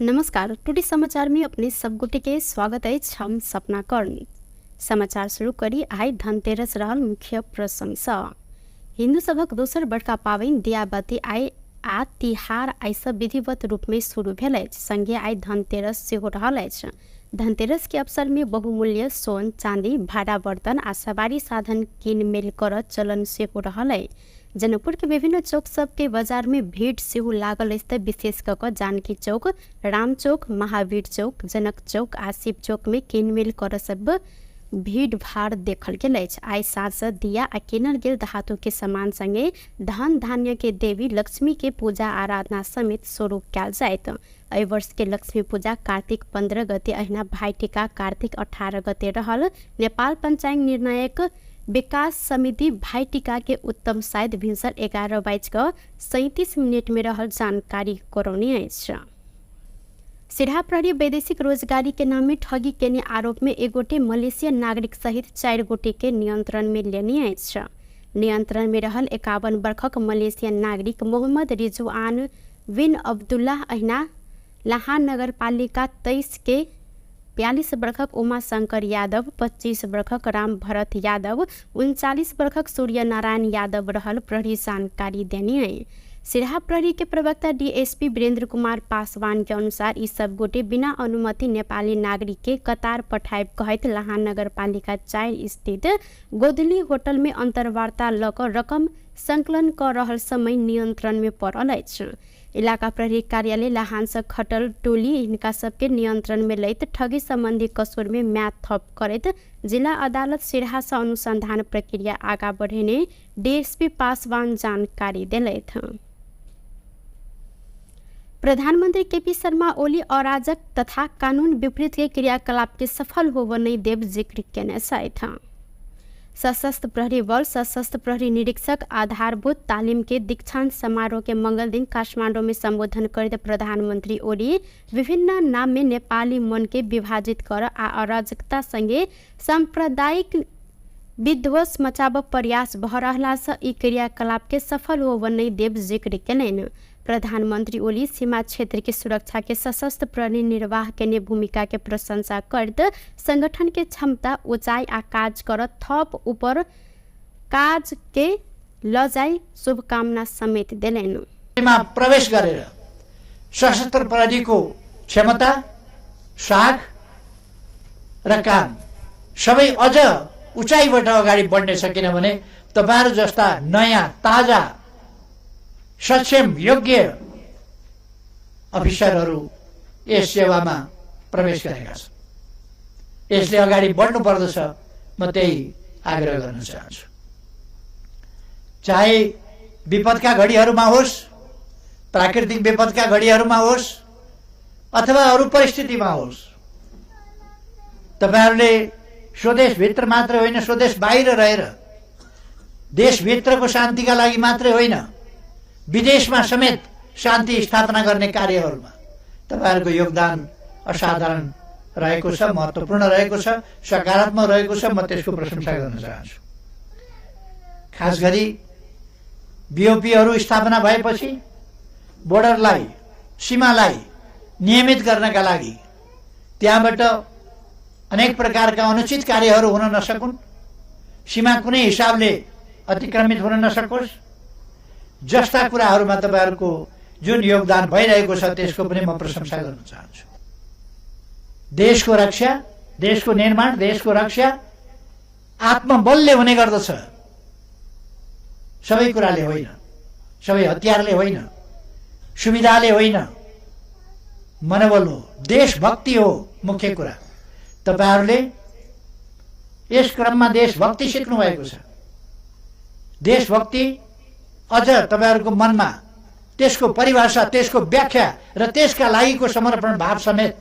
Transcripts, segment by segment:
नमस्कार। टुडे समाचार में अपने सब गोटे के स्वागत है। हम सपना कर्णी। समाचार शुरू करी। आई धनतेरस रहल मुख्य प्रशंसा। हिंदू सभक दोसर बड़का पावनि दियाबती आई आ तिहार आई सब विधिवत रूप में शुरू भेल अछि। संगे आई धनतेरस सेहो रहल अछि। धनतेरस के अवसर में बहुमूल्य सोन चांदी भाड़ा बर्तन आ सवारी साधन कीन मेल कर चलन सेहो रहल है। जनकपुर के विभिन्न चौक सब के बाजार में भीड़ सेहो लागल अछि। विशेष कऽ जानकी चौक, राम चौक, महावीर चौक, जनक चौक आ शिव चौक में किनमेल कर सब भीड़ भाड़ देखल गेल अछि। आई साँझ दिया आ किनल गेल धातु के सामान संगे धन धान्य के देवी लक्ष्मी के पूजा आराधना समेत शुरू कयल जायत। एहि वर्ष के लक्ष्मी पूजा कार्तिक 15 गते अहिना भाई टीका कार्तिक 18 गते रहल। नेपाल पंचांग निर्णायक विकास समिति भाई टीका के उत्तम शायद भिनसर 11:37 में रहल जानकारी करौनी अछि। सिरहा प्रहरी वैदेशिक रोजगारी के नाम में ठगी केने आरोप में एक गोटे मलेशियन नागरिक सहित 4 गोटे के नियंत्रण में लेने अछि। नियंत्रण में रहल 51 वर्षक मलेशियन नागरिक मोहम्मद रिजवान बिन अब्दुल्लाह अहिना लाहान नगर पालिका 23 के 42 वर्षक उमा शंकर यादव, 25 वर्षक राम भरत यादव, 39 वर्षक सूर्य नारायण यादव रहल प्रहरी जानकारी देनी है। सिरहा प्रहरी के प्रवक्ता डीएसपी वीरेंद्र कुमार पासवान के अनुसार इस सब गोटे बिना अनुमति नेपाली नागरिक के कतार पठायब कहत लाहान नगर पालिका 4 स्थित गोदली होटल में अंतर्वार्ता लकर रकम संकलन कर रहल समय नियंत्रण में पड़ल अछि। इलाका प्रहरी कार्यालय लाहान से खटल टोली इनका सबके नियंत्रण में लैत ठगी संबंधी कसूर में म्याद थप करत जिला अदालत सिरहा से अनुसंधान प्रक्रिया आगा बढ़ेने डीएसपी पासवान जानकारी दिलैथ। प्रधानमंत्री केपी शर्मा ओली अराजक तथा कानून विपरीत के क्रियाकलाप के सफल होब नहीं देव जिक्र केने छथि। सशस्त्र प्रहरी बल सशस्त्र प्रहरी निरीक्षक आधारभूत तालीम के दीक्षांत समारोह के मंगल दिन काठमांडू में संबोधन करते प्रधानमंत्री ओली विभिन्न नाम में नेपाली मन के विभाजित कर आ अराजकता संगे सांप्रदायिक विध्वंस मचाब प्रयास भ रहला से ई क्रियाकलाप के सफल होब नहीं देव जिक्र केलनि। प्रधानमंत्री ओली सीमा क्षेत्र की सुरक्षा के सशस्त्र प्रहरी निर्वाह के भूमिका के प्रशंसा करते संगठन के क्षमता ऊंचाई आ काज कर थप ऊपर काज के लजाई शुभकामना समेत दिलैन। प्रवेश गरेर सशस्त्र प्रहरी को क्षमता, साख र काम सबै अझ ऊंचाईबाट अगाडि बढ्ने छ। किनभने तपाईहरु जस्ता नयाँ ताजा सक्षम योग्य अफिसरहरू यस सेवामा प्रवेश गरेका छन्। यसले अगाडि बढ्नु पर्दछ। म त्यही आग्रह गर्न चाहन्छु। चाहे विपदका घडीहरूमा होस्, प्राकृतिक विपदका घडीहरूमा होस् अथवा अरू परिस्थितिमा होस्, तपाईहरुले स्वदेशभित्र मात्र होइन स्वदेश बाहिर रहेर देशभित्रको शान्तिका लागि मात्रै होइन विदेशमा समेत शान्ति स्थापना गर्ने कार्यहरूमा तपाईहरुको योगदान असाधारण रहेको छ, महत्त्वपूर्ण रहेको छ, सकारात्मक रहेको छ। म त्यसको प्रशंसा गर्न चाहन्छु। खास गरी बीओपीहरू स्थापना भएपछि बोर्डरलाई, सीमालाई नियमित गर्नका लागि त्यहाँबाट अनेक प्रकारका अनुचित कार्यहरू हुन नसकुन्, सीमा कुनै हिसाबले अतिक्रमित हुन नसकोस्, जस्ता कुराहरूमा तपाईहरुको जुन योगदान भइरहेको छ त्यसको पनि म प्रशंसा गर्न चाहन्छु। देशको रक्षा, देशको निर्माण, देशको रक्षा आत्मबलले हुने गर्दछ। सबै कुराले होइन, सबै हतियारले होइन, सुविधाले होइन, मनोबल हो, देशभक्ति हो मुख्य कुरा। तपाईहरुले यस क्रममा देशभक्ति सिक्नु भएको छ। देशभक्ति अझ तपाईहरुको मनमा त्यसको परिभाषा, त्यसको व्याख्या र त्यसका लागिको समर्पण भाव समेत।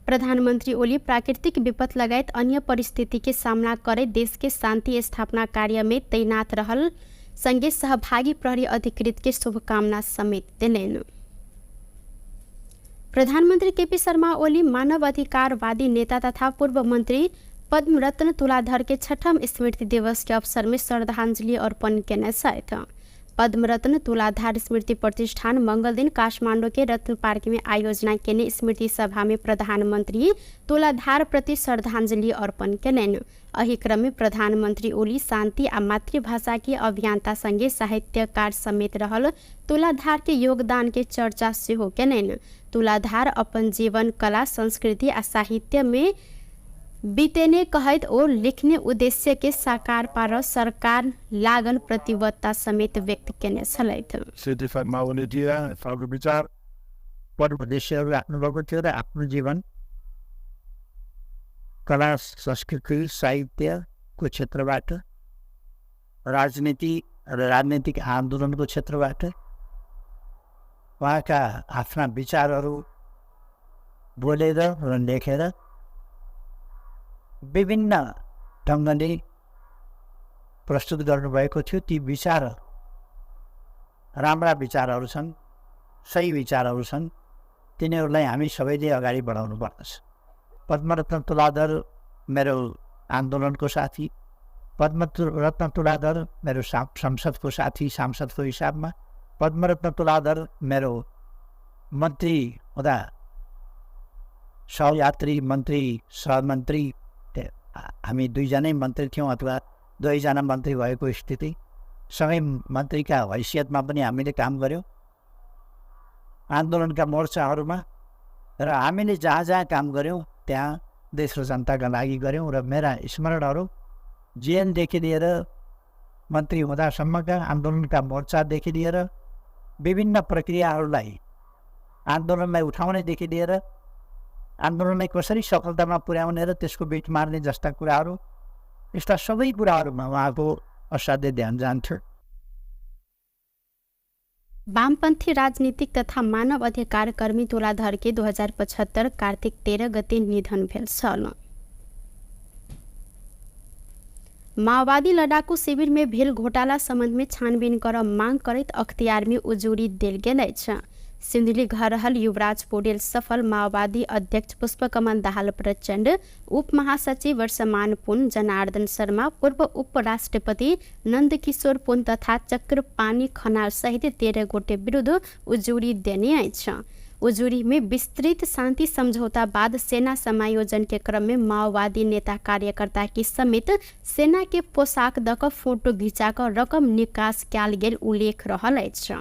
प्रधानमंत्री ओली प्राकृतिक विपद लगायत अन्य परिस्थिति के सामना करे देश के शांति स्थापना कार्य में तैनात रहल संगे सहभागी प्रहरी अधिकृत के शुभकामना समेत दिलैन। प्रधानमंत्री केपी शर्मा ओली मानव अधिकारवादी नेता तथा पूर्व मंत्री पद्म रत्न तुलाधर के 6ठम स्मृति दिवस के अवसर में श्रद्धांजलि अर्पण केने छथि। पद्मरत्न तुलाधार स्मृति प्रतिष्ठान मंगल दिन काठमाडौँ के रत्न पार्क में आयोजना केने स्मृति सभा में प्रधानमंत्री तुलाधार प्रति श्रद्धांजलि अर्पण केलनि। एही क्रम में प्रधानमंत्री ओली शांति आ मातृभाषा के अभियंता संगे साहित्यकार समेत रहल तुलाधार के योगदान के चर्चा सेहो केलनि। तुलाधार अपन जीवन कला संस्कृति आ साहित्य में बीतेने कहत और लिखने उद्देश्य के साकार पार सरकार लागन प्रतिबद्धता समेत व्यक्त केने छलैथ। सिद्धिफामा ओलीजीरा फागु विचार पर उद्देश्यहरू राख्नुभएको थियो र आफ्नो जीवन कला संस्कृति साहित्यको क्षेत्रबाट राजनीति र राजनीतिक आन्दोलनको क्षेत्रबाट उहाँका आफ्ना विचारहरू बोलेर र लेखेर विभिन्न ढङ्गले प्रस्तुत गर्नुभएको थियो। ती विचार राम्रा विचारहरू छन्, सही विचारहरू छन्, तिनीहरूलाई हामी सबैले अगाडि बढाउनु पर्दछ। पद्मरत्न तुलाधर मेरो आन्दोलनको साथी, पद्मरत्न तुलाधर मेरो संसदको साथी सांसदको हिसाबमा, पद्मरत्न तुलाधर मेरो मन्त्री हुँदा सहयात्री मन्त्री सहमन्त्री हामी दुईजनै मन्त्री थियौँ अथवा दुईजना मन्त्री भएको स्थिति सँगै मन्त्रीका हैसियतमा पनि हामीले काम गऱ्यौँ आन्दोलनका मोर्चाहरूमा र हामीले जहाँ जहाँ काम गऱ्यौँ त्यहाँ देश र जनताका लागि गऱ्यौँ र मेरा स्मरणहरू जेएनदेखि लिएर मन्त्री हुँदासम्मका आन्दोलनका मोर्चादेखि लिएर विभिन्न प्रक्रियाहरूलाई आन्दोलनलाई उठाउनेदेखि लिएर आन्दोलनलाई कसरी सफलतामा पुर्याउने र त्यसको बिट मार्ने जस्ता कुराहरू, यस्ता सबै कुराहरूमा उहाँको असाध्य ध्यान जान्थ्यो। वामपन्थी राजनीतिक तथा मानव अधिकार कर्मी तुलाधर के 2075 कार्तिक 13 गते निधन भेल छल। माओवादी लड़ाकू शिविर में भेल घोटाला संबंध में छानबीन कर मांग करत अख्तियार में उजूरी देल गेल अछि। सिंधुली घर रहल युवराज पौडेल सफल माओवादी अध्यक्ष पुष्पकमल दाहाल प्रचंड, उप महासचिव वर्षमान पुन, जनार्दन शर्मा, पूर्व उपराष्ट्रपति नंदकिशोर पुन तथा चक्रपाणी खनाल सहित 13 गोटे विरुद्ध उजूरी देने अछि। उजूरी में विस्तृत शांति समझौता बाद सेना समायोजन के क्रम में माओवादी नेता कार्यकर्ता की समेत सेना के पोशाक दक फोटो घिचाकर रकम निकास कयल गेल उल्लेख रहल अछि।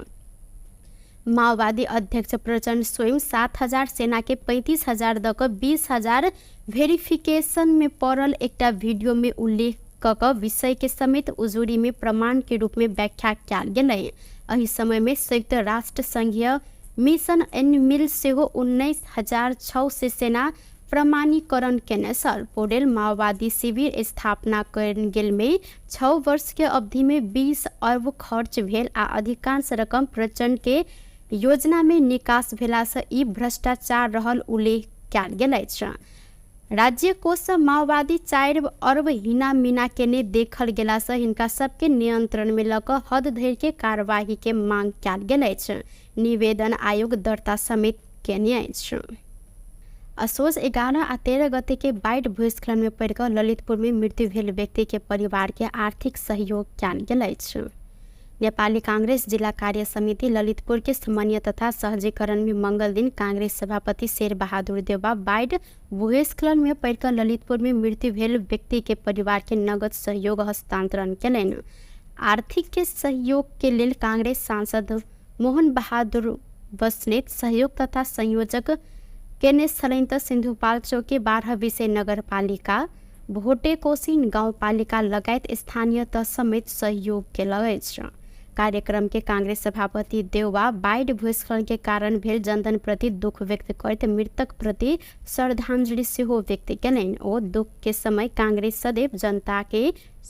माओवादी अध्यक्ष प्रचंड स्वयं 7,000 सेना के 35,000 दक 20,000 वेरिफिकेशन में पड़ल एकटा वीडियो में उल्लेख कक विषय के समेत उजूरी में प्रमाण के रूप में व्याख्या कयल गेल। एही समय में संयुक्त राष्ट्र संघीय मिशन एनिमिल सेहो 19,600 सेना प्रमाणीकरण केने छल। पौडेल माओवादी शिविर स्थापना कयल गेल में 6 वर्ष के अवधि में 20 अरब खर्च भेल आ अधिकांश रकम प्रचंड के योजना में निकास भेला से ई भ्रष्टाचार रहल उल्लेख कयल गेल अछि। राज्य कोष माओवादी 4 अरब हिना मीना केने देखल गेला से हिनका सबके नियंत्रण में लक हद धरि के कार्यवाही के मांग कयल गेल अछि। निवेदन आयोग दर्ता समेत केने अछि। असोज 11 आ 13 गते के बाढ़ भूस्खलन में पड़ ललितपुर में मृत्यु भेल व्यक्ति के परिवार के आर्थिक सहयोग कयल गेल अछि। नेपाली कांग्रेस जिला कार्य समिति ललितपुर के समन्वय तथा सहजीकरण में मंगल दिन कांग्रेस सभापति शेर बहादुर देउबा बाढ़ भूस्खलन में पड़ ललितपुर में मृत्यु भेल व्यक्ति के परिवार के नगद सहयोग हस्तांतरण केलनि। आर्थिक के सहयोग के लेल कांग्रेस सांसद मोहन बहादुर बस्नेत सहयोग तथा संयोजक केने छलनि त सिन्धुपाल्चोक के 12 विषय नगरपालिका भोटे कोसिन गाउँपालिका लगायत स्थानीय तह समेत सहयोग केल अछि। कार्यक्रम के कांग्रेस सभापति देउबा बाढ़ भूस्खलन के कारण भेल जनधन प्रति दुख व्यक्त करते मृतक प्रति श्रद्धांजलि सेहो व्यक्त केलनि। ओ दुख के समय कांग्रेस सदैव जनता के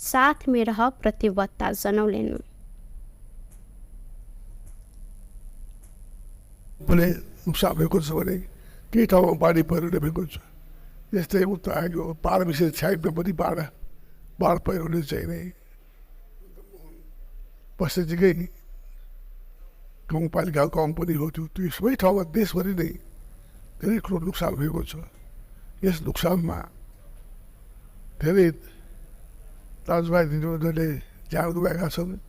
साथ में रह प्रतिबद्धता जनौलनि। नुकसान भएको छ भने केही ठाउँमा बाढी पहिरोले भएको छ। यस्तै उता आयो पारमिसे साइडमा पनि बाढ पहिरोले चाहिँ नै पश्चिमकै गाउँपालिका कम पनि हो त्यो सबै ठाउँमा देशभरि नै धेरै ठुलो नोक्सान भएको छ। यस नोक्सानमा धेरै दाजुभाइ दिदीबहिनीहरूले ज्यान गुमाएका छन्।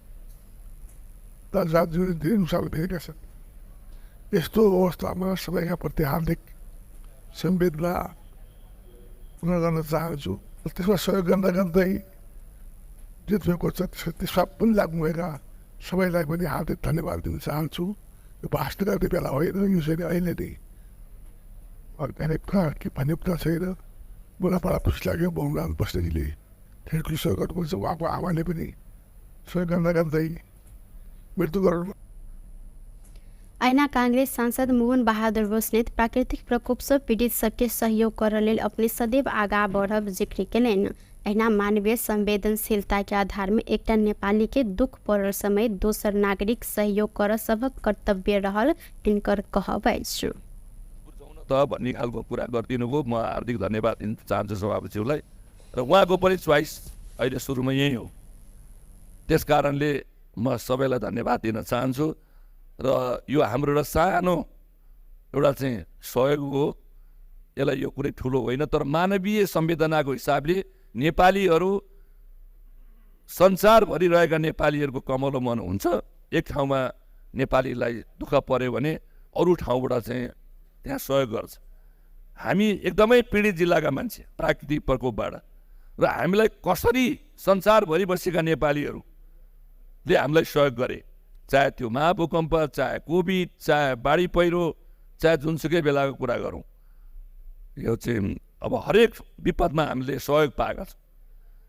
राज्यले धेरै नुकसान भेटेका छन्। यस्तो अवस्थामा सबैका प्रति हार्दिक संवेदना पूर्ण गर्न चाहन्छु। त्यसमा सहयोग गर्दै जित्नुभएको छ त्यसमा पनि लाग्नुभएका सबैलाई पनि हार्दिक धन्यवाद दिन चाहन्छु। यो भाषण गर्ने बेला होइन, यो चाहिँ अहिले नै के भन्ने कुरा छैन। मलाई बडा खुसी लाग्यो बहुराम बस्नेजीले धेरै ठुलो सहयोग गर्नुपर्छ। उहाँको आमाले पनि सहयोग गर्दै मृत्यु गर्नु। ऐना कांग्रेस सांसद मोहन बहादुर बस्नेत प्राकृतिक प्रकोप से पीड़ित सबके सहयोग कर लेल अपने सदैव आगा बढ़ब जिक्र केलनि। ऐना मानवीय संवेदनशीलता के आधार में एकटा नेपाली के दुख पड़ल समय दोसर नागरिक सहयोग कर सबक कर्तव्य रहल हिनकर कहब अछि। भन्ने खालको कुरा गरिदिनु भयो। म हार्दिक धन्यवाद दिन चाहन्छु सभापतिज्यूलाई र उहाँको पनि चोइस अहिले सुरुमा यही हो। त्यस कारणले म सबैलाई धन्यवाद दिन चाहन्छु र यो हाम्रो एउटा सानो एउटा चाहिँ सहयोग हो। यसलाई यो कुनै ठुलो होइन, तर मानवीय संवेदनाको हिसाबले नेपालीहरू संसारभरि रहेका नेपालीहरूको कमलो मन हुन्छ। एक ठाउँमा नेपालीलाई दुःख पर्यो भने अरू ठाउँबाट चाहिँ त्यहाँ सहयोग गर्छ। हामी एकदमै पीडित जिल्लाका मान्छे प्राकृतिक प्रकोपबाट, र हामीलाई कसरी संसारभरि बसेका नेपालीहरूले हामीलाई सहयोग गरे, चाहे त्यो महाभूकम्प, चाहे कोभिड, चाहे बाढी पहिरो, चाहे जुनसुकै बेलाको कुरा गरौँ, यो चाहिँ अब हरेक विपदमा हामीले सहयोग पाएका छौँ।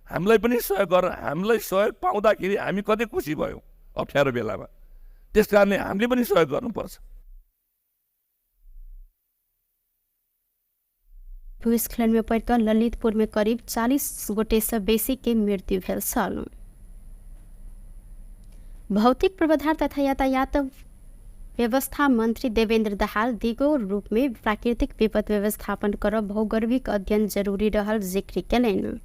हामीलाई पनि सहयोग गरेर हामीलाई सहयोग पाउँदाखेरि हामी कति खुसी भयौँ अप्ठ्यारो बेलामा। त्यस कारणले हामीले पनि सहयोग गर्नुपर्छ। भूस्खलन में पड़कर ललितपुर में करीब 40 गोटे से बेसी के मृत्यु भेल छल। भौतिक पूर्वाधार तथा यातायात व्यवस्था मंत्री देवेंद्र दाहाल दिगो रूप में प्राकृतिक विपद व्यवस्थापन कर भौगोलिक अध्ययन जरूरी रहल जिक्र केलनि।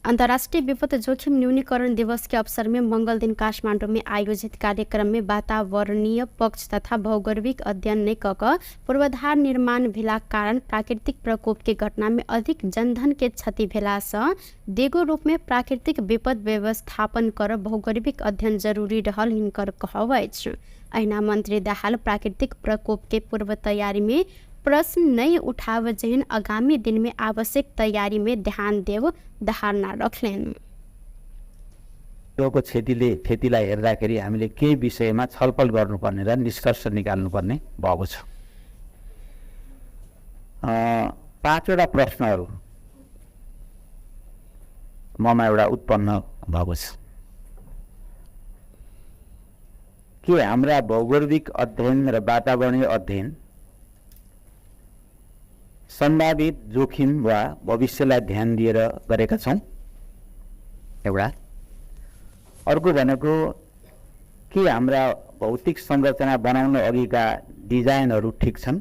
अंतर्राष्ट्रीय विपद जोखिम न्यूनीकरण दिवस के अवसर में मंगल दिन काठमांडू में आयोजित कार्यक्रम में वातावरणीय पक्ष तथा भौगोलिक अध्ययन ने कक पूर्वाधार निर्माण भेला कारण प्राकृतिक प्रकोप के घटना में अधिक जनधन के क्षति भेला से देगो रूप में प्राकृतिक विपद व्यवस्थापन कर भौगोलिक अध्ययन जरूरी रहल हिनकर कहब अछि। ऐना मंत्री दाहाल प्राकृतिक प्रकोप के पूर्व तैयारी में प्रश्न नहीं उठाव जहन आगामी दिन में आवश्यक तैयारी में ध्यान देव धारणा रखलेन। को क्षतिलाई हेर्दाखेरि हामीले केही विषयमा छलफल गर्नुपर्ने र निष्कर्ष निकाल्नुपर्ने भएको छ। 5 वटा प्रश्नहरू ममा एउटा उत्पन्न भएको छ। के हाम्रा भौगोलिक अध्ययन र वातावरणीय अध्ययन सम्भावित जोखिम वा भविष्यलाई ध्यान दिएर गरेका छौँ? एउटा। अर्को भनेको के हाम्रा भौतिक संरचना बनाउन अघिका डिजाइनहरू ठिक छन्?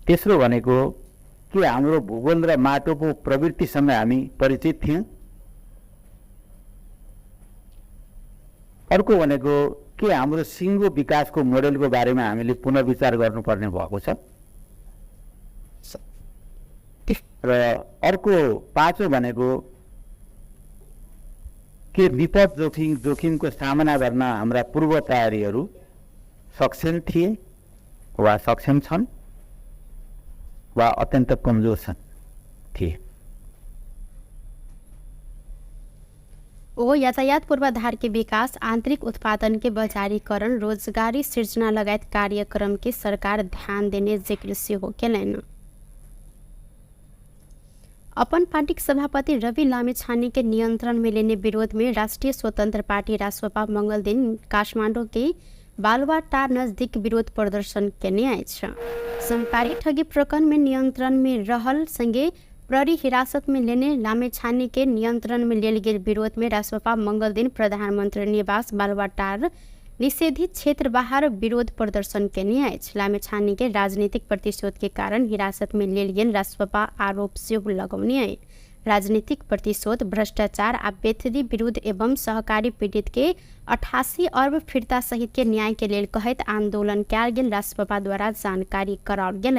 तेस्रो भनेको के हाम्रो भूगोल र माटोको प्रवृत्तिसँग हामी परिचित थियौँ? अर्को भनेको के हाम्रो सिङ्गो विकासको मोडेलको बारेमा हामीले पुनर्विचार गर्नुपर्ने भएको छ? र अर्को 5औं भनेको के विपद जोखिमको सामना गर्न हाम्रा पूर्व तयारीहरू सक्षम थिए वा सक्षम छन् वा अत्यन्त कमजोर थिए? ओ यातायात पूर्वाधार के विकास, आंतरिक उत्पादन के बजारीकरण, रोजगारी सृजना लगायत कार्यक्रम के सरकार ध्यान देने जिक्र से हो केलनि। अपन पार्टी के सभापति रवि लामिछाने के नियंत्रण में लेने विरोध में राष्ट्रीय स्वतंत्र पार्टी रासपा मंगल दिन काठमांडू के बालुवाटार नजदीक विरोध प्रदर्शन केने आएछ। सरकारी ठगी प्रकरण में नियंत्रण में रहल संगे प्रहरी हिरासत में लेने लामेछाने के नियंत्रण में लेल गेल विरोध में रासपा मंगल दिन प्रधानमंत्री निवास बालुवाटार निषेधित क्षेत्र बाहर विरोध प्रदर्शन केने अछि। लामेछाने के राजनीतिक प्रतिशोध के कारण हिरासत में लेल गेल रासपा आरोप से लगौने है। राजनीतिक प्रतिशोध, भ्रष्टाचार आ बेथरी विरुद्ध एवं सहकारी पीड़ित के 88 अर्ब फिर्ता सहित के न्याय के लेल कहत आंदोलन कयल गेल रासपा द्वारा जानकारी कराओल गेल।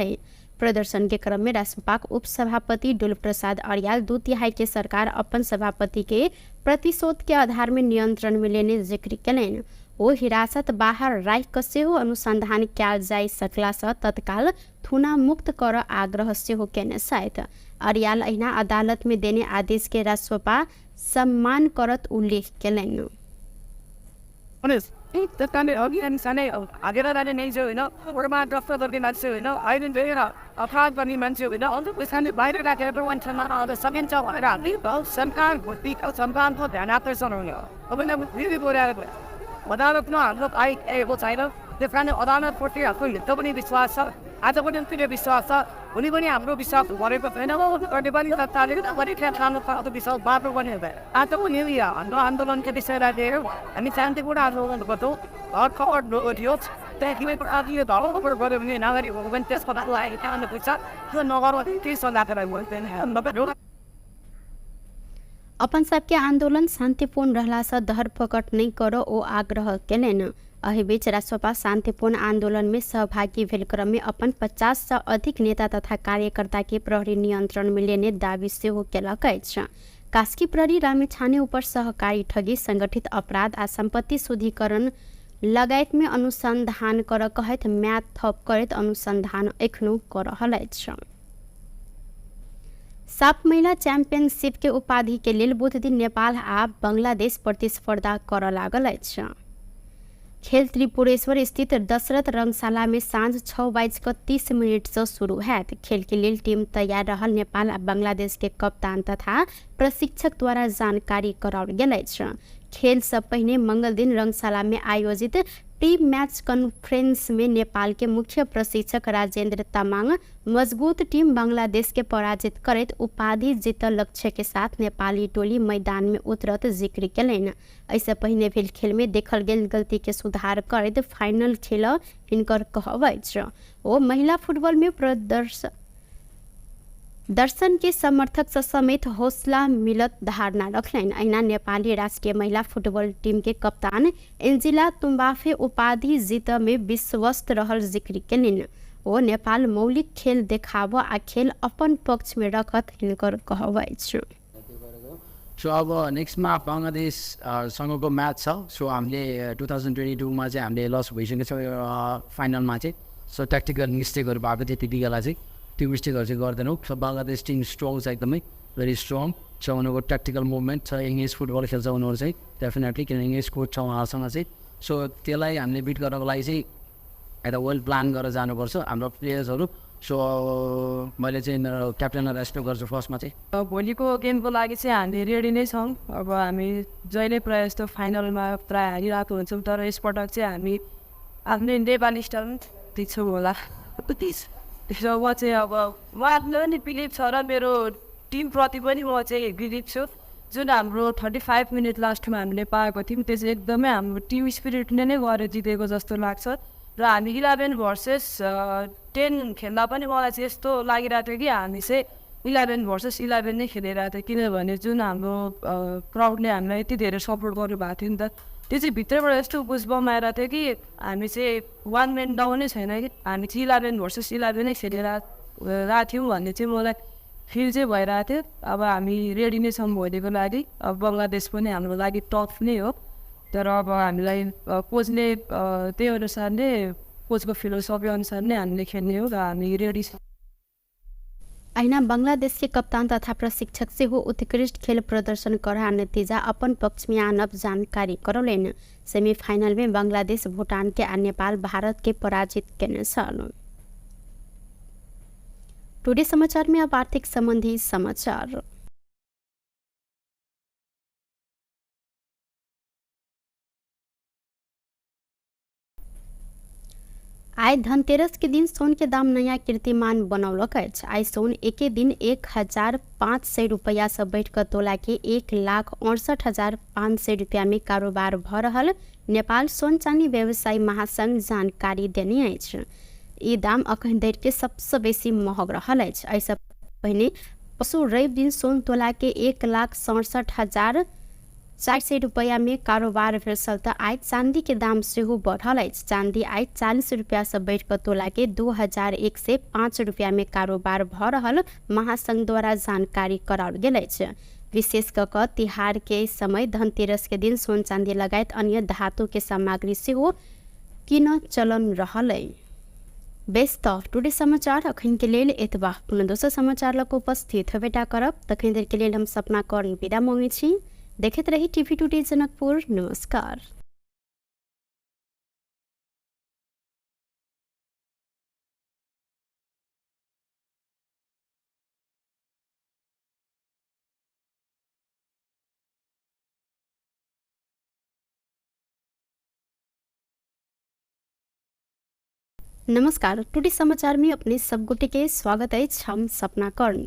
प्रदर्शन के क्रम में राष्ट्रसभा उप सभापति डुल प्रसाद अर्याल 2/3 के सरकार अपन सभापति के प्रतिशोध के आधार में नियंत्रण में लेने जिक्र कयलनि। ओ हिरासत बाहर राखि कऽ सेहो अनुसंधान कयल जा सकलासँ तत्काल थुना मुक्त कर आग्रह सेहो केने छथि। अर्याल अहिना अदालत में देने आदेश के राष्ट्रसभा सम्मान करत उल्लेख कयलनि। त्यसकारणले अघि सानै हागेर जाने मान्छे होइन, ग्रस्त गर्ने मान्छे होइन, अहिले फेरि अपराध गर्ने मान्छे होइन, अन्त त्यस कारणले बाहिर राखेर मान्छेमा आउन सकिन्छ भनेर हामी सरकारको ध्यान आकर्षण हुने हो। अब फेरि बोलाएर गयो अदालतमा हाम्रो आएको छैन, त्यस कारणले अदालतप्रति हाम्रो हिजो पनि विश्वास छ, आज पनि फेरि विश्वास छ, भोलि पनि हाम्रो विश्वास गरेको छैन। गर्ने पनि सत्ताले विश्वास बाटो पनि हुँदैन। आज पनि हाम्रो आन्दोलनको विषयलाई लिएर हामी शान्तिपूर्ण आन्दोलन गर्छौँ। घर खबर थियो त्यहाँदेखि आफूले धर्म गऱ्यो भने नागरिकहरू पनि त्यसको लागि त्यहाँ पुग्छ, त्यो नगर्नु त्यही सल्लाहलाई बोल्दैन। अपन सबके आंदोलन शांतिपूर्ण रहलासँ धरपकड़ नहीं करो ओ आग्रह कयलनि। एहि बीच राष्ट्रसभा शांतिपूर्ण आंदोलन में सहभागी भेल क्रम में अपन 50 से अधिक नेता तथा कार्यकर्ता के प्रहरी नियंत्रण में लेने दावी सेहो केलक अछि। कास्की प्रहरी रामेछाने ऊपर सहकारी ठगी, संगठित अपराध आ संपत्ति शुद्धिकरण लगायत में अनुसंधान कर कहैत म्याद थप करैत अनुसंधान एखनो कर रहल अछि। साफ महिला चैंपियनशिप के उपाधि के लेल बुध दिन नेपाल आ बांग्लादेश प्रतिस्पर्धा कर लागल अछि। खेल त्रिपुरेश्वर स्थित दशरथ रंगशाला में साँझ 6:30 से शुरू हैत। खेल के लिए टीम तैयार रहल नेपाल आ बांग्लादेश के कप्तान तथा प्रशिक्षक द्वारा जानकारी कराओल गेल अछि। खेल से पहले मंगल दिन रंगशाला में आयोजित प्री मैच कॉन्फ्रेंस में नेपाल के मुख्य प्रशिक्षक राजेंद्र तामाङ मजबूत टीम बांग्लादेश के पराजित करैत उपाधि जीतल लक्ष्य के साथ नेपाली टोली मैदान में उतरत जिक्र कयलनि। ऐसे पहले भेल खेल में देखल गेल गलती के सुधार करैत फाइनल खेल हिनकर कहब अछि। ओ महिला फुटबॉल में दर्शन के समर्थक से समेत हौसला मिलत धारणा रखलनि। अहिना नेपाली राष्ट्रीय महिला फुटबॉल टीम के कप्तान एन्जिला तुम्बाफे उपाधि जीत में विश्वस्त रहल जिक्र कयलनि। ओ नेपाल मौलिक खेल देखाब आ खेल अपन पक्ष में रखत हिनकर कहब अछि। सो अब नेक्स्टमा बङ्गलादेश सँगको म्याच छ। सो हामीले 2022मा चाहिँ हामीले लस भइसकेको छ फाइनलमा चाहिँ। सो ट्याक्टिकल मिस्टेकहरू भएको थियो त्यति बेला चाहिँ, त्यो मिस्टेकहरू चाहिँ गर्दैनौँ। सो बङ्गलादेश टिम स्ट्रङ छ, एकदमै भेरी स्ट्रङ छ। उनीहरूको ट्याक्टिकल मुभमेन्ट छ, इङ्ग्लिस फुटबल खेल्छ उनीहरू चाहिँ डेफिनेटली, किनभने इङ्ग्लिस कोच छ उहाँहरूसँग चाहिँ। सो त्यसलाई हामीले बिट गर्नको लागि चाहिँ एउटा वेल प्लान गरेर जानुपर्छ हाम्रो प्लेयर्सहरू। सो मैले चाहिँ मेरो क्याप्टेनलाई रेस्पेक्ट गर्छु फर्स्टमा चाहिँ। भोलिको गेमको लागि चाहिँ हामी रेडी नै छौँ। अब हामी जहिले प्रायः जस्तो फाइनलमा प्रायः हारिरहेको हुन्छौँ, तर यसपटक चाहिँ हामी आफ्नै नेपाली स्टाइल दिन्छौँ होला। त्यसो म चाहिँ अब म आफ्नो पनि बिलिभ छ र मेरो टिमप्रति पनि म चाहिँ बिलिभ छु। जुन हाम्रो 35 मिनट लास्टमा हामीले पाएको थियौँ त्यो चाहिँ एकदमै हाम्रो टिम स्पिरिटले नै गरेर जितेको जस्तो लाग्छ। र हामी 11 भर्सेस 10 खेल्दा पनि मलाई चाहिँ यस्तो लागिरहेको थियो कि हामी चाहिँ 11 भर्सेस 11 नै खेलिरहेको थियो, किनभने जुन हाम्रो क्राउडले हामीलाई यति धेरै सपोर्ट गर्नुभएको थियो नि त, त्यो चाहिँ भित्रबाट यस्तो बुझबम आइरहेको थियो कि हामी चाहिँ 1 मैन डाउनै छैन कि हामी चाहिँ 11 भर्सेस 11 नै खेलिरहेको थियौँ भन्ने चाहिँ मलाई फिल चाहिँ भइरहेको थियो। अब हामी रेडी नै छौँ भोलिको लागि। अब बङ्गलादेश पनि हाम्रो लागि टफ नै हो, तर अब हामीलाई कोचले त्यही अनुसार नै कोचको फिलोसफी अनुसार नै हामीले खेल्ने हो र हामी रेडी छौँ। अहिना बांग्लादेश के कप्तान तथा प्रशिक्षक से हो उत्कृष्ट खेल प्रदर्शन करा नतीजा अपन पक्ष में आनब जानकारी करौलनि। सेमीफाइनल में बांग्लादेश भूटान के आ नेपाल भारत के पराजित केने छल। टुडे समाचार में अब आर्थिक संबंधी समाचार। आय धनतेरस के दिन सोन के दाम नया कीर्तिमान बनौलक अछि। आय सोन एके दिन 1500 रुपया से बढ़ कर तोला के 1,68,500 रुपया में कारोबार भ रहल नेपाल सोन चांदी व्यवसायी महासंघ जानकारी देने अछि। ई दाम अखन धरि के सबसे बेसी महग रहल अछि। ऐसा पहले पशु रवि दिन सोन तोला के 1,67,000 400 रुपया में कारोबार भेल त आज चांदी के दाम सेहो बढ़ल अछि। चांदी आज 40 रुपया से बढ़ कऽ तोला के 2105 रुपया में कारोबार भ रहल महासंघ द्वारा जानकारी कराओल गेल अछि। विशेष कऽ तिहार के समय धनतेरस के दिन सोन चांदी लगायत अन्य धातु के सामग्री सेहो किन चलन रहल अछि। बेस्ट ऑफ टुडे समाचार अखन के लेल एतबा। पुनः दोसर समाचार लग उपस्थित हेबेटा करब। तखन देर के लेल हम सपना कर्ण विदा मांगे छी। देखते रही टीवी टुडे जनकपुर। नमस्कार। नमस्कार, टुडे समाचार में अपने सब गोटे के स्वागत है। हम सपना कर्ण।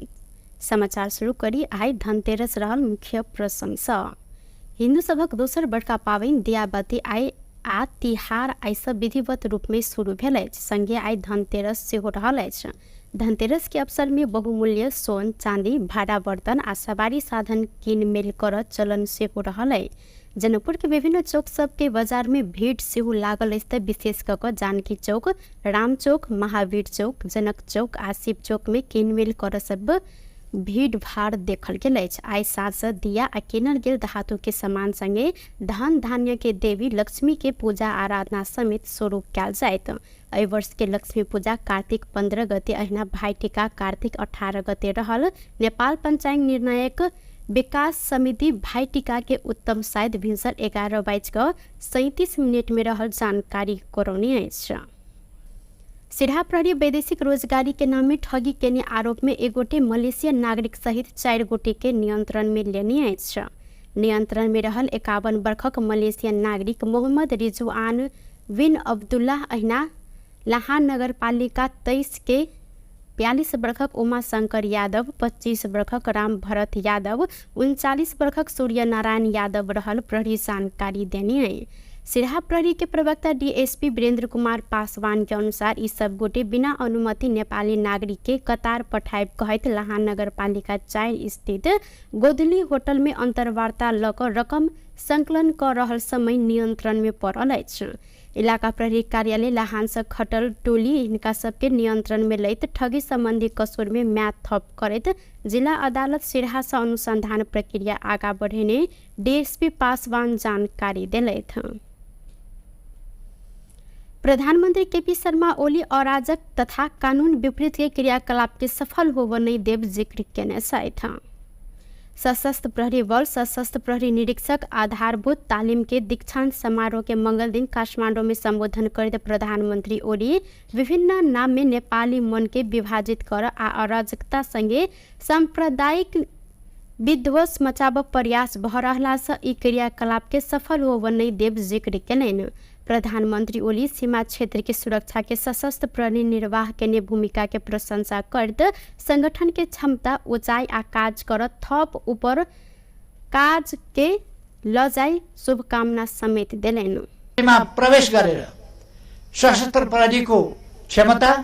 समाचार शुरू करी। आई धनतेरस रहल मुख्य प्रशंसा। हिंदू सभक दोसर बड़का पाबनि दियाबती आई आ तिहार आई सब विधिवत रूप में शुरू भेल अछि। संगे आई धनतेरस सेहो रहल अछि। धनतेरस के अवसर में बहुमूल्य सोन चांदी भाड़ा बर्तन आ सवारी साधन कीन मेल कर चलन सेहो रहल अछि। जनकपुर के विभिन्न चौक सब के बाजार में भीड़ सेहो लागल अछि। विशेष कऽ जानकी चौक, राम चौक, महावीर चौक, जनक चौक आ शिव चौक में किनमेल कर सब भीड़ भाड़ देखल गेल अछि। आई साँझ दिया आ किनल गेल धातु के सामान संगे धन धान्य के देवी लक्ष्मी के पूजा आराधना समेत शुरू कयल जायत। एहि वर्ष के लक्ष्मी पूजा कार्तिक 15 गते अहिना भाईटिका कार्तिक 18 गते रहल। नेपाल पंचांग निर्णायक विकास समिति भाईटिका के उत्तम शायद भिनसर 11:37 में रहल जानकारी करौने अछि। सिरहा प्रहरी वैदेशिक रोजगारी के नाम में ठगी केने आरोप में एक गोटे मलेशियन नागरिक सहित 4 गोटे के नियंत्रण में लेने अछि। नियंत्रण में रहल 51 वर्षक मलेशियन नागरिक मोहम्मद रिजवान बिन अब्दुल्लाह अहिना लाहान नगर पालिका 23 के 42 वर्षक उमा शंकर यादव, 25 वर्षक राम भरत यादव, 39 वर्षक सूर्य नारायण यादव रहल प्रहरी जानकारी देने है। सिरहा प्रहरी के प्रवक्ता डीएसपी वीरेंद्र कुमार पासवान के अनुसार ई सब गोटे बिना अनुमति नेपाली नागरिक के कतार पठायब कहैत लाहान नगर पालिका 4 स्थित गोधली होटल में अंतर्वार्ता ल क रकम संकलन कर रहल समय नियंत्रण में पड़ल अछि। इलाका प्रहरी कार्यालय लाहान से खटल टोली इनका सबके नियंत्रण में लैत ठगी संबंधी कसूर में म्याद थप करैत जिला अदालत सिरहा से अनुसंधान प्रक्रिया आगा बढ़ेने डीएसपी पासवान जानकारी देलैथ। प्रधानमंत्री केपी शर्मा ओली अराजक तथा कानून विपरीत के क्रियाकलाप के सफल होब नहीं देव जिक्र केने छथि। सशस्त्र प्रहरी बल सशस्त्र प्रहरी निरीक्षक आधारभूत तालीम के दीक्षांत समारोह के मंगल दिन काठमांडू में संबोधन करते प्रधानमंत्री ओली विभिन्न नाम में नेपाली मन के विभाजित कर आ अराजकता संगे सांप्रदायिक विध्वंस मचाब प्रयास भ रहला से ई क्रियाकलाप के सफल होब नहीं देव जिक्र केलनि। प्रधानमंत्री ओली सीमा क्षेत्र के सुरक्षा के सशस्त्र प्रहरी निर्वाह के भूमिका के प्रशंसा करत संगठन के क्षमता ऊंचाई आ काज कर थप ऊपर काज के ल जाई शुभकामना समेत देलैन। प्रवेश गरेर सशस्त्र प्रहरीको क्षमता,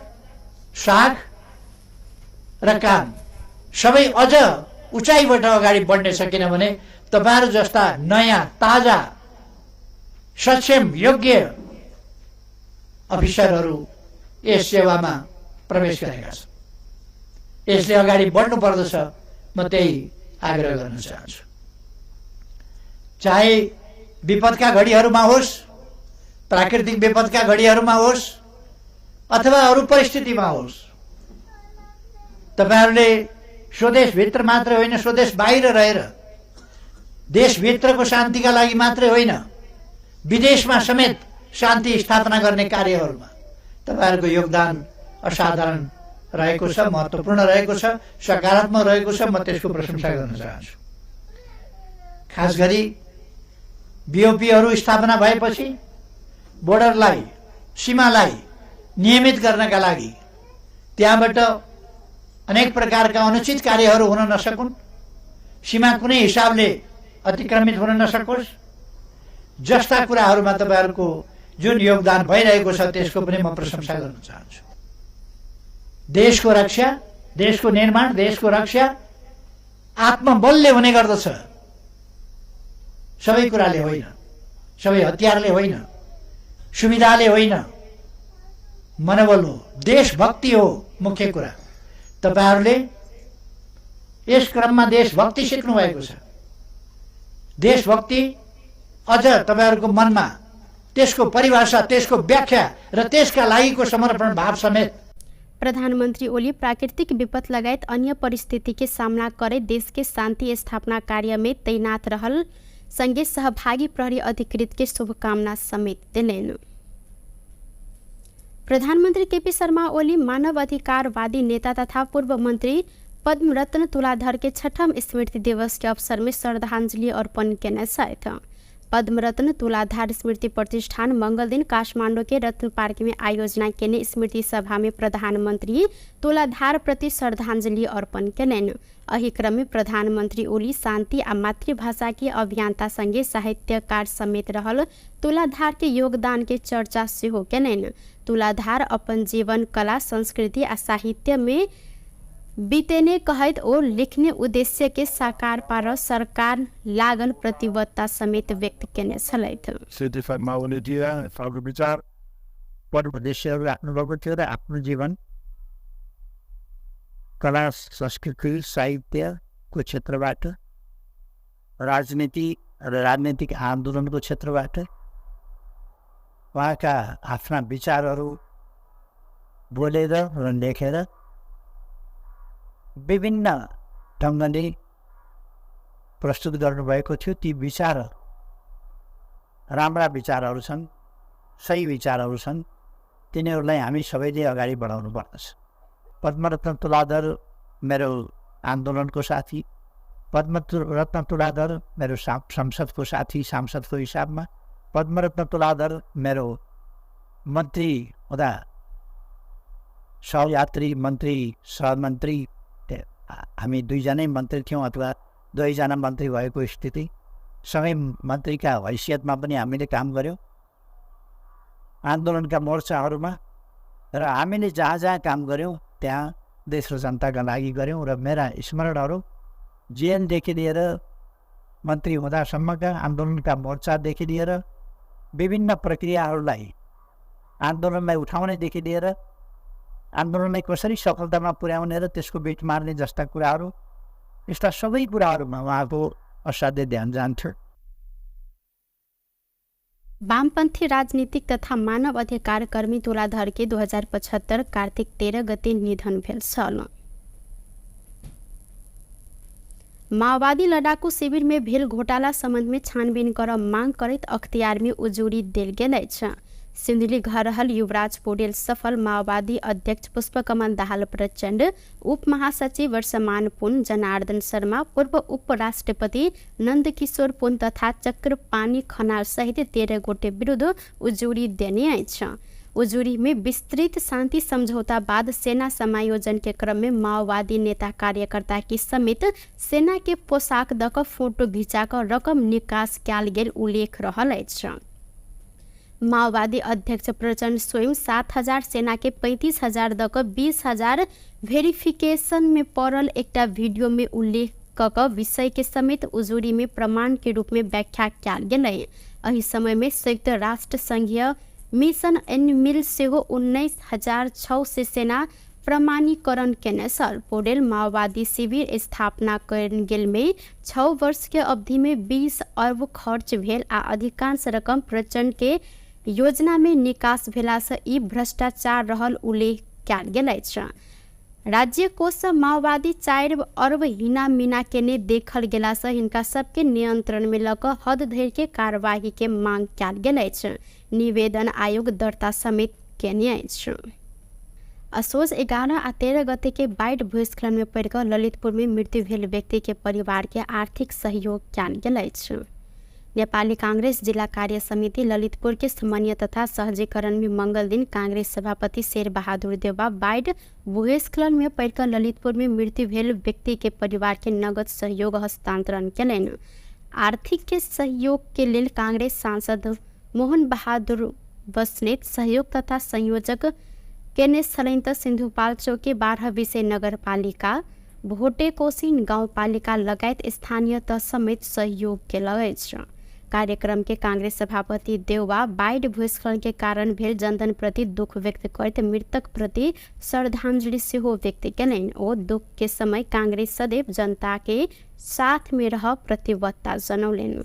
साख र काम सबै अझ उचाइबाट अगाडि बढ्ने छ। किनभने तपाईहरु जस्ता नयाँ ताजा सक्षम योग्य अफिसरहरू यस सेवामा प्रवेश गरेका छन्। यसले अगाडि बढ्नु पर्दछ। म त्यही आग्रह गर्न चाहन्छु। चाहे विपदका घडीहरूमा होस्, प्राकृतिक विपदका घडीहरूमा होस् अथवा अरू परिस्थितिमा होस्, तपाईहरुले स्वदेशभित्र मात्र होइन, स्वदेश बाहिर रहेर देशभित्रको शान्तिका लागि मात्रै होइन, विदेशमा समेत शान्ति स्थापना गर्ने कार्यहरूमा तपाईहरुको योगदान असाधारण रहेको छ, महत्त्वपूर्ण रहेको छ, सकारात्मक रहेको छ। म त्यसको प्रशंसा गर्न चाहन्छु। खास गरी बीओपीहरू स्थापना भएपछि बोर्डरलाई, सीमालाई नियमित गर्नका लागि त्यहाँबाट अनेक प्रकारका अनुचित कार्यहरू हुन नसकुन्, सीमा कुनै हिसाबले अतिक्रमित हुन नसकोस्, जस्ता कुराहरूमा तपाईहरुको जुन योगदान भइरहेको छ त्यसको पनि म प्रशंसा गर्न चाहन्छु। देशको रक्षा, देशको निर्माण, देशको रक्षा आत्मबलले हुने गर्दछ। सबै कुराले होइन, सबै हतियारले होइन, सुविधाले होइन, मनोबल हो, देशभक्ति हो मुख्य कुरा। तपाईहरूले यस क्रममा देशभक्ति सिक्नु भएको छ। देशभक्ति अझ तपाईहरूको मनमा त्यसको परिभाषा, त्यसको व्याख्या र त्यसका लागिको समर्पण भाव समेत। प्रधानमंत्री ओली प्राकृतिक विपत लगायत अन्य परिस्थिति के सामना करे देश के शांति स्थापना कार्य में तैनात रहल संगे सहभागी प्रहरी अधिकृत के शुभकामना समेत दिलेन। प्रधानमंत्री केपी शर्मा ओली मानव अधिकारवादी नेता तथा पूर्व मंत्री पद्म रत्न तुलाधर के 6ठम स्मृति दिवस के अवसर में श्रद्धांजलि अर्पण केने साथ पद्म रत्न तुलाधार स्मृति प्रतिष्ठान मंगल दिन काठमांडू के रत्न पार्क में आयोजना केने स्मृति सभा में प्रधानमंत्री तुलाधार प्रति श्रद्धांजलि अर्पण केलन। अही क्रम में प्रधानमंत्री ओली शांति आ मातृभाषा के अभियंता संगे साहित्यकार समेत रहल तुलाधार के योगदान के चर्चा सेहो केलन। तुलाधार अपन जीवन कला संस्कृति आ साहित्य में बीतेने कहत और लिखने उद्देश्य के साकार पार सरकार लागल प्रतिबद्धता समेत व्यक्त केने छलैथ। सिद्धिफाइमा उनी सबको विचार उद्देश्यहरू राख्नुभएको थियो र आफ्नो जीवन कला संस्कृति साहित्यको क्षेत्रबाट राजनीति र राजनीतिक आन्दोलनको क्षेत्रबाट उहाँका आफ्ना विचारहरू बोलेर र लेखेर विभिन्न ढङ्गले प्रस्तुत गर्नुभएको थियो। ती विचार राम्रा विचारहरू छन्, सही विचारहरू छन्, तिनीहरूलाई हामी सबैले अगाडि बढाउनु पर्दछ। पद्मरत्न तुलाधर मेरो आन्दोलनको साथी, पद्मरत्न तुलाधर मेरो संसदको साथी सांसदको हिसाबमा, पद्मरत्न तुलाधर मेरो मन्त्री हुँदा सहयात्री मन्त्री सहमन्त्री हामी दुईजनै मन्त्री थियौँ अथवा दुईजना मन्त्री भएको स्थिति सँगै मन्त्रीका हैसियतमा पनि हामीले काम गऱ्यौँ आन्दोलनका मोर्चाहरूमा र हामीले जहाँ जहाँ काम गऱ्यौँ त्यहाँ देश र जनताका लागि गऱ्यौँ र मेरा स्मरणहरू जेएनदेखि लिएर मन्त्री हुँदासम्मका आन्दोलनका मोर्चादेखि लिएर विभिन्न प्रक्रियाहरूलाई आन्दोलनलाई उठाउनेदेखि लिएर आन्दोलनलाई कसरी सफलतामा पुर्याउने र त्यसको बिट मार्ने जस्ता कुराहरू, यस्ता सबै कुराहरूमा उहाँको असाध्य ध्यान जान्थ्यो। वामपन्थी राजनीतिक तथा मानव अधिकार कर्मी तुलाधर के 2075 कार्तिक 13 गते निधन भेल छल। माओवादी लड़ाकू शिविर में भेल घोटाला संबंध में छानबीन कर मांग करत अख्तियार में उजूरी देल गेल छ। सिंधुली घर रहल युवराज पौडेल सफल माओवादी अध्यक्ष पुष्पकमल दाहाल प्रचंड, उप महासचिव वर्षमान पुन, जनार्दन शर्मा, पूर्व उपराष्ट्रपति नंदकिशोर पुन तथा चक्रपाणी खनाल सहित 13 गोटे विरुद्ध उजूरी देने छ। उजूरी में विस्तृत शांति समझौता बाद सेना समायोजन के क्रम में माओवादी नेता कार्यकर्ता की समेत सेना के पोशाक दक फोटो घिंचाकर रकम निकास कैल गेल उल्लेख रहल छ। माओवादी अध्यक्ष प्रचंड स्वयं 7,000 सेना के 35,000 दक 20,000 वेरिफिकेशन में पड़ल एकटा वीडियो में उल्लेख कक विषय के समेत उजूरी में प्रमाण के रूप में व्याख्या कैल गेल। एही समय में संयुक्त राष्ट्र संघीय मिशन एनिमिल सेहो 19,600 सेना प्रमाणीकरण केने छल। पौडेल माओवादी शिविर स्थापना कयल गेल में 6 वर्ष के अवधि में 20 अरब खर्च भेल आ अधिकांश रकम प्रचंड के योजना में निकास भेला से ई भ्रष्टाचार रहल उल्लेख कैल गेल छ। राज्य कोष माओवादी 4 अरब हिना मीना केने देखल गेला से हिनका सबके नियंत्रण में लक हद धरि के कार्यवाही के मांग कैल गेल छ। निवेदन आयोग दर्ता समेत केने छ। असोज 11 आ 13 गते के बाढ़ भूस्खलन में पड़कर ललितपुर में मृत्यु भेल व्यक्ति के परिवार के आर्थिक सहयोग कैल गेल छ। नेपाली कांग्रेस जिला कार्य समिति ललितपुर के समन्वय तथा सहजीकरण में मंगल दिन कांग्रेस सभापति शेर बहादुर देउवा बाढ़ भूस्खलन में पड़कर ललितपुर में मृत्यु भेल व्यक्ति के परिवार के नगद सहयोग हस्तांतरण केलन। आर्थिक के सहयोग के लिए कांग्रेस सांसद मोहन बहादुर बस्नेत सहयोग तथा संयोजक केने छलैन त सिन्धुपाल्चोक के 12 विषय नगरपालिका भोटे कोसिन गाउँपालिका लगायत स्थानीय तह समेत सहयोग केल छ। कार्यक्रम के कांग्रेस सभापति देउवा बाढ़ भूस्खलन के कारण भेल जनधन प्रति दुख व्यक्त करते मृतक प्रति श्रद्धांजलि सेहो व्यक्त कयलनि। ओ दुख के समय कांग्रेस सदैव जनता के साथ में रह प्रतिबद्धता जनौलनि।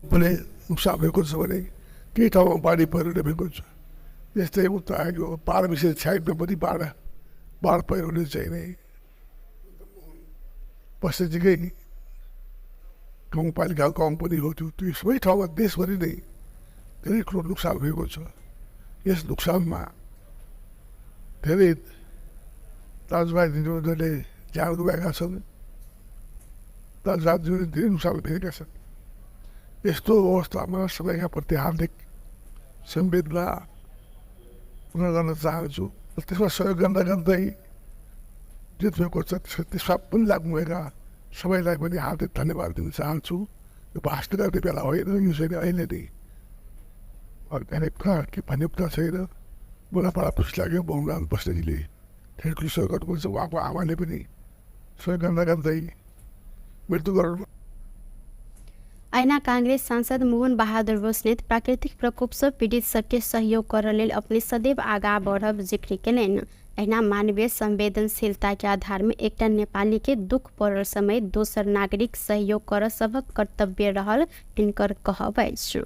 पनि नुकसान भएको छ भने केही ठाउँमा बाढी पहिरोले भएको छ। यस्तै उता आएको पहाड विशेष साइडमा पनि बाढ पहिरोले चाहिँ नै पश्चिमकै गाउँपालिका कम पनि हो। त्यो सबै ठाउँमा देशभरि नै धेरै ठुलो नोक्सान भएको छ। यस नोक्सानमा धेरै दाजुभाइ दिदीबहिनीहरूले ज्यान गुमाएका छन्, दाजुभाइहरूले धेरै नोक्सान भेटेका छन्। यस्तो अवस्थामा सबैका प्रति हार्दिक संवेदना पुनः गर्न चाहन्छु। त्यसमा सहयोग गर्दै जे भएको छ त्यसमा पनि लाग्नुभएका सबैलाई पनि हार्दिक धन्यवाद दिन चाहन्छु। यो भाषण गर्ने बेला होइन, यो चाहिँ अहिले नै के भन्ने कुरा छैन। मलाई बडा खुसी लाग्यो बहुराज बस्नेजीले धेरै ठुलो सहयोग गर्नुपर्छ। उहाँको आमाले पनि सहयोग गर्दै मृत्यु गर्नु। ऐना कांग्रेस सांसद मोहन बहादुर बस्नेत प्राकृतिक प्रकोप से पीड़ित सबके सहयोग कर लेल अपने सदैव आगा बढ़ब जिक्र कयलनि। ऐना मानवीय संवेदनशीलता के आधार में एकटा नेपाली के दुख पड़ल समय दोसर नागरिक सहयोग कर सबक कर्तव्य रहल हिनकर कहब अछि।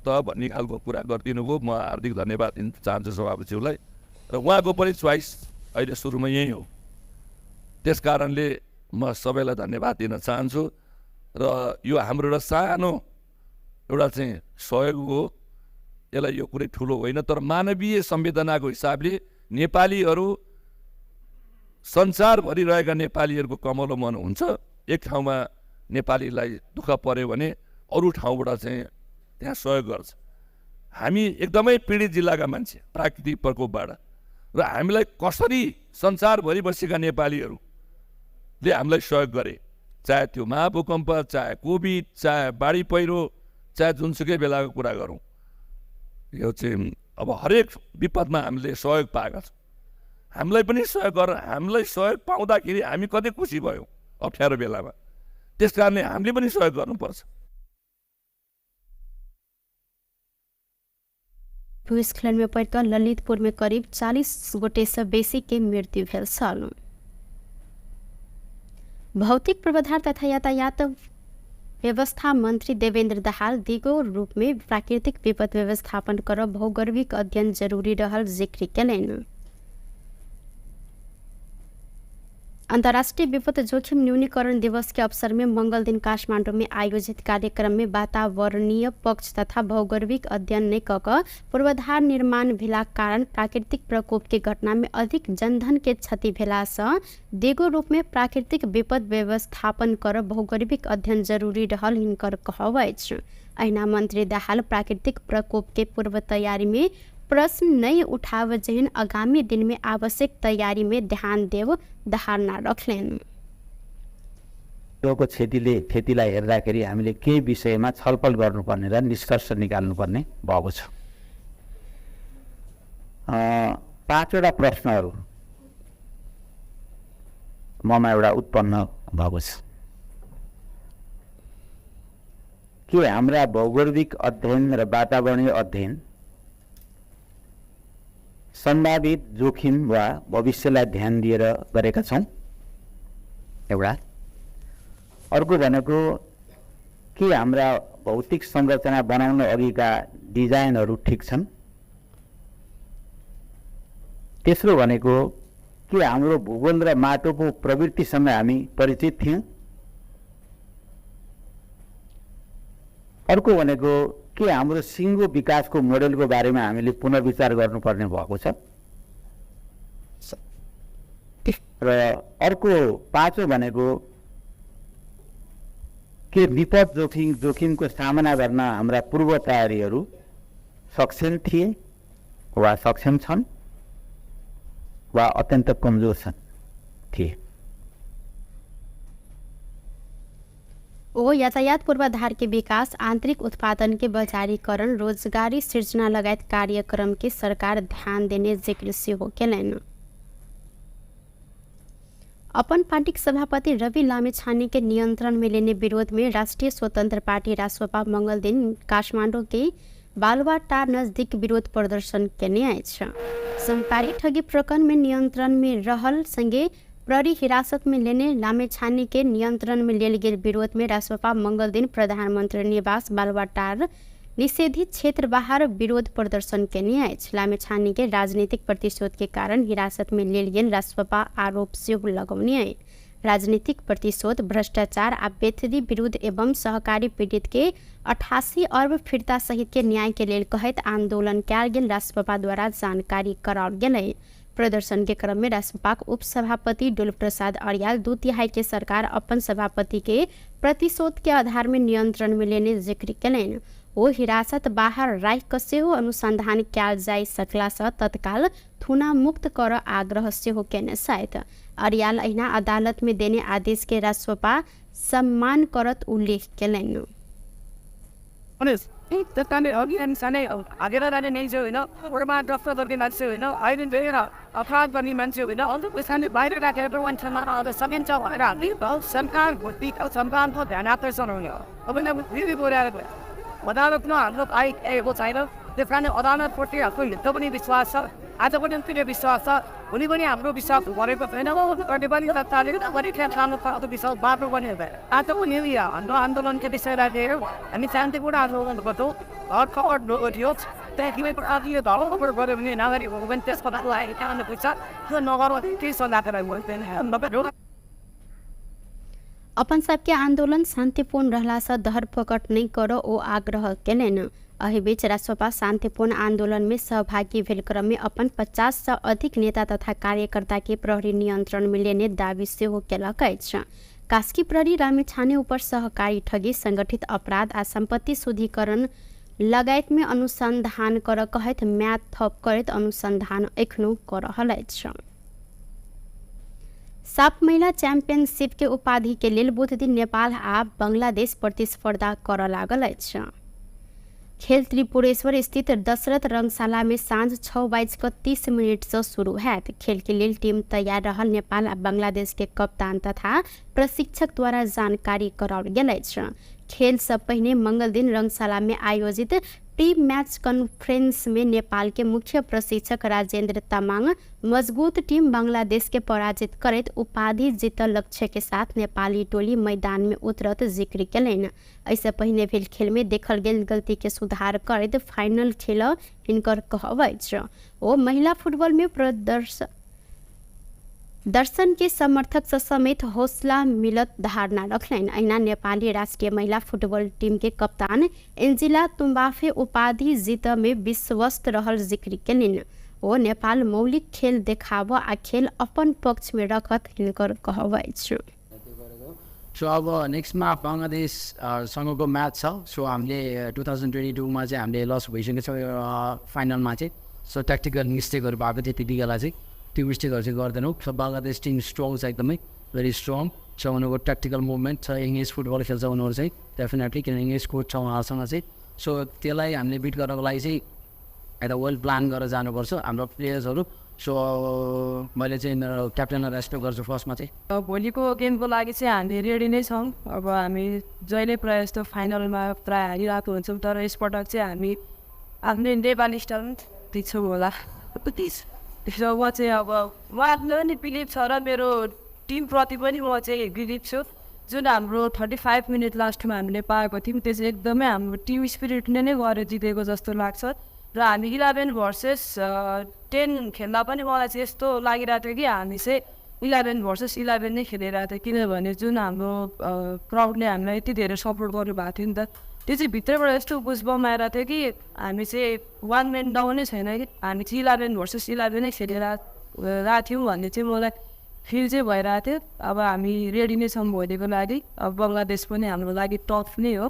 भन्ने खालको कुरा गरिदिनु भयो। म हार्दिक धन्यवाद दिन चाहन्छु सभापतिज्यूलाई। र उहाँको पनि चोइस अहिले सुरुमा यही हो। त्यस कारणले म सबैलाई धन्यवाद दिन चाहन्छु। र यो हाम्रो एउटा सानो एउटा चाहिँ सहयोग हो। यसलाई यो कुरै ठुलो होइन, तर मानवीय संवेदनाको हिसाबले नेपालीहरू संसारभरि रहेका नेपालीहरूको कमलो मन हुन्छ। एक ठाउँमा नेपालीलाई दुःख पर्यो भने अरू ठाउँबाट चाहिँ त्यहाँ सहयोग गर्छ। हामी एकदमै पीडित जिल्लाका मान्छे प्राकृतिक प्रकोपबाट, र हामीलाई कसरी संसारभरि बसेका नेपालीहरूले हामीलाई सहयोग गरे, चाहे त्यो महाभूकम्प, चाहे कोभिड, चाहे बाढी पहिरो, चाहे जुनसुकै बेलाको कुरा गरौँ, यो चाहिँ अब हरेक विपदमा हामीले सहयोग पाएका छौँ। हामीलाई पनि सहयोग गर, हामीलाई सहयोग पाउँदाखेरि हामी कति खुसी भयौँ अप्ठ्यारो बेलामा। त्यस कारणले हामीले पनि सहयोग गर्नुपर्छ। भूस्खलन में पड़कर ललितपुर में करीब 40 गोटे से बेसी के मृत्यु भेल छल। भौतिक पूर्वाधार तथा यातायात व्यवस्था मंत्री देवेंद्र दाहाल दिगो रूप में प्राकृतिक विपद व्यवस्थापन कर भौगोलिक अध्ययन जरूरी रहल जिक्र कयलनि। अंतर्राष्ट्रीय विपद जोखिम न्यूनीकरण दिवस के अवसर में मंगल दिन काठमांडू में आयोजित कार्यक्रम में वातावरणीय पक्ष तथा भौगोलिक अध्ययन ने कक पूर्वाधार निर्माण भेला कारण प्राकृतिक प्रकोप के घटना में अधिक जनधन के क्षति भेला से दिगो रूप में प्राकृतिक विपद व्यवस्थापन कर भौगोलिक अध्ययन जरूरी रहल हिनकर कहब अछि। ऐना मंत्री दाहाल प्राकृतिक प्रकोप के पूर्व तैयारी में प्रश्न नहीं उठाव जहन आगामी दिन में आवश्यक तैयारी में ध्यान देव धारणा रखलेन। को क्षतिलाई हेर्दाखेरि हामीले केही विषयमा छलफल गर्नुपर्ने र निष्कर्ष निकाल्नुपर्ने भएको छ। 5वटा प्रश्नहरू ममा एउटा उत्पन्न भएको छ। के हाम्रा भौगोलिक अध्ययन र वातावरणीय अध्ययन सम्भावित जोखिम वा भविष्यलाई ध्यान दिएर गरेका छौँ? एउटा। अर्को भनेको के हाम्रा भौतिक संरचना बनाउन अघिका डिजाइनहरू ठिक छन्? तेस्रो भनेको के हाम्रो भूगोल र माटोको प्रवृत्तिसँग हामी परिचित थियौँ? अर्को भनेको के हाम्रो सिङ्गो विकासको मोडेलको बारेमा हामीले पुनर्विचार गर्नुपर्ने भएको छ? र अर्को 5औं भनेको के विपद जोखिमको सामना गर्न हाम्रा पूर्व तयारीहरू सक्षम थिए वा सक्षम छन् वा अत्यन्त कमजोर थिए? ओ यातायात पूर्वाधार के विकास, आंतरिक उत्पादन के बजारीकरण, रोजगारी सृजना लगायत कार्यक्रम के सरकार ध्यान देने जिक्र सेहो कयलनि। अपन पार्टी के सभापति रवि लामिछाने के नियंत्रण में लेने विरोध में राष्ट्रीय स्वतंत्र पार्टी रासपा मंगल दिन काठमाडौँ के बालुवाटार नजदीक विरोध प्रदर्शन केने आएछ। संपारी ठगी प्रकरण में नियंत्रण में रहल संगे प्रहरी हिरासत में लेने लामिछाने के नियंत्रण में लेल गेल विरोध में रासपा मंगल दिन प्रधानमंत्री निवास बालुवाटार निषेधित क्षेत्र बाहर विरोध प्रदर्शन केने आएछ। लामिछाने के राजनीतिक प्रतिशोध के कारण हिरासत में लेल गेल रासपा आरोप सेहो लगौने आए। राजनीतिक प्रतिशोध, भ्रष्टाचार आ बेथरी विरुद्ध एवं सहकारी पीड़ित के 88 अर्ब फिर्ता सहित के न्याय के लेल कहत आंदोलन कयल गेल रासपा द्वारा जानकारी कराओल गेलै। प्रदर्शन के क्रम में रासपा उप सभापति डोल प्रसाद अर्याल 2/3 के सरकार अपन सभापति के प्रतिशोध के आधार में नियंत्रण में लेने जिक्र कयलनि। ओ हिरासत बाहर राखि कऽ सेहो अनुसंधान कयल जा सकलासँ तत्काल थुना मुक्त कर आग्रह सेहो केने छथि। अर्याल अहिना अदालत में देने आदेश के रासपा सम्मान करत उल्लेख कयलनि। अपराध गर्ने मान्छे होइन अन्त पैसाले बाहिर राखेर मान्छेमा सकिन्छ भनेर सरकार सरकारको ध्यान आकर्षण हुने हो। अब फेरि बोलाएर अदालतमा हाम्रो आएको छैन, त्यस कारण अदालतप्रति आफ्नो हित पनि विश्वास छ, आज पनि तिनीहरू विश्वास छ, हुने पनि हाम्रो विश्वास गरेको छैन। गर्ने पनि सत्ताले विश्वास बाटो पनि आज पनि हाम्रो आन्दोलनको विषय राखेर हामी शान्तिपूर्ण आन्दोलन गर्छौँ। खबर थियो त्यहाँदेखि आदिले धर्म गऱ्यो भने नागरिकहरू पनि त्यसको लागि खानु पैसा त्यो नगर्नु त्यही सल्लाह। अपन सबके आंदोलन शांतिपूर्ण रहलासँ धरपकड़ नहीं करो ओ आग्रह केलनि। एहि बीच रासपा शांतिपूर्ण आंदोलन में सहभागी भेल क्रम में अपन 50 से अधिक नेता तथा कार्यकर्ता के प्रहरी नियंत्रण में लेने दावी सेहो केलक अछि। कास्की प्रहरी लामिछाने ऊपर सहकारी ठगी, संगठित अपराध आ संपत्ति शुद्धिकरण लगायत में अनुसंधान कर कहत म्याद थप करत अनुसंधान एखनो कर रहल अछि। साफ महिला चैंपियनशिप के उपाधि के लेल बुध दिन नेपाल आ बांग्लादेश प्रतिस्पर्धा कर लागल अछि। खेल त्रिपुरेश्वर स्थित दशरथ रंगशाला में साँझ 6:30 से शुरू हैत। खेल के लेल टीम तैयार रहल नेपाल आ बांग्लादेश के कप्तान तथा प्रशिक्षक द्वारा जानकारी कराओल गेल अछि। खेल से पहिने मंगल दिन रंगशाला में आयोजित टीम मैच कॉन्फ्रेंस में नेपाल के मुख्य प्रशिक्षक राजेंद्र तामाङ मजबूत टीम बांग्लादेश के पराजित करत उपाधि जीतल लक्ष्य के साथ नेपाली टोली मैदान में उतरत जिक्र कयलनि। ऐसे पहिने भेल खेल में देखल गेल गलती के सुधार करत फाइनल खेल हिनकर कहब अछि। ओ महिला फुटबॉल में दर्शन के समर्थक से समेत हौसला मिलत धारणा रखलनि। अहिना नेपाली राष्ट्रीय महिला फुटबॉल टीम के कप्तान एन्जिला तुम्बाफे उपाधि जीत में विश्वस्त रहल जिक्र कयलनि। ओ नेपाल मौलिक खेल देखाब आ खेल अपन पक्ष में रखत हिनकर कहब अछि। सो अब नेक्स्टमा बङ्गलादेशसँगको म्याच छ। सो हामीले 2022मा चाहिँ हामीले लस भइसकेको छ फाइनलमा चाहिँ। सो ट्याक्टिकल मिस्टेकहरू भएको थियो त्यति बेला चाहिँ, त्यो मिस्टेकहरू चाहिँ गर्दैनौँ। सो बङ्गलादेश टिम स्ट्रङ छ, एकदमै भेरी स्ट्रङ छ। उनीहरूको ट्याक्टिकल मुभमेन्ट छ, इङ्ग्लिस फुटबल खेल्छ उनीहरू चाहिँ डेफिनेटली, किनभने इङ्ग्लिस कोच छ उहाँहरूसँग चाहिँ। सो त्यसलाई हामीले बिट गर्नको लागि चाहिँ एउटा वेल प्लान गरेर जानुपर्छ हाम्रो प्लेयर्सहरू। सो मैले चाहिँ क्याप्टेनलाई रेस्पेक्ट गर्छु फर्स्टमा चाहिँ। भोलिको गेमको लागि चाहिँ हामी रेडी नै छौँ। अब हामी जहिले प्रायः जस्तो फाइनलमा प्रायः हारिरहेको हुन्छौँ, तर यसपटक चाहिँ हामी आफ्नै नेपाली स्टाइलमा जित्छौँ होला। त्यसो म चाहिँ अब उहाँहरूलाई नि बिलिभ छ र मेरो टिमप्रति पनि म चाहिँ बिलिभ छु। जुन हाम्रो 35 मिनट लास्टमा हामीले पाएको थियौँ त्यो चाहिँ एकदमै हाम्रो टिम स्पिरिटले नै गरेर जितेको जस्तो लाग्छ। र हामी 11 भर्सेस 10 खेल्दा पनि मलाई चाहिँ यस्तो लागिरहेको थियो कि हामी चाहिँ 11 भर्सेस 11 नै खेलिरहेको थियो, किनभने जुन हाम्रो क्राउडले हामीलाई यति धेरै सपोर्ट गर्नुभएको थियो नि त, त्यो चाहिँ भित्रबाट यस्तो बुझबम आइरहेको थियो कि हामी चाहिँ 1 म्यान डाउनै छैन कि हामी चाहिँ 11 भर्सेस 11 नै खेलिरहेको थियौँ भन्ने चाहिँ मलाई फिल चाहिँ भइरहेको थियो। अब हामी रेडी नै छौँ भोलिको लागि। अब बङ्गलादेश पनि हाम्रो लागि टफ नै हो,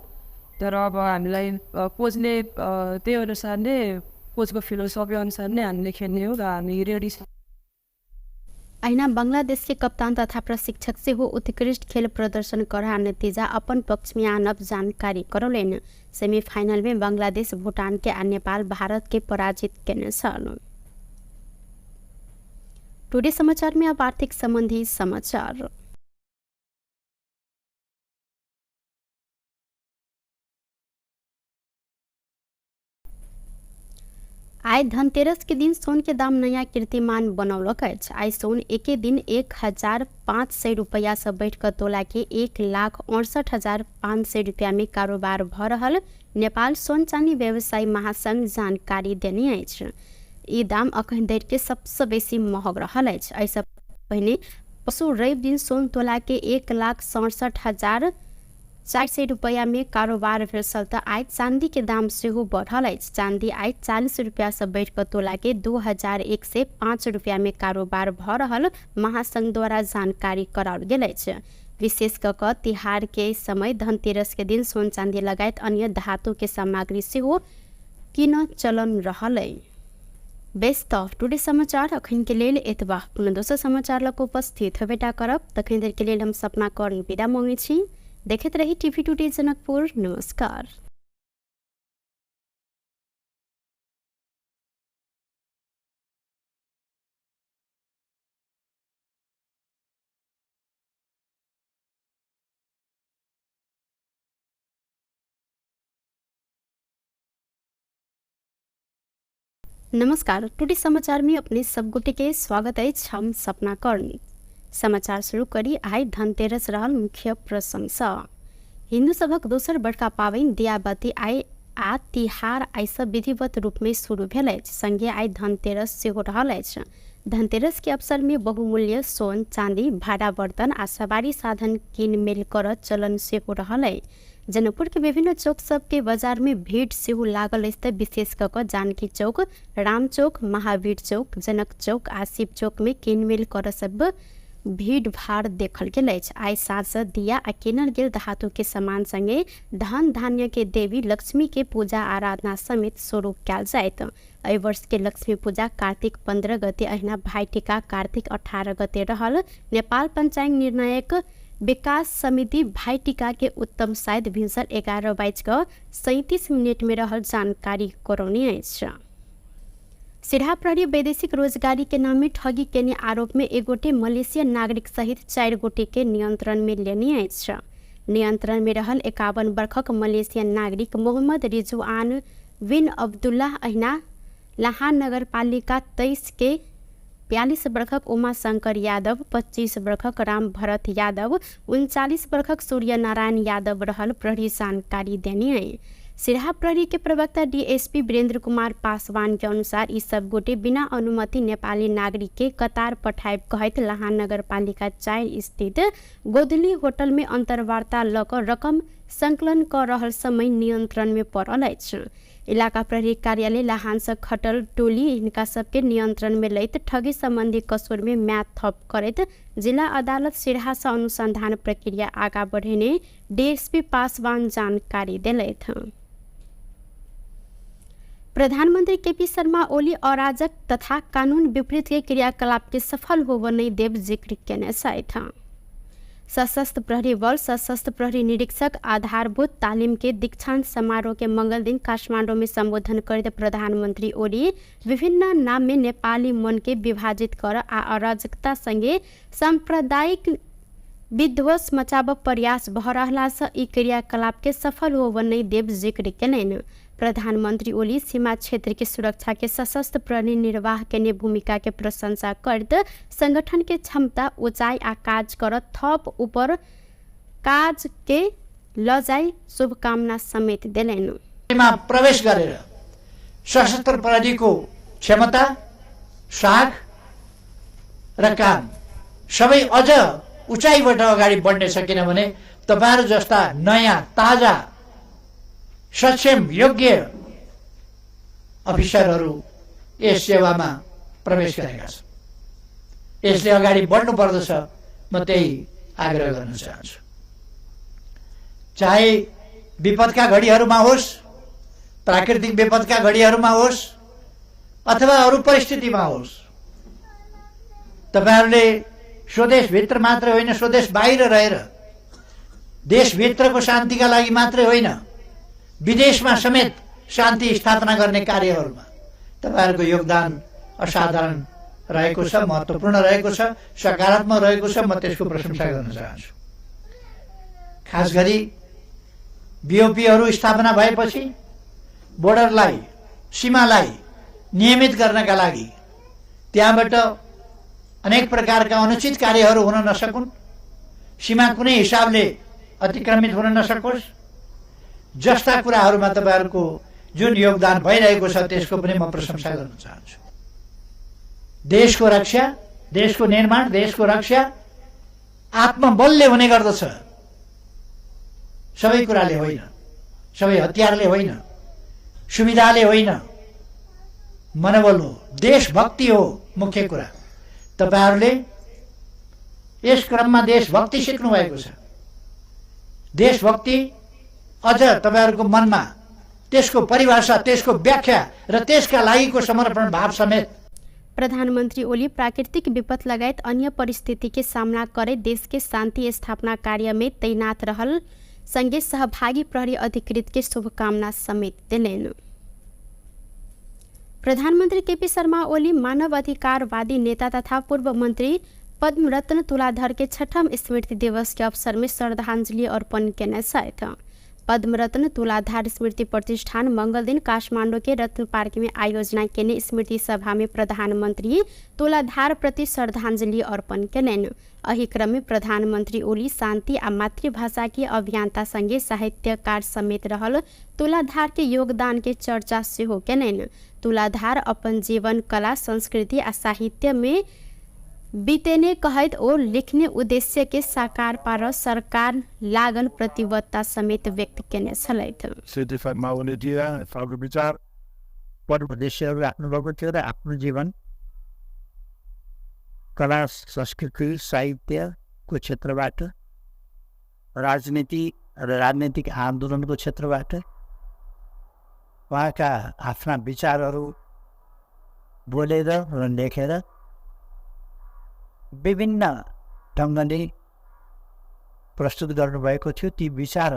तर अब हामीलाई कोचले त्यही अनुसार नै कोचको फिलोसफी अनुसार नै हामीले खेल्ने हो र हामी रेडी छौँ। अहिना बांग्लादेश के कप्तान तथा प्रशिक्षक से हो उत्कृष्ट खेल प्रदर्शन करा नतीजा अपन पक्ष में आनब जानकारी करौलनि। सेमीफाइनल में बांग्लादेश भूटान के आ नेपाल भारत के पराजित केने छन्। टुडे समाचार में अब आर्थिक संबंधी समाचार। आइ धनतेरस के दिन सोन के दाम नया कीर्तिमान बनौलक अछि। आइ सोन एके दिन 1500 रुपया से बढ़ कर तोला के 1,68,500 रुपया में कारोबार भ रहल नेपाल सोन चांदी व्यवसायी महासंघ जानकारी देने अछि। ई दाम अखन धरि के सबसे बेसी महग रहल अछि। एहिसँ पहिने पशु रवि दिन सोन तोला के 1,67,400 रुपया में कारोबार भेल त आइ चांदी के दाम सेहो बढ़ल अछि। चांदी आइ 40 रुपया से बढ़ कर तोला के 2,105 रुपया में कारोबार भ रहल महासंघ द्वारा जानकारी कराओल गेल अछि। विशेष कऽ तिहार के समय धनतेरस के दिन सोन चांदी लगायत अन्य धातु के सामग्री सेहो किन चलन रहल अछि। बेस्ट टुडे समाचार अखन के लेल एतबा। पुनः दोसर समाचार लग उपस्थित हेबेटा करब। तखन देर के लेल हम सपना कौर विदा मांगे छी। देखते रही टीवी टुडे जनकपुर। नमस्कार। नमस्कार, टुडे समाचार में अपने सब गोटे के स्वागत है। हम सपना कर्णी। समाचार शुरू करी। आइ धनतेरस रहल मुख्य प्रसंग सँ। हिंदू सभक दोसर बड़का पाबनि दियाबती आइ आ तिहार आइ सँ विधिवत रूप में शुरू भेल अछि। संगे आइ धनतेरस सेहो रहल अछि। धनतेरस के अवसर में बहुमूल्य सोन चांदी भाड़ा बर्तन आ सवारी साधन कीन मेल कर चलन सेहो रहल अछि। जनकपुर के विभिन्न चौक सब के बाजार में भीड़ सेहो लागल अछि। विशेष कऽ जानकी चौक, राम चौक, महावीर चौक, जनक चौक आ शिव चौक में किनमेल कर सब भीड़ भाड़ देखल गेल अछि। आइ साँझ दिया आ किनल गेल धातु के सामान संगे धन धान्य के देवी लक्ष्मी के पूजा आराधना समेत शुरू कयल जायत। एहि वर्ष के लक्ष्मी पूजा कार्तिक 15 गते अहिना भाई टीका कार्तिक 18 गते रहल। नेपाल पंचांग निर्णायक विकास समिति भाई टीका के उत्तम शायद भिनसर 11:37 में रहल जानकारी करौने अछि। सिरहा प्रहरी वैदेशिक रोजगारी के नाम में ठगी केने आरोप में एक गोटे मलेशियन नागरिक सहित 4 गोटे के नियंत्रण में लेने अछि। नियंत्रण में रहल 51 वर्षक मलेशियन नागरिक मोहम्मद रिजवान बिन अब्दुल्लाह अहिना लाहान नगर पालिका 23 के 42 वर्षक उमा शंकर यादव, 25 वर्षक राम भरत यादव, 39 वर्षक सूर्य नारायण यादव रहल प्रहरी जानकारी देने है। सिरहा प्रहरी के प्रवक्ता डीएसपी वीरेंद्र कुमार पासवान के अनुसार इस सब गोटे बिना अनुमति नेपाली नागरिक के कतार पठायब कहैत लाहान नगर पालिका 4 स्थित गोदली होटल में अंतर्वार्ता ल क रकम संकलन कर रहल समय नियंत्रण में पड़ल अछि। इलाका प्रहरी कार्यालय लाहान से खटल टोली इनका सबके नियंत्रण में लैत ठगी संबंधी कसूर में म्याद थप करैत जिला अदालत सिरहा से अनुसंधान प्रक्रिया आगा बढ़ेने डीएसपी पासवान जानकारी देलथि। प्रधानमंत्री केपी शर्मा ओली अराजक तथा कानून विपरीत के क्रियाकलाप के सफल होबो नहीं देव जिक्र केने छथि। सशस्त्र प्रहरी बल सशस्त्र प्रहरी निरीक्षक आधारभूत तालीम के दीक्षांत समारोह के मंगल दिन काठमांडू में संबोधन करते प्रधानमंत्री ओली विभिन्न नाम में नेपाली मन के विभाजित कर आ अराजकता संगे सांप्रदायिक विध्वंस मचाब प्रयास भ रहला से ई क्रियाकलाप के सफल होबो नहीं देव जिक्र केलनि। प्रधानमंत्री ओली सीमा क्षेत्र की सुरक्षा के सशस्त्र प्रहरी निर्वाह के भूमिका के प्रशंसा करते संगठन के क्षमता ऊंचाई आ काज कर थप ऊपर काज के ल जाई शुभकामना समेत देलनि। प्रवेश गरेर सशस्त्र प्रहरी को क्षमता, साख र काम सबै अझ उचाइबाट अगाडि बढ्ने छ। किनभने तपाईहरु जस्ता नयाँ ताजा सक्षम योग्य अफिसरहरू यस सेवामा प्रवेश गरेका छन्। यसले अगाडि बढ्नु पर्दछ, म त्यही आग्रह गर्न चाहन्छु। चाहे विपदका घडीहरूमा होस्, प्राकृतिक विपदका घडीहरूमा होस् अथवा अरू परिस्थितिमा होस्, तपाईहरुले स्वदेशभित्र मात्र होइन स्वदेश बाहिर रहेर देशभित्रको शान्तिका लागि मात्रै होइन विदेशमा समेत शान्ति स्थापना गर्ने कार्यहरूमा तपाईहरुको योगदान असाधारण रहेको छ, महत्त्वपूर्ण रहेको छ, सकारात्मक रहेको छ। म त्यसको प्रशंसा गर्न चाहन्छु। खास गरी बिओपीहरू स्थापना भएपछि बोर्डरलाई, सीमालाई नियमित गर्नका लागि त्यहाँबाट अनेक प्रकारका अनुचित कार्यहरू हुन नसकुन्, सीमा कुनै हिसाबले अतिक्रमित हुन नसकोस्, जस्ता कुराहरूमा तपाईँहरूको जुन योगदान भइरहेको छ त्यसको पनि म प्रशंसा गर्न चाहन्छु। देशको रक्षा, देशको निर्माण, देशको रक्षा आत्मबलले हुने गर्दछ, सबै कुराले होइन, सबै हतियारले होइन, सुविधाले होइन, मनोबल हो, देशभक्ति हो मुख्य कुरा। तपाईहरूले यस क्रममा देशभक्ति सिक्नु भएको छ। देशभक्ति अझ तपाईहरूको मनमा त्यसको परिभाषा, त्यसको व्याख्या र त्यसका लागिको समर्पण भाव समेत। प्रधानमंत्री ओली प्राकृतिक विपत लगायत अन्य परिस्थिति के सामना करे देश के शांति स्थापना कार्य में तैनात रहल संगे सहभागी प्रहरी अधिकृत के शुभकामना समेत दिलेन। प्रधानमंत्री केपी शर्मा ओली मानव अधिकारवादी नेता तथा पूर्व मंत्री पद्मरत्न तुलाधर के 6ठम स्मृति दिवस के अवसर में श्रद्धांजलि अर्पण करने साथ पद्मरत्न तुलाधार स्मृति प्रतिष्ठान मंगल दिन काठमांडू के रत्न पार्क में आयोजना केने स्मृति सभा में प्रधानमंत्री तुलाधार प्रति श्रद्धांजलि अर्पण करेन। अही क्रम में प्रधानमंत्री ओली शांति आ मातृभाषा के अभियंता संगे साहित्यकार समेत रहल तुलाधार के योगदान के चर्चा सेहो करेन। तुलाधार अपन जीवन कला, संस्कृति आ साहित्य में बीतेने कहत और लिखने उद्देश्य के साकार पार सरकार लागन प्रतिबद्धता समेत व्यक्त करने छलैथ। विचार पर उद्देश्यहरू राख्नुभएको थियो र आफ्नो जीवन कला, संस्कृति, साहित्यको क्षेत्रबाट, राजनीति र राजनीतिक आन्दोलनको क्षेत्रबाट उहाँका आफ्ना विचारहरू बोलेर र लेखेर विभिन्न ढङ्गले प्रस्तुत गर्नुभएको थियो। ती विचार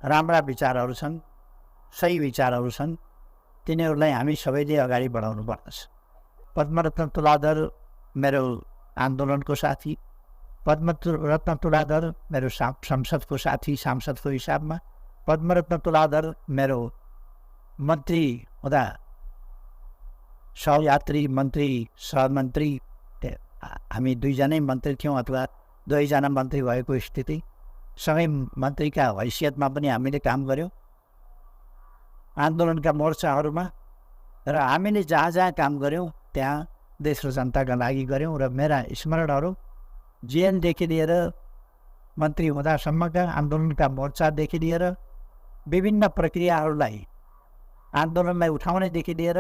राम्रा विचारहरू छन्, सही विचारहरू छन्, तिनीहरूलाई हामी सबैले अगाडि बढाउनु पर्दछ। पद्मरत्न तुलाधर मेरो आन्दोलनको साथी, पद्मरत्न तुलाधर मेरो संसदको साथी, सांसदको हिसाबमा, पद्मरत्न तुलाधर मेरो मन्त्री हुँदा सहयात्री, मन्त्री, सहमन्त्री, हामी दुईजनै मन्त्री थियौँ अथवा दुईजना मन्त्री भएको स्थिति, सँगै मन्त्रीका हैसियतमा पनि हामीले काम गऱ्यौँ आन्दोलनका मोर्चाहरूमा, र हामीले जहाँ जहाँ काम गऱ्यौँ त्यहाँ देश र जनताका लागि गऱ्यौँ। र मेरा स्मरणहरू जेएनदेखि लिएर मन्त्री हुँदासम्मका आन्दोलनका मोर्चादेखि लिएर विभिन्न प्रक्रियाहरूलाई आन्दोलनलाई उठाउनेदेखि लिएर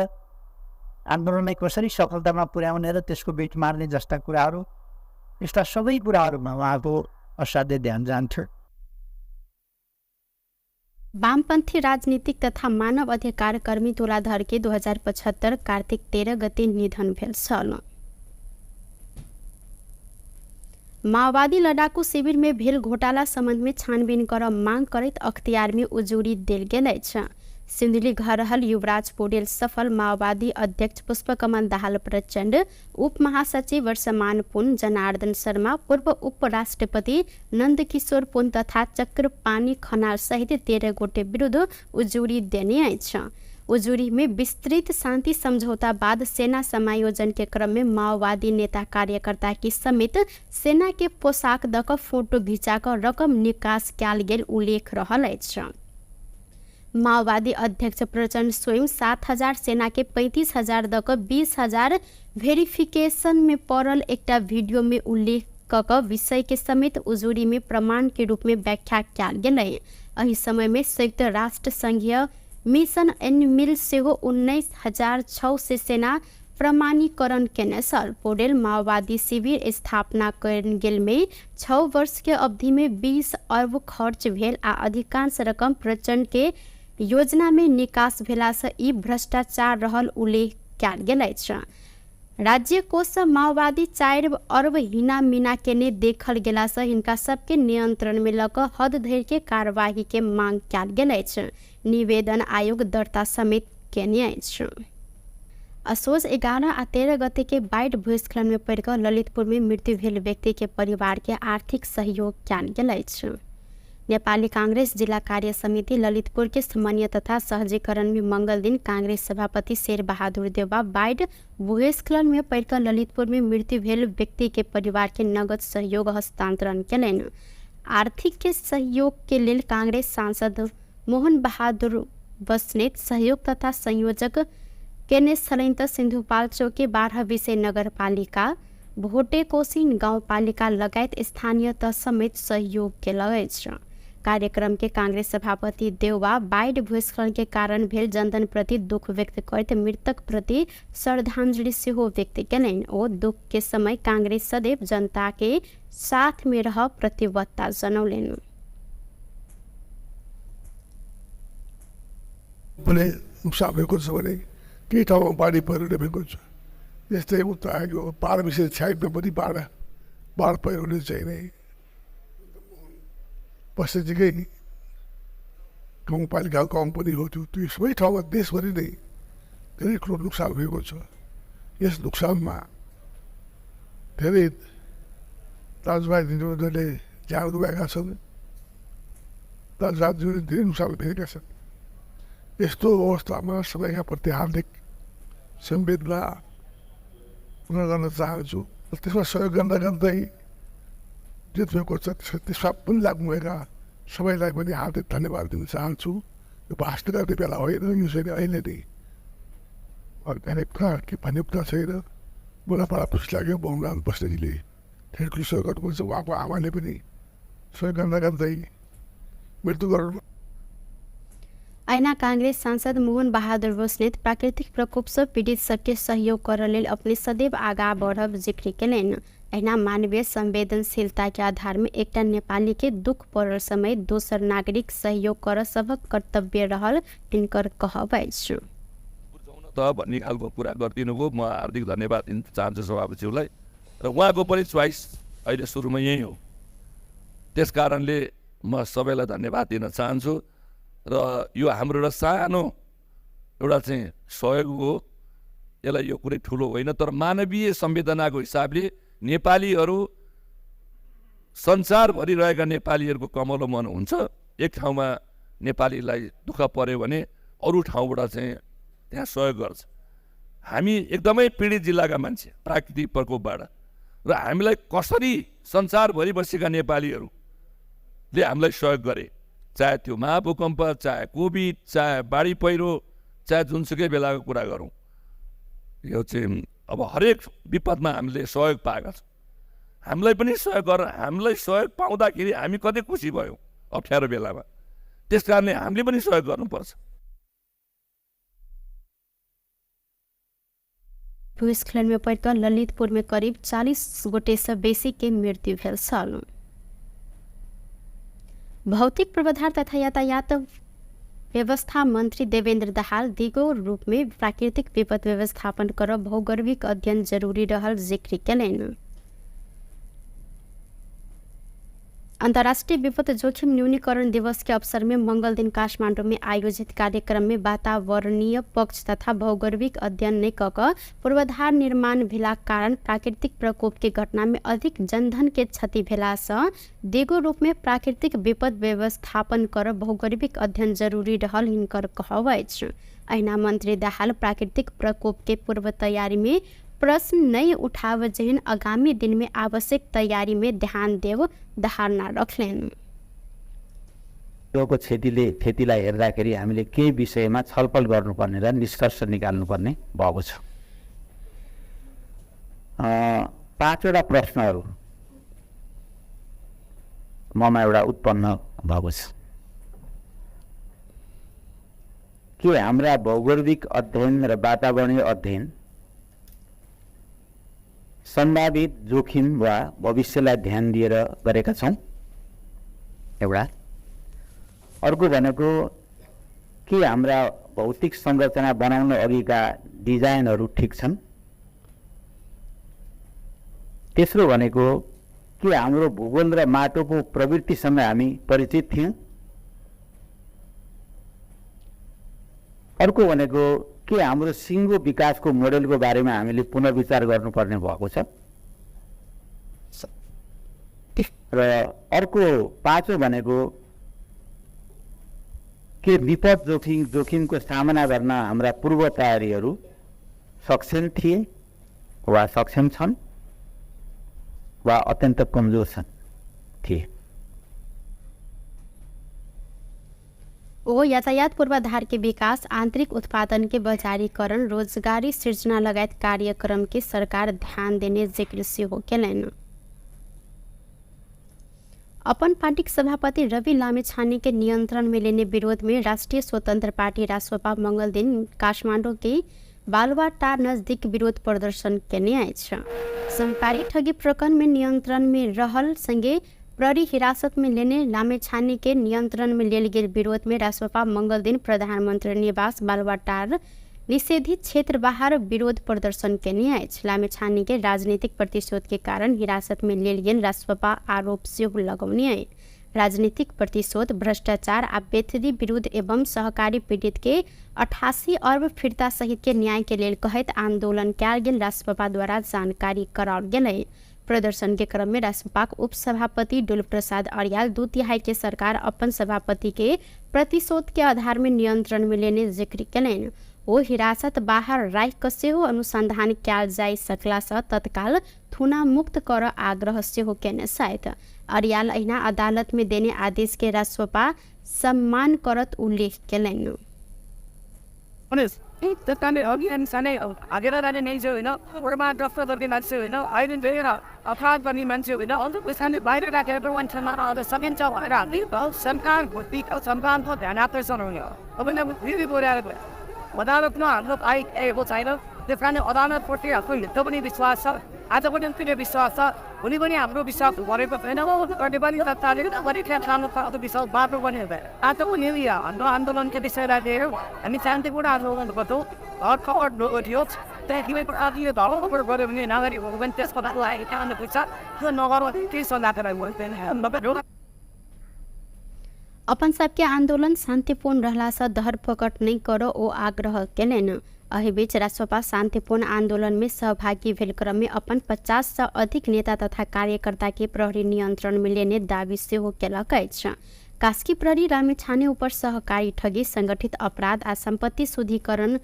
आन्दोलनलाई कसरी सफलतामा पुर्याउने र त्यसको बिट मार्ने जस्ता कुराहरू, यस्ता सबै कुराहरूमा उहाँको असाध्य ध्यान जान्थ्यो। वामपन्थी राजनीतिक तथा मानव अधिकार कर्मी तुलाधर के 2075 कार्तिक 13 गते निधन भेल छल। माओवादी लड़ाकू शिविर में भेल घोटाला संबंध में छानबीन कर मांग करत अख्तियार में उजूरी देल गेल अछि। सिंधुली घर रहल युवराज पौडेल, सफल माओवादी अध्यक्ष पुष्पकमल दाहाल प्रचंड, उप महासचिव वर्षमान पुन, जनार्दन शर्मा, पूर्व उपराष्ट्रपति नंदकिशोर पुन तथा चक्रपाणी खनाल सहित 13 गोटे विरुद्ध उजूरी देने अछि। उजूरी में विस्तृत शांति समझौता बाद सेना समायोजन के क्रम में माओवादी नेता कार्यकर्ता की समेत सेना के पोशाक दक फोटो घिचाकर रकम निकास कयल गेल उल्लेख रहल अछि। माओवादी अध्यक्ष प्रचंड स्वयं 7,000 सेना के 35,000 दक 20,000 वेरिफिकेशन में पड़ल एकटा वीडियो में उल्लेख कक विषय के समेत उजूरी में प्रमाण के रूप में व्याख्या कयल गेल। एहि समय में संयुक्त राष्ट्र संघीय मिशन एनिमिल सेहो 19,006 से सेना प्रमाणीकरण केने छल। पौडेल माओवादी शिविर स्थापना कयल गेल में 6 वर्ष के अवधि में 20 अरब खर्च भेल आ अधिकांश रकम प्रचंड के योजना में निकास भेला से ई भ्रष्टाचार रहल उल्लेख कयल गेल अछि। राज्य कोष माओवादी 4 अरब हिना मीना केने देखल गेला से हिनका सबके नियंत्रण में लक हद धरि के कार्यवाही के मांग कयल गेल अछि। निवेदन आयोग दर्ता समेत केने अछि। असोज 11 आ 13 गते के बाढ़ भूस्खलन में पड़ कऽ ललितपुर में मृत्यु भेल व्यक्ति के परिवार के आर्थिक सहयोग कयल गेल अछि। नेपाली कांग्रेस जिला कार्य समिति ललितपुर के समन्वय तथा सहजीकरण में मंगल दिन कांग्रेस सभापति शेर बहादुर देउवा बाढ़ भूस्खलन में पड़ कऽ ललितपुर में मृत्यु भेल व्यक्ति के परिवार के नगद सहयोग हस्तांतरण कयलनि। आर्थिक के सहयोग के लेल कांग्रेस सांसद मोहन बहादुर बस्नेत सहयोग तथा संयोजक केने छलनि त सिन्धुपाल्चोक के 12 विषय नगरपालिका भोटेकोशी गाउँपालिका लगायत स्थानीय तह समेत सहयोग केल अछि। कार्यक्रम के कांग्रेस सभापति देउवा बाढ़ भूस्खलन के कारण भेल जनधन प्रति दुख व्यक्त करैत मृतक प्रति श्रद्धांजलि सेहो व्यक्त कयलनि। ओ दुख के समय कांग्रेस सदैव जनता के साथ में रह प्रतिबद्धता जनौलनि। नुकसान भएको छ भने केही ठाउँमा बाढी पहिरोले भएको छ। यस्तै उता आयो पार विशेष साइडमा पनि बाढ पहिरोले चाहिँ नै पश्चिमकै गाउँपालिका कम पनि हो त्यो सबै ठाउँमा देशभरि नै धेरै ठुलो नोक्सान भएको छ। यस नोक्सानमा धेरै दाजुभाइ दिदीबहिनीहरूले ज्यान गुमाएका छन्, दाजुभाइहरूले धेरै नोक्सान भेटेका छन्। यस्तो अवस्थामा सबैका प्रति हार्दिक संवेदना पूर्ण गर्न चाहन्छु। त्यसमा सहयोग गर्दै जित भएको छ त्यसमा पनि लाग्नुभएका सबैलाई पनि हार्दिक धन्यवाद दिन चाहन्छु। यो भाषण गर्ने बेला होइन, यो चाहिँ अहिले नै अर्ग्यानिक के भन्ने कुरा छैन। मलाई बडा खुसी लाग्यो बहुराम बस्नेजीले धेरै ठुलो सहयोग गर्नुपर्छ। उहाँको आमाले पनि सहयोग गर्दै मृत्यु गर्नु। ऐना कांग्रेस सांसद मोहन बहादुर बस्नेत प्राकृतिक प्रकोप से पीड़ित सबके सहयोग कर लेल अपने सदैव आगा बढ़ब जिक्र कयलनि। ऐना मानवीय संवेदनशीलता के आधार में एकटा नेपाली के दुख पड़ल समय दोसर नागरिक सहयोग कर सबक कर्तव्य रहल तिनकर कहब अछि। भन्ने खालको कुरा गरिदिनु भयो। म हार्दिक धन्यवाद दिन चाहन्छु सभापतिज्यूलाई र उहाँको पनि चोइस अहिले सुरुमा यही हो। त्यस कारणले म सबैलाई धन्यवाद दिन चाहन्छु र यो हाम्रो एउटा सानो एउटा चाहिँ सहयोग हो। यसलाई यो कुनै ठुलो होइन, तर मानवीय संवेदनाको हिसाबले नेपालीहरू संसारभरि रहेका नेपालीहरूको कमलो मन हुन्छ। एक ठाउँमा नेपालीलाई दुःख पर्यो भने अरू ठाउँबाट चाहिँ त्यहाँ सहयोग गर्छ। हामी एकदमै पीडित जिल्लाका मान्छे प्राकृतिक प्रकोपबाट, र हामीलाई कसरी संसारभरि बसेका नेपालीहरूले हामीलाई सहयोग गरे, चाहे त्यो महाभूकम्प, चाहे कोभिड, चाहे बाढी पहिरो, चाहे जुनसुकै बेलाको कुरा गरौँ, यो चाहिँ अब हरेक विपदमा हामीले सहयोग पाएका छौँ। हामीलाई पनि हामीलाई सहयोग पाउँदाखेरि हामी कति खुसी भयौँ अप्ठ्यारो बेलामा। त्यस कारणले हामीले पनि सहयोग गर्नुपर्छ। भूस्खलन में पड़कर ललितपुर में करीब 40 गोटे से बेसी के मृत्यु भेल छल। भौतिक पूर्वाधार तथा यातायात व्यवस्था मंत्री देवेंद्र दाहाल दिगो रूप में प्राकृतिक विपद व्यवस्थापन कर भौगोलिक अध्ययन जरूरी रहल जिक्र कयलनि। अंतर्राष्ट्रीय विपद जोखिम न्यूनीकरण दिवस के अवसर में मंगल दिन काठमांडू में आयोजित कार्यक्रम में वातावरणीय पक्ष तथा भौगोलिक अध्ययन ने कऽ पूर्वाधार निर्माण भेला कारण प्राकृतिक प्रकोप के घटना में अधिक जनधन के क्षति भेला से दिगो रूप में प्राकृतिक विपद व्यवस्थापन कर भौगोलिक अध्ययन जरूरी रहल हिनकर कहब अछि। अहिना मंत्री दाहाल प्राकृतिक प्रकोप के पूर्व तैयारी में प्रश्न नहीं उठाव जहन आगामी दिन में आवश्यक तैयारी में ध्यान देव धारणा रखलेन। को क्षतिलाई हेर्दाखेरि हामीले केही विषयमा छलफल गर्नुपर्ने र निष्कर्ष निकाल्नुपर्ने भएको छ। 5 वटा प्रश्नहरू ममा एउटा उत्पन्न भएको छ। के हाम्रा भौगोलिक अध्ययन र वातावरणीय अध्ययन सम्भावित जोखिम वा भविष्यलाई ध्यान दिएर गरेका छौँ? एउटा। अर्को भनेको के हाम्रा भौतिक संरचना बनाउन अघिका डिजाइनहरू ठिक छन्? तेस्रो भनेको के हाम्रो भूगोल र माटोको प्रवृत्तिसँग हामी परिचित थियौँ? अर्को भनेको के हाम्रो सिङ्गो विकासको मोडेलको बारेमा हामीले पुनर्विचार गर्नुपर्ने भएको छ। र अर्को पाँचौँ भनेको के विपद जोखिमको सामना गर्न हाम्रा पूर्व तयारीहरू सक्षम थिए वा सक्षम छन् वा अत्यन्त कमजोर थिए। ओ यातायात पूर्वाधार के विकास, आंतरिक उत्पादन के बजारीकरण, रोजगारी सृजना लगायत कार्यक्रम के सरकार ध्यान देने जिक्र से हो केलन। अपन पार्टी के सभापति रवि लामिछाने के नियंत्रण में लेने विरोध में राष्ट्रीय स्वतंत्र पार्टी रासपा मंगल दिन काठमांडू के बालुवाटार नजदीक विरोध प्रदर्शन केने आएछ। सहकारी ठगी प्रकरण में नियंत्रण में रहल संगे प्रहरी हिरासत में लेने लामेछाने के नियंत्रण में लेल गेल विरोध में रासपा मंगल दिन प्रधानमंत्री निवास बालुवाटार निषेधित क्षेत्र बाहर विरोध प्रदर्शन केने आएछ। लामेछाने के राजनीतिक प्रतिशोध के कारण हिरासत में लेल गेल रासपा आरोप से लगौने आए। राजनीतिक प्रतिशोध, भ्रष्टाचार आ बेथरी विरुद्ध एवं सहकारी पीड़ित के 88 अर्ब फिर्ता सहित के न्याय के लेल कहत आंदोलन कयल गेल रासपा द्वारा जानकारी कराओल गेलै। प्रदर्शन के क्रम में रासपा उप सभापति डुल प्रसाद अरियाल 2/3 के सरकार अपन सभापति के प्रतिशोध के आधार में नियंत्रण में लेने जिक्र केलनि। ओ हिरासत बाहर राख के सेहो अनुसंधान कयल जाय सकला से तत्काल थुना मुक्त कर आग्रह सेहो केने साथ अरियाल अहिना अदालत में देने आदेश के रासपा सम्मान करत उल्लेख केलनि। Tetapi orang sana agar ada nejo, orang dokter lagi macam, ayat berat, apa bani macam, untuk pesan bayar dah kerja orang cina ada semen jauh ada, ni bau samkan bukti kau samkan pun dah nak tersononya. Apa nak bukti boleh ada. Madam pun look I was I different orang porti aku itu pun biswasa, ada pun yang tidak biswasa, pun amro biswas, whatever. Orang bani tak tahu, orang kan kamu tak biswas, baru pun ada. Ada pun ni dia, andolan ke biswas ada. Kami santai pun ada orang betul. और खबर नोटियों तैयारी पर आदि ये दालों पर बड़े बने नागरिक वो बंते इस पता लाए क्या ना पूछा तो नौकरों की सोना कर रहे हैं हम बब्बे अपन सबके आंदोलन शांतिपूर्ण रहला से धरपकड़ नहीं करो ओ आग्रह केलन। एहि बीच रासपा शांतिपूर्ण आंदोलन में सहभागी भेल क्रम में अपन 50 से अधिक नेता तथा कार्यकर्ता के प्रहरी नियंत्रण में लेने दावी सेहो केलक अछि। कास्की प्रहरी रामेछाने ऊपर सहकारी ठगी, संगठित अपराध आ संपत्ति शुद्धिकरण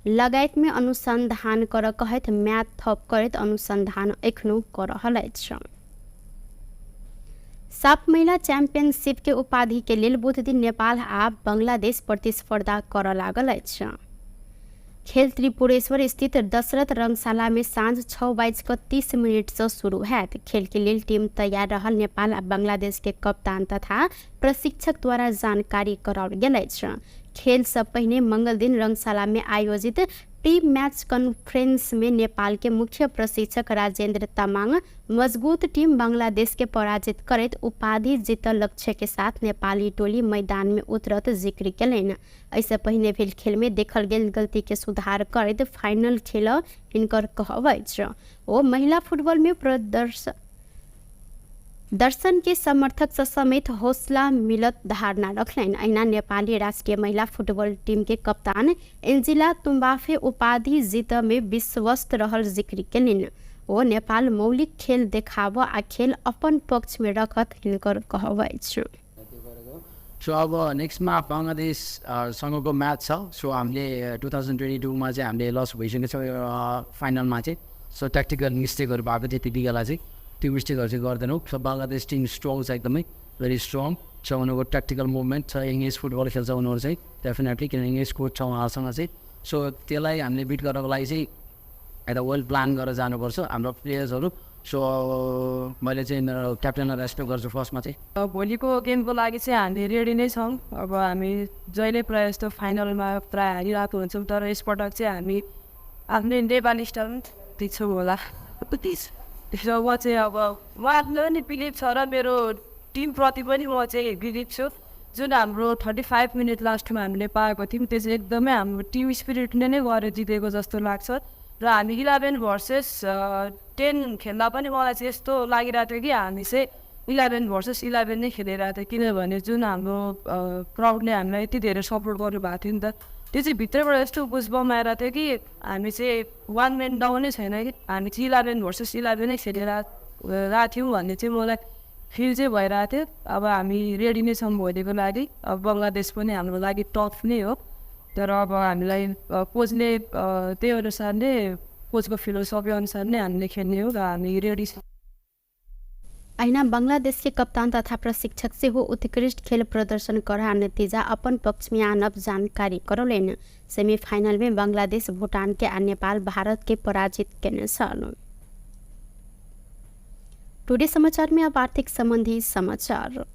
लगायत में अनुसंधान कर कहत म्याद थप करत अनुसंधान एखनो कर रहल अछि। साफ महिला चैंपियनशिप के उपाधि के लेल बुध दिन नेपाल आ बांग्लादेश प्रतिस्पर्धा कर लागल अछि। खेल त्रिपुरेश्वर स्थित दशरथ रंगशाला में सांझ 6:30 से शुरू हैत। खेल के लिए टीम तैयार रहल नेपाल आ बांग्लादेश के कप्तान तथा प्रशिक्षक द्वारा जानकारी कराओल गेल अछि। खेल से पहले मंगल दिन रंगशाला में आयोजित प्री मैच कॉन्फ्रेंस में नेपाल के मुख्य प्रशिक्षक राजेंद्र तामाङ मजबूत टीम बांग्लादेश के पराजित करत उपाधि जीतल लक्ष्य के साथ नेपाली टोली मैदान में उतरत जिक्र केलनि। ऐसे पहले भेल खेल में देखल गेल गलती के सुधार करत फाइनल खेल हिनकर कहब अछि। ओ महिला फुटबॉल में दर्शन के समर्थक से समेत हौसला मिलत धारणा रखलन। अहिना नेपाली राष्ट्रीय महिला फुटबॉल टीम के कप्तान एन्जिला तुम्बाफे उपाधि जीत में विश्वस्त रहल जिक्र केलनि। ओ नेपाल मौलिक खेल देखाव आ खेल अपन पक्ष में रखत हिनकर कहब अछि। सो अब नेक्स्टमा बङ्गलादेश सँगको म्याच छ। सो हामीले 2022मा चाहिँ हामीले लस भइसकेको छ फाइनलमा चाहिँ। सो ट्याक्टिकल मिस्टेकहरू भएको थियो त्यति बेला चाहिँ, त्यो मिस्टेकहरू चाहिँ गर्दैनौँ। सो बङ्गलादेश टिम स्ट्रङ छ, एकदमै भेरी स्ट्रङ छ। उनीहरूको ट्याक्टिकल मुभमेन्ट छ, इङ्ग्लिस फुटबल खेल्छ उनीहरू चाहिँ डेफिनेटली, किनभने इङ्ग्लिस कोच छ उहाँहरूसँग चाहिँ। सो त्यसलाई हामीले बिट गर्नको लागि चाहिँ एउटा वेल प्लान गरेर जानुपर्छ हाम्रो प्लेयर्सहरू। सो मैले चाहिँ मेरो क्याप्टेनलाई रेस्पेक्ट गर्छु फर्स्टमा चाहिँ। भोलिको गेमको लागि चाहिँ हामी रेडी नै छौँ। अब हामी जहिले प्रायः जस्तो फाइनलमा प्रायः हारिरहेको हुन्छौँ, तर यसपटक चाहिँ हामी आफ्नै नेपाली स्टाइल दिन्छौँ होला। त्यसो म चाहिँ अब उहाँहरूले पनि बिलिभ छ र मेरो टिमप्रति पनि म चाहिँ बिलिभ छु। जुन हाम्रो 35 मिनट लास्टमा हामीले पाएको थियौँ त्यो चाहिँ एकदमै हाम्रो टिम स्पिरिटले नै गरेर जितेको जस्तो लाग्छ। र हामी 11 भर्सेस 10 खेल्दा पनि मलाई चाहिँ यस्तो लागिरहेको थियो कि हामी चाहिँ 11 भर्सेस 11 नै खेलिरहेको थियो, किनभने जुन हाम्रो क्राउडले हामीलाई यति धेरै सपोर्ट गर्नुभएको थियो नि त। त्यो चाहिँ भित्रबाट यस्तो बुझबम आएर थियो कि हामी चाहिँ वान म्यान डाउनै छैन कि हामी चाहिँ 11 भर्सेस 11 नै खेलेर रहेको थियौँ भन्ने चाहिँ मलाई फिल चाहिँ भइरहेको थियो। अब हामी रेडी नै छौँ भोलिको लागि। अब बङ्गलादेश पनि हाम्रो लागि टफ नै हो, तर अब हामीलाई कोचले त्यही अनुसार नै कोचको फिलोसफी अनुसार नै हामीले खेल्ने हो र हामी रेडी छौँ। अहिना बांग्लादेश के कप्तान तथा प्रशिक्षक से हो उत्कृष्ट खेल प्रदर्शन करा नतीजा अपन पक्ष में आनब जानकारी करौलेन। सेमीफाइनल में बांग्लादेश भूटान के आ नेपाल भारत के पराजित केने छन्। टुडे समाचार में अब आर्थिक संबंधी समाचार।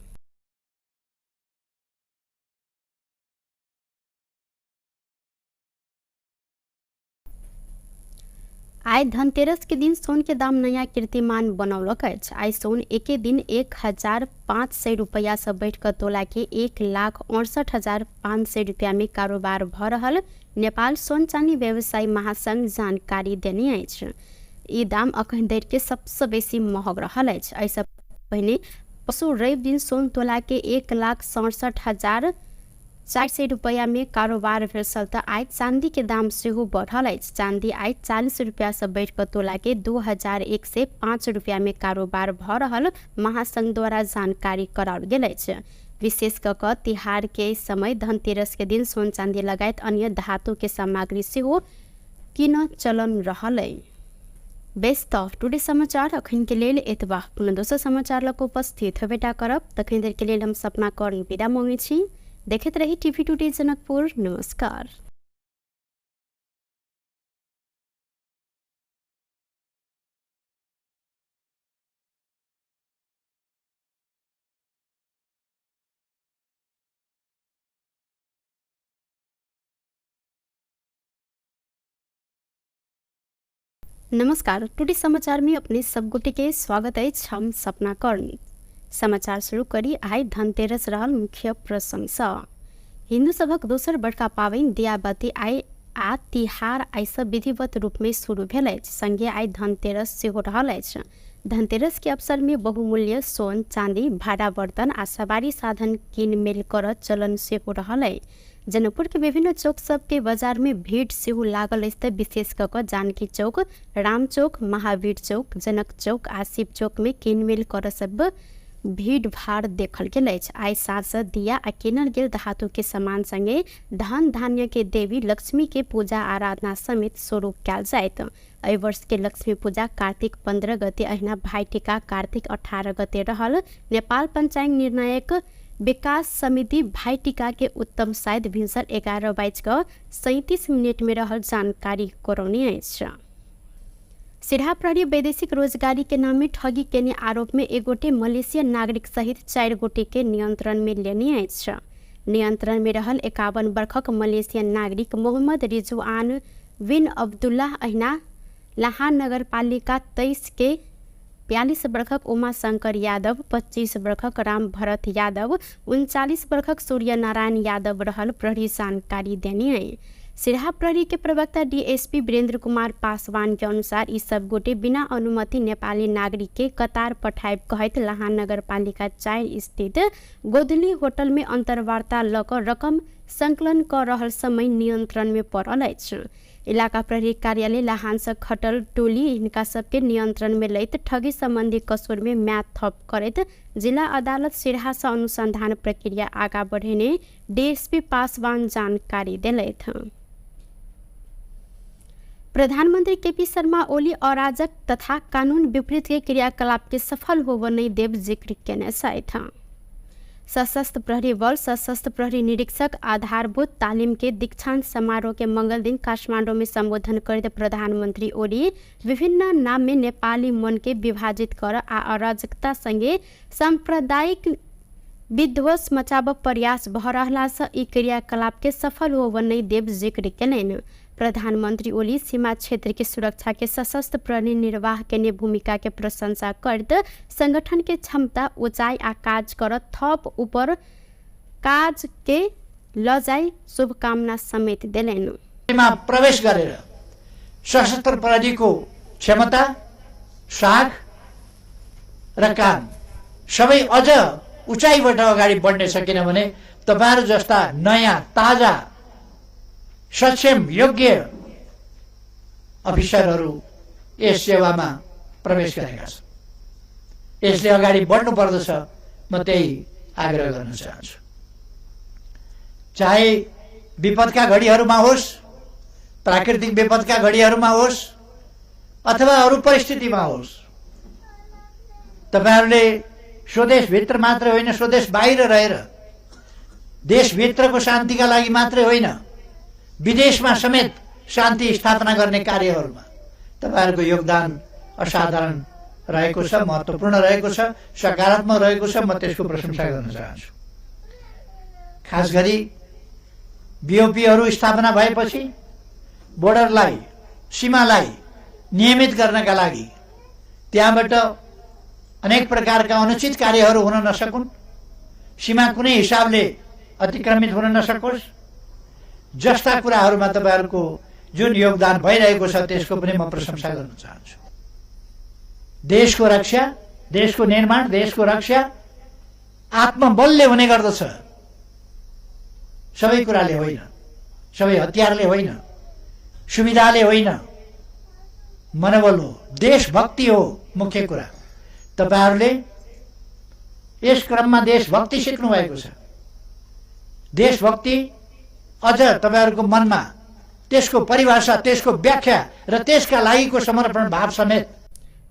आय धनतेरस के दिन सोन के दाम नया कीर्तिमान बनौलक अछि। आय सोन एके दिन 1500 रुपया से बढ़ कर तोला के 1,68,500 रुपया में कारोबार भ रहल नेपाल सोन चांदी व्यवसायी महासंघ जानकारी देने अछि। ई दाम अखन धरि के सबसे बेसी महग रहल अछि। ऐसा पहिने पशु रवि दिन सोन तोला के 1,67,400 रुपया में कारोबार भेल त आय चांदी के दाम सेहो बढ़ल अछि। चांदी आय 40 रुपया से बढ़ कर तोला के 2,105 रुपया में कारोबार भ रहल महासंघ द्वारा जानकारी कराओल गेल अछि। विशेष क तिहार के समय धनतेरस के दिन सोन चांदी लगायत अन्य धातु के सामग्री सेहो किन चलन रहल। बेस्ट ऑफ टुडे समाचार अखन के लेल एतबा। पुनः दोसर समाचार लग उपस्थित हेबेटा करब। तखन देर के लेल हम सपना करी विदा मांगे छी। देखते रही टीवी टुडे जनकपुर। नमस्कार। नमस्कार। टुडे समाचार में अपने सब गोटे के स्वागत है। हम सपना कर्ण। समाचार शुरू करी। आय धनतेरस रहल मुख्य प्रशंसा। हिंदू सभक दोसर बड़का पाबनि दियाबती आय आ तिहार आय से विधिवत रूप में शुरू भेल अछि। संगे आय धनतेरस सेहो रहल अछि। धनतेरस के अवसर में बहुमूल्य सोन चांदी भाड़ा बर्तन आ सवारी साधन कीन मेल कर चलन सेहो रहल है। जनकपुर के विभिन्न चौक सब के बाजार में भीड़ सेहो लागल अछि। विशेष क जानकी चौक, राम चौक, महावीर चौक, जनक चौक आ शिव चौक में कीनमेल कर सब भीड़ भाड़ देखल गेल अछि। आय साँझ दिया आ कीनल गेल धातु के सामान संगे धन धान्य के देवी लक्ष्मी के पूजा आराधना समेत शुरू कयल जायत। एहि वर्ष के लक्ष्मी पूजा कार्तिक 15 गते अहिना भाई टीका कार्तिक 18 गते रहल। नेपाल पंचांग निर्णायक विकास समिति भाई टीका के उत्तम शायद भिनसर 11:37 में रहल जानकारी करौने अछि। सिरहा प्रहरी वैदेशिक रोजगारी के नाम में ठगी केने आरोप में एक गोटे मलेशियन नागरिक सहित 4 गोटे के नियंत्रण में लेने अछि। नियंत्रण में रहल 51 वर्षक मलेशियन नागरिक मोहम्मद रिजवान बिन अब्दुल्लाह अहिना लाहान नगर पालिका 23 के 42 वर्षक उमा शंकर यादव, 25 वर्षक राम भरत यादव, 39 वर्षक सूर्य नारायण यादव रहल प्रहरी जानकारी देने है। सिरहा प्रहरी के प्रवक्ता डीएसपी वीरेंद्र कुमार पासवान के अनुसार ई सब गोटे बिना अनुमति नेपाली नागरिक के कतार पठायब कहत लाहान नगर पालिका 4 स्थित गोधली होटल में अंतर्वार्ता लकर रकम संकलन कर रहल समय नियंत्रण में पड़ल अछि। इलाका प्रहरी कार्यालय लाहान से खटल टोली इनका सबके नियंत्रण में लैत ठगी संबंधी कसूर में म्याद थप करत जिला अदालत सिरहा से अनुसंधान प्रक्रिया आगा बढ़ेने डीएसपी पासवान जानकारी दिलैथ। प्रधानमंत्री केपी शर्मा ओली अराजक तथा कानून विपरीत के क्रियाकलाप के सफल होबो नहीं देव जिक्र केने छथि। सशस्त्र प्रहरी बल सशस्त्र प्रहरी निरीक्षक आधारभूत तालीम के दीक्षांत समारोह के मंगल दिन काठमांडू में संबोधन करते प्रधानमंत्री ओली विभिन्न नाम में नेपाली मन के विभाजित कर आ अराजकता संगे सांप्रदायिक विध्वंस मचाब प्रयास भ रहला से ई क्रियाकलाप के सफल होबो नहीं देव जिक्र केलनि। प्रधानमंत्री ओली सीमा क्षेत्र के सुरक्षा के सशस्त्र प्रहरी निर्वाह के भूमिका के प्रशंसा करत संगठन के क्षमता ऊंचाई आ काज कर थप ऊपर काज के लजाई शुभकामना समेत दिलैन। प्रवेश गरेर सशस्त्र प्रहरी को क्षमता, साख र काम सबै अझ उचाइबाट अगाडि बढ्ने छ। किनभने तपाईहरु जस्ता नयाँ ताजा सक्षम योग्य अफिसरहरू यस सेवामा प्रवेश गरेका छन्। यसले अगाडि बढ्नु पर्दछ, म त्यही आग्रह गर्न चाहन्छु। चाहे विपदका घडीहरूमा होस्, प्राकृतिक विपदका घडीहरूमा होस् अथवा अरू परिस्थितिमा होस्, तपाईहरूले स्वदेशभित्र मात्र होइन, स्वदेश बाहिर रहेर देशभित्रको शान्तिका लागि मात्रै होइन, विदेशमा समेत शान्ति स्थापना गर्ने कार्यहरूमा तपाईहरूको योगदान असाधारण रहेको छ, महत्त्वपूर्ण रहेको छ, सकारात्मक रहेको छ। म त्यसको प्रशंसा गर्न चाहन्छु। खास गरी बीओपीहरू स्थापना भएपछि बोर्डरलाई, सीमालाई नियमित गर्नका लागि त्यहाँबाट अनेक प्रकारका अनुचित कार्यहरू हुन नसकुन्, सीमा कुनै हिसाबले अतिक्रमित हुन नसकोस्, जस्ता कुराहरूमा तपाईहरूको जुन योगदान भइरहेको छ त्यसको पनि म प्रशंसा गर्न चाहन्छु। देशको रक्षा, देशको निर्माण, देशको रक्षा आत्मबलले हुने गर्दछ, सबै कुराले होइन, सबै हतियारले होइन, सुविधाले होइन, मनोबल हो, देशभक्ति हो मुख्य कुरा। तपाईहरूले यस क्रममा देशभक्ति सिक्नु भएको छ। देशभक्ति अझ तपाईहरूको मनमा त्यसको परिभाषा, त्यसको व्याख्या र त्यसका लागिको समर्पण भाव समेत।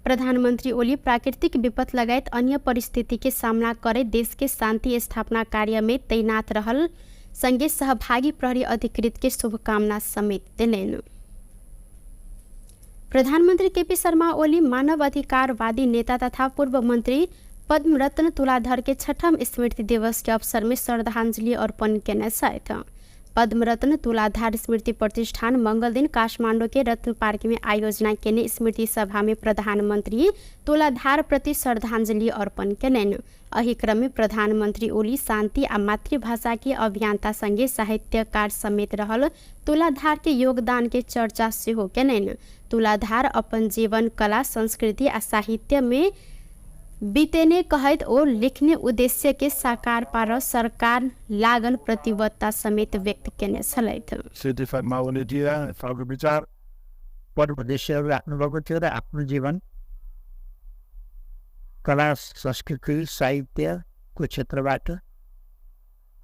प्रधानमंत्री ओली प्राकृतिक विपद लगायत अन्य परिस्थिति के सामना करे देश के शांति स्थापना कार्य में तैनात रहल संगे सहभागी प्रहरी अधिकृत के शुभकामना समेत दिलेन। प्रधानमंत्री केपी शर्मा ओली मानव अधिकारवादी नेता तथा पूर्व मंत्री पद्मरत्न तुलाधर के 6ठम स्मृति दिवस के अवसर में श्रद्धांजलि अर्पण करने साथ पद्मरत्न तुलाधार स्मृति प्रतिष्ठान मंगल दिन काठमांडू के रत्न पार्क में आयोजना केने स्मृति सभा में प्रधानमंत्री तुलाधार प्रति श्रद्धांजलि अर्पण करेन। अही क्रम में प्रधानमंत्री ओली शांति आ मातृभाषा के अभियंता संगे साहित्यकार समेत रहल तुलाधार के योगदान के चर्चा सेहो करेन। तुलाधार अपन जीवन कला, संस्कृति आ साहित्य में बीतेने कहत ओ लिखने उद्देश्य के साकार पार सरकार लागल प्रतिबद्धता समेत व्यक्त करने छलैथ। सिद्धिफाइमा उनीहरूको विचार उद्देश्यहरू राख्नुभएको थियो र आफ्नो जीवन कला, संस्कृति, साहित्यको क्षेत्रबाट,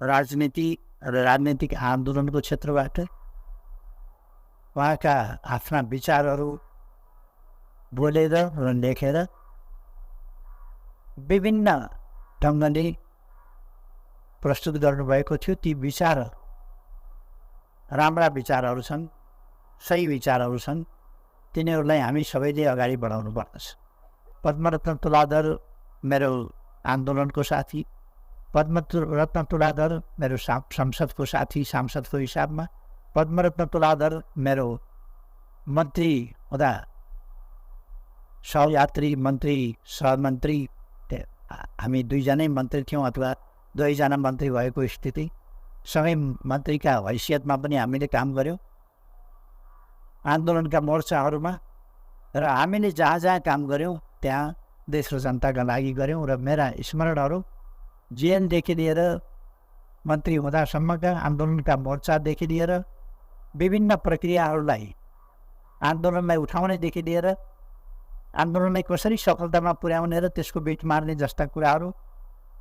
राजनीति र राजनीतिक आन्दोलनको क्षेत्रबाट उहाँका आफ्ना विचारहरू बोलेर र लेखेर विभिन्न ढङ्गले प्रस्तुत गर्नुभएको थियो। ती विचार राम्रा विचारहरू छन्, सही विचारहरू छन्, तिनीहरूलाई हामी सबैले अगाडि बढाउनु पर्दछ। पद्मरत्न तुलाधर मेरो आन्दोलनको साथी, पद्मरत्न तुलाधर मेरो संसदको साथी, सांसदको हिसाबमा, पद्मरत्न तुलाधर मेरो मन्त्री हुँदा सहयात्री, मन्त्री, सहमन्त्री, हामी दुईजनै मन्त्री थियौँ अथवा दुईजना मन्त्री भएको स्थिति, सँगै मन्त्रीका हैसियतमा पनि हामीले काम गऱ्यौँ आन्दोलनका मोर्चाहरूमा, र हामीले जहाँ जहाँ काम गऱ्यौँ त्यहाँ देश र जनताका लागि गऱ्यौँ। र मेरा स्मरणहरू जेएनदेखि लिएर मन्त्री हुँदासम्मका आन्दोलनका मोर्चादेखि लिएर विभिन्न प्रक्रियाहरूलाई आन्दोलनलाई उठाउनेदेखि लिएर आन्दोलनलाई कसरी सफलतामा पुर्याउने र त्यसको बिट मार्ने जस्ता कुराहरू,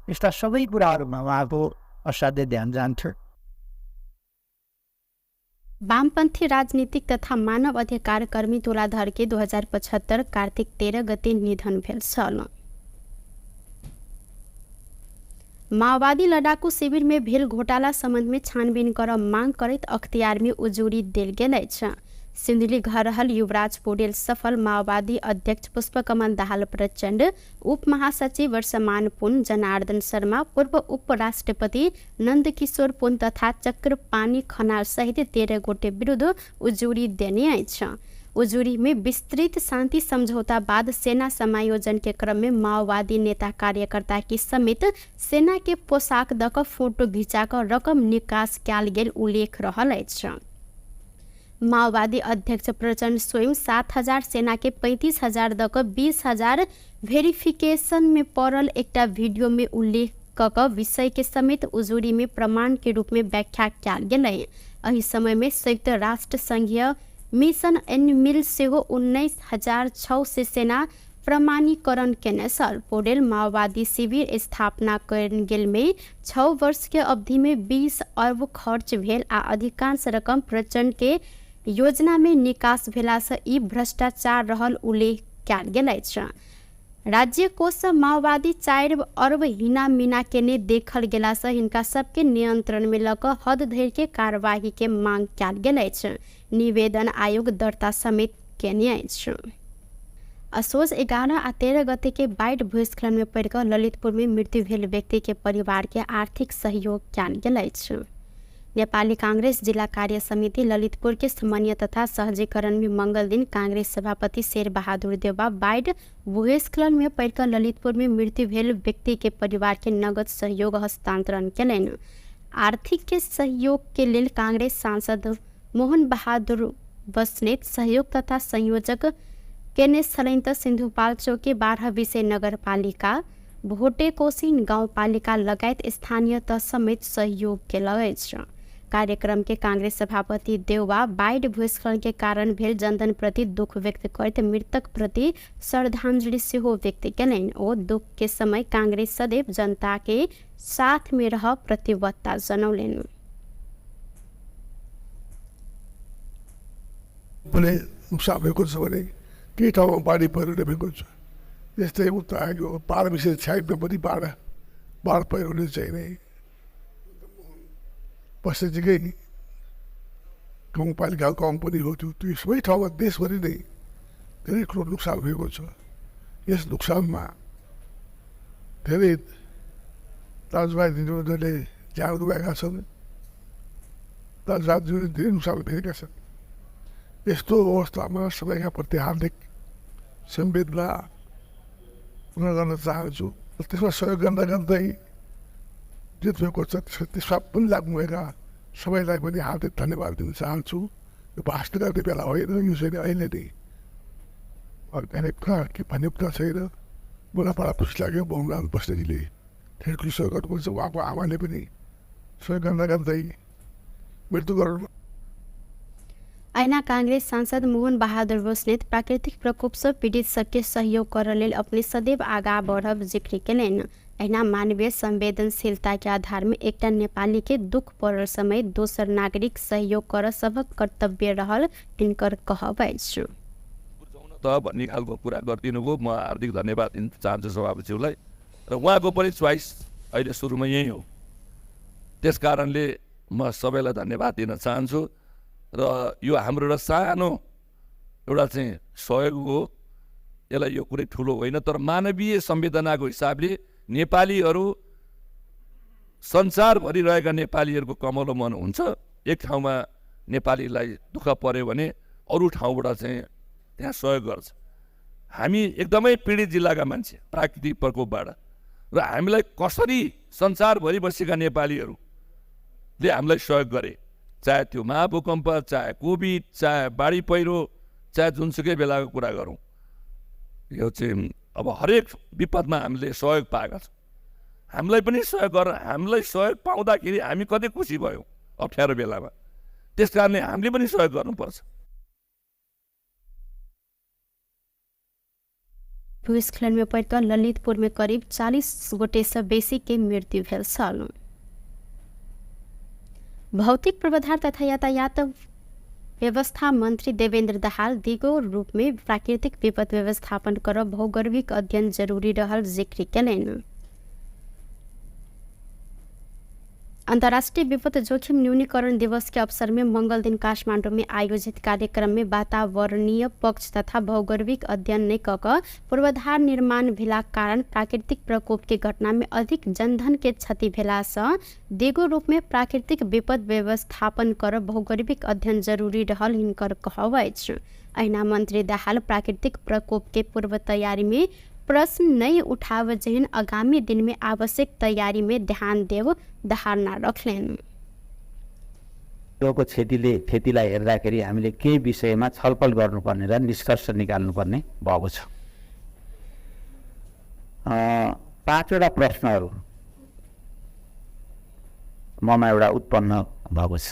यस्ता सबै कुराहरूमा उहाँको असाध्य ध्यान जान्थ्यो। वामपन्थी राजनीतिक तथा मानव अधिकार कर्मी तुलाधर के 2075 कार्तिक 13 गते निधन भेल छल। माओवादी लड़ाकू शिविर में भेल घोटाला संबंध में छानबीन कर मांग करत अख्तियार में उजूरी देल गेल अछि। सिंधुली घर रहल युवराज पौडेल सफल माओवादी अध्यक्ष पुष्पकमल दाहाल प्रचंड, उप महासचिव वर्षमान पुन, जनार्दन शर्मा, पूर्व उपराष्ट्रपति नंदकिशोर पुन तथा चक्रपाणी खनाल सहित 13 गोटे विरुद्ध उजूरी देने अछि। उजूरी में विस्तृत शांति समझौता बाद सेना समायोजन के क्रम में माओवादी नेता कार्यकर्ता की समेत सेना के पोशाक दक फोटो घिचाकर रकम निकास कयल गेल उल्लेख रहल अछि। माओवादी अध्यक्ष प्रचंड स्वयं 7,000 सेना के 35,000 दक 20,000 वेरिफिकेशन में पड़ल एकटा वीडियो में उल्लेख कक विषय के समेत उजूरी में प्रमाण के रूप में व्याख्या कयल गेलै। अही समय में संयुक्त राष्ट्र संघीय मिशन एनिमिल सेहो 19,600 से सेना प्रमाणीकरण केने छल। पौडेल माओवादी शिविर स्थापना कयल गेल में 6 वर्ष के अवधि में 20 अरब खर्च भेल आ अधिकांश रकम प्रचंड के योजना में निकास भेला से ई भ्रष्टाचार रहल उल्लेख कयल गेल अछि। राज्य कोष से माओवादी 4 अरब हिना मीना केने देखल गेला से हिनका सबके नियंत्रण में लऽ कऽ हद धरि के कार्यवाही के मांग कयल गेल अछि। निवेदन आयोग दर्ता समेत केने अछि। असोज 11 आ 13 गते के बाढ़ भूस्खलन में पड़ कऽ ललितपुर में मृत्यु भेल व्यक्ति के परिवार के आर्थिक सहयोग कयल गेल अछि। नेपाली कांग्रेस जिला कार्य समिति ललितपुर के समन्वय तथा सहजीकरण में मंगल दिन कांग्रेस सभापति शेर बहादुर देउबा बाढ़ भूस्खलन में पड़ कऽ ललितपुर में मृत्यु भेल व्यक्ति के परिवार के नगद सहयोग हस्तांतरण केलनि। आर्थिक के सहयोग के लेल कांग्रेस सांसद मोहन बहादुर बस्नेत सहयोग तथा संयोजक केने छलनि तऽ सिन्धुपाल्चोक के 12 विषय नगरपालिका भोटे कोसिन गाउँपालिका लगायत स्थानीय तह समेत सहयोग केलक अछि। कार्यक्रम के कांग्रेस सभापति देउबा बाढ़ भूस्खलन के कारण भेल जनधन प्रति दुख व्यक्त करैत मृतक प्रति श्रद्धांजलि सेहो व्यक्त केलनि। ओ दुख के समय कांग्रेस सदैव जनता के साथ में रह प्रतिबद्धता जनौलनि। नुकसान भएको छ भने केही ठाउँमा बाढी पहिरोले भएको छ। यस्तै उता आयो पहाड विशेष साइडमा पनि बाढ पहिरोले चाहिँ नै पश्चिमकै गाउँपालिका कम पनि हो त्यो सबै ठाउँमा देशभरि नै धेरै ठुलो नोक्सान भएको छ। यस नोक्सानमा धेरै दाजुभाइ दिदीबहिनीहरूले ज्यान गुमाएका छन्, दाजुभाइहरूले धेरै नोक्सान भेटेका छन्। यस्तो अवस्थामा सबैका प्रति हार्दिक संवेदना पूर्ण गर्न चाहन्छु। त्यसमा सहयोग गर्दा गर्दै जित भएको छ त्यसमा पनि लाग्नुभएका सबैलाई पनि हार्दिक धन्यवाद दिन चाहन्छु। यो भाषण गर्ने बेला होइन, यो चाहिँ अहिले नै के भन्ने कुरा छैन। मलाई बडा खुसी लाग्यो बहुराम बस्नेजीले धेरै ठुलो सहयोग गर्नुपर्छ। उहाँको आमाले पनि सहयोग गर्दा गर्दै मृत्यु गर्नु। ऐना कांग्रेस सांसद मोहन बहादुर बस्नेत प्राकृतिक प्रकोप से पीड़ित सबके सहयोग कर लेल अपने सदैव आगा बढ़ब जिक्र केलनि। ऐना मानवीय संवेदनशीलता के आधार में एकटा नेपाली के दुख पड़ल समय दोसर नागरिक सहयोग कर सबक कर्तव्य रहल हिनकर कहब अछि। भन्ने खालको कुरा गरिदिनु भयो। म हार्दिक धन्यवाद दिन चाहन्छु सभापतिज्यूलाई र उहाँको पनि चोइस अहिले सुरुमा यही हो। त्यस कारणले म सबैलाई धन्यवाद दिन चाहन्छु र यो हाम्रो एउटा सानो एउटा चाहिँ सहयोग हो। यसलाई यो कुनै ठुलो होइन, तर मानवीय संवेदनाको हिसाबले नेपालीहरू संसारभरि रहेका नेपालीहरूको कमलो मन हुन्छ। एक ठाउँमा नेपालीलाई दुःख पर्यो भने अरू ठाउँबाट चाहिँ त्यहाँ सहयोग गर्छ। हामी एकदमै पीडित जिल्लाका मान्छे प्राकृतिक प्रकोपबाट, र हामीलाई कसरी संसारभरि बसेका नेपालीहरूले हामीलाई सहयोग गरे, चाहे त्यो महाभूकम्प, चाहे कोभिड, चाहे बाढी पहिरो, चाहे जुनसुकै बेलाको कुरा गरौँ, यो चाहिँ अब हरेक विपदमा हामीले सहयोग पाएका छौँ। हामीलाई पनि सहयोग गर, हामीलाई सहयोग पाउँदाखेरि हामी कति खुसी भयौँ अप्ठ्यारो बेलामा। त्यस कारणले हामीले पनि सहयोग गर्नुपर्छ। भूस्खलन में पड़कर ललितपुर में करीब 40 गोटे से बेसी के मृत्यु भेल छल। भौतिक पूर्वाधार तथा यातायात व्यवस्था मंत्री देवेंद्र दाहाल दिगो रूप में प्राकृतिक विपद व्यवस्थापन कर भौगोलिक अध्ययन जरूरी रहल जिक्र केलनि। अंतर्राष्ट्रीय विपद जोखिम न्यूनीकरण दिवस के अवसर में मंगल दिन काठमांडू में आयोजित कार्यक्रम में वातावरणीय पक्ष तथा भौगोलिक अध्ययन नै कऽ पूर्वाधार निर्माण भेला कारण प्राकृतिक प्रकोप के घटना में अधिक जनधन के क्षति भेला सँ दिगो रूप में प्राकृतिक विपद व्यवस्थापन कर भौगोलिक अध्ययन जरूरी रहल हिनकर कहब अछि। अहिना मंत्री दाहाल प्राकृतिक प्रकोप के पूर्व तैयारी में प्रश्न नहीं उठाव जहन आगामी दिन में आवश्यक तैयारी में ध्यान देव धारणा रखलेन। को क्षतिलाई हेर्दाखेरि हामीले केही विषयमा छलफल गर्नुपर्ने र निष्कर्ष निकाल्नुपर्ने भएको छ। 5 वटा प्रश्नहरू ममा एउटा उत्पन्न भएको छ।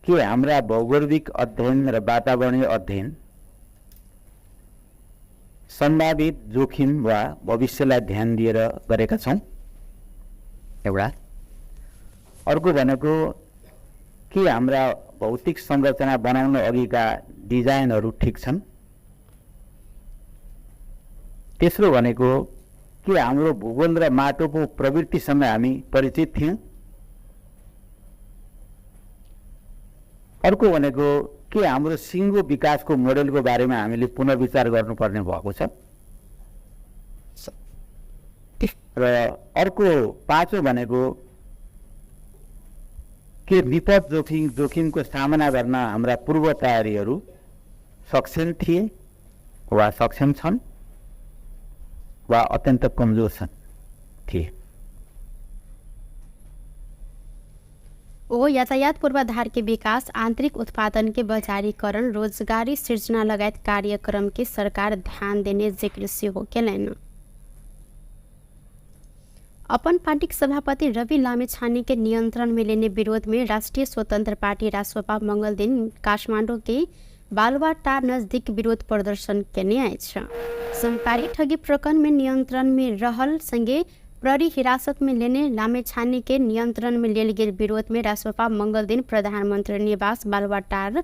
के हाम्रा भौगोलिक अध्ययन र वातावरणीय अध्ययन सम्भावित जोखिम वा भविष्यलाई ध्यान दिएर गरेका छौँ एउटा। अर्को भनेको के हाम्रा भौतिक संरचना बनाउन अघिका डिजाइनहरू ठिक छन्। तेस्रो भनेको के हाम्रो भूगोल र माटोको प्रवृत्तिसँग हामी परिचित थियौँ। अर्को भनेको के हाम्रो सिङ्गो विकासको मोडेलको बारेमा हामीले पुनर्विचार गर्नुपर्ने भएको छ। र अर्को पाँचौँ भनेको के विपद जोखिमको सामना गर्न हाम्रा पूर्व तयारीहरू सक्षम थिए वा सक्षम छन् वा अत्यन्त कमजोर थिए। ओ यातायात पूर्वाधार के विकास, आंतरिक उत्पादन के बजारीकरण, रोजगारी सृजना लगायत कार्यक्रम के सरकार ध्यान देने जिक्र सेहो केलैन। अपन पार्टी सभापति रवि लामिछाने के नियंत्रण में लेने विरोध में राष्ट्रीय स्वतंत्र पार्टी रासपा मंगल दिन काठमांडू के बालुवाटार नजदीक विरोध प्रदर्शन केने आएछ। सरकारी ठगी प्रकरण में नियंत्रण में रहल संगे प्रहरी हिरासत में लेने लामेछाने के नियंत्रण में लेल गेल विरोध में रासपा मंगल दिन प्रधानमंत्री निवास बालुवाटार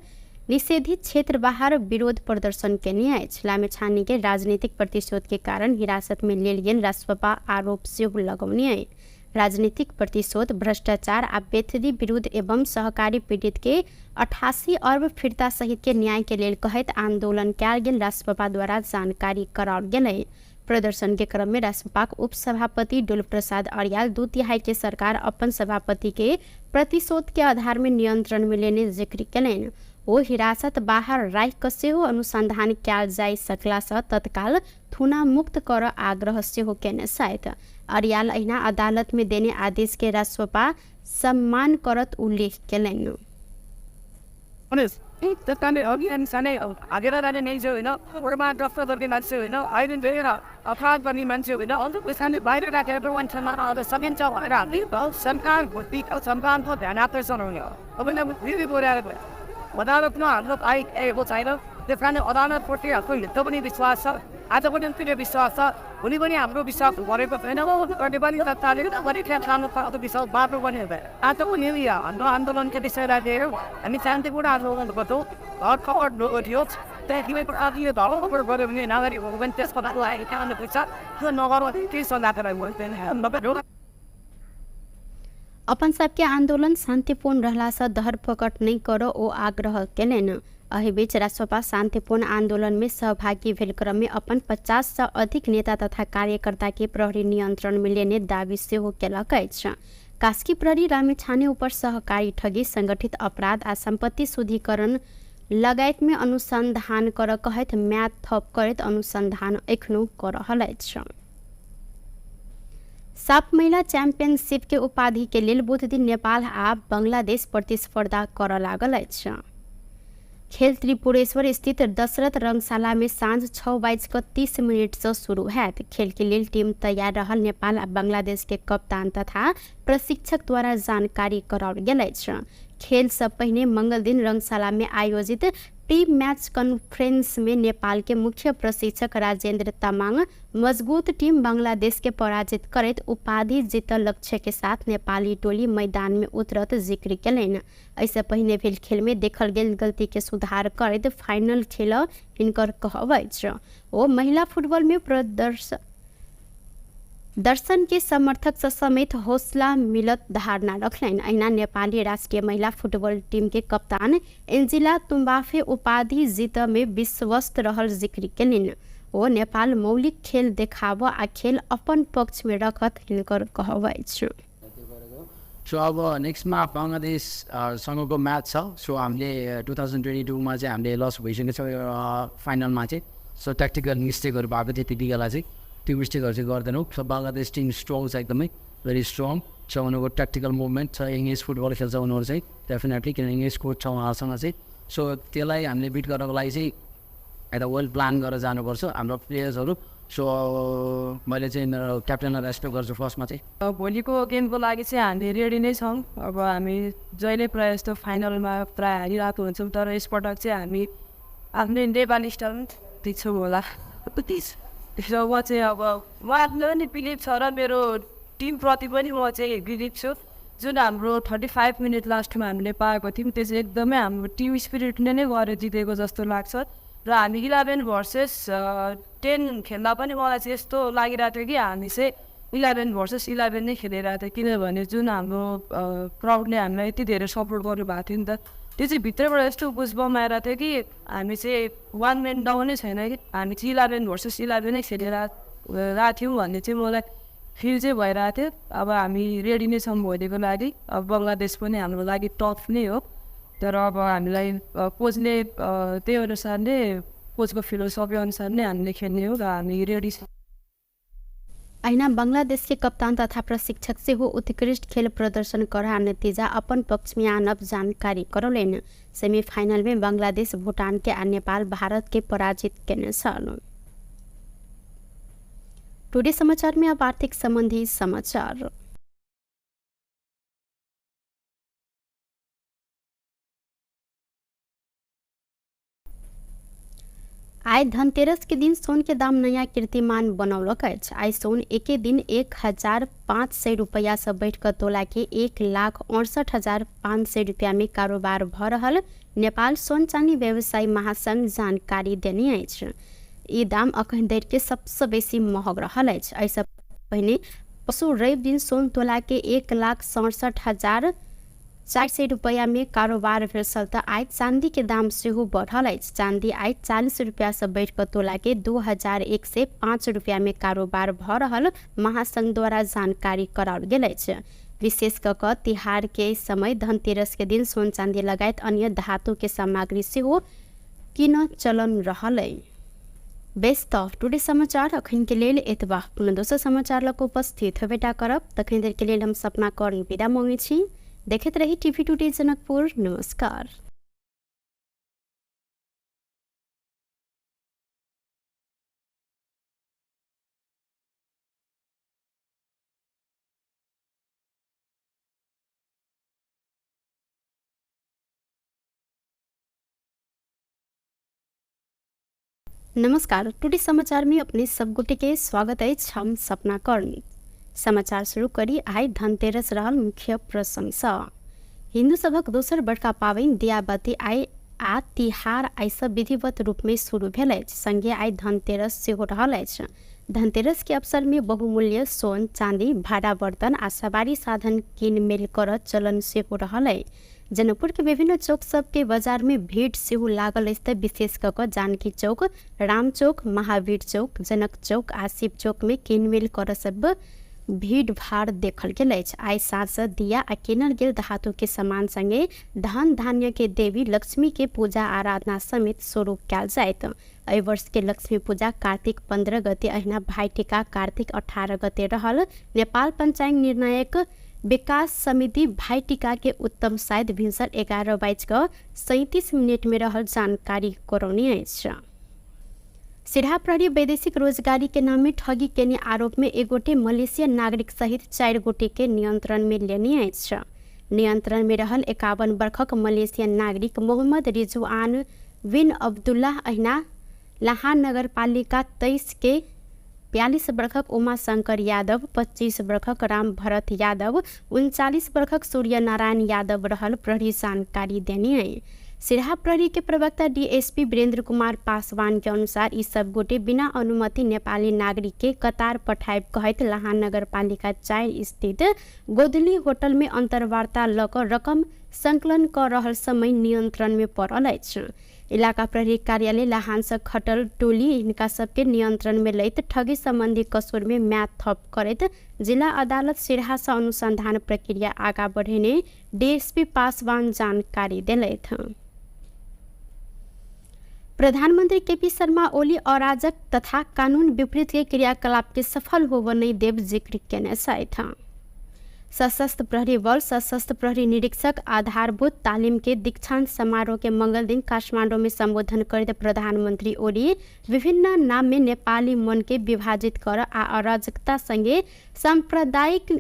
निषेधित क्षेत्र बाहर विरोध प्रदर्शन केने आएछ। लामेछाने के राजनीतिक प्रतिशोध के कारण हिरासत में लेल गेल रासपा आरोप सेहो लगौने आए। राजनीतिक प्रतिशोध, भ्रष्टाचार आ बेथरी विरुद्ध एवं सहकारी पीड़ित के 88 अर्ब फिर्ता सहित के न्याय के लेल कहत आंदोलन कयल गेल रासपा द्वारा जानकारी कराओल गेलै। प्रदर्शन के क्रम में रासपा उप सभापति डुल प्रसाद अरियाल 2/3 के सरकार अपन सभापति के प्रतिशोध के आधार में नियंत्रण में लेने जिक्र केलैन। ओ हिरासत बाहर राख क सेहो अनुसंधान कयल जाय सकला सँ तत्काल थुना मुक्त कर आग्रह सेहो केने साथ अरियाल अहिना अदालत में देने आदेश के रासपा सम्मान करत उल्लेख केलैन। Tetapi orang sana agar ada nejo, orang dokter bagi manusia, ayat bera, apa bagi manusia, untuk kesana bayar kat everyone sama ada sekian jauh ada, lepas samkan bukti atau samkan pun dah nak tersononya. Apa nak bukti boleh ada. Wadah apa nak ayat boleh saya, depan orang porti aku itu pun biswasa, atau pun tidak biswasa, boleh boleh amro biswasa, boleh pun orang depan kita tarik, boleh kita kamu atau biswasa baru boleh ada. Atau pun ini ya, andolan kita bisa ada. Kami santai pun ada orang betul. Our car no idiots. That you are the dollar brother when now that you went this for that like kind of picture. You know what it is on that I want then have no better. Upon सबके आंदोलन शांतिपूर्ण रहला से धरपकड़ नहीं करो ओ आग्रह केलैन। एहि बीच रासपा शांतिपूर्ण आंदोलन में सहभागी भेल क्रम में अपन 50 से अधिक नेता तथा कार्यकर्ता के प्रहरी नियंत्रण में लेने दावी सेहो केलक अछि। कास्की प्रहरी लामेछाने ऊपर सहकारी ठगी, संगठित अपराध आ संपत्ति शुद्धिकरण लगायत में अनुसंधान कर कहत म्याद थप करत अनुसंधान एखनो कर रहल अछि। साफ महिला चैंपियनशिप के उपाधि के लेल बुध दिन नेपाल आ बांग्लादेश प्रतिस्पर्धा कर लागल अछि। खेल त्रिपुरेश्वर स्थित दशरथ रंगशाला में साँझ 6:30 से शुरू हैत। खेल के लिए टीम तैयार रहल नेपाल आ बांग्लादेश के कप्तान तथा प्रशिक्षक द्वारा जानकारी कराओल गेल अछि। खेल से पहले मंगल दिन रंगशाला में आयोजित प्री मैच कॉन्फ्रेंस में नेपाल के मुख्य प्रशिक्षक राजेंद्र तामाङ मजबूत टीम बांग्लादेश के पराजित करत उपाधि जीतल लक्ष्य के साथ नेपाली टोली मैदान में उतरत जिक्र केलैन। ऐसे पहले भेल खेल में देखल गेल गलती के सुधार करत फाइनल खेल हिनकर कहब अछि। ओ महिला फुटबॉल में दर्शन के समर्थक से समेत हौसला मिलत धारणा रखलैन। अहिना नेपाली राष्ट्रीय महिला फुटबॉल टीम के कप्तान एन्जिला तुम्बाफे उपाधि जीत में विश्वस्त रहल जिक्र केलैन। ओ नेपाल मौलिक खेल देखाब आ खेल अपन पक्ष में रखत हिनकर कहब अछि। सो अब नेक्स्टमा बङ्गलादेश सँगको म्याच छ। सो हामीले 2022मा चाहिँ हामीले लस भइसकेको छ फाइनलमा चाहिँ। सो ट्याक्टिकल मिस्टेकहरू भएको थियो त्यति बेला चाहिँ, त्यो मिस्टेकहरू चाहिँ गर्दैनौँ। सो बङ्गलादेश टिम स्ट्रङ छ, एकदमै भेरी स्ट्रङ छ। उनीहरूको ट्याक्टिकल मुभमेन्ट छ, इङ्ग्लिस फुटबल खेल्छ उनीहरू चाहिँ डेफिनेटली, किनभने इङ्ग्लिस कोच छ उहाँसँग चाहिँ। सो त्यसलाई हामीले बिट गर्नको लागि चाहिँ एउटा वेल प्लान गरेर जानुपर्छ। हाम्रो प्लेयर्सहरू सो मैले चाहिँ क्याप्टेनलाई रेस्पेक्ट गर्छु फर्स्टमा चाहिँ। भोलिको गेमको लागि चाहिँ हामी रेडी नै छौँ। अब हामी जहिले प्रायः जस्तो फाइनलमा प्रायः हारिरहेको हुन्छौँ, तर यसपटक चाहिँ हामी आफ्नै नेपाली स्टाइलमा जित्छौँ होला। र म चाहिँ अब उहाँहरूले पनि बिलिभ छ र मेरो टिमप्रति पनि म चाहिँ बिलिभ छु। जुन हाम्रो 35 मिनट लास्टमा हामीले पाएको थियौँ त्यो चाहिँ एकदमै हाम्रो टिम स्पिरिटले नै गरेर जितेको जस्तो लाग्छ। र हामी 11 भर्सेस 10 खेल्दा पनि मलाई चाहिँ यस्तो लागिरहेको थियो कि हामी चाहिँ 11 भर्सेस 11 नै खेलिरहेको थियो, किनभने जुन हाम्रो क्राउडले हामीलाई यति धेरै सपोर्ट गर्नुभएको थियो नि त, त्यो चाहिँ भित्रबाट यस्तो बुझबम आइरहेको थियो कि हामी चाहिँ 1 मैन डाउनै छैन कि हामी चाहिँ 11 भर्सेस 11 नै खेलिरहेको थियौँ भन्ने चाहिँ मलाई फिल चाहिँ भइरहेको थियो। अब हामी रेडी नै छौँ भोलिको लागि। अब बङ्गलादेश पनि हाम्रो लागि टफ नै हो, तर अब हामीलाई कोचले त्यही अनुसार नै कोचको फिलोसफी अनुसार नै हामीले खेल्ने हो र हामी रेडी छौँ। अहिना बांग्लादेश के कप्तान तथा प्रशिक्षक से हो उत्कृष्ट खेल प्रदर्शन करा नतीजा अपन पक्ष में आनब जानकारी करौलेन। सेमीफाइनल में बांग्लादेश भूटान के और नेपाल भारत के पराजित केने छन्। टुडे समाचार में अब आर्थिक संबंधी समाचार। आय धनतेरस के दिन सोन के दाम नया कीर्तिमान बनौलक अछि। आय सोन एके दिन 1500 रुपया से बढ़ कर तोला के 1,68,500 रुपया में कारोबार भ रहल नेपाल सोन चांदी व्यवसायी महासंघ जानकारी देने अछि। ई दाम अखन धरि के सबसे बेसी महग रहल अछि। ऐसा पहिने पशु रवि दिन सोन तोला के 1,67,400 रुपया में कारोबार भेल त आइ चांदी के दाम सेहो बढ़ल अछि। चांदी आइ 40 रुपया से बढ़ कर तोला के 2,105 रुपया में कारोबार भ रहल महासंघ द्वारा जानकारी कराओल गेल अछि। विशेष क तिहार के समय धनतेरस के दिन सोन चांदी लगायत अन्य धातु के सामग्री सेहो किन चलन रहल। बेस्ट ऑफ टुडे समाचार अखन के लेल एतबा। पुनः दोसर समाचार लक उपस्थित हेबेटा करब। तखन देर के लेल हम सपना कौर विदा मांगे छी। देखते रही टीवी टुडे जनकपुर। नमस्कार। नमस्कार। टुडे समाचार में अपने सब गोटे के स्वागत है। हम सपना कर्णी। समाचार शुरू करी। आइ धनतेरस रहल मुख्य प्रशंसा। हिंदू सभक दोसर बड़का पाबनि दियाबती आइ आ तिहार आइ सब विधिवत रूप में शुरू भेल अछि। संगे आइ धनतेरस सेहो रहल अछि। धनतेरस के अवसर में बहुमूल्य सोन चांदी भाड़ा बर्तन आ सवारी साधन कीन मेल कर चलन सेहो रहल है। जनकपुर के विभिन्न चौक सब के बाजार में भीड़ सेहो लागल अछि। विशेष कऽ जानकी चौक, राम चौक, महावीर चौक, जनक चौक आ शिव चौक में किनमेल कर सब भीड़ भाड़ देखल गेल अछि। आइ साँझ दिया आ किनल गेल धातु के सामान संगे धन धान्य के देवी लक्ष्मी के पूजा आराधना समेत शुरू कयल जायत। एहि वर्ष के लक्ष्मी पूजा कार्तिक 15 गते अहिना भाई टीका कार्तिक 18 गते रहल। नेपाल पंचांग निर्णायक विकास समिति भाई टीका के उत्तम शायद भिनसर 11:37 में रहल जानकारी करौने अछि। सिरहा प्रहरी वैदेशिक रोजगारी के नाम में ठगी केने आरोप में एक गोटे मलेशियन नागरिक सहित 4 गोटे के नियंत्रण में लेने अछि। नियंत्रण में रहल 51 वर्षक मलेशियन नागरिक मोहम्मद रिजवान बिन अब्दुल्लाह अहिना लाहान नगर पालिका 23 के 42 वर्षक उमाशंकर यादव, 25 वर्षक राम भरत यादव, 39 वर्षक सूर्य नारायण यादव रहल प्रहरी जानकारी देने है। सिरहा प्रहरी के प्रवक्ता डीएसपी वीरेंद्र कुमार पासवान के अनुसार ई सब गोटे बिना अनुमति नेपाली नागरिक के कतार पठायब कहत लाहान नगर पालिका 4 स्थित गोदली होटल में अंतर्वार्ता ल क रकम संकलन कर रहल समय नियंत्रण में पड़ल अछि। इलाका प्रहरी कार्यालय लाहान से खटल टोली इनका सबके नियंत्रण में लैत ठगी संबंधी कसूर में म्याद थप करत जिला अदालत सिरहा से अनुसंधान प्रक्रिया आगा बढ़ेने डीएसपी पासवान जानकारी दिलैथ। प्रधानमंत्री केपी शर्मा ओली अराजक तथा कानून विपरीत के क्रियाकलाप के सफल होब नहीं देव जिक्र केने छथि। सशस्त्र प्रहरी बल सशस्त्र प्रहरी निरीक्षक आधारभूत तालीम के दीक्षांत समारोह के मंगल दिन काठमाडौँ में संबोधन करते प्रधानमंत्री ओली विभिन्न नाम में नेपाली मन के विभाजित कर आ अराजकता संगे सांप्रदायिक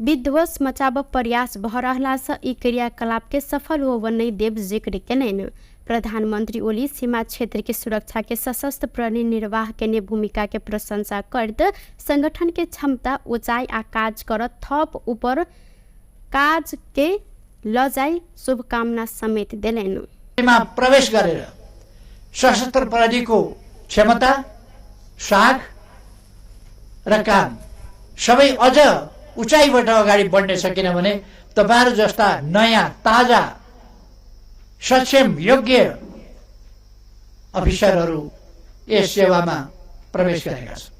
विध्वंस मचाब प्रयास भ रहला से ई क्रियाकलाप के सफल हो नहीं देव जिक्र केलनि। प्रधानमंत्री ओली सीमा क्षेत्र की सुरक्षा के सशस्त्र प्रहरी निर्वाह के भूमिका के प्रशंसा करते संगठन के क्षमता ऊंचाई आ काज कर थप ऊपर काज के लजाई शुभकामना समेत दिलैन। प्रवेश गरेर सशस्त्र प्रहरीको क्षमता साख र काम सबै अझ उचाइबाट अगाडि बढ्न सकेन भने तपाईहरु जस्ता नयाँ ताजा सक्षम योग्य अफिसरहरू यस सेवामा प्रवेश गरेका छन्।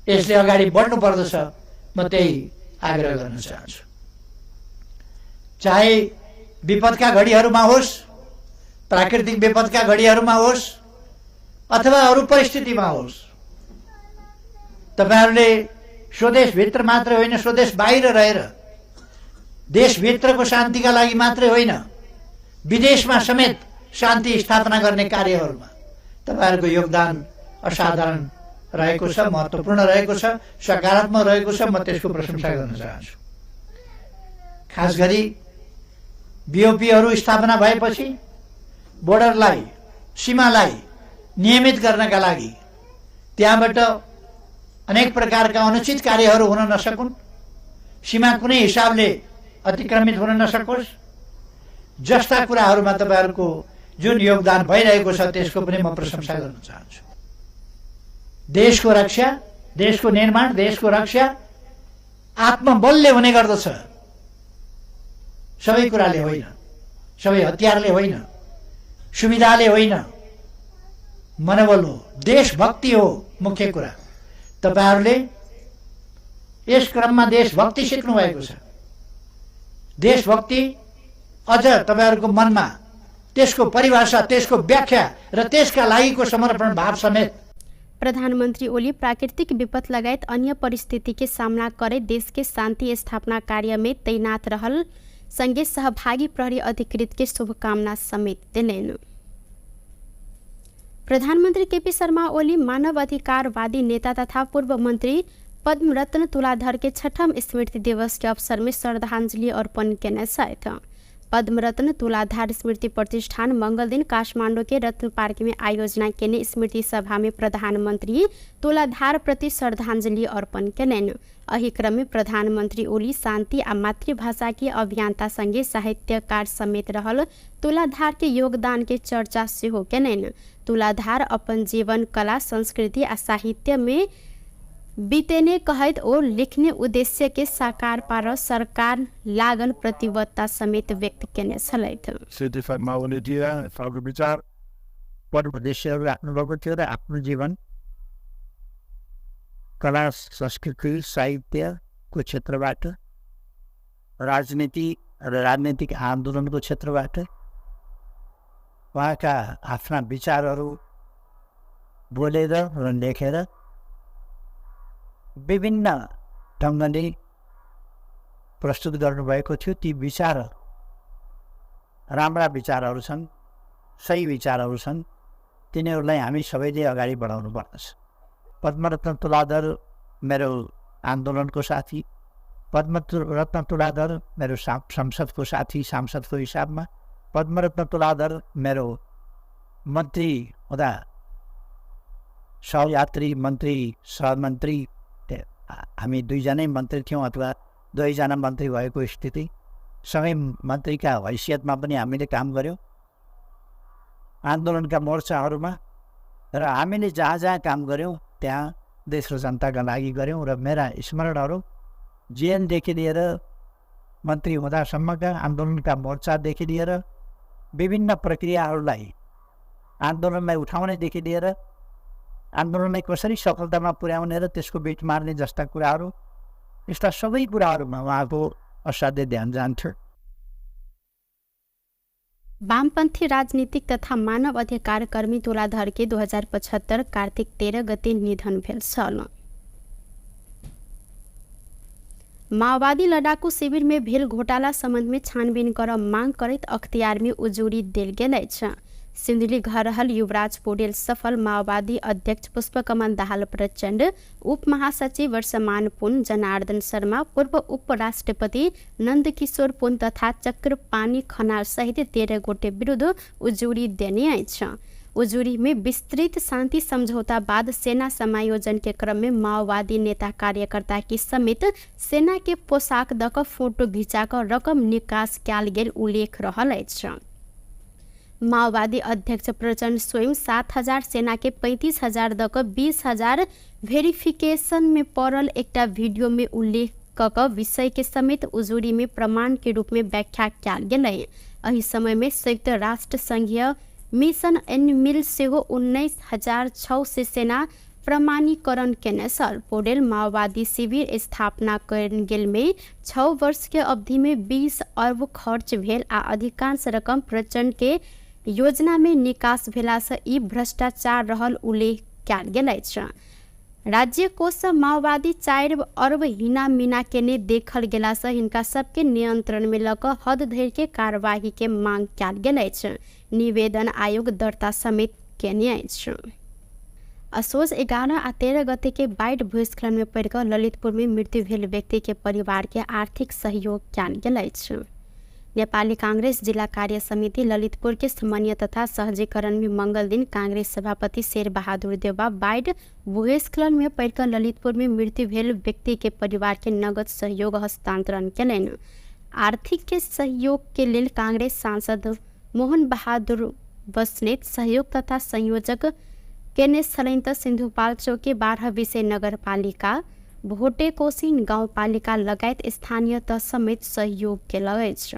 यसले अगाडि बढ्नु पर्दछ, म त्यही आग्रह गर्न चाहन्छु। चाहे विपदका घडीहरूमा होस्, प्राकृतिक विपदका घडीहरूमा होस् अथवा अरू परिस्थितिमा होस्, तपाईहरुले स्वदेशभित्र मात्र होइन स्वदेश बाहिर रहेर देशभित्रको शान्तिका लागि मात्रै होइन विदेशमा समेत शान्ति स्थापना गर्ने कार्यहरूमा तपाईहरुको योगदान असाधारण रहेको छ, महत्त्वपूर्ण रहेको छ, सकारात्मक रहेको छ। म त्यसको प्रशंसा गर्न चाहन्छु। खास गरी बीओपीहरू स्थापना भएपछि बोर्डरलाई सीमालाई नियमित गर्नका लागि त्यहाँबाट अनेक प्रकारका अनुचित कार्यहरू हुन नसकुन्, सीमा कुनै हिसाबले अतिक्रमित हुन नसकोस्, जस्ता कुराहरूमा तपाईहरुको जुन योगदान भइरहेको छ त्यसको पनि म प्रशंसा गर्न चाहन्छु। देशको रक्षा, देशको निर्माण, देशको रक्षा आत्मबलले हुने गर्दछ, सबै कुराले होइन, सबै हतियारले होइन, सुविधाले होइन, मनोबल हो, देशभक्ति हो मुख्य कुरा। तपाईहरुले यस क्रममा देशभक्ति सिक्नु भएको छ। देशभक्ति अझ तपाईहरुको मनमा त्यसको परिभाषा, त्यसको व्याख्या र त्यसका लागिको समर्पण भाव समेत। प्रधानमंत्री ओली प्राकृतिक विपद लगायत अन्य परिस्थिति के सामना करे देश के शांति स्थापना कार्य में तैनात रहल संगे सहभागी प्रहरी अधिकृत के शुभकामना समेत दिलैन। प्रधानमंत्री केपी शर्मा ओली मानव अधिकारवादी नेता तथा पूर्व मंत्री पद्मरत्न तुलाधर के 6ठम स्मृति दिवस के अवसर में श्रद्धांजलि अर्पण केने साथ पद्मरत्न तुलाधार स्मृति प्रतिष्ठान मंगल दिन काठमाडौँ के रत्न पार्क में आयोजना केने स्मृति सभा में प्रधानमंत्री तुलाधार प्रति श्रद्धांजलि अर्पण केलैन। अही क्रम में प्रधानमंत्री ओली शांति आ मातृभाषा के अभियंता संगे साहित्यकार समेत रहल तुलाधार के योगदान के चर्चा सेहो केलैन। तुलाधार अपन जीवन कला, संस्कृति आ साहित्य में बीतेने कहत ओ लिखने उद्देश्य के साकार पार सरकार लागन प्रतिबद्धता समेत व्यक्त केने छलैथ। सिद्धिफाइमा उनीहरूको विचार पर उद्देश्यहरू राख्नुभएको थियो र आफ्नो जीवन कला, संस्कृति, साहित्यको क्षेत्रबाट राजनीति र राजनीतिक आन्दोलनको क्षेत्रबाट उहाँका आफ्ना विचारहरू बोलेर र लेखेर विभिन्न ढङ्गले प्रस्तुत गर्नुभएको थियो। ती विचार राम्रा विचारहरू छन्, सही विचारहरू छन्, तिनीहरूलाई हामी सबैले अगाडि बढाउनु पर्दछ। पद्मरत्न तुलाधर मेरो आन्दोलनको साथी, पद्मरत्न तुलाधर मेरो संसदको साथी, सांसदको हिसाबमा, पद्मरत्न तुलाधर मेरो मन्त्री हुँदा सहयात्री, मन्त्री, सहमन्त्री, हामी दुईजनै मन्त्री थियौँ अथवा दुईजना मन्त्री भएको स्थिति, सँगै मन्त्रीका हैसियतमा पनि हामीले काम गऱ्यौँ आन्दोलनका मोर्चाहरूमा र हामीले जहाँ जहाँ काम गऱ्यौँ त्यहाँ देश र जनताका लागि गऱ्यौँ। र मेरा स्मरणहरू जेएनदेखि लिएर मन्त्री हुँदासम्मका आन्दोलनका मोर्चादेखि लिएर विभिन्न प्रक्रियाहरूलाई आन्दोलनलाई उठाउनेदेखि लिएर आन्दोलनलाई कसरी सफलतामा पुर्याउने र त्यसको बिट मार्ने जस्ता कुराहरू, यस्ता सबै कुराहरूमा उहाँको असाध्य ध्यान जान्थ्यो। वामपन्थी राजनीतिक तथा मानव अधिकार कर्मी तुलाधर के 2075 कार्तिक 13 गते निधन भेल छल। माओवादी लड़ाकू शिविर में भेल घोटाला संबंध में छानबीन कर मांग करैत अख्तियार में उजूरी देल गेल अछि। सिंधुली घर रहल युवराज पौडेल सफल माओवादी अध्यक्ष पुष्पकमल दाहाल प्रचंड, उप महासचिव वर्षमान पुन, जनार्दन शर्मा, पूर्व उपराष्ट्रपति नंदकिशोर पुन तथा चक्रपाणी खनाल सहित 13 गोटे विरुद्ध उजूरी देने अछि। उजूरी में विस्तृत शांति समझौता बाद सेना समायोजन के क्रम में माओवादी नेता कार्यकर्ता की समेत सेना के पोशाक दक फोटो घिंचाकर रकम निकास कयल गेल उल्लेख रहल अछि। माओवादी अध्यक्ष प्रचंड स्वयं 7,000 सेना के 35,000 दक 20,000 वेरिफिकेशन में पड़ल एकटा वीडियो में उल्लेख कक विषय के समेत उजूरी में प्रमाण के रूप में व्याख्या कयल गेलै। एहि समय में संयुक्त राष्ट्र संघीय मिशन एनिमिल सेहो 19,006 से सेना प्रमाणीकरण केने छल। पौडेल माओवादी शिविर स्थापना कयल गेल में 6 वर्ष के अवधि में 20 अरब खर्च भेल आ अधिकांश रकम प्रचंड के योजना में निकास भेला से ई भ्रष्टाचार रहल उल्लेख कयल गेल अछि। राज्य कोष से माओवादी 4 अरब हिना मीना केने देखल गेला से हिनका सबके नियंत्रण में लक हद धरि के कार्यवाही के मांग कयल गेल अछि। निवेदन आयोग दर्ता समेत केने अछि। असोज 11 आ 13 गते के बाढ़ भूस्खलन में पड़ कऽ ललितपुर में मृत्यु भेल व्यक्ति के परिवार के आर्थिक सहयोग कयल गेल अछि। नेपाली कांग्रेस जिला कार्य समिति ललितपुर के समन्वय तथा सहजीकरण में मंगल दिन कांग्रेस सभापति शेर बहादुर देउबा बाढ़ भूस्खलन में पड़ कऽ ललितपुर में मृत्यु भेल व्यक्ति के परिवार के नगद सहयोग हस्तांतरण केलनि। आर्थिक के सहयोग के लेल कांग्रेस सांसद मोहन बहादुर बस्नेत सहयोग तथा संयोजक केने छलनि तऽ सिन्धुपाल्चोक के 12 विषय नगरपालिका, भोटेकोशी गाउँपालिका लगायत स्थानीय तह समेत सहयोग केलक अछि।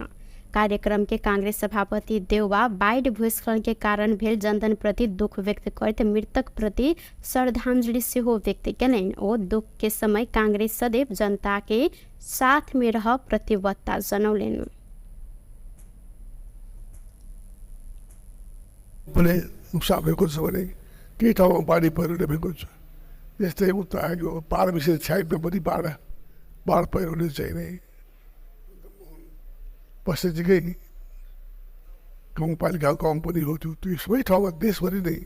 कार्यक्रम के कांग्रेस सभापति देउबा बाढ़ भूस्खलन के कारण भेल जनधन प्रति दुख व्यक्त करते मृतक प्रति श्रद्धांजलि सेहो व्यक्त केलनि। ओ दुख के समय कांग्रेस सदैव जनता के साथ में रह प्रतिबद्धता जनौलनि। पनि नुकसान भएको छ भने केही ठाउँमा बाढी पहिरोले भएको छ। यस्तै उता आयो पार विषय साइडमा पनि बाढ पहिरोले चाहिँ नै पश्चिमकै गाउँपालिका कम पनि हो त्यो सबै ठाउँमा देशभरि नै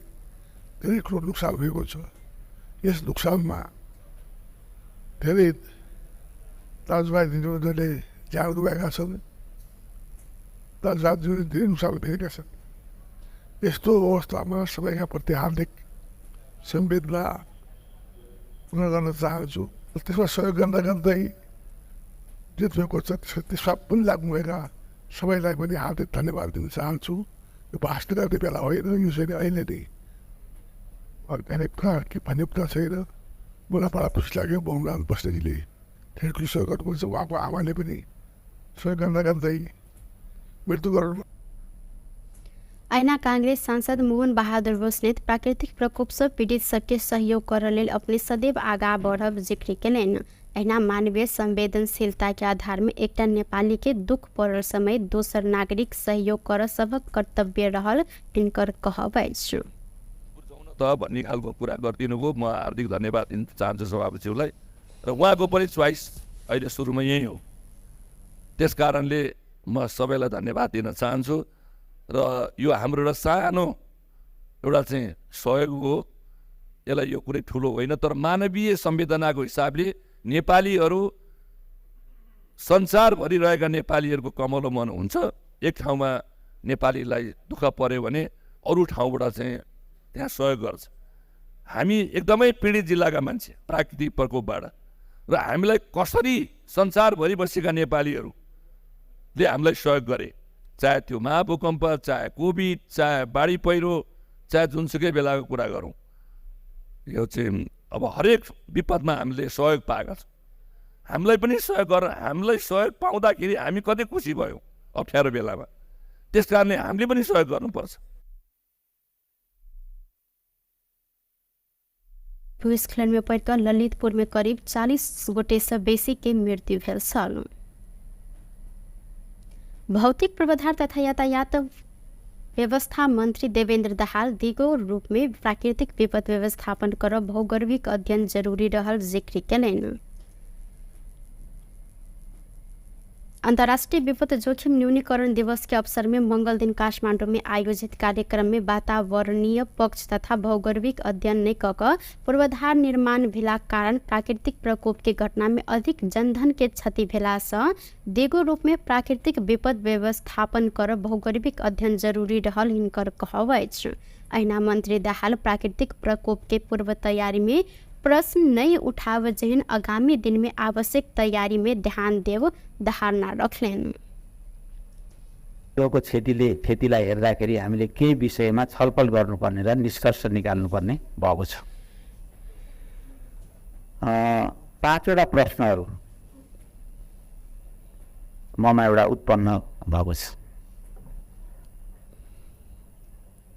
धेरै ठुलो नोक्सान भएको छ। यस नोक्सानमा धेरै दाजुभाइ दिदीबहिनीहरूले ज्यान गुमाएका छन्, दाजुभाइहरूले धेरै नोक्सान भेटेका छन्। यस्तो अवस्थामा सबैका प्रति हार्दिक संवेदना पूर्ण गर्न चाहन्छु। त्यसमा सहयोग गर्दै जे भएको छ त्यसमा पनि लाग्नुभएका सबैलाई पनि हार्दिक धन्यवाद दिन चाहन्छु। यो भाषण गर्ने बेला होइन, यो चाहिँ अहिले नै के भन्ने कुरा छैन। मलाई बडा खुसी लाग्यो बहुराम बस्नेजीले धेरै ठुलो सहयोग गर्नुहुन्छ। उहाँको आमाले पनि सहयोग गर्दै मृत्यु गर्नु। ऐना कांग्रेस सांसद मोहन बहादुर बस्नेत प्राकृतिक प्रकोप से पीड़ित सबके सहयोग कर लेल अपने सदैव आगा बढ़ब जिक्र केलनि। ऐना मानवीय संवेदनशीलता के आधार में एकटा नेपाली के दुख पड़ल समय दोसर नागरिक सहयोग कर सबक कर्तव्य रहल तिनकर कहब अछि। भन्ने खालको कुरा गरिदिनु भयो। म हार्दिक धन्यवाद दिन चाहन्छु सभापतिज्यूलाई र उहाँको पनि चोइस अहिले सुरुमा यही हो। त्यस कारणले म सबैलाई धन्यवाद दिन चाहन्छु र यो हाम्रो एउटा सानो एउटा चाहिँ सहयोग हो। यसलाई यो कुरै ठुलो होइन, तर मानवीय संवेदनाको हिसाबले नेपालीहरू संसारभरि रहेका नेपालीहरूको कमलो मन हुन्छ। एक ठाउँमा नेपालीलाई दुःख पर्यो भने अरू ठाउँबाट चाहिँ त्यहाँ सहयोग गर्छ। हामी एकदमै पीडित जिल्लाका मान्छे प्राकृतिक प्रकोपबाट, र हामीलाई कसरी संसारभरि बसेका नेपालीहरूले हामीलाई सहयोग गरे, चाहे त्यो महाभूकम्प, चाहे कोभिड, चाहे बाढी पहिरो, चाहे जुनसुकै बेलाको कुरा गरौँ, यो चाहिँ अब हरेक विपदमा हामीले सहयोग पाएका छौँ। हामीलाई पनि सहयोग पाउँदाखेरि हामी कति खुसी भयौँ अप्ठ्यारो बेलामा। त्यस कारणले हामीले पनि सहयोग गर्नुपर्छ। भूस्खलन में पड़कर ललितपुर में करीब 40 गोटे से बेसी के मृत्यु भेल छल। भौतिक पूर्वाधार तथा यातायात व्यवस्था मंत्री देवेंद्र दाहाल दिगो रूप में प्राकृतिक विपद व्यवस्थापन कर भौगोलिक अध्ययन जरूरी रहल जिक्र केलनि। अंतर्राष्ट्रीय विपद जोखिम न्यूनीकरण दिवस के अवसर में मंगल दिन काठमाडौँ में आयोजित कार्यक्रम में वातावरणीय पक्ष तथा भौगोलिक अध्ययन नै कक पूर्वाधार निर्माण भेला कारण प्राकृतिक प्रकोप के घटना में अधिक जनधन के क्षति भेला सँ देगो रूप में प्राकृतिक विपद व्यवस्थापन कर भौगोलिक अध्ययन जरूरी रहल हिनकर कहब अछि। अहिना मंत्री दाहाल प्राकृतिक प्रकोप के पूर्व तैयारी में प्रश्न नहीं उठाव जहन आगामी दिन में आवश्यक तैयारी में ध्यान देव धारणा रखलेन। को क्षतिलाई हेर्दाखेरि हामीले केही विषयमा छलफल गर्नुपर्ने र निष्कर्ष निकाल्नुपर्ने भएको छ। 5 वटा प्रश्नहरू ममा एउटा उत्पन्न भएको छ।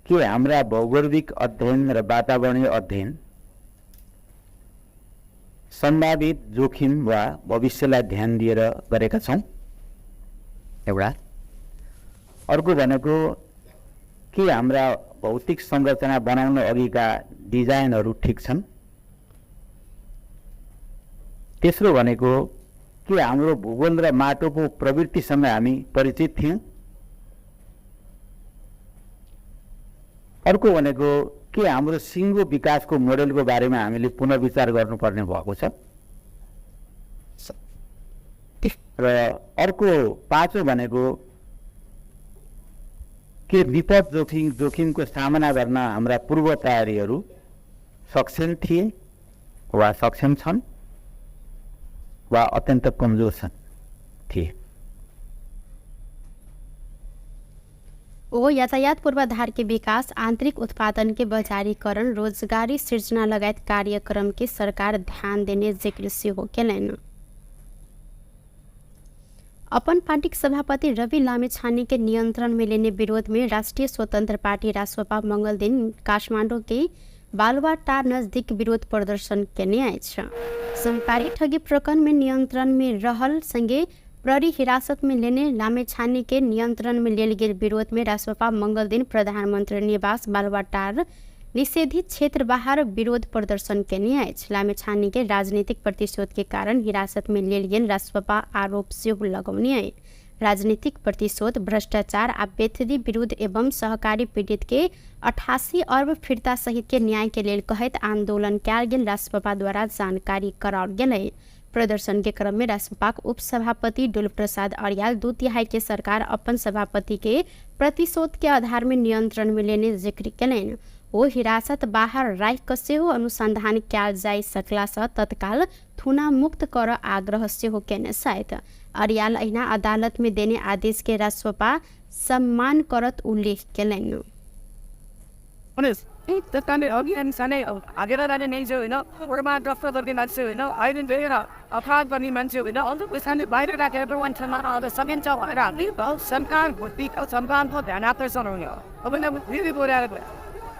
के हाम्रा भौगोलिक अध्ययन र वातावरणीय अध्ययन सम्भावित जोखिम वा भविष्यलाई ध्यान दिएर गरेका छौँ? एउटा। अर्को भनेको के हाम्रा भौतिक संरचना बनाउन अघिका डिजाइनहरू ठिक छन्? तेस्रो भनेको के हाम्रो भूगोल र माटोको प्रवृत्तिसँग हामी परिचित थियौँ? अर्को भनेको के हाम्रो सिङ्गो विकासको मोडेलको बारेमा हामीले पुनर्विचार गर्नुपर्ने भएको छ? र अर्को 5औं भनेको के विपद जोखिमको सामना गर्न हाम्रा पूर्व तयारीहरू सक्षम थिए वा सक्षम छन् वा अत्यन्त कमजोर थिए? ओ यातायात पूर्वाधार के विकास, आंतरिक उत्पादन के बजारीकरण, रोजगारी सृजना लगायत कार्यक्रम के सरकार ध्यान देने जिक्र सेहो केलैन। अपन पार्टी के सभापति रवि लामेछाने के नियंत्रण में लेने विरोध में राष्ट्रीय स्वतंत्र पार्टी रासपा मंगल दिन काठमाडौँ के बालुवाटार नजदीक विरोध प्रदर्शन केने अछि। संपारी ठगी प्रकरण में नियंत्रण में रहल संगे प्रहरी हिरासत में लेने लामेछाने के नियंत्रण में लेल गेल विरोध में रासपा मंगल दिन प्रधानमंत्री निवास बालुवाटार निषेधित क्षेत्र बाहर विरोध प्रदर्शन केने अछि। लामेछाने के राजनीतिक प्रतिशोध के कारण हिरासत में लेल गेल रासपा आरोप सेहो लगौने अछि। राजनीतिक प्रतिशोध, भ्रष्टाचार आ बेथदी विरुद्ध एवं सहकारी पीड़ित के 88 अर्ब फिर्ता सहित के न्याय के लेल कहत आंदोलन कयल गेल रासपा द्वारा जानकारी कराओल गेलै। प्रदर्शन के क्रम में रासपा उप सभापति डुल प्रसाद अर्याल 2/3 के सरकार अपन सभापति के प्रतिशोध के आधार में नियंत्रण में लेने जिक्र केलैन। ओ हिरासत बाहर राख क सेहो अनुसंधान कयल जाय सकला सँ तत्काल थुना मुक्त कर आग्रह सेहो केने छथि। अर्याल अहिना अदालत में देने आदेश के रासपा सम्मान करत उल्लेख केलैन। Tentang audiens sana, agar ada ni je, orang drafter lagi nanti, ayat ini, apa bani nanti, untuk pesan bayar rakyat everyone cuma ada semen jauh ada, ni bau samkan bukti kau samkan pun dah nak tersononya. Apa ni ini boleh ada.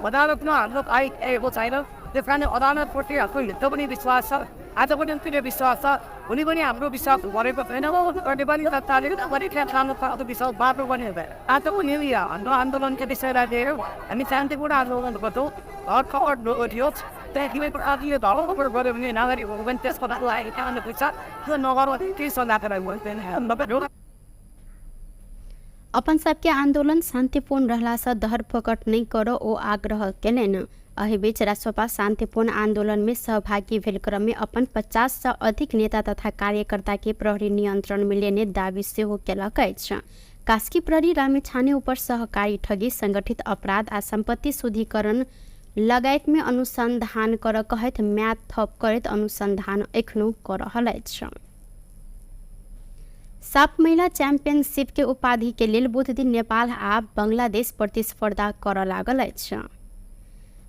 Wadana pun look I what I know. Different wadana porti aku itu pun biswasa. Ada pun yang tidak biswasa. Uni pun yang amro biswas. Whatever. Kalau dibanding tak tadi, whatever kita kamu tak biswas baru pun ada. Ada pun ini ya. Andolon kita bisa ada. Kami santai pun andolon betul. Or covered no idiots. Thank you for asking the dollar over whatever we now that we went test for that like and the pizza. So no what it is on that I want then have. Upon सबके आंदोलन शांतिपूर्ण रहला सँ धरपकड़ नहीं करो ओ आग्रह केलैन। एहि बीच रासपा शांतिपूर्ण आंदोलन में सहभागी भेल क्रम में अपन 50 से अधिक नेता तथा कार्यकर्ता के प्रहरी नियंत्रण में लेने दावी सेहो केलक अछि। कास्की प्रहरी लामेछाने ऊपर सहकारी ठगी, संगठित अपराध आ संपत्ति शुद्धिकरण लगायत में अनुसंधान कर कहत म्याद थप करत अनुसंधान एखनो कर रहल अछि। साफ महिला चैंपियनशिप के उपाधि के लेल बुध दिन नेपाल आ बांग्लादेश प्रतिस्पर्धा कर लागल अछि।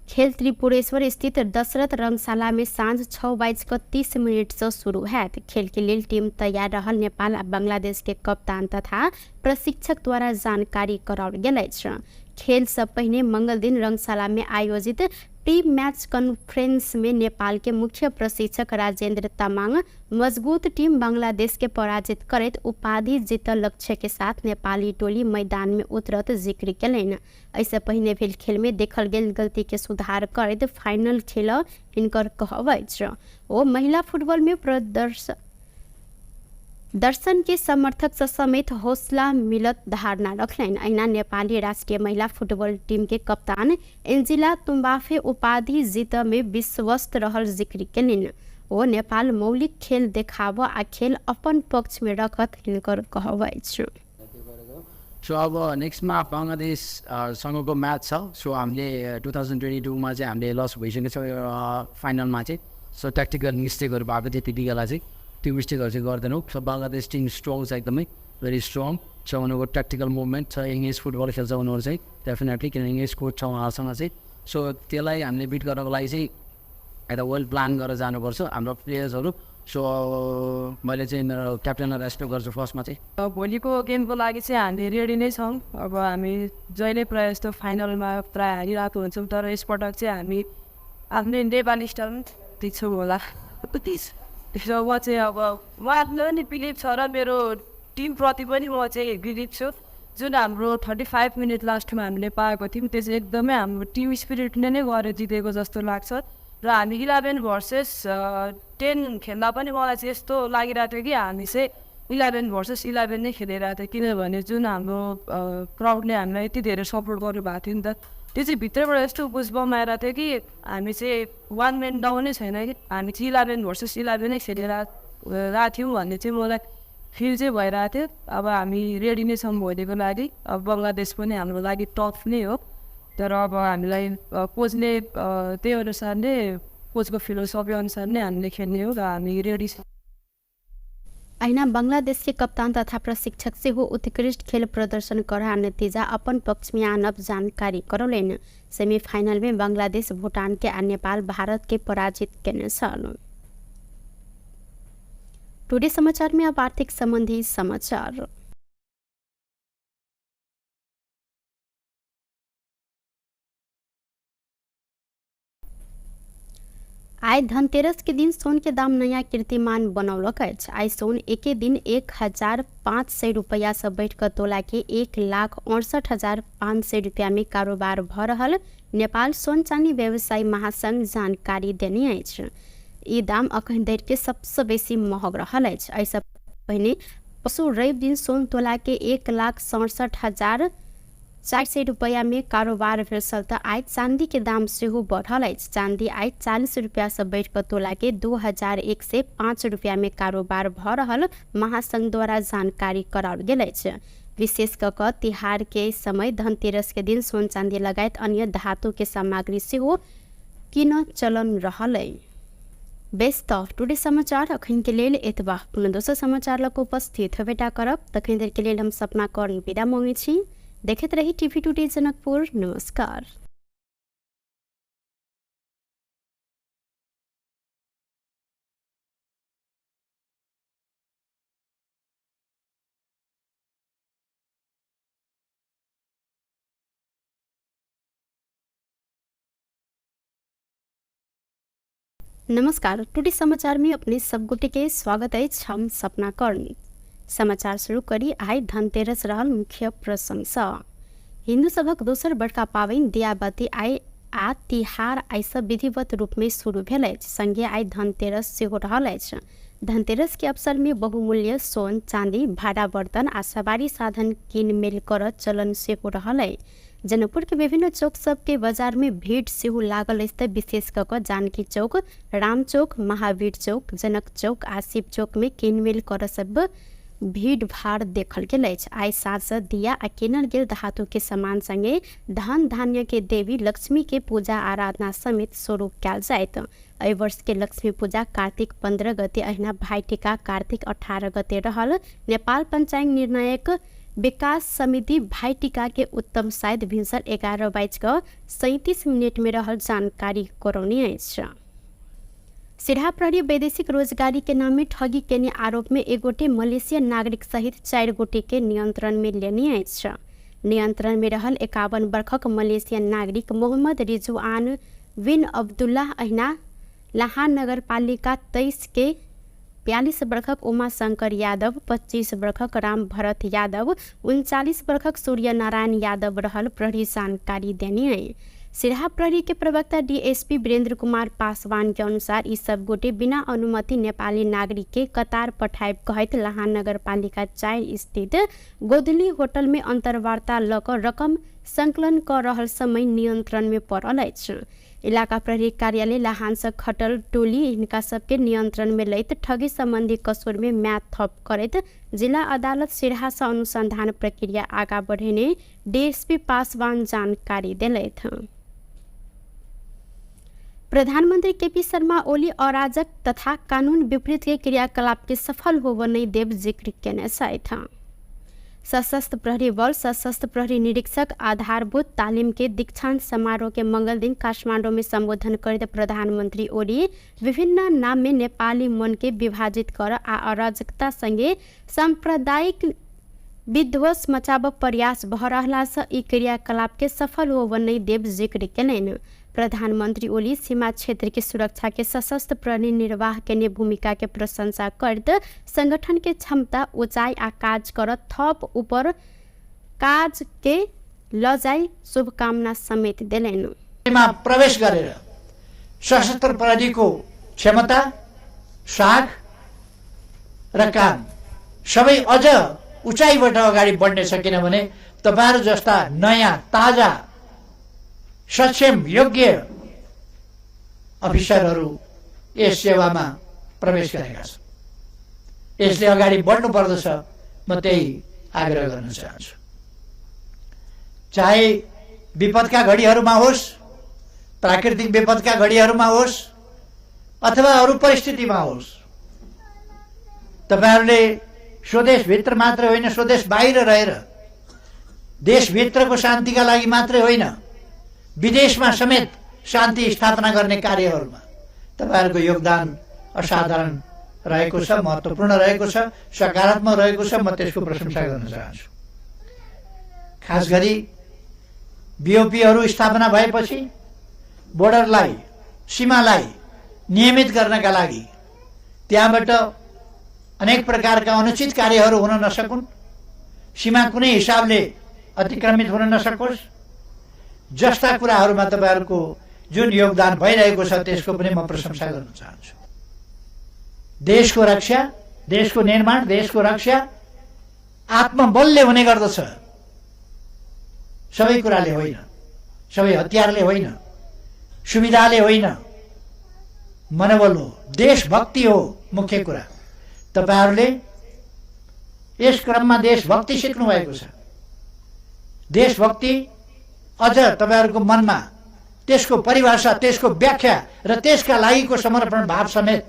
खेल त्रिपुरेश्वर स्थित दशरथ रंगशाला में सांझ 6:30 से शुरू हैत। खेल के लिए टीम तैयार रहल नेपाल आ बांग्लादेश के कप्तान तथा प्रशिक्षक द्वारा जानकारी कराओल गेल अछि। खेल से पहले मंगल दिन रंगशाला में आयोजित टीम मैच कॉन्फ्रेंस में नेपाल के मुख्य प्रशिक्षक राजेंद्र तामाङ मजबूत टीम बांग्लादेश के पराजित करत उपाधि जीतल लक्ष्य के साथ नेपाली टोली मैदान में उतरत जिक्र केलैन। ऐसे पहले भेल खेल में देखल गेल गलती के सुधार करत फाइनल खेल हिनकर कहब अछि। ओ महिला फुटबॉल में दर्शन के समर्थक से समेत हौसला मिलत धारणा रखलैन। अहिना नेपाली राष्ट्रिय महिला फुटबॉल टीम के कप्तान एन्जिला तुम्बाफे उपाधि जीत में विश्वस्त रहल जिक्र केलिन। ओ नेपाल मौलिक खेल देखाव आ खेल अपन पक्ष में रखत हिनकर कहवाइ छ। सो अब नेक्स्टमा बङ्गलादेशसँगको म्याच छ। सो हामीले 2022मा चाहिँ हामीले लस भइसकेको छ फाइनलमा चाहिँ। सो ट्याक्टिकल मिस्टेकहरू भएको थियो त्यति बेला चाहिँ, त्यो मिस्टेकहरू चाहिँ गर्दैनौँ। सो बङ्गलादेश टिम स्ट्रङ छ, एकदमै भेरी स्ट्रङ छ। उनीहरूको ट्याक्टिकल मुभमेन्ट छ, इङ्ग्लिस फुटबल खेल्छ उनीहरू चाहिँ डेफिनेटली, किनभने इङ्ग्लिस कोच छ उहाँसँग चाहिँ। सो त्यसलाई हामीले बिट गर्नको लागि चाहिँ एउटा वेल प्लान गरेर जानुपर्छ हाम्रो प्लेयर्सहरू। सो मैले चाहिँ मेरो क्याप्टेनलाई रेस्पेक्ट गर्छु फर्स्टमा चाहिँ। भोलिको गेमको लागि चाहिँ हामी रेडी नै छौँ। अब हामी जहिले प्रायः जस्तो फाइनलमा प्रायः हारिरहेको हुन्छौँ, तर यसपटक चाहिँ हामी आफ्नै नेपाली स्टाइलमा जित्छौँ होला। त्यसो म चाहिँ अब उहाँहरूलाई नि बिलिभ छ र मेरो टिमप्रति पनि म चाहिँ बिलिभ छु। जुन हाम्रो 35 मिनट लास्टमा हामीले पाएको थियौँ त्यो चाहिँ एकदमै हाम्रो टिम स्पिरिटले नै गरेर जितेको जस्तो लाग्छ। र हामी 11 भर्सेस 10 खेल्दा पनि मलाई चाहिँ यस्तो लागिरहेको थियो कि हामी चाहिँ 11 भर्सेस 11 नै खेलिरहेको थियो, किनभने जुन हाम्रो क्राउडले हामीलाई यति धेरै सपोर्ट गर्नुभएको थियो नि त, त्यो चाहिँ भित्रबाट यस्तो बुझबम आइरहेको थियो कि हामी चाहिँ 1 म्यान डाउनै छैन कि, हामी चाहिँ 11 भर्सेस 11 नै खेलिरहेको थियौँ भन्ने चाहिँ मलाई फिल चाहिँ भइरहेको थियो। अब हामी रेडी नै छौँ भोलिको लागि। अब बङ्गलादेश पनि हाम्रो लागि टफ नै हो, तर अब हामीलाई कोचले त्यही अनुसार नै, कोचको फिलोसफी अनुसार नै हामीले खेल्ने हो र हामी रेडी छौँ। अहिना बांग्लादेश के कप्तान तथा प्रशिक्षक से हो उत्कृष्ट खेल प्रदर्शन करा नतीजा अपन पक्ष में आनब जानकारी करौलेन। सेमीफाइनल में बांग्लादेश भूटान के आ नेपाल भारत के पराजित केने छल। टुडे समाचार में अब आर्थिक संबंधी समाचार। आय धनतेरस के दिन सोन के दाम नया कीर्तिमान बनौलक अछि। आय सोन एके दिन 1500 रुपया से बढ़ कर तोला के 1,68,500 रुपया में कारोबार भ रहल नेपाल सोन चांदी व्यवसायी महासंघ जानकारी देने अछि। ई दाम अखन धरि के सबसे बेसी महग रहल अछि। ऐसा पहिने पशु रवि दिन सोन तोला के 1,67,400 रुपया में कारोबार भेल त आय चांदी के दाम सेहो बढ़ल अछि। चांदी आय 40 रुपया से बढ़ कर तोला के 2,105 रुपया में कारोबार भ रहल महासंघ द्वारा जानकारी कराओल गेल अछि। विशेष क तिहार के समय धनतेरस के दिन सोन चांदी लगायत अन्य धातु के सामग्री सेहो किन चलन रहल अछि। बेस्ट ऑफ टुडे समाचार अखन के लेल एतबा। पुनः दोसर समाचार लग उपस्थित भेटा करब। तखन देर के लेल हम सपना कर्ण विदा मांगे छी। देखते रही टीवी टुडे जनकपुर। नमस्कार। नमस्कार, टुडे समाचार में अपने सब गोटे के स्वागत है। हम सपना कर्ण। समाचार शुरू करी। आय धनतेरस रहल मुख्य प्रसंग। हिंदू सभक दोसर बड़का पावनि दियाबती आय आ तिहार आय से विधिवत रूप में शुरू भेल अछि। संगे आय धनतेरस सेहो रहल अछि। धनतेरस के अवसर में बहुमूल्य सोन चांदी भाड़ा बर्तन आ सवारी साधन कीन मेल कर चलन सेहो रहल अछि। जनकपुर के विभिन्न चौक सब के बाजार में भीड़ सेहो लागल अछि। विशेष क जानकी चौक, राम चौक, महावीर चौक, जनक चौक आ शिव चौक में किनमेल कर सब भीड़ भाड़ देखल गेल अछि। आय साँझ दिया आ किनल गेल धातु के सामान संगे धन धान्य के देवी लक्ष्मी के पूजा आराधना समेत शुरू कयल जायत। एहि वर्ष के लक्ष्मी पूजा कार्तिक 15 गते अहिना भाई टीका कार्तिक 18 गते रहल। नेपाल पंचांग निर्णायक विकास समिति भाई टीका के उत्तम शायद भिनसर 11:37 में रहल जानकारी करौने अछि। सिरहा प्रहरी वैदेशिक रोजगारी के नाम में ठगी केने आरोप में एक गोटे मलेशियन नागरिक सहित 4 गोटे के नियंत्रण में लेने अछि। नियंत्रण में रहल 51 वर्षक मलेशियन नागरिक मोहम्मद रिजवान बिन अब्दुल्लाह अहिना लाहान नगर पालिका 23 के 42 वर्षक उमा शंकर यादव, 25 वर्षक राम भरत यादव, 39 वर्षक सूर्य नारायण यादव रहल प्रहरी जानकारी देने है। सिराहा प्रहरी के प्रवक्ता डीएसपी वीरेंद्र कुमार पासवान के अनुसार यी सब गोटे बिना अनुमति नेपाली नागरिक के कतार पठाए कहत लाहान नगरपालिका 4 स्थित गोदली होटल में अंतर्वार्ता लकर रकम संकलन कर रहल समय नियंत्रण में पड़ल अछि। इलाका प्रहरी कार्यालय लाहांस खटल टोली इनका सबके नियंत्रण में लैत ठगी संबंधी कसूर में म्याद थप करत जिला अदालत सिराहा से अनुसंधान प्रक्रिया आगा बढ़ेने डीएसपी पासवान जानकारी दिलैथ। प्रधानमंत्री केपी शर्मा ओली अराजक तथा कानून विपरीत के क्रियाकलाप के सफल होब नहीं देव जिक्र केने साथ सशस्त्र प्रहरी बल सशस्त्र प्रहरी निरीक्षक आधारभूत तालीम के दीक्षांत समारोह के मंगल दिन काठमांडू में संबोधन करते प्रधानमंत्री ओली विभिन्न नाम में नेपाली मन के विभाजित कर आ अराजकता संगे सांप्रदायिक विध्वंस मचाब प्रयास भ रहला से ई क्रियाकलाप के सफल होब नहीं देव जिक्र केलनि। प्रधानमंत्री ओली सीमा क्षेत्र की सुरक्षा के सशस्त्र प्रहरी निर्वाह के भूमिका के प्रशंसा करते संगठन के क्षमता ऊंचाई आ काज कर थप ऊपर काज के लजाई शुभकामना समेत दिलैन। प्रवेश गरेर सशस्त्र प्रहरी को क्षमता साख र काम सबै अझ उचाइबाट अगाडि बढ्ने छ। किनभने तपाईहरु जस्ता नयाँ ताजा सक्षम योग्य अफिसरहरू यस सेवामा प्रवेश गरेका छन्। यसले अगाडि बढ्नु पर्दछ, म त्यही आग्रह गर्न चाहन्छु। चाहे विपदका घडीहरूमा होस्, प्राकृतिक विपदका घडीहरूमा होस् अथवा अरू परिस्थितिमा होस्, तपाईहरुले स्वदेशभित्र मात्र होइन स्वदेश बाहिर रहेर देशभित्रको शान्तिका लागि मात्रै होइन विदेशमा समेत शान्ति स्थापना गर्ने कार्यहरूमा तपाईहरुको योगदान असाधारण रहेको छ, महत्त्वपूर्ण रहेको छ, सकारात्मक रहेको छ। म त्यसको प्रशंसा गर्न चाहन्छु। खास गरी बीओपीहरू स्थापना भएपछि बोर्डरलाई सीमालाई नियमित गर्नका लागि त्यहाँबाट अनेक प्रकारका अनुचित कार्यहरू हुन नसकुन्, सीमा कुनै हिसाबले अतिक्रमित हुन नसकोस्, जस्ता कुराहरूमा तपाईहरुको जुन योगदान भइरहेको छ त्यसको पनि म प्रशंसा गर्न चाहन्छु। देशको रक्षा, देशको निर्माण, देशको रक्षा आत्मबलले हुने गर्दछ, सबै कुराले होइन, सबै हतियारले होइन, सुविधाले होइन, मनोबल हो, देशभक्ति हो मुख्य कुरा। तपाईहरुले यस क्रममा देशभक्ति सिक्नु भएको छ। देशभक्ति अझ तपाईहरुको मनमा त्यसको परिभाषा, त्यसको व्याख्या र त्यसका लागिको समर्पण भाव समेत।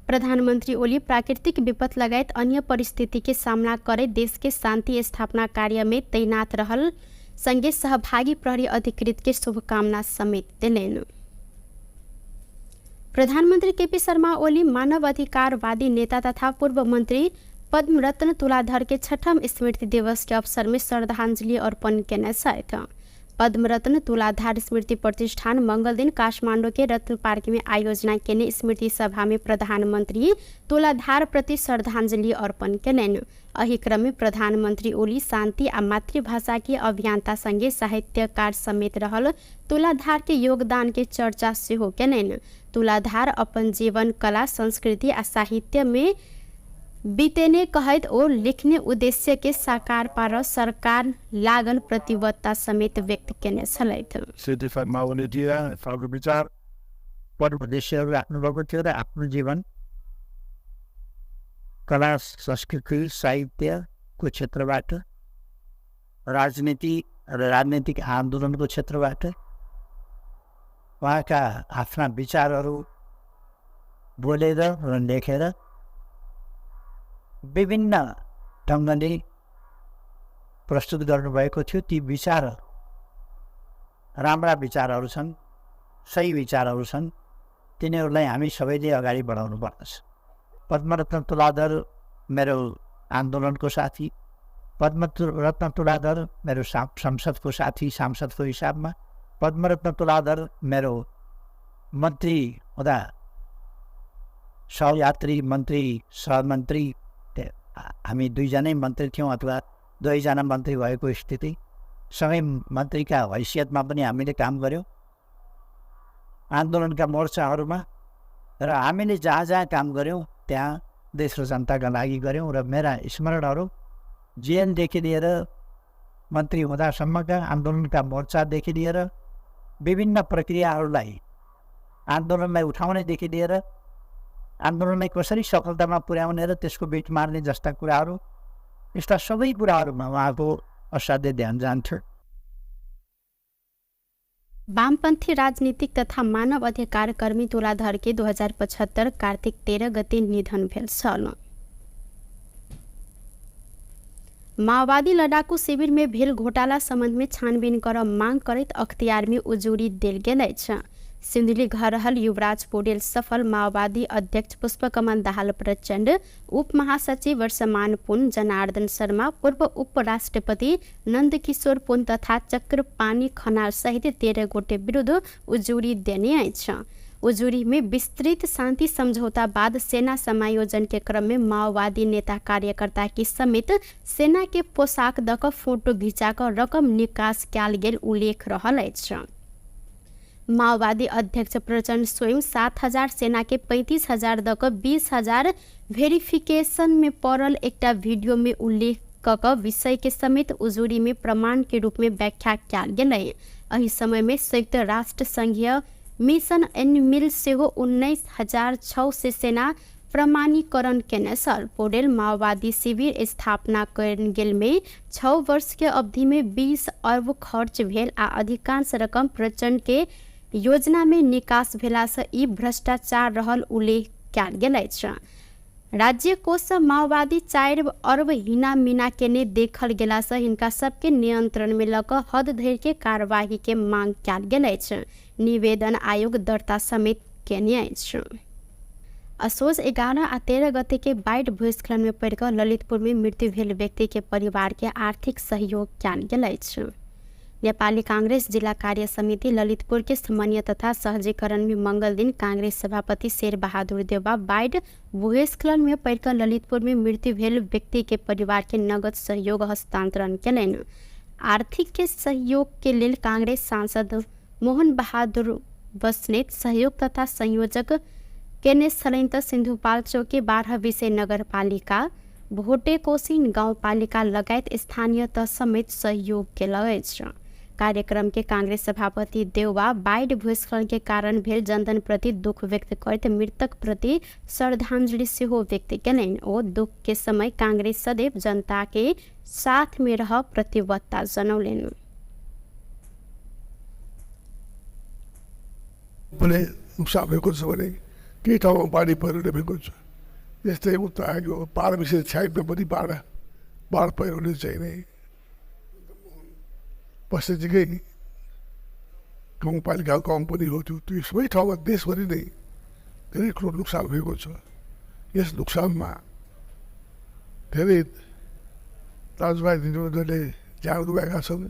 प्रधानमंत्री ओली प्राकृतिक विपद लगायत अन्य परिस्थिति के सामना करे देश के शांति स्थापना कार्य में तैनात रहल संगे सहभागी प्रहरी अधिकृत के शुभकामना समेत दिलैन। प्रधानमंत्री केपी शर्मा ओली मानव अधिकारवादी नेता तथा पूर्व मंत्री पद्मरत्न तुलाधर के 6ठम स्मृति दिवस के अवसर में श्रद्धांजलि अर्पण केने साथ पद्मरत्न तुलाधार स्मृति प्रतिष्ठान मंगल दिन काठमांडू के रत्न पार्क में आयोजना केने स्मृति सभा में प्रधानमंत्री तुलाधार प्रति श्रद्धांजलि अर्पण केलैन। अही क्रम में प्रधानमंत्री ओली शांति आ मातृभाषा के अभियंता संगे साहित्यकार समेत रहल तुलाधार के योगदान के चर्चा सेहो केलैन। तुलाधार अपन जीवन कला, संस्कृति आ साहित्य में बीतेने कहत और लिखने उद्देश्य के साकार पार सरकार लागन प्रतिबद्धता समेत व्यक्त केने छलैथ। सिद्धिफा माओवादीका फाल्टो विचार पर उद्देश्यहरू राख्नुभएको थियो र आफ्नो जीवन कला, संस्कृति, साहित्यको क्षेत्रबाट राजनीति र राजनीतिक आन्दोलनको क्षेत्रबाट उहाँका आफ्ना विचारहरू बोलेर र लेखेर विभिन्न ढङ्गले प्रस्तुत गर्नुभएको थियो। ती विचार राम्रा विचारहरू छन्, सही विचारहरू छन्, तिनीहरूलाई हामी सबैले अगाडि बढाउनु पर्दछ। पद्मरत्न तुलाधर मेरो आन्दोलनको साथी, पद्मरत्न तुलाधर मेरो संसदको साथी, सांसदको हिसाबमा, पद्मरत्न तुलाधर मेरो मन्त्री हुँदा सहयात्री, मन्त्री, सहमन्त्री, हामी दुईजनै मन्त्री थियौँ अथवा दुईजना मन्त्री भएको स्थिति, सँगै मन्त्रीका हैसियतमा पनि हामीले काम गऱ्यौँ आन्दोलनका मोर्चाहरूमा र हामीले जहाँ जहाँ काम गऱ्यौँ त्यहाँ देश र जनताका लागि गऱ्यौँ र मेरा स्मरणहरू जेएनदेखि लिएर मन्त्री हुँदासम्मका आन्दोलनका मोर्चादेखि लिएर विभिन्न प्रक्रियाहरूलाई आन्दोलनलाई उठाउनेदेखि लिएर आन्दोलनलाई कसरी सफलतामा पुर्याउने र त्यसको बिट मार्ने जस्ता कुराहरू, यस्ता सबै कुराहरूमा उहाँको असाध्य ध्यान जान्थ्यो। वामपन्थी राजनीतिक तथा मानव अधिकार कर्मी तुलाधरके 2075 कार्तिक 13 गते निधन भेल छल। माओवादी लड़ाकू शिविर में भेल घोटाला संबंध में छानबीन कर मांग करत अख्तियार में उजूरी देल गेल अछि। सिंधुली घर रहल युवराज पौडेल सफल माओवादी अध्यक्ष पुष्पकमल दाहाल प्रचंड, उप महासचिव वर्षमान पुन, जनार्दन शर्मा, पूर्व उपराष्ट्रपति नंदकिशोर पुन तथा चक्रपाणी खनाल सहित 13 गोटे विरुद्ध उजूरी देने अछि। उजूरी में विस्तृत शांति समझौता बाद सेना समायोजन के क्रम में माओवादी नेता कार्यकर्ता की समेत सेना के पोशाक दक फोटो घिचाकर रकम निकास कयल गेल उल्लेख रहल अछि। माओवादी अध्यक्ष प्रचंड स्वयं 7,000 सेना के 35,000 दक 20,000 वेरिफिकेशन में पड़ल एकटा वीडियो में उल्लेख कक विषय के समेत उजूरी में प्रमाण के रूप में व्याख्या कयल गेल। एहि समय में संयुक्त राष्ट्र संघीय मिशन एनिमिल सेहो 19,006 से सेना प्रमाणीकरण केने छल। पौडेल माओवादी शिविर स्थापना कयल गेल में 6 वर्ष के अवधि में 20 अरब खर्च भेल आ अधिकांश रकम प्रचंड के योजना में निकास भेला से ई भ्रष्टाचार रहल उल्लेख कयल गेल अछि। राज्य कोष माओवादी 4 अरब हिना मीना केने देखल गेला से हिनका सबके नियंत्रण में लक हद धरि के कार्यवाही के मांग कयल गेल अछि। निवेदन आयोग दर्ता समेत केने अछि। असोज 11 आ 13 गते के बाढ़ भूस्खलन में पड़ ललितपुर में मृत्यु भेल व्यक्ति के परिवार के आर्थिक सहयोग कयल गेल अछि। नेपाली कांग्रेस जिला कार्य समिति ललितपुर के समन्वय तथा सहजीकरण में मंगल दिन कांग्रेस सभापति शेर बहादुर देउबा बाढ़ भूस्खलन में पड़ ललितपुर में मृत्यु भेल व्यक्ति के परिवार के नगद सहयोग हस्तांतरण केलनि। आर्थिक के सहयोग के लेल कांग्रेस सांसद मोहन बहादुर बस्नेत सहयोग तथा संयोजक केने छलनि त सिन्धुपाल्चोक के 12 विषय नगरपालिका, भोटेकोशी गाउँपालिका लगायत स्थानीय तह समेत सहयोग केल अछि। कार्यक्रम के कांग्रेस सभापति देउबा बाढ़ भूस्खलन के कारण भेल जनधन प्रति दुख व्यक्त करते मृतक प्रति श्रद्धांजलि सेहो व्यक्त केलनि। ओ दुख के समय कांग्रेस सदैव जनता के साथ में रह प्रतिबद्धता जनौलनि। पनि नुकसान भएको छ भने केही ठाउँमा बाढी पहिरोले भएको छ। यस्तै उता आयो पार विशेष छाइमा पनि बाढ पहिरोले चाहिँ नै पश्चिमकै गाउँपालिका कम पनि हो। त्यो सबै ठाउँमा देशभरि नै धेरै ठुलो नोक्सान भएको छ। यस नोक्सानमा धेरै दाजुभाइ दिदीबहिनीहरूले ज्यान गुमाएका छन्,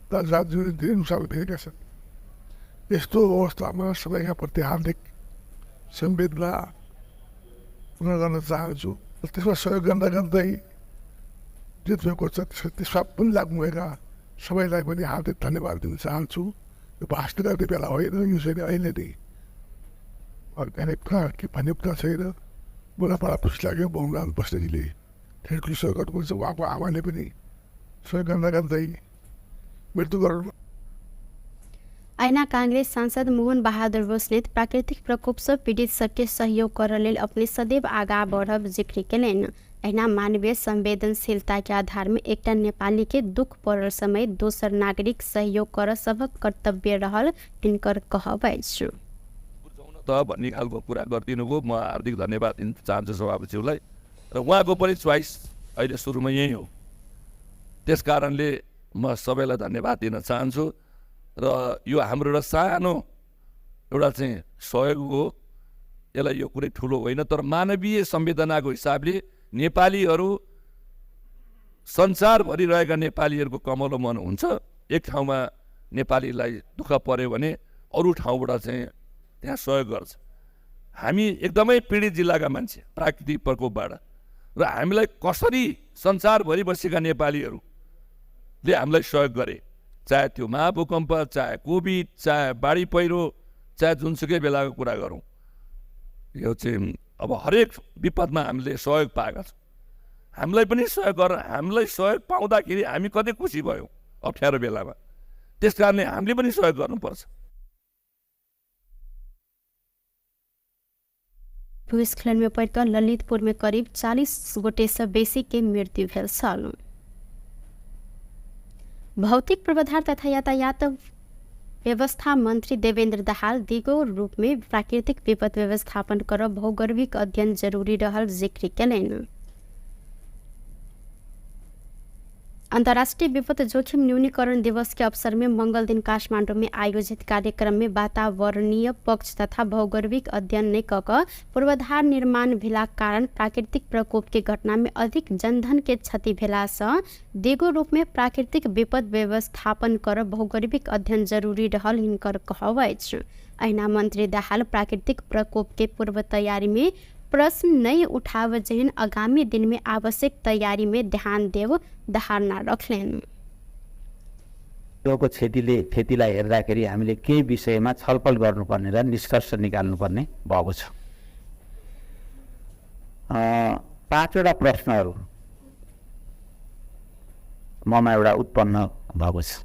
दाजुभाइहरूले धेरै नोक्सान भेटेका छन्। यस्तो अवस्थामा सबैका प्रति हार्दिक संवेदना पूर्ण गर्न चाहन्छु। त्यसमा सहयोग गर्दै जित भएको छ त्यसमा पनि लाग्नुभएका सबैलाई पनि हार्दिक धन्यवाद दिन चाहन्छु। यो भाषण गर्ने बेला होइन, यो चाहिँ अहिले नै अर्ग्यानिक के भन्ने कुरा छैन। मलाई बडा खुसी लाग्यो बहुलाल बस्नेजीले धेरै ठुलो सहयोग गर्नुहुन्छ। उहाँको आमाले पनि सहयोग गर्दै मृत्यु गर्नु। ऐना कांग्रेस सांसद मोहन बहादुर बस्नेत प्राकृतिक प्रकोप से पीड़ित सबके सहयोग कर लेल अपने सदैव आगा बढ़ब जिक्र केलनि। ऐना मानवीय संवेदनशीलता के आधार में एकटा नेपाली के दुख पड़ल समय दोसर नागरिक सहयोग कर सबक कर्तव्य रहल हिनकर कहब अछि। भन्ने खालको कुरा गरिदिनु भयो। म हार्दिक धन्यवाद दिन चाहन्छु सभापतिज्यूलाई र उहाँको पनि चोइस अहिले सुरुमा यही हो। त्यस कारणले म सबैलाई धन्यवाद दिन चाहन्छु र यो हाम्रो एउटा सानो एउटा चाहिँ सहयोग हो। यसलाई यो कुनै ठुलो होइन, तर मानवीय संवेदनाको हिसाबले नेपालीहरू संसारभरि रहेका नेपालीहरूको कमलो मन हुन्छ। एक ठाउँमा नेपालीलाई दुःख पर्यो भने अरू ठाउँबाट चाहिँ त्यहाँ सहयोग गर्छ। हामी एकदमै पीडित जिल्लाका मान्छे प्राकृतिक प्रकोपबाट, र हामीलाई कसरी संसारभरि बसेका नेपालीहरूले हामीलाई सहयोग गरे, चाहे त्यो महाभूकम्प, चाहे कोभिड, चाहे बाढी पहिरो, चाहे जुनसुकै बेलाको कुरा गरौँ, यो चाहिँ अब हरेक विपदमा हामीले सहयोग पाएका छौँ। हामीलाई पनि सहयोग गरेर हामीलाई सहयोग पाउँदाखेरि हामी कति खुसी भयौँ अप्ठ्यारो बेलामा। त्यस कारणले हामीले पनि सहयोग गर्नुपर्छ। भूस्खलन में पड़कर ललितपुर में करीब 40 गोटे से बेसी के मृत्यु भेल छल। भौतिक पूर्वाधार तथा यातायात व्यवस्था मंत्री देवेंद्र दाहाल दिगो रूप में प्राकृतिक विपद व्यवस्थापन कर भौगोलिक अध्ययन जरूरी रहल जिक्र कयलनि। अंतर्राष्ट्रीय विपद जोखिम न्यूनीकरण दिवस के अवसर में मंगल दिन काठमांडू में आयोजित कार्यक्रम में वातावरणीय पक्ष तथा भौगोलिक अध्ययन ने कक पूर्वाधार निर्माण भेला कारण प्राकृतिक प्रकोप के घटना में अधिक जनधन के क्षति भेला से दिगो रूप में प्राकृतिक विपद व्यवस्थापन कर भौगोलिक अध्ययन जरूरी रहल हिनकर कहब अछि। अहिना मंत्री दाहाल प्राकृतिक प्रकोप के पूर्व तैयारी में प्रश्न नहीं उठाव जहन आगामी दिन में आवश्यक तैयारी में ध्यान देव धारणा रखलेन। को क्षतिलाई हेर्दाखेरि हामीले केही विषयमा छलफल गर्नुपर्ने र निष्कर्ष निकाल्नुपर्ने भएको छ। 5 वटा प्रश्नहरू ममा एउटा उत्पन्न भएको छ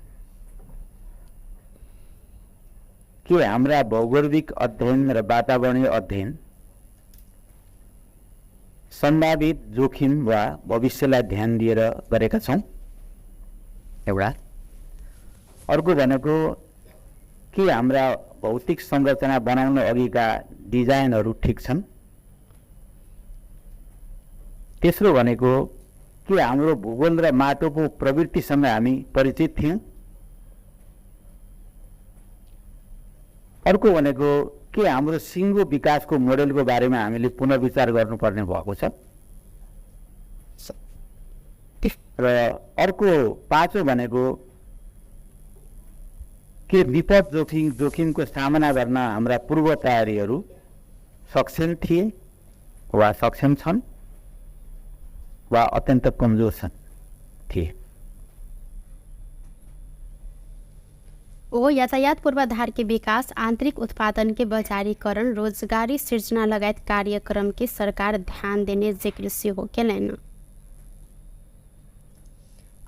कि हाम्रा भौगोलिक अध्ययन र वातावरणीय अध्ययन सम्भावित जोखिम वा भविष्यलाई ध्यान दिएर गरेका छौँ एउटा। अर्को भनेको के हाम्रा भौतिक संरचना बनाउन अघिका डिजाइनहरू ठिक छन्। तेस्रो भनेको के हाम्रो भूगोल र माटोको प्रवृत्तिसँग हामी परिचित थियौँ। अर्को भनेको के हाम्रो सिङ्गो विकासको मोडेलको बारेमा हामीले पुनर्विचार गर्नुपर्ने भएको छ। र अर्को 5औं भनेको के विपद जोखिमको सामना गर्न हाम्रा पूर्व तयारीहरू सक्षम थिए वा सक्षम छन् वा अत्यन्त कमजोर थिए। ओ यातायात पूर्वाधार के विकास, आंतरिक उत्पादन के बजारीकरण, रोजगारी सृजना लगायत कार्यक्रम के सरकार ध्यान देने जिक्र सेहो केलनि।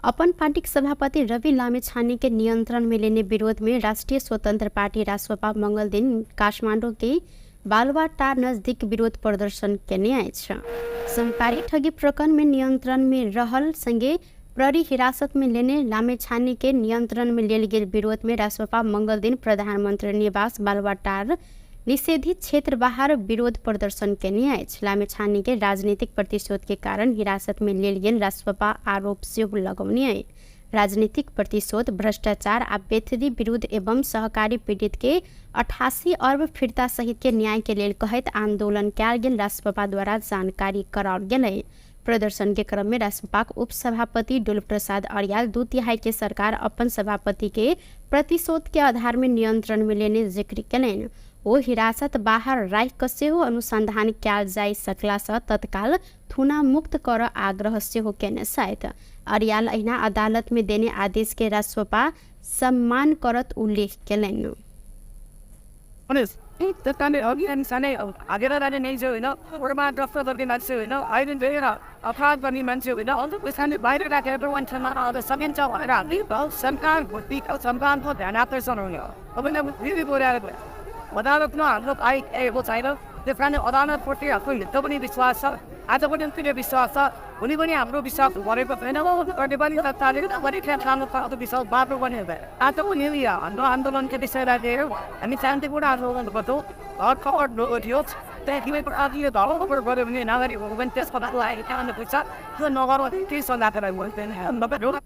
अपन पार्टी के सभापति रवि लामिछाने के नियंत्रण में लेने विरोध में राष्ट्रीय स्वतंत्र पार्टी रासपा मंगल दिन काठमांडू के बालुवाटार नजदीक विरोध प्रदर्शन केने अछि। सरकारी ठगी प्रकरण में नियंत्रण में रहल संगे प्रहरी हिरासत में लेने लामेछाने के नियंत्रण में लेल गेल विरोध में रासपा मंगल दिन प्रधानमंत्री निवास बालुवाटार निषेधित क्षेत्र बाहर विरोध प्रदर्शन केने अछि। लामेछाने के राजनीतिक प्रतिशोध के कारण हिरासत में लेल गेल रासपा आरोप सेहो लगौने अछि। राजनीतिक प्रतिशोध, भ्रष्टाचार आ बेथरी विरुद्ध एवं सहकारी पीड़ित के 88 अर्ब फिर्ता सहित के न्याय के लेल कहत आंदोलन कयल गेल रासपा द्वारा जानकारी कराओल गेल। प्रदर्शन के क्रम में रासपा उप सभापति डुल प्रसाद अरियाल 2/3 के सरकार अपन सभापति के प्रतिशोध के आधार में नियंत्रण में लेने जिक्र केलनि। ओ हिरासत बाहर राख क सेहो अनुसंधान कयल जाय सकला से तत्काल थुना मुक्त कर आग्रह सेहो केने छथि। अरियाल अहिना अदालत में देने आदेश के रासपा सम्मान करत उल्लेख केलनि। Tetapi orang sana agar ada nejo, orang dokter lagi macam, ayat bera, apa bani macam, untuk pesan bayar dah everyone cuma ada semen jauh ada, lepas samkan bukti kau samkan pun dah nak tersononya. Apa nak bukti boleh ada. Padahal kena, look, buat saya, different orang porti aku ni, tu bani biswasa, ada pun yang tidak biswasa, bani amro biswasa, whatever, orang bani tak tahu, bani kan kamu tu biswasa, baru bani ada. Ada pun ni dia, andolan ke biswasa ada, kami santai pun ada orang betul. और कौन रोडियोस तैयारी में आदि ये दालों पर बड़े बने नागरिक को बनते हैं पता है क्या ना पूछा तो नगर तीस साल आता है बोलते हैं हम लोग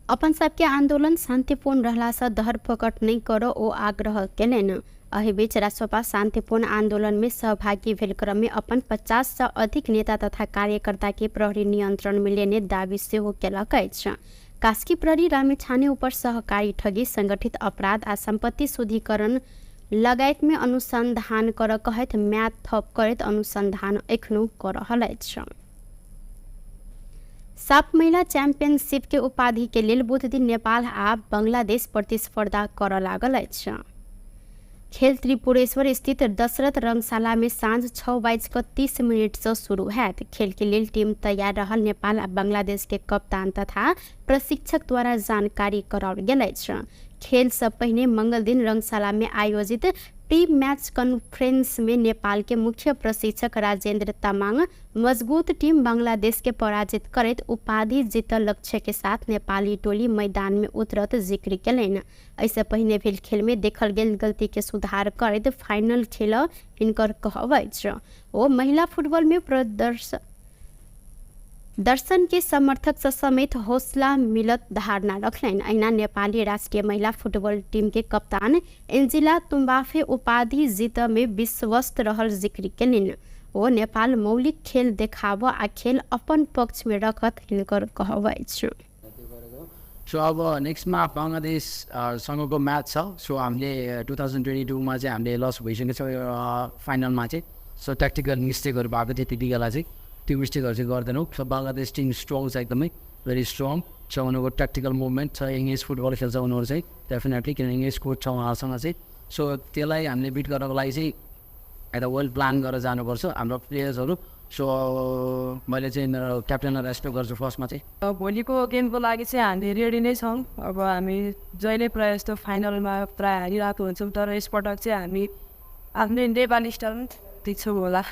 अपन सबके आंदोलन शांतिपूर्ण रहला से धरपकड़ नहीं करो ओ आग्रह केलनि। एहि बीच रासपा शांतिपूर्ण आंदोलन में सहभागी भेल क्रम में अपन 50 से अधिक नेता तथा कार्यकर्ता के प्रहरी नियंत्रण में लेने दावी सेहो केलक अछि। कास्की प्रहरी रामेछाने ऊपर सहकारी ठगी, संगठित अपराध आ संपत्ति शुद्धिकरण लगायत में अनुसंधान कर कहत म्याद थप करत अनुसंधान एखनो कर रहल अछि। साफ महिला चैंपियनशिप के उपाधि के लेल बुध दिन नेपाल आ बांग्लादेश प्रतिस्पर्धा कर लागल अछि। खेल त्रिपुरेश्वर स्थित दशरथ रंगशाला में साँझ 6:30 से शुरू हैत। खेल के लिए टीम तैयार रहल नेपाल आ बांग्लादेश के कप्तान तथा प्रशिक्षक द्वारा जानकारी कराओल गेल अछि। खेल से पहले मंगल दिन रंगशाला में आयोजित प्री मैच कॉन्फ्रेंस में नेपाल के मुख्य प्रशिक्षक राजेंद्र तामाङ मजबूत टीम बांग्लादेश के पराजित करत उपाधि जीतल लक्ष्य के साथ नेपाली टोली मैदान में उतरत जिक्र कयलनि। ऐसे पहले भेल खेल में देखल गेल गलती के सुधार करत फाइनल खेल हिनकर कहब अछि। ओ महिला फुटबॉल में दर्शन के समर्थक से समेत हौसला मिलत धारणा रखलनि। अहिना नेपाली राष्ट्रीय महिला फुटबॉल टीम के कप्तान एन्जिला तुम्बाफे उपाधि जीत में विश्वस्त रहल जिक्र कयलनि। ओ नेपाल मौलिक खेल देखाब आ खेल अपन पक्ष में रखत हिनकर कहब अछि। सो अब नेक्स्टमा बङ्गलादेशसँगको म्याच छ। सो हामीले 2022मा चाहिँ हामीले लस भइसकेको छ फाइनलमा चाहिँ। सो ट्याक्टिकल मिस्टेकहरू भएको थियो त्यति बेला चाहिँ, त्यो मिस्टेकहरू चाहिँ गर्दैनौँ। सो बङ्गलादेश टिम स्ट्रङ छ, एकदमै भेरी स्ट्रङ छ। उनीहरूको ट्याक्टिकल मुभमेन्ट छ, इङ्ग्लिस फुटबल खेल्छ उनीहरू चाहिँ डेफिनेटली, किनभने इङ्ग्लिस कोच छ उहाँहरूसँग चाहिँ। सो त्यसलाई हामीले बिट गर्नको लागि चाहिँ एउटा वेल प्लान गरेर जानुपर्छ हाम्रो प्लेयर्सहरू। सो मैले चाहिँ मेरो क्याप्टेनलाई रेस्पेक्ट गर्छु फर्स्टमा चाहिँ। भोलिको गेमको लागि चाहिँ हामी रेडी नै छौँ। अब हामी जहिले प्रायः जस्तो फाइनलमा प्रायः हारिरहेको हुन्छौँ, तर यसपटक चाहिँ हामी आफ्नै नेपाली स्टाइलमा देख्छौँ होला।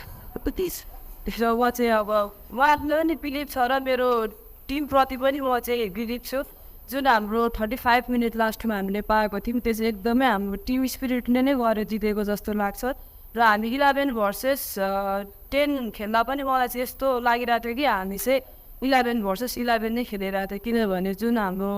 त्यसो म चाहिँ अब म आफ्नो नि बिलिभ छ र मेरो टिमप्रति पनि म चाहिँ बिलिभ छु। जुन हाम्रो 35 मिनट लास्टमा हामीले पाएको थियौँ त्यो चाहिँ एकदमै हाम्रो टिम स्पिरिटले नै गरेर जितेको जस्तो लाग्छ। र हामी 11 भर्सेस 10 खेल्दा पनि मलाई चाहिँ यस्तो लागिरहेको थियो कि हामी चाहिँ 11 भर्सेस 11 नै खेलिरहेको थियो, किनभने जुन हाम्रो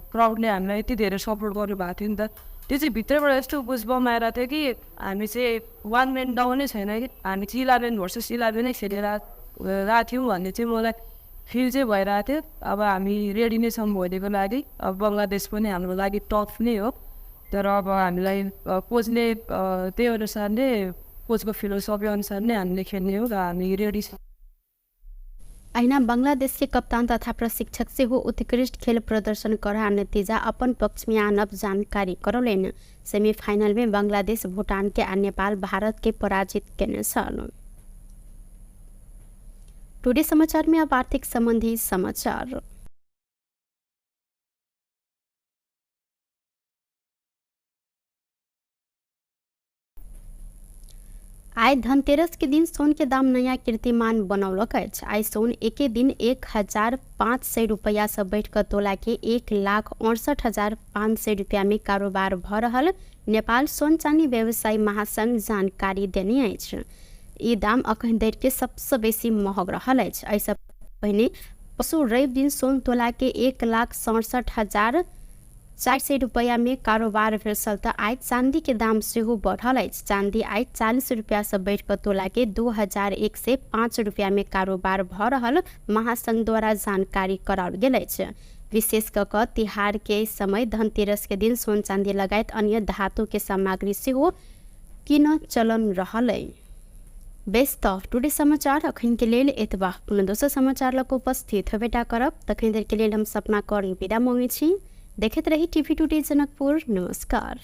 क्राउडले हामीलाई यति धेरै सपोर्ट गर्नुभएको थियो नि त, त्यो चाहिँ भित्रबाट यस्तो बुझबम आइरहेको थियो कि हामी चाहिँ 1 मैन डाउनै छैन कि हामी चाहिँ 11 भर्सेस 11 नै खेलिरहेको थियौँ भन्ने चाहिँ मलाई फिल चाहिँ भइरहेको थियो। अब हामी रेडी नै छौँ भोलिको लागि। अब बङ्गलादेश पनि हाम्रो लागि टफ नै हो, तर अब हामीलाई कोचले त्यही अनुसार नै कोचको फिलोसफी अनुसार नै हामीले खेल्ने हो र हामी रेडी छौँ। अहिना बांग्लादेश के कप्तान तथा प्रशिक्षक से हो उत्कृष्ट खेल प्रदर्शन करा नतीजा अपन पक्ष में आनब जानकारी करौलन। सेमीफाइनल में बांग्लादेश भूटान के आ नेपाल भारत के पराजित केने छल। टुडे समाचार में अब आर्थिक संबंधी समाचार। आय धनतेरस के दिन सोन के दाम नया कीर्तिमान बनौलक अछि। आय सोन एके दिन 1500 रुपया से बढ़ कर तोला के 1,68,500 रुपया में कारोबार भ रहल नेपाल सोन चांदी व्यवसायी महासंघ जानकारी देने अछि। ई दाम अखन धरि के सबसे बेसी महग रहल अछि। ऐसा पहले पशु रवि दिन सोन तोला के 1,67,400 रुपया में कारोबार भेल त आय चांदी के दाम सेहो बढ़ल अछि। चांदी आय 40 रुपया से बढ़ कर तोला के 2,105 रुपया में कारोबार भ रहल महासंघ द्वारा जानकारी कराओल गेल अछि। विशेष क तिहार के समय धनतेरस के दिन सोन चांदी लगायत अन्य धातु के सामग्री सेहो किन चलन रहल। बेस्ट ऑफ टुडे समाचार अखन के लेल एतबा। पुनः दोसर समाचार लग उपस्थित हेबेटा करब। तखन देर के लेल हम सपना करी विदा मांगे छी। देखते रही टीवी टुडे जनकपुर। नमस्कार।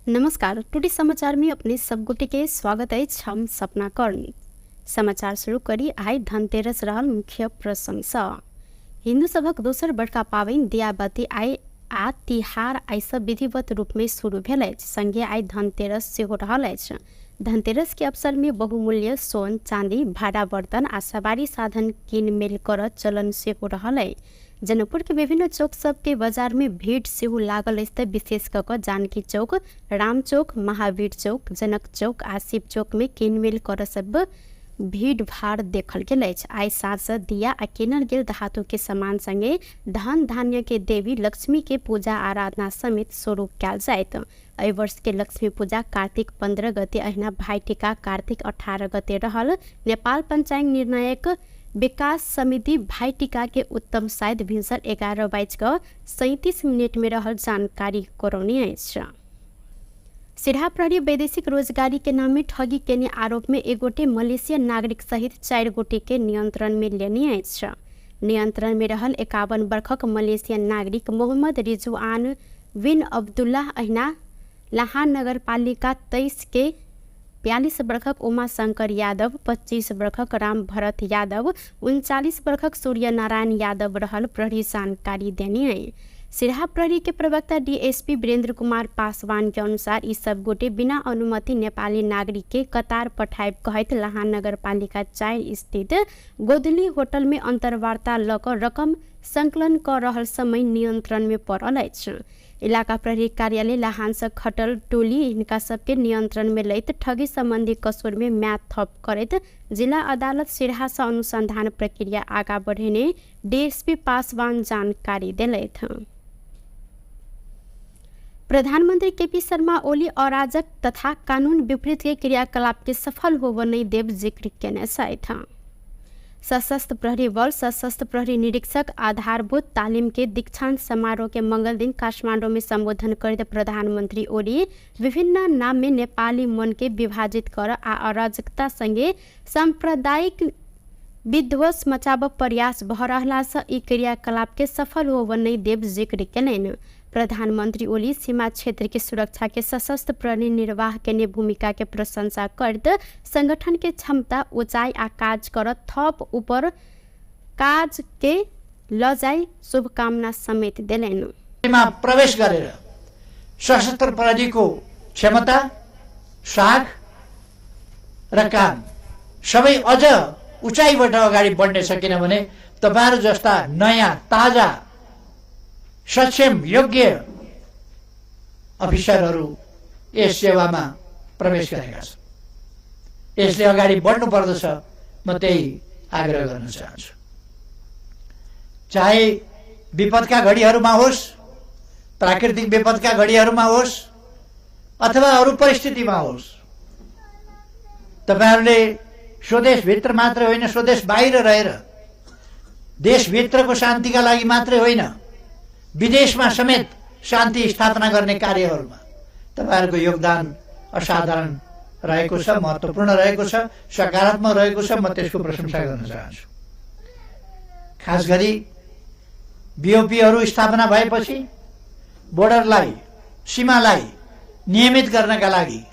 नमस्कार। टुडे समाचार में अपने सब गोटे के स्वागत है। हम सपना कर्णी। समाचार शुरू करी। आइ धनतेरस रहल मुख्य प्रसंग सँ। हिंदू सभक दोसर बड़का पाबनि दियाबती आइ आ तिहार आइ सँ विधिवत रूप में शुरू भेल अछि। संगे आइ धनतेरस सेहो रहल अछि। धनतेरस के अवसर में बहुमूल्य सोन चांदी भाड़ा बर्तन आ सवारी साधन कीन मेल कर चलन सेहो रहल है। जनकपुर के विभिन्न चौक सब के बाजार में भीड़ सेहो लागल अछि। विशेष कऽ जानकी चौक, राम चौक, महावीर चौक, जनक चौक आ शिव चौक में कीन मेल कर सब भीड़ भाड़ देखल गेल अछि। आइ साँझ दिया आ कीनल गेल धातु के सामान संगे धन धान्य के देवी लक्ष्मी के पूजा आराधना समेत शुरू कयल जायत। एहि वर्ष के लक्ष्मी पूजा कार्तिक 15 गते अहिना भाइटिका कार्तिक 18 गते रहल। नेपाल पंचांग निर्णायक विकास समिति भाइटिका के उत्तम शायद भिन्सर 11:37 में रहल जानकारी करौने अछि। सिरहा प्रहरी वैदेशिक रोजगारी के नाम में ठगी केने आरोप में एगोटे मलेशियन नागरिक सहित 4 गोटे के नियंत्रण में लेने अछि। नियंत्रण में रहल 51 वर्षक मलेशियन नागरिक मोहम्मद रिजुआन बिन अब्दुल्लाह अहिना लाहान नगरपालिका 23 के 42 वर्षक उमा शंकर यादव, 25 वर्षक राम भरत यादव, 39 वर्षक सूर्य नारायण यादव रहल प्रहरी जानकारी देने। सिरहा प्रहरी के प्रवक्ता डीएसपी वीरेंद्र कुमार पासवान के अनुसार ई सब गोटे बिना अनुमति नेपाली नागरिक के कतार पठाइब कहैत लाहान नगरपालिका 4 स्थित गोदली होटल में अंतर्वार्ता ल क रकम संकलन कर रहल समय नियंत्रण में पड़ल अछि। इलाका प्रहरी कार्यालय लाहान से खटल टोली इनका सबके नियंत्रण में लैत ठगी संबंधी कसूर में म्याद थप करैत जिला अदालत सिरहा से अनुसंधान प्रक्रिया आगा बढ़ेने डीएसपी पासवान जानकारी देलैथ। प्रधानमंत्री केपी शर्मा ओली अराजक तथा कानून विपरीत के क्रियाकलाप के सफल होब नहीं देव जिक्र केने छथि। सशस्त्र प्रहरी बल सशस्त्र प्रहरी निरीक्षक आधारभूत तालीम के दीक्षांत समारोह के मंगल दिन काठमांडू में संबोधन करते प्रधानमंत्री ओली विभिन्न नाम में नेपाली मन के विभाजित कर आ अराजकता संगे सांप्रदायिक विध्वंस मचाब प्रयास भ रहला से ई क्रियाकलाप के सफल होब नहीं देव जिक्र केलनि। प्रधानमंत्री ओली सीमा क्षेत्र के सुरक्षा के सशस्त्र प्रहरी निर्वाह के भूमिका के प्रशंसा करत संगठन के क्षमता ऊंचाई आ काज करत थप ऊपर काज के लजाई शुभकामना समेत देलनि। प्रवेश गरेर सशस्त्र प्रहरी को क्षमता, साख र काम सबै अझ उचाइबाट अगाडि बढ्नेछ। किनभने तपाईहरु जस्ता नयाँ ताजा सक्षम योग्य अफिसरहरू यस सेवामा प्रवेश गरेका छन्। यसले अगाडि बढ्नु पर्दछ, म त्यही आग्रह गर्न चाहन्छु। चाहे विपदका घडीहरूमा होस्, प्राकृतिक विपदका घडीहरूमा होस् अथवा अरू परिस्थितिमा होस्, तपाईहरुले स्वदेशभित्र मात्र होइन स्वदेश बाहिर रहेर देशभित्रको शान्तिका लागि मात्रै होइन विदेशमा समेत शान्ति स्थापना गर्ने कार्यहरूमा तपाईहरुको योगदान असाधारण रहेको छ, महत्त्वपूर्ण रहेको छ, सकारात्मक रहेको छ। म त्यसको प्रशंसा गर्न चाहन्छु। खास गरी बीओपीहरू स्थापना भएपछि बोर्डरलाई, सीमालाई नियमित गर्नका लागि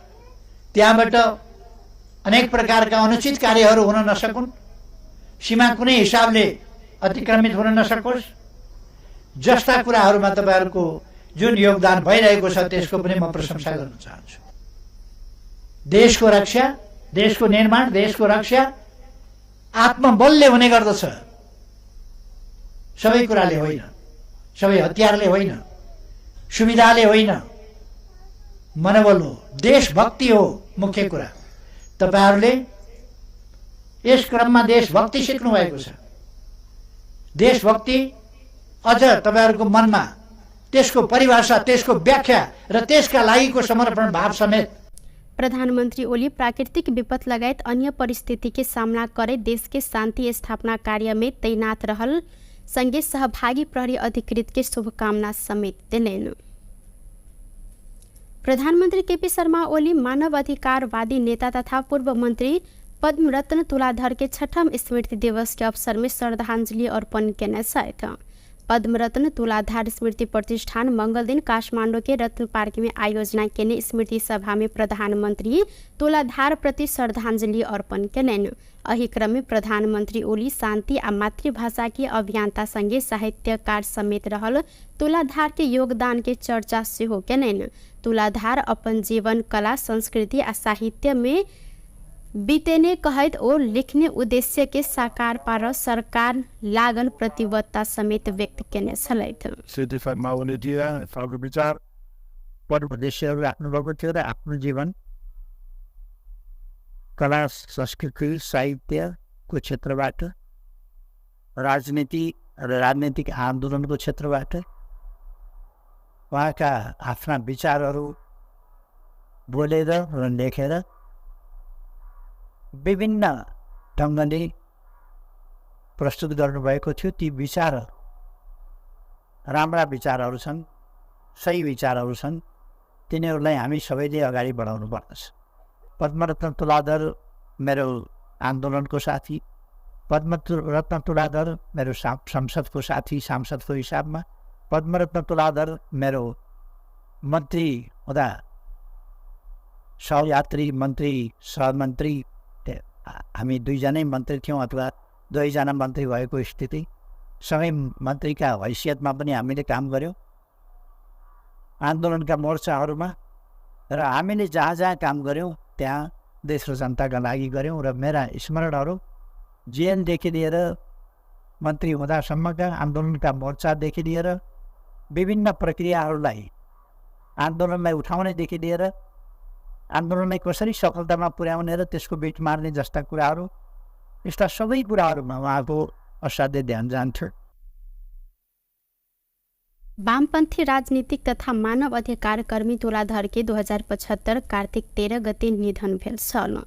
त्यहाँबाट अनेक प्रकारका अनुचित कार्यहरू हुन नसकुन्, सीमा कुनै हिसाबले अतिक्रमित हुन नसकोस्, जस्ता कुराहरूमा तपाईहरुको जुन योगदान भइरहेको छ त्यसको पनि म प्रशंसा गर्न चाहन्छु। देशको रक्षा, देशको निर्माण, देशको रक्षा आत्मबलले हुने गर्दछ, सबै कुराले होइन, सबै हतियारले होइन, सुविधाले होइन, मनोबल हो, देशभक्ति हो मुख्य कुरा। तपाईहरुले यस क्रममा देशभक्ति सिक्नु भएको छ। देशभक्ति अझ तपाईहरुको मनमा त्यसको परिभाषा, त्यसको व्याख्या र त्यसका लागिको समर्पण भाव समेत। प्रधानमंत्री ओली प्राकृतिक विपद लगायत अन्य परिस्थिति के सामना करे देश के शांति स्थापना कार्य में तैनात रहल संगे सहभागी प्रहरी अधिकृत के शुभकामना समेत दिलेन। प्रधानमंत्री केपी शर्मा ओली मानव अधिकारवादी नेता तथा पूर्व मंत्री पद्मरत्न तुलाधर के 6ठम स्मृति दिवस के अवसर में श्रद्धांजलि अर्पण केने छथि। पद्मरत्न तुलाधार स्मृति प्रतिष्ठान मंगल दिन काठमांडू के रत्न पार्क में आयोजना केने स्मृति सभा में प्रधानमंत्री तुलाधार प्रति श्रद्धांजलि अर्पण केलनि। एही क्रम में प्रधानमंत्री ओली शांति आ मातृभाषा के अभियंता संगे साहित्यकार समेत रहल तुलाधार के योगदान के चर्चा सेहो केलनि। तुलाधार अपन जीवन कला, संस्कृति आ साहित्य में बीतेने कहत ओ लिखने उद्देश्य के साकार पार सरकार लागल प्रतिबद्धता समेत व्यक्त केने छलथि। सर्टिफाइड माओवादी विचार उद्देश्यहरू राख्नु भएको थियो र आफ्नो जीवन कला संस्कृति साहित्यको क्षेत्रबाट, राजनीतिक आन्दोलनको क्षेत्रबाट उहाँका आफ्ना विचारहरू बोलेर र लेखेर विभिन्न ढङ्गले प्रस्तुत गर्नुभएको थियो। ती विचार राम्रा विचारहरू छन्, सही विचारहरू छन्, तिनीहरूलाई हामी सबैले अगाडि बढाउनु पर्दछ। पद्मरत्न तुलाधर मेरो आन्दोलनको साथी, पद्मरत्न तुलाधर मेरो संसदको साथी, सांसदको हिसाबमा, पद्मरत्न तुलाधर मेरो मन्त्री हुँदा सहयात्री मन्त्री, सहमन्त्री, हामी दुईजनै मन्त्री थियौँ अथवा दुईजना मन्त्री भएको स्थिति, सँगै मन्त्रीका हैसियतमा पनि हामीले काम गऱ्यौँ आन्दोलनका मोर्चाहरूमा। र हामीले जहाँ जहाँ काम गऱ्यौँ त्यहाँ देश र जनताका लागि गऱ्यौँ। र मेरा स्मरणहरू जेएनदेखि लिएर मन्त्री हुँदासम्मका आन्दोलनका मोर्चादेखि लिएर विभिन्न प्रक्रियाहरूलाई आन्दोलनलाई उठाउनेदेखि लिएर आन्दोलनलाई कसरी सफलतामा पुर्याउने र त्यसको बिट मार्ने जस्ता कुराहरू, यस्ता सबै कुराहरूमा उहाँको असाध्य ध्यान जान्थ्यो। वामपन्थी राजनीतिक तथा मानव अधिकार कर्मी तुलाधरके 2075 कार्तिक 13 गते निधन भेल छल।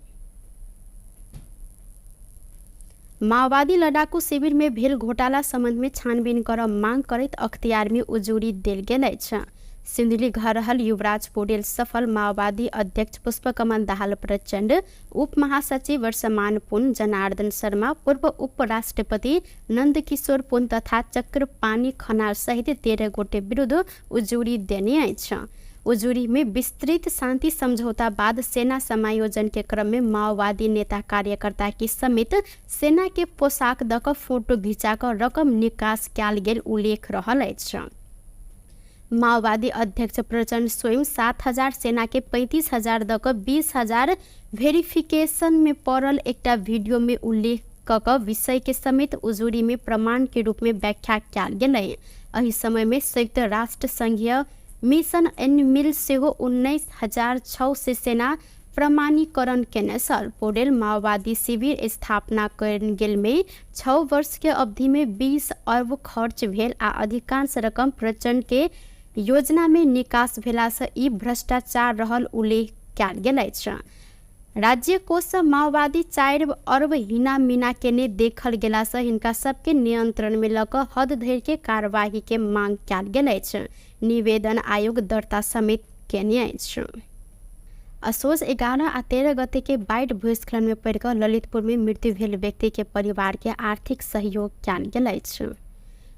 माओवादी लड़ाकू शिविर में भेल घोटाला संबंध में छानबीन कर मांग करत अख्तियार में उजूरी देल गेल अछि। सिंधुली घर रहल युवराज पौडेल सफल माओवादी अध्यक्ष पुष्पकमल दाहाल प्रचंड, उप महासचिव वर्षमान पुन, जनार्दन शर्मा, पूर्व उपराष्ट्रपति नंदकिशोर पुन तथा चक्रपाणी खनाल सहित 13 गोटे विरुद्ध उजूरी देने अछि। उजूरी में विस्तृत शांति समझौता बाद सेना समायोजन के क्रम में माओवादी नेता कार्यकर्ता की समेत सेना के पोशाक दक फोटो घिंचाकर रकम निकास कयल गेल उल्लेख रहल अछि। माओवादी अध्यक्ष प्रचंड स्वयं 7,000 सेना के 35,000 दक 20,000 वेरिफिकेशन में पड़ल एकटा वीडियो में उल्लेख कक विषय के समेत उजूरी में प्रमाण के रूप में व्याख्या कयल गेलै। एहि समय में संयुक्त राष्ट्र संघीय मिशन एनिमिल सेहो 19,600 सेना प्रमाणीकरण केने छल। पौडेल माओवादी शिविर स्थापना कयल गेल में 6 वर्ष के अवधि में 20 अरब खर्च भेल आ अधिकांश रकम प्रचंड के योजना में निकास भेला से ई भ्रष्टाचार रहल उल्लेख कयल गेल अछि। राज्य कोष माओवादी 4 अरब हिना मीना केने देखल गेला से हिनका सबके नियंत्रण में लक हद धरि के कार्यवाही के मांग कयल गेल अछि। निवेदन आयोग दर्ता समेत केने अछि। असोज 11 आ 13 गते के बाढ़ भूस्खलन में पड़ कर ललितपुर में मृत्यु भेल व्यक्ति के परिवार के आर्थिक सहयोग कयल गेल अछि।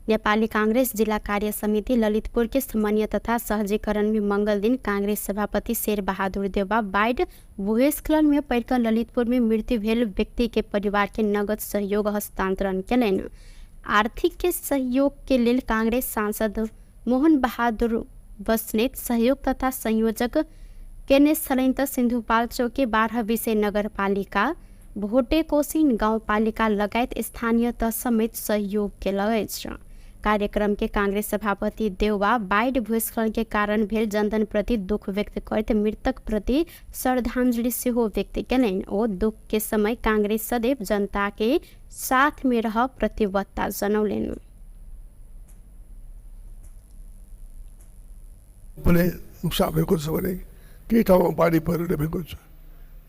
नेपाली कांग्रेस जिला कार्य समिति ललितपुर के समन्वय तथा सहजीकरण में मंगल दिन कांग्रेस सभापति शेर बहादुर देउवा बाढ़ भूस्खलन में पड़कर ललितपुर में मृत्यु भेल व्यक्ति के परिवार के नगद सहयोग हस्तांतरण केलनि। आर्थिक के सहयोग के लेल कांग्रेस सांसद मोहन बहादुर बस्नेत सहयोग तथा संयोजक केने छलनि त सिन्धुपाल्चोक के 12 विषय नगरपालिका, भोटेकोशी गाउँपालिका लगायत स्थानीय तह समेत सहयोग केल अछि। कार्यक्रम के कांग्रेस सभापति देउवा बाढ़ भूस्खलन के कारण भेल जनधन प्रति दुख व्यक्त करते मृतक प्रति श्रद्धांजलि सेहो व्यक्त केलनि। ओ दुख के समय कांग्रेस सदैव जनता के साथ में रह प्रतिबद्धता जनौलनि। भने नुकसान भएको छ भने केही ठाउँमा बाढी पहिरोले भएको छ।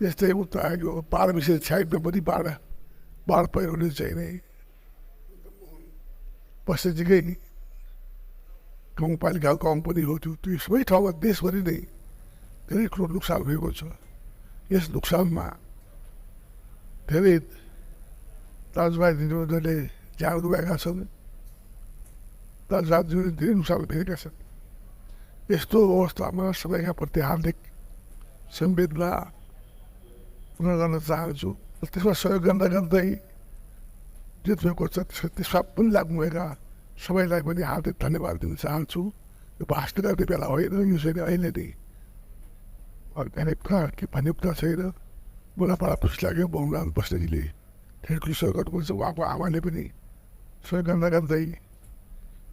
यस्तै उता आएको पहाड विशेष साइडमा पनि बाढ पहिरोले चाहिँ नै पश्चिमकै गाउँपालिका कम पनि हो। त्यो सबै ठाउँमा देशभरि नै धेरै ठुलो नोक्सान भएको छ। यस नोक्सानमा धेरै दाजुभाइ दिदीबहिनीहरूले ज्यान गुमाएका छन्, दाजुभाइहरूले धेरै नोक्सान भेटेका छन्। यस्तो अवस्थामा सबैका प्रति हार्दिक संवेदना पुनः गर्न चाहन्छु। त्यसमा सहयोग गर्दा गर्दै जित्नुभएको छ त्यसमा पनि लाग्नुभएका सबैलाई पनि हार्दिक धन्यवाद दिन चाहन्छु। यो भाषण गर्ने बेला होइन, यो चाहिँ अहिले नै के भन्ने कुरा छैन। मलाई बडा खुसी लाग्यो बहुराज बस्नेजीले धेरै ठुलो सहयोग गर्नुपर्छ। उहाँको आमाले पनि सहयोग गर्दा गर्दै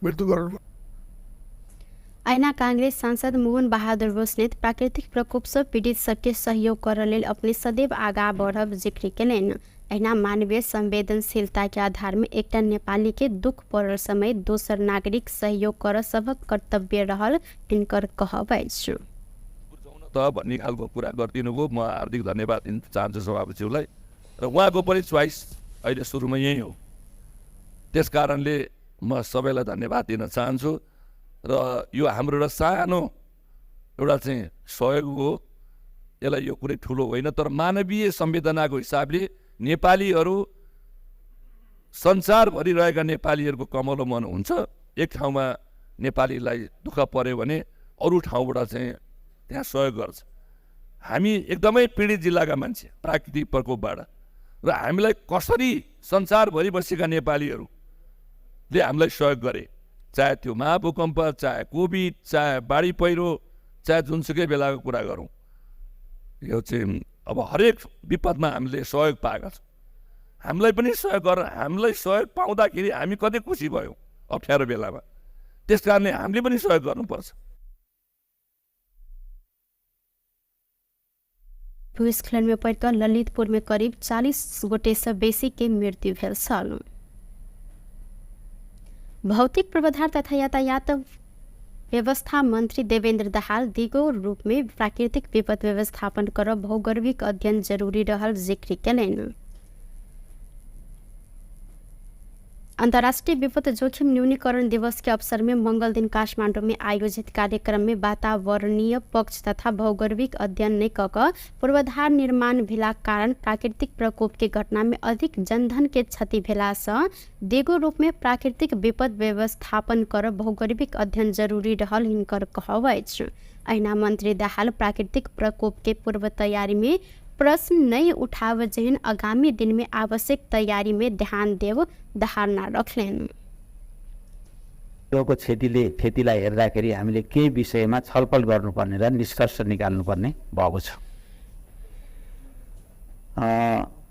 मृत्यु गर्नु। ऐना कांग्रेस सांसद मोहन बहादुर बस्नेत प्राकृतिक प्रकोप से पीड़ित सबके सहयोग कर लेल अपने सदैव आगा बढ़ब जिक्र केलनि। ऐना मानवीय संवेदनशीलता के आधार में एकटा नेपाली के दुख पड़ल समय दोसर नागरिक सहयोग कर सबक कर्तव्य रहल तिनकर कहब अछि। त भन्ने खालको कुरा गरिदिनु भयो। म हार्दिक धन्यवाद दिन चाहन्छु सभापतिज्यूलाई र उहाँको पनि चोइस अहिले सुरुमा यही हो। त्यस कारणले म सबैलाई धन्यवाद दिन चाहन्छु र यो हाम्रो एउटा सानो एउटा चाहिँ सहयोग हो। यसलाई यो कुनै ठुलो होइन, तर मानवीय संवेदनाको हिसाबले नेपालीहरू संसारभरि रहेका नेपालीहरूको कमलो मन हुन्छ। एक ठाउँमा नेपालीलाई दुःख पर्यो भने अरू ठाउँबाट चाहिँ त्यहाँ सहयोग गर्छ। हामी एकदमै पीडित जिल्लाका मान्छे प्राकृतिक प्रकोपबाट, र हामीलाई कसरी संसारभरि बसेका नेपालीहरूले हामीलाई सहयोग गरे, चाहे त्यो महाभूकम्प, चाहे कोभिड, चाहे बाढी पहिरो, चाहे जुनसुकै बेलाको कुरा गरौँ, यो चाहिँ अब हरेक विपदमा हामीले सहयोग पाएका छौँ। हामीलाई पनि सहयोग गर, हामीलाई सहयोग पाउँदाखेरि हामी कति खुसी भयौँ अप्ठ्यारो बेलामा। त्यस कारणले हामीले पनि सहयोग गर्नुपर्छ। भूस्खलन में पड़कर ललितपुर में करीब 40 गोटे से बेसी के मृत्यु भेल छल। भौतिक पूर्वाधार तथा यातायात व्यवस्था मंत्री देवेंद्र दाहाल दिगो रूप में प्राकृतिक विपद व्यवस्थापन कर भौगोलिक अध्ययन जरूरी रहल जिक्र केलनि। अंतर्राष्ट्रीय विपद जोखिम न्यूनीकरण दिवस के अवसर में मंगल दिन काठमांडू में आयोजित कार्यक्रम में वातावरणीय पक्ष तथा भौगोलिक अध्ययन नै कक पूर्वाधार निर्माण भेला कारण प्राकृतिक प्रकोप के घटना में अधिक जनधन के क्षति भेला से देगो रूप में प्राकृतिक विपद व्यवस्थापन कर भौगोलिक अध्ययन जरूरी रहल हिनकर कहब अछि। ऐना मंत्री दाहाल प्राकृतिक प्रकोप के पूर्व तैयारी में प्रश्न नहीं उठाव जहन आगामी दिन में आवश्यक तैयारी में ध्यान देव धारणा रखलेन। को क्षतिलाई हेर्दाखेरि हामीले केही विषयमा छलफल गर्नुपर्ने र निष्कर्ष निकाल्नुपर्ने भएको छ।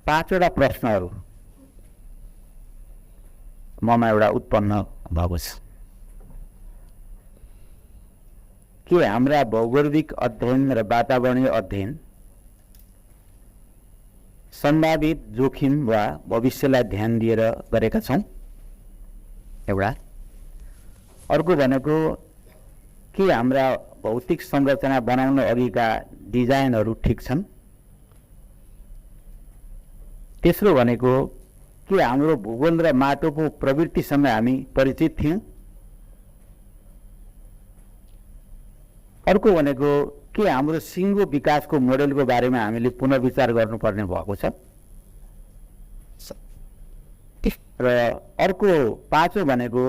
5 वटा प्रश्नहरू ममा एउटा उत्पन्न भएको छ। के हाम्रा भौगोलिक अध्ययन र वातावरणीय अध्ययन सम्भावित जोखिम वा भविष्यलाई ध्यान दिएर गरेका छौँ? एउटा। अर्को भनेको के हाम्रा भौतिक संरचना बनाउन अघिका डिजाइनहरू ठिक छन्? तेस्रो भनेको के हाम्रो भूगोल र माटोको प्रवृत्तिसँग हामी परिचित थियौँ? अर्को भनेको के हाम्रो सिङ्गो विकासको मोडेलको बारेमा हामीले पुनर्विचार गर्नुपर्ने भएको छ? र अर्को 5औं भनेको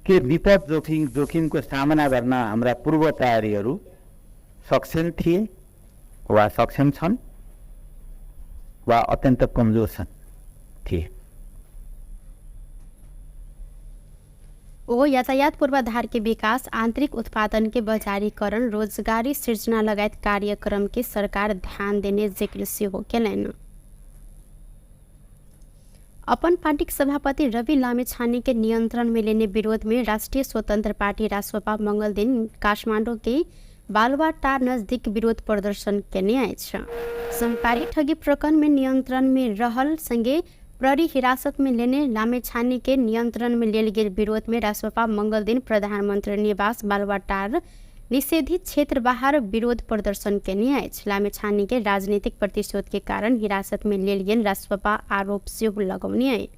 के विपद जोखिमको सामना गर्न हाम्रा पूर्व तयारीहरू सक्षम थिए वा सक्षम छन् वा अत्यन्त कमजोर थिए? ओ यातायात पूर्वाधार के विकास, आंतरिक उत्पादन के बजारीकरण, रोजगारी सृजना लगायत कार्यक्रम के सरकार ध्यान देने जिक्र सेहो केलनि। अपन पार्टी सभापति रवि लामिछाने के नियंत्रण में लेने विरोध में राष्ट्रीय स्वतंत्र पार्टी रासपा मंगल दिन काठमांडू के बालुवाटार नजदीक विरोध प्रदर्शन केने अछि। संपारी ठगी प्रकरण में नियंत्रण में रहल संगे प्रहरी हिरासत में लेने लामेछाने के नियंत्रण में लेल गेल विरोध में रासपा मंगल दिन प्रधानमंत्री निवास बालुवाटार निषेधित क्षेत्र बाहर विरोध प्रदर्शन केने अछि। लामेछाने के राजनीतिक प्रतिशोध के कारण हिरासत में लेल गेल रासपा आरोप सेहो लगौने अछि।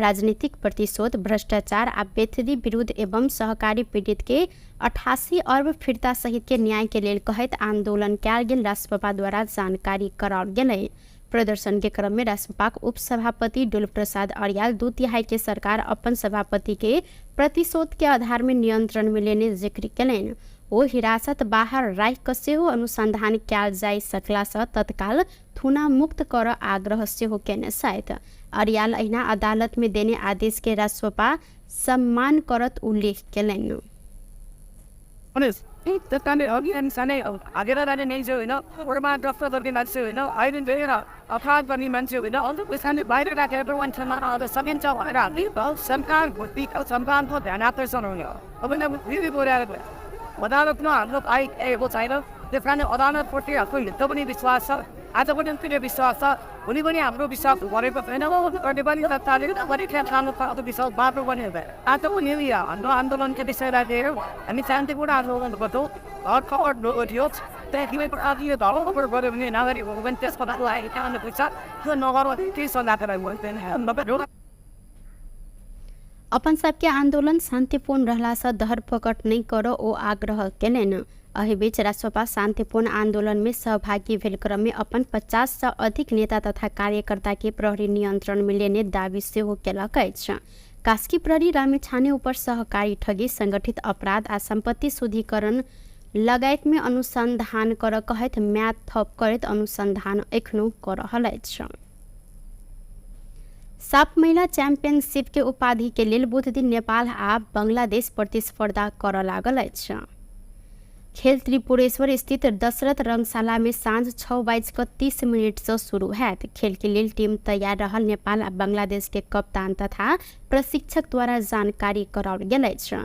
राजनीतिक प्रतिशोध, भ्रष्टाचार आ बेथरी विरुद्ध एवं सहकारी पीड़ित के 88 अर्ब फिर्ता सहित के न्याय के लेल कहत आंदोलन कयल गेल रासपा द्वारा जानकारी कराओल गेलै। प्रदर्शन के क्रम में रासपा उप सभापति डोल प्रसाद अर्याल 2/3 के सरकार अपन सभापति के प्रतिशोध के आधार में नियंत्रण में लेने जिक्र केलनि। ओ हिरासत बाहर राख क सेहो अनुसंधान कयल जाय सकला से तत्काल थुना मुक्त कर आग्रह सेहो केने छथि। अर्याल ऐना अदालत में देने आदेश के रासपा सम्मान करत उल्लेख केलनि। त्यस कारणले अघि सानै हागेर जाने मान्छे होइन ओरमा जस्तो गर्ने मान्छे होइन अहिले धेरै अपराध गर्ने मान्छे होइन अन्त त्यसकारणले बाहिर राखेर मान्छेमा अब सकिन्छ भनेर हामी सरकार सरकारको ध्यान आकर्षण हुने हो अब फेरि बोलाएर अदालतमा हाम्रो आएको छैन त्यस कारण अदालतप्रति आफ्नो हित पनि विश्वास छ आज पनि तिनीहरू विश्वास छ भोलि पनि हाम्रो विश्वास गरेको छैन गर्ने पनि विश्वास बाटो पनि आज पनि हाम्रो आन्दोलनको विषयलाई लिएर हामी शान्तिपूर्ण आन्दोलन गर्छौँ घर खबर थियो त्यहाँदेखि आदि धर्मबाट गऱ्यो भने नागरिकहरू पनि त्यसको लागि कारणले पुग्छ त्यो नगर्नु केही सल्लाहलाई भन्दैन। अपन सबके आंदोलन शांतिपूर्ण रहला से धरपकड़ नहीं करो ओ आग्रह केलन। एहि बीच राष्ट्रपा शांतिपूर्ण आंदोलन में सहभागी भेल क्रम में अपन 50 से अधिक नेता तथा कार्यकर्ता के प्रहरी नियंत्रण में लेने दावी सेहो केलक अछि। कास्की प्रहरी रामेछाने ऊपर सहकारी ठगी संगठित अपराध आ संपत्ति शुद्धिकरण लगायत में अनुसंधान कर कहत म्याद थप करत अनुसंधान एखनो कर रहल अछि। साफ महिला चैंपियनशिप के उपाधि के लेल बुध दिन नेपाल आ बांग्लादेश प्रतिस्पर्धा कर लागल अछि। खेल त्रिपुरेश्वर स्थित दशरथ रंगशाला में साँझ 6:30 से शुरू हैत। खेल के लिए टीम तैयार रहल नेपाल आ बांग्लादेश के कप्तान तथा प्रशिक्षक द्वारा जानकारी कराओल गेल अछि।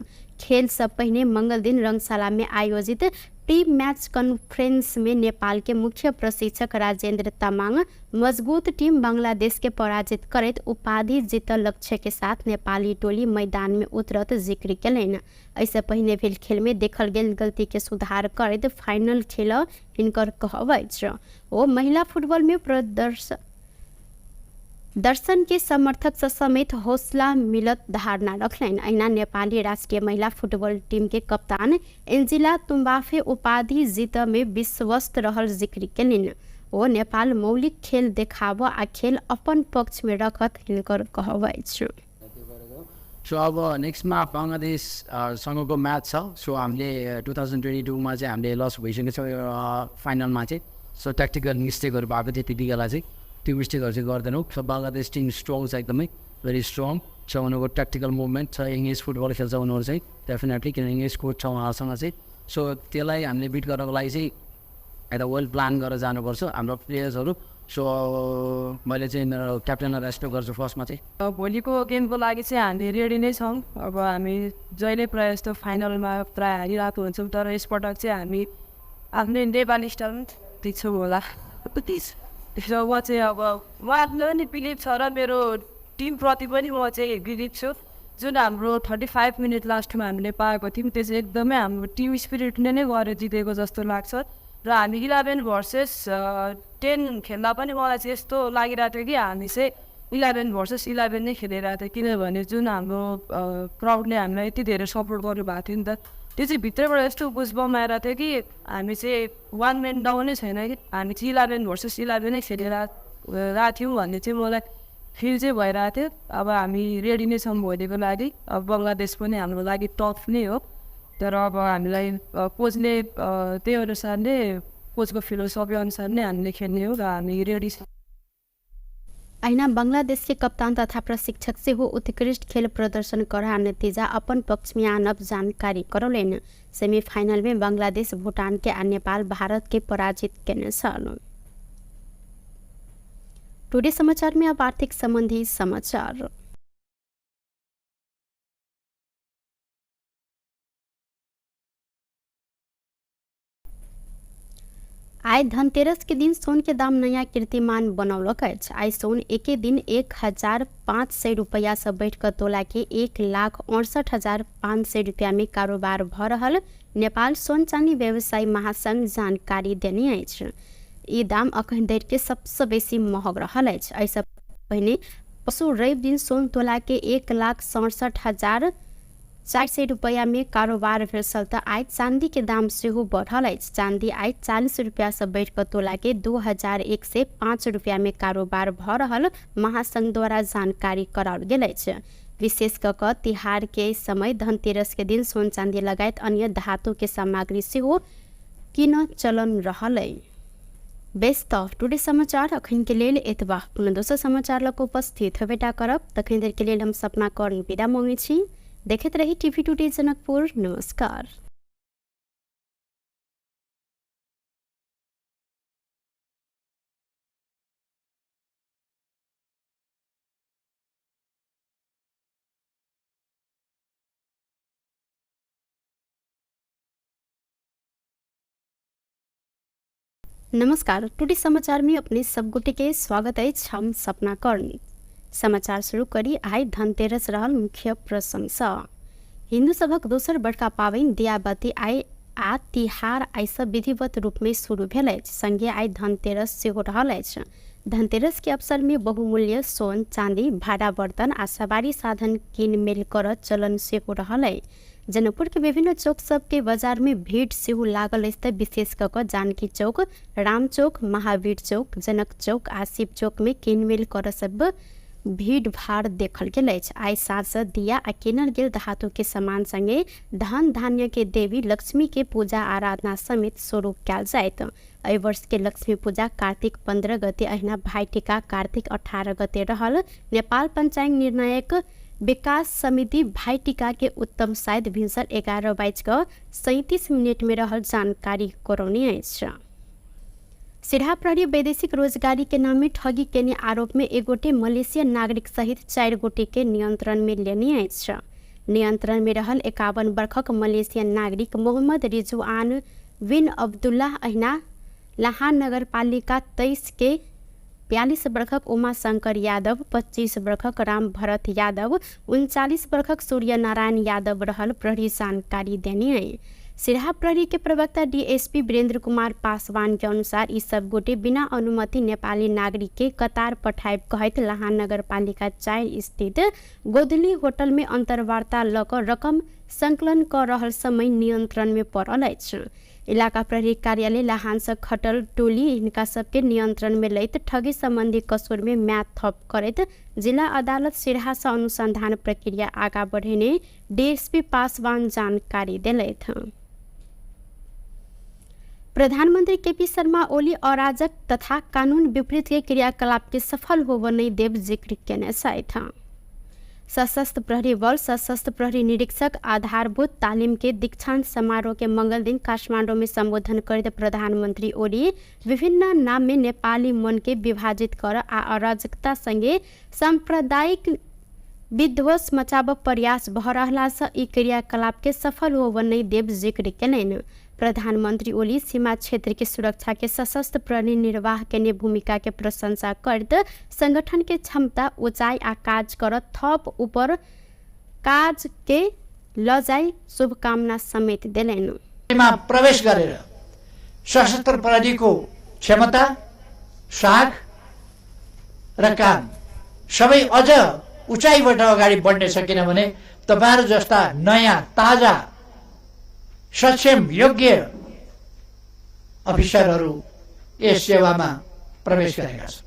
खेल से पहले मंगल दिन रंगशाला में आयोजित प्री मैच कॉन्फ्रेंस में नेपाल के मुख्य प्रशिक्षक राजेंद्र तामाङ मजबूत टीम बांग्लादेश के पराजित करत उपाधि जीतल लक्ष्य के साथ नेपाली टोली मैदान में उतरत जिक्र केलनि। ऐसे पहले भेल खेल में देखल गेल गलती के सुधार करत फाइनल खेल हिनकर कहब अछि। ओ महिला फुटबॉल में दर्शन के समर्थक से समेत हौसला मिलत धारणा रखलन। अहिना नेपाली राष्ट्रीय महिला फुटबॉल टीम के कप्तान एन्जिला तुम्बाफे उपाधि जीत में विश्वस्त रहल जिक्र केलनि। ओ नेपाल मौलिक खेल देखाब आ खेल अपन पक्ष में रखत हिनकर कहब अछि। सो अब नेक्स्टमा बङ्गलादेश सँगको म्याच छ। सो हामीले 2022मा चाहिँ हामीले लस भइसकेको छ फाइनलमा चाहिँ। सो ट्याक्टिकल मिस्टेकहरू भएको थियो त्यति बेला चाहिँ, त्यो मिस्टेकहरू चाहिँ गर्दैनौँ। सो बङ्गलादेश टिम स्ट्रङ छ, एकदमै भेरी स्ट्रङ छ। उनीहरूको ट्याक्टिकल मुभमेन्ट छ, इङ्ग्लिस फुटबल खेल्छ उनीहरू चाहिँ डेफिनेटली, किनभने इङ्ग्लिस कोच छ उहाँहरूसँग चाहिँ। सो त्यसलाई हामीले बिट गर्नको लागि चाहिँ यता वेल प्लान गरेर जानुपर्छ हाम्रो प्लेयर्सहरू। सो मैले चाहिँ क्याप्टेनलाई रेस्पेक्ट गर्छु फर्स्टमा चाहिँ। भोलिको गेमको लागि चाहिँ हामी रेडी नै छौँ। अब हामी जहिले प्रायः जस्तो फाइनलमा प्रायः हारिरहेको हुन्छौँ, तर यसपटक चाहिँ हामी आफ्नै नेपाली स्टाइलमा जित्छौँ होला। त्यसो म चाहिँ अब उहाँले पनि बिलिभ छ र मेरो टिमप्रति पनि म चाहिँ बिलिभ छु। जुन हाम्रो 35 मिनट लास्टमा हामीले पाएको थियौँ त्यो चाहिँ एकदमै हाम्रो टिम स्पिरिटले नै गरेर जितेको जस्तो लाग्छ। र हामी 11 भर्सेस 10 खेल्दा पनि मलाई चाहिँ यस्तो लागिरहेको थियो कि हामी चाहिँ 11 भर्सेस 11 नै खेलिरहेको थियो, किनभने जुन हाम्रो क्राउडले हामीलाई यति धेरै सपोर्ट गर्नुभएको थियो नि त, त्यो चाहिँ भित्रबाट यस्तो बुझबम आइरहेको थियो कि हामी चाहिँ 1 म्यान डाउनै छैन कि हामी चाहिँ 11 भर्सेस 11 नै खेलिरहेको थियौँ भन्ने चाहिँ मलाई फिल चाहिँ भइरहेको थियो। अब हामी रेडी नै छौँ भोलिको लागि। अब बङ्गलादेश पनि हाम्रो लागि टफ नै हो, तर अब हामीलाई कोचले त्यही अनुसार नै कोचको फिलोसफी अनुसार नै हामीले खेल्ने हो र हामी रेडी छौँ। अहिना बांग्लादेश के कप्तान तथा प्रशिक्षक से हो उत्कृष्ट खेल प्रदर्शन करा नतीजा अपन पक्ष में आनब जानकारी करौलन। सेमीफाइनल में बांग्लादेश भूटान के आ नेपाल भारत के पराजित केने छल। टुडे समाचार में अब आर्थिक संबंधी समाचार। आय धनतेरस के दिन सोन के दाम नया कीर्तिमान बनौलक अछि। आय सोन एके दिन 1500 रुपया से बढ़ कर तोला के 1,68,500 रुपया में कारोबार भ रहल नेपाल सोन चांदी व्यवसायी महासंघ जानकारी देने अछि। ई दाम अखन धरि के सबसे बेसी महग रहल अछि। ऐसे पहिने पशु रवि दिन सोन तोला के 1,67,400 रुपया में कारोबार भेल त आय चांदी के दाम सेहो बढ़ल अछि। चांदी आय 40 रुपया से बढ़ कर तोला के 2,105 रुपया में कारोबार भ रहल महासंघ द्वारा जानकारी कराओल गेल अछि। विशेष क तिहार के समय धनतेरस के दिन सोन चांदी लगायत अन्य धातु के सामग्री सेहो किन चलन रहल। बेस्ट ऑफ टुडे समाचार अखन के लेल एतबा। पुनः दोसर समाचार लक उपस्थित हेबेटा करब। तखन देर के लेल हम सपना कौर विदा मांगे छी। देखते रही टीवी टुडे जनकपुर। नमस्कार। नमस्कार, टुडे समाचार में अपने सब गोटे के स्वागत है। हम सपना कर्णी। समाचार शुरू करी आई धनतेरस रहल मुख्य प्रशंसा। हिंदू सभक दोसर बड़का पाबनि दियाबत्ती आई आ तिहार आई सब विधिवत रूप में शुरू भेल अछि। संगे आई धनतेरस सेहो रहल अछि। धनतेरस के अवसर में बहुमूल्य सोन चांदी भाड़ा बर्तन आ सवारी साधन कीन मेल कर चलन सेहो रहल है। जनकपुर के विभिन्न चौक सब के बाजार में भीड़ सेहो लागल अछि। विशेष कऽ जानकी चौक, राम चौक, महावीर चौक, जनक चौक आ शिव चौक में कीनमेल कर सब भीड़ भाड़ देखल गेल अछि। आई साँझ दिया आ कीनल गेल धातु के सामान संगे धन धान्य के देवी लक्ष्मी के पूजा आराधना समेत शुरू कयल जायत। एहि वर्ष के लक्ष्मी पूजा कार्तिक 15 गते अहिना भाइटिका कार्तिक 18 गते रहल। नेपाल पंचांग निर्णायक विकास समिति भाइटिका के उत्तम शायद भिनसर 11:37 में रहल जानकारी करौनी अछि। सिरहा प्रहरी वैदेशिक रोजगारी के नाम में ठगी केने आरोप में एक गोटे मलेशियन नागरिक सहित 4 गोटे के नियंत्रण में लेने अछि। नियंत्रण में रहल 51 वर्षक मलेशियन नागरिक मोहम्मद रिजवान बिन अब्दुल्लाह अहिना लाहान नगर पालिका 23 के 42 वर्षक उमाशंकर यादव, 25 वर्षक राम भरत यादव, 39 वर्षक सूर्य नारायण यादव रहल प्रहरी जानकारी देनी है। सिरहा प्रहरी के प्रवक्ता डीएसपी वीरेंद्र कुमार पासवान के अनुसार ई सब गोटे बिना अनुमति नेपाली नागरिक के कतार पठायब कहैत लाहान नगर पालिका 4 स्थित गोदली होटल में अंतर्वार्ता ल क रकम संकलन कर रहल समय नियंत्रण में पड़ल अछि। इलाका प्रहरी कार्यालय लाहान से खटल टोली इनका सबके नियंत्रण में लैत ठगी संबंधी कसूर में म्याद थप करैत जिला अदालत सिरहा से अनुसंधान प्रक्रिया आगा बढ़ेने डीएसपी पासवान जानकारी दिलैथ। प्रधानमंत्री केपी शर्मा ओली अराजक तथा कानून विपरीत के क्रियाकलाप के सफल होब नहीं देव जिक्र केने साथ। सशस्त्र प्रहरी बल सशस्त्र प्रहरी निरीक्षक आधारभूत तालीम के दीक्षांत समारोह के मंगल दिन काठमांडू में संबोधन करते प्रधानमंत्री ओली विभिन्न नाम में नेपाली मन के विभाजित कर आ अराजकता संगे सांप्रदायिक विध्वंस मचाब प्रयास भ रहला से ई क्रियाकलाप के सफल होब नहीं देव जिक्र केलनि। प्रधानमंत्री ओली सीमा क्षेत्र की सुरक्षा के सशस्त्र प्रहरी निर्वाह के भूमिका के प्रशंसा करते संगठन के क्षमता ऊंचाई आ काज कर थप ऊपर काज के ल जाई शुभकामना समेत दिलैन। प्रवेश गरेर सशस्त्र प्रहरी को क्षमता, साख र काम सबै अझ उचाइबाट अगाडि बढ्ने छ। किनभने तपाईहरु जस्ता नयाँ ताजा सक्षम योग्य अफिसरहरू यस सेवामा प्रवेश गरेका छन्।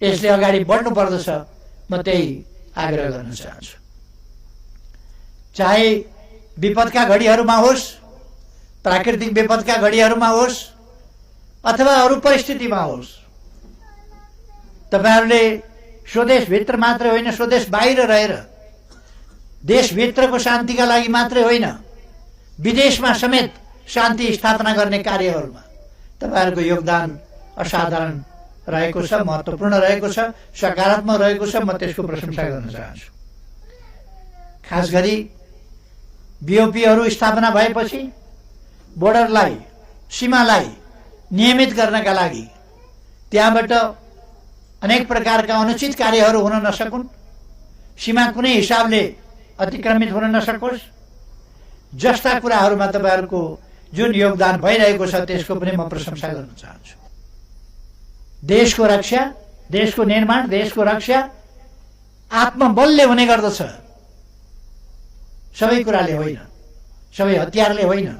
यसले अगाडि बढ्नु पर्दछ, म त्यही आग्रह गर्न चाहन्छु। चाहे विपदका घडीहरूमा होस्, प्राकृतिक विपदका घडीहरूमा होस् अथवा अरू परिस्थितिमा होस्, तपाईहरुले स्वदेश भित्र मात्र होइन स्वदेश बाहिर रहेर देशभित्रको शान्तिका लागि मात्रै होइन विदेशमा समेत शान्ति स्थापना गर्ने कार्यहरूमा तपाईहरुको योगदान असाधारण रहेको छ, महत्त्वपूर्ण रहेको छ, सकारात्मक रहेको छ। म त्यसको प्रशंसा गर्न चाहन्छु। खास गरी बीओपीहरू स्थापना भएपछि बोर्डरलाई, सीमालाई नियमित गर्नका लागि त्यहाँबाट अनेक प्रकारका अनुचित कार्यहरू हुन नसकुन्, सीमा कुनै हिसाबले अतिक्रमित हुन नसकोस्, जस्ता कुराहरूमा तपाईहरुको जुन योगदान भइरहेको छ त्यसको पनि म प्रशंसा गर्न चाहन्छु। देशको रक्षा, देशको निर्माण, देशको रक्षा आत्मबलले हुने गर्दछ, सबै कुराले होइन, सबै हतियारले होइन,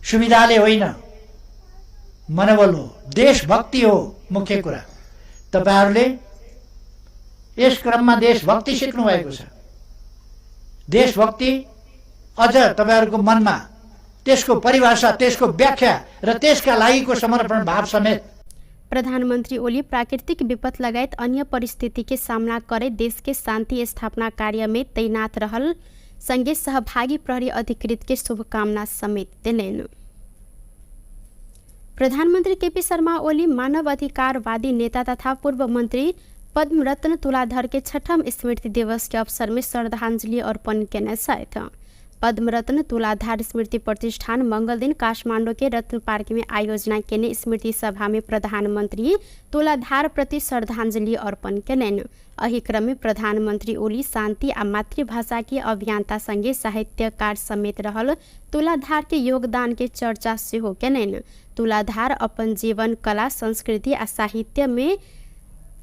सुविधाले होइन, मनोबल हो, देशभक्ति हो मुख्य कुरा। तपाईहरुले यस क्रममा देशभक्ति सिक्नु भएको छ। देशभक्ति अझ तपाईहरुको मनमा त्यसको परिभाषा, त्यसको व्याख्या र त्यसका लागिको समर्पण भाव समेत। प्रधानमंत्री ओली प्राकृतिक विपद लगायत अन्य परिस्थिति के सामना करे देश के शांति स्थापना कार्य में तैनात रहल संगे सहभागी प्रहरी अधिकृत के शुभकामना समेत दिलैन। प्रधानमंत्री केपी शर्मा ओली मानव अधिकारवादी नेता तथा पूर्व मंत्री पद्मरत्न तुलाधर के 6ठम स्मृति दिवस के अवसर में श्रद्धांजलि अर्पण केने साथ पद्मरत्न तुलाधार स्मृति प्रतिष्ठान मंगल दिन काठमाडौँ के रत्न पार्क में आयोजना केने स्मृति सभा में प्रधानमंत्री तुलाधार प्रति श्रद्धांजलि अर्पण केलनि। एही क्रम में प्रधानमंत्री ओली शांति आ मातृभाषा के अभियंता संगे साहित्यकार समेत रहल तुलाधार के योगदान के चर्चा सेहो केलनि। तुलाधार अपन जीवन कला संस्कृति आ साहित्य में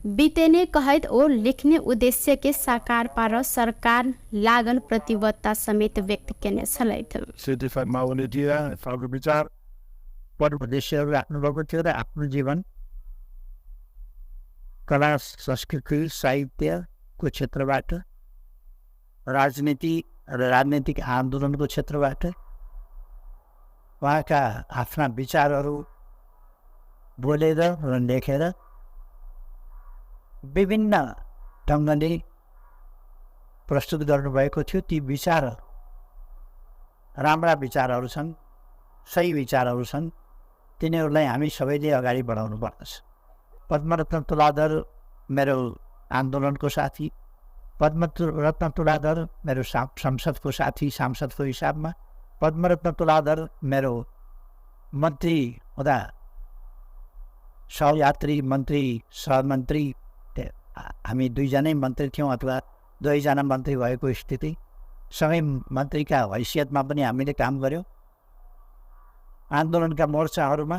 बीतेने कहत ओ लिखने उद्देश्य के साकार पार सरकार लागल प्रतिबद्धता समेत व्यक्त केने छलैथ। सिद्धिफाई माओले दिया सबको विचार पर उद्देश्यहरू राख्नुभएको थियो र आफ्नो जीवन कला संस्कृति साहित्यको क्षेत्रबाट राजनीति र राजनीतिक आन्दोलनको क्षेत्रबाट उहाँका आफ्ना विचारहरू बोलेर र लेखेर विभिन्न ढङ्गले प्रस्तुत गर्नुभएको थियो। ती विचार राम्रा विचारहरू छन्, सही विचारहरू छन्, तिनीहरूलाई हामी सबैले अगाडि बढाउनु पर्दछ। पद्मरत्न तुलाधर मेरो आन्दोलनको साथी, पद्मरत्न तुलाधर मेरो संसदको साथी सांसदको हिसाबमा, पद्मरत्न तुलाधर मेरो मन्त्री हुँदा सहयात्री मन्त्री सहमन्त्री हामी दुईजनै मन्त्री थियौँ अथवा दुईजना मन्त्री भएको स्थिति सँगै मन्त्रीका हैसियतमा पनि हामीले काम गऱ्यौँ आन्दोलनका मोर्चाहरूमा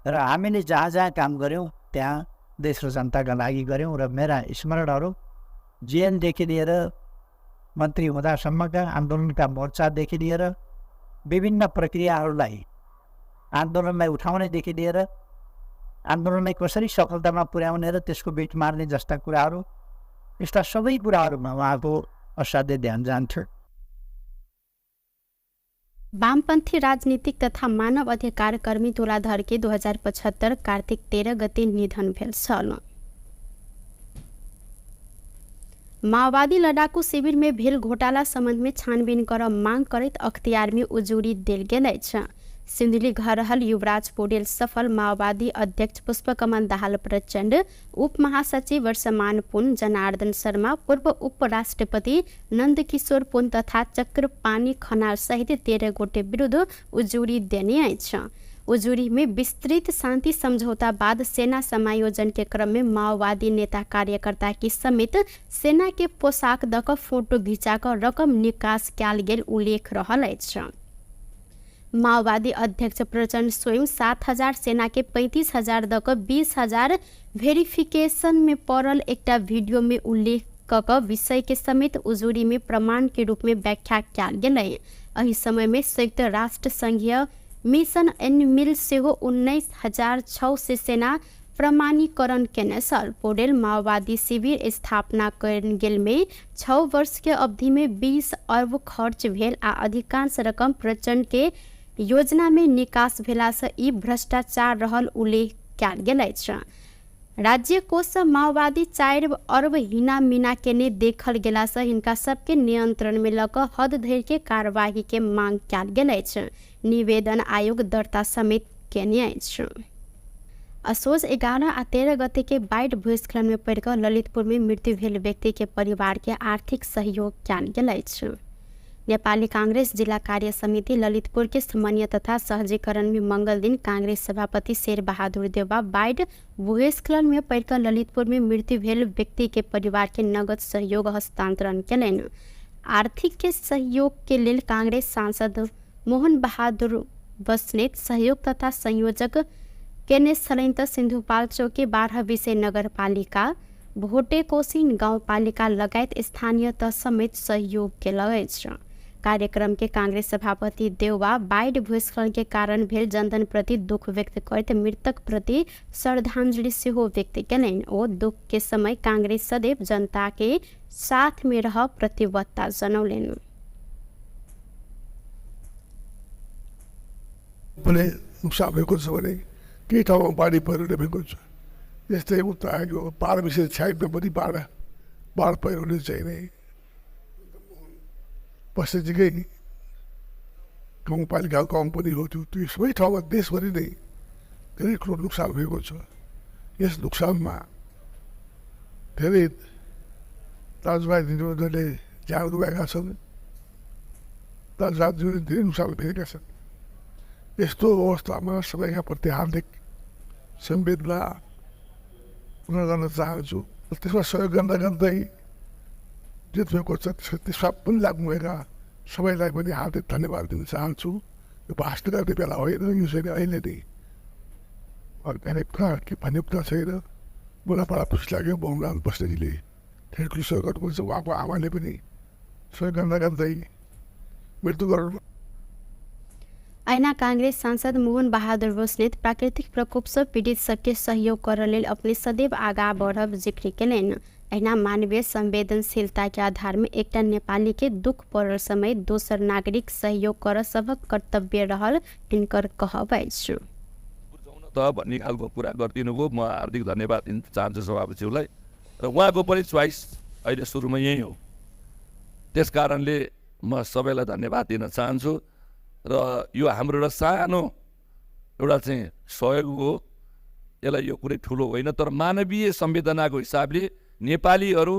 र हामीले जहाँ जहाँ काम गऱ्यौँ त्यहाँ देश र जनताका लागि गऱ्यौँ र मेरा स्मरणहरू जेएनदेखि लिएर मन्त्री हुँदासम्मका आन्दोलनका मोर्चादेखि लिएर विभिन्न प्रक्रियाहरूलाई आन्दोलनलाई उठाउनेदेखि लिएर आन्दोलनलाई कसरी सफलतामा पुर्याउने र त्यसको बिट मार्ने जस्ता कुराहरू, यस्ता सबै कुराहरूमा उहाँको असाध्य ध्यान जान्थ्यो। वामपन्थी राजनीतिक तथा मानव अधिकार कर्मी तुलाधर के 2075 कार्तिक 13 गते निधन भेल छल। माओवादी लड़ाकू शिविर में भेल घोटाला संबंध में छानबीन कर मांग करत अख्तियार में उजूरी देल गेल अछि। सिंधुली घर रहल युवराज पौडेल सफल माओवादी अध्यक्ष पुष्पकमल दाहाल प्रचंड, उप महासचिव वर्षमान पुन, जनार्दन शर्मा, पूर्व उपराष्ट्रपति नंदकिशोर पुन तथा चक्रपाणी खनाल सहित 13 गोटे विरुद्ध उजूरी देने अछि। उजूरी में विस्तृत शांति समझौता बाद सेना समायोजन के क्रम में माओवादी नेता कार्यकर्ता की समेत सेना के पोशाक दक फोटो घिंचाकर रकम निकास कयल गेल उल्लेख रहल अछि। माओवादी अध्यक्ष प्रचंड स्वयं 7,000 सेना के 35,000 दक 20,000 वेरिफिकेशन में पड़ल एकटा वीडियो में उल्लेख कक विषय के समेत उजूरी में प्रमाण के रूप में व्याख्या कयल गेलै। एहि समय में संयुक्त राष्ट्र संघीय मिशन एनिमिल सेहो 19,006 से सेना प्रमाणीकरण केने छल। पौडेल माओवादी शिविर स्थापना कयल गेल में 6 वर्ष के अवधि में 20 अरब खर्च भेल आ अधिकांश रकम प्रचंड के योजना में निकास भेला से ई भ्रष्टाचार रहल उल्लेख कयल गेल अछि। राज्य कोष से माओवादी 4 अरब हिना मीना केने देखल गेला से हिनका सबके नियंत्रण में लक हद धरि के कार्यवाही के मांग कयल गेल अछि। निवेदन आयोग दर्ता समेत केने अछि। असोज 11 आ 13 गते के बाढ़ भूस्खलन में पड़ कर ललितपुर में मृत्यु भेल व्यक्ति के परिवार के आर्थिक सहयोग कयल गेल अछि। नेपाली कांग्रेस जिला कार्य समिति ललितपुर के समन्वय तथा सहजीकरण में मंगल दिन कांग्रेस सभापति शेर बहादुर देउबा बाढ़ भूस्खलन में पड़कर ललितपुर में मृत्यु भेल व्यक्ति के परिवार के नगद सहयोग हस्तांतरण केलनि। आर्थिक के सहयोग के लेल कांग्रेस सांसद मोहन बहादुर बस्नेत सहयोग तथा संयोजक केने छलनि त सिन्धुपाल्चोक के 12 विषय नगरपालिका भोटेकोशी गाउँपालिका लगायत स्थानीय तह समेत सहयोग केल अछि। कार्यक्रम के कांग्रेस सभापति देउबा बाढ़ भूस्खलन के कारण भेल जनधन प्रति दुख व्यक्त करते मृतक प्रति श्रद्धांजलि सेहो व्यक्त केलनि। ओ दुख के समय कांग्रेस सदैव जनता के साथ में रह प्रतिबद्धता जनौलनि। पनि नुकसान भएको छ भने केही ठाउँमा बाढी पहिरोले भएको छ। यस्तै उता आयो पार विषय साइडमा पनि बाढ पहिरोले चाहिँ नै पश्चिमकै गाउँपालिका कम पनि हो त्यो सबै ठाउँमा देशभरि नै धेरै ठुलो नोक्सान भएको छ। यस नोक्सानमा धेरै दाजुभाइ दिदीबहिनीहरूले ज्यान गुमाएका छन्। राज्य धेरै नुकसान भेटेका छन्। यस्तो अवस्थामा सबैका प्रति हार्दिक संवेदना पुनः गर्न चाहन्छु। त्यसमा सहयोग गर्दा गर्दै जे भएको छ त्यसमा पनि लाग्नुभएका सबैलाई पनि हार्दिक धन्यवाद दिन चाहन्छु। यो भाषण गर्ने बेला होइन, यो चाहिँ अहिले नै के भन्ने कुरा छैन। मलाई बडा खुसी लाग्यो बहुराम बस्नेजीले धेरै ठुलो सहयोग गर्नुपर्छ। उहाँको आमाले पनि सहयोग गर्दा गर्दै मृत्यु गर्नु। ऐना कांग्रेस सांसद मोहन बहादुर बस्नेत प्राकृतिक प्रकोप से पीड़ित सबके सहयोग कर लेल अपने सदैव आगा बढ़ब जिक्र केलनि। ऐना मानवीय संवेदनशीलता के आधार में एकटा नेपाली के दुख पड़ल समय दोसर नागरिक सहयोग कर सबक कर्तव्य रहल हिनकर कहब अछि। भन्ने खालको कुरा गरिदिनु भयो। म हार्दिक धन्यवाद दिन चाहन्छु सभापतिज्यूलाई। र उहाँको पनि चोइस अहिले सुरुमा यही हो। त्यस कारणले म सबैलाई धन्यवाद दिन चाहन्छु। र यो हाम्रो एउटा सानो एउटा चाहिँ सहयोग हो। यसलाई यो कुरै ठुलो होइन, तर मानवीय संवेदनाको हिसाबले नेपालीहरू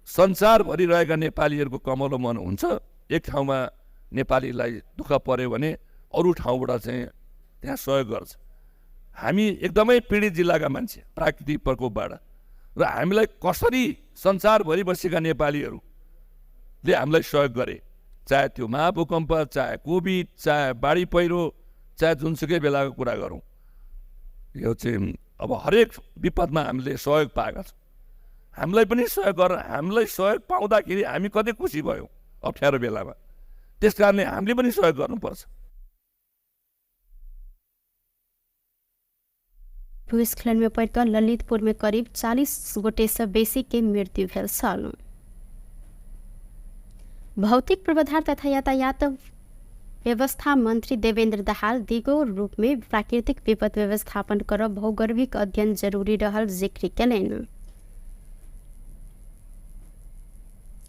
संसारभरि रहेका नेपालीहरूको कमलो मन हुन्छ। एक ठाउँमा नेपालीलाई दुःख पर्यो भने अरू ठाउँबाट चाहिँ त्यहाँ सहयोग गर्छ। हामी एकदमै पीडित जिल्लाका मान्छे प्राकृतिक प्रकोपबाट, र हामीलाई कसरी संसारभरि बसेका नेपालीहरूले हामीलाई सहयोग गरे, चाहे त्यो महाभूकम्प, चाहे कोभिड, चाहे बाढी पहिरो, चाहे जुनसुकै बेलाको कुरा गरौँ, यो चाहिँ अब हरेक विपदमा हामीले सहयोग पाएका छौँ। हामीलाई पनि सहयोग गर, हामीलाई सहयोग पाउँदाखेरि हामी कति खुसी भयौँ अप्ठ्यारो बेलामा। त्यस कारणले हामीले पनि सहयोग गर्नुपर्छ। भूस्खलन में पड़कर ललितपुर में करीब 40 गोटे से बेसी के मृत्यु भेल छल। भौतिक पूर्वाधार तथा यातायात व्यवस्था मंत्री देवेंद्र दाहाल दिगो रूप में प्राकृतिक विपद व्यवस्थापन कर भौगोलिक अध्ययन जरूरी रहल जिक्र केलनि।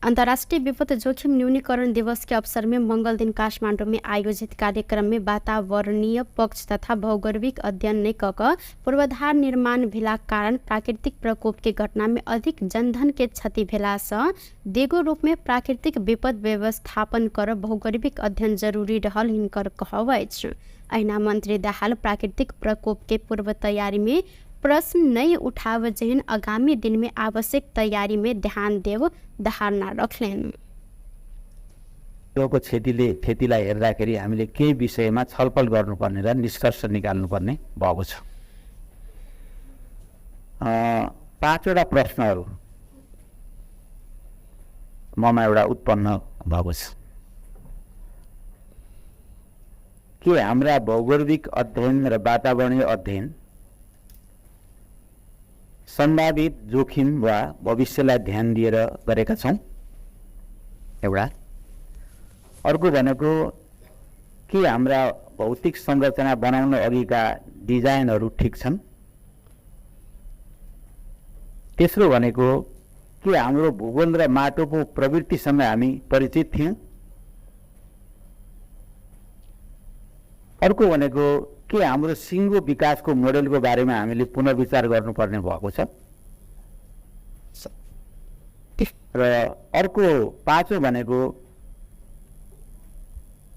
अंतर्राष्ट्रीय विपद जोखिम न्यूनीकरण दिवस के अवसर में मंगल दिन काठमांडू में आयोजित कार्यक्रम में वातावरणीय पक्ष तथा भौगोलिक अध्ययन ने कक पूर्वाधार निर्माण भेला कारण प्राकृतिक प्रकोप के घटना में अधिक जनधन के क्षति भेला से देगो रूप में प्राकृतिक विपद व्यवस्थापन कर भौगोलिक अध्ययन जरूरी रहल हिनकर कहब अछि। ऐना मंत्री दाहाल प्राकृतिक प्रकोप के पूर्व तैयारी में प्रश्न नहीं उठाव जहन आगामी दिन में आवश्यक तैयारी में ध्यान देव धारणा रखलेन। को क्षतिलाई हेर्दाखेरि हामीले केही विषयमा छलफल गर्नुपर्ने र निष्कर्ष निकाल्नुपर्ने भएको छ। 5 वटा प्रश्नहरू ममा एउटा उत्पन्न भएको छ। के हाम्रा भौगोलिक अध्ययन र वातावरणीय अध्ययन सम्भावित जोखिम वा भविष्यलाई ध्यान दिएर गरेका छौँ? एउटा। अर्को भनेको के हाम्रा भौतिक संरचना बनाउन अघिका डिजाइनहरू ठिक छन्? तेस्रो भनेको के हाम्रो भूगोल र माटोको प्रवृत्तिसँग हामी परिचित थियौँ? अर्को भनेको के हाम्रो सिङ्गो विकासको मोडेलको बारेमा हामीले पुनर्विचार गर्नुपर्ने भएको छ? र अर्को 5औं भनेको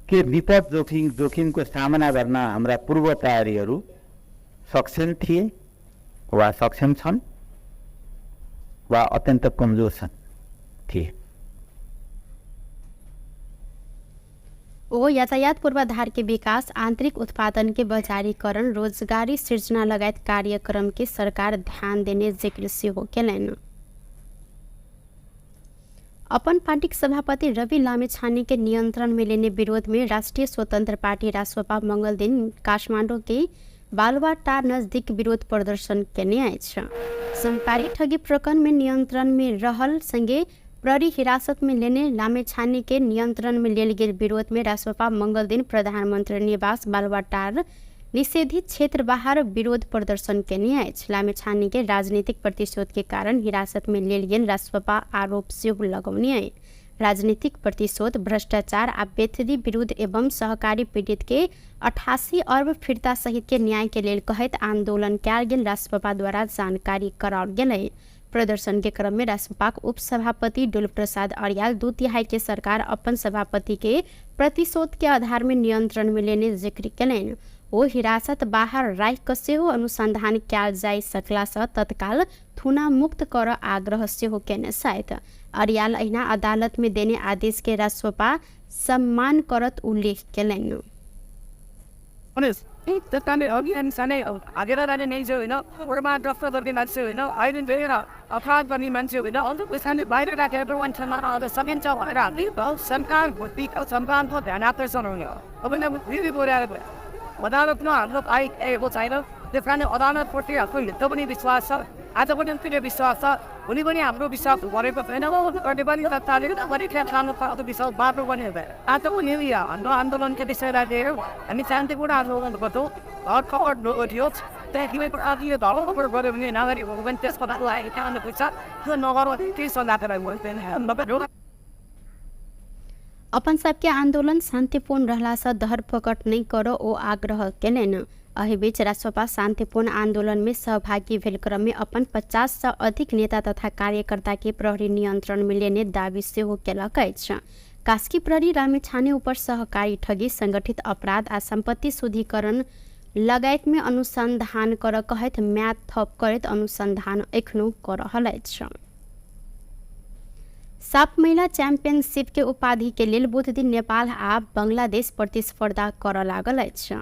के विपद जोखिमको सामना गर्न हाम्रा पूर्व तयारीहरू सक्षम थिए वा सक्षम छन् वा अत्यन्त कमजोर थिए? ओ यातायात पूर्वाधार के विकास, आंतरिक उत्पादन के बजारीकरण, रोजगारी सृजना लगायत कार्यक्रम के सरकार ध्यान देने जिक्र सेहो केलनि। अपन पार्टी के सभापति रवि लामेछाने के नियंत्रण में लेने विरोध में राष्ट्रीय स्वतंत्र पार्टी रासपा मंगल दिन काठमांडू के बालुवाटार नजदीक विरोध प्रदर्शन केने अछि। संपारी ठगी प्रकरण में नियंत्रण में रहल संगे प्रहरी हिरासत में लेने लामेछाने के नियंत्रण में लेल गेल विरोध में रासपा मंगल दिन प्रधानमंत्री निवास बालुवाटार निषेधित क्षेत्र बाहर विरोध प्रदर्शन केने अछि। लामेछाने के राजनीतिक प्रतिशोध के कारण हिरासत में लेल गेल रासपा आरोप सेहो लगौने अछि। राजनीतिक प्रतिशोध, भ्रष्टाचार आ बेथरी विरुद्ध एवं सहकारी पीड़ित के 88 अर्ब फिर्ता सहित के न्याय के लेल कहत आंदोलन कयल गेल रासपा द्वारा जानकारी कराओल गेल। प्रदर्शन के क्रम में राष्ट्रसभा उप सभापति डुल प्रसाद अर्याल 2/3 के सरकार अपन सभापति के प्रतिशोध के आधार में नियंत्रण में लेने जिक्र कयलनि। ओ हिरासत बाहर राखि कऽ सेहो अनुसंधान कयल जा सकलासँ तत्काल थुना मुक्त कर आग्रह सेहो केने छथि। अर्याल अहिना अदालत में देने आदेश के राष्ट्रसभा सम्मान करत उल्लेख कयलनि। त्यही अभियान सानै हागेर जाने नै चाहिँ होइन, ओरमा ड्रफ गर्ने मान्छे होइन, अहिले धेरै अपराध गर्ने मान्छे होइन, अन्त पैसाले बाहिर राखेर मान्छेमा सकिन्छ भनेर हामीले सरकार सरकारको ध्यान आकर्षण हुने हो। अब फेरि बोलाएर भयो अदालतमा हाम्रो आएको छैन, त्यस कारण अदालतप्रति हाम्रो हित पनि विश्वास छ, आज पनि त्यो विश्वास छ, भोलि पनि हाम्रो विश्वास गरेको छैन। गर्ने पनि सत्ताले खानु पर्छ विश्वास बाटो पनि भयो। आज पनि हाम्रो आन्दोलनको विषयलाई लिएर हामी शान्तिपूर्ण आन्दोलन गर्छौँ। खबर थियो त्यहाँ आदि धर्म गऱ्यो भने नागरिकहरू पनि त्यसको लागि खानु पर्छ, त्यो नगर्नु त्यही सल्लाह। अपन सबके आंदोलन शांतिपूर्ण रहला से धरपकड़ नहीं करो ओ आग्रह कयलनि। एहि बीच राष्ट्रसभा शांतिपूर्ण आंदोलन में सहभागी भेल क्रम में अपन 50 से अधिक नेता तथा कार्यकर्ता के प्रहरी नियंत्रण में लेने दावी सेहो केलक अछि। कास्की प्रहरी रामेछाने ऊपर सहकारी ठगी, संगठित अपराध आ संपत्ति शुद्धिकरण लगायत में अनुसंधान कर कहैत म्याद थप करैत अनुसंधान एखनो कर रहल अछि। साफ महिला चैंपियनशिप के उपाधि के लेल बुध दिन नेपाल आ बांग्लादेश प्रतिस्पर्धा कर लागल अछि।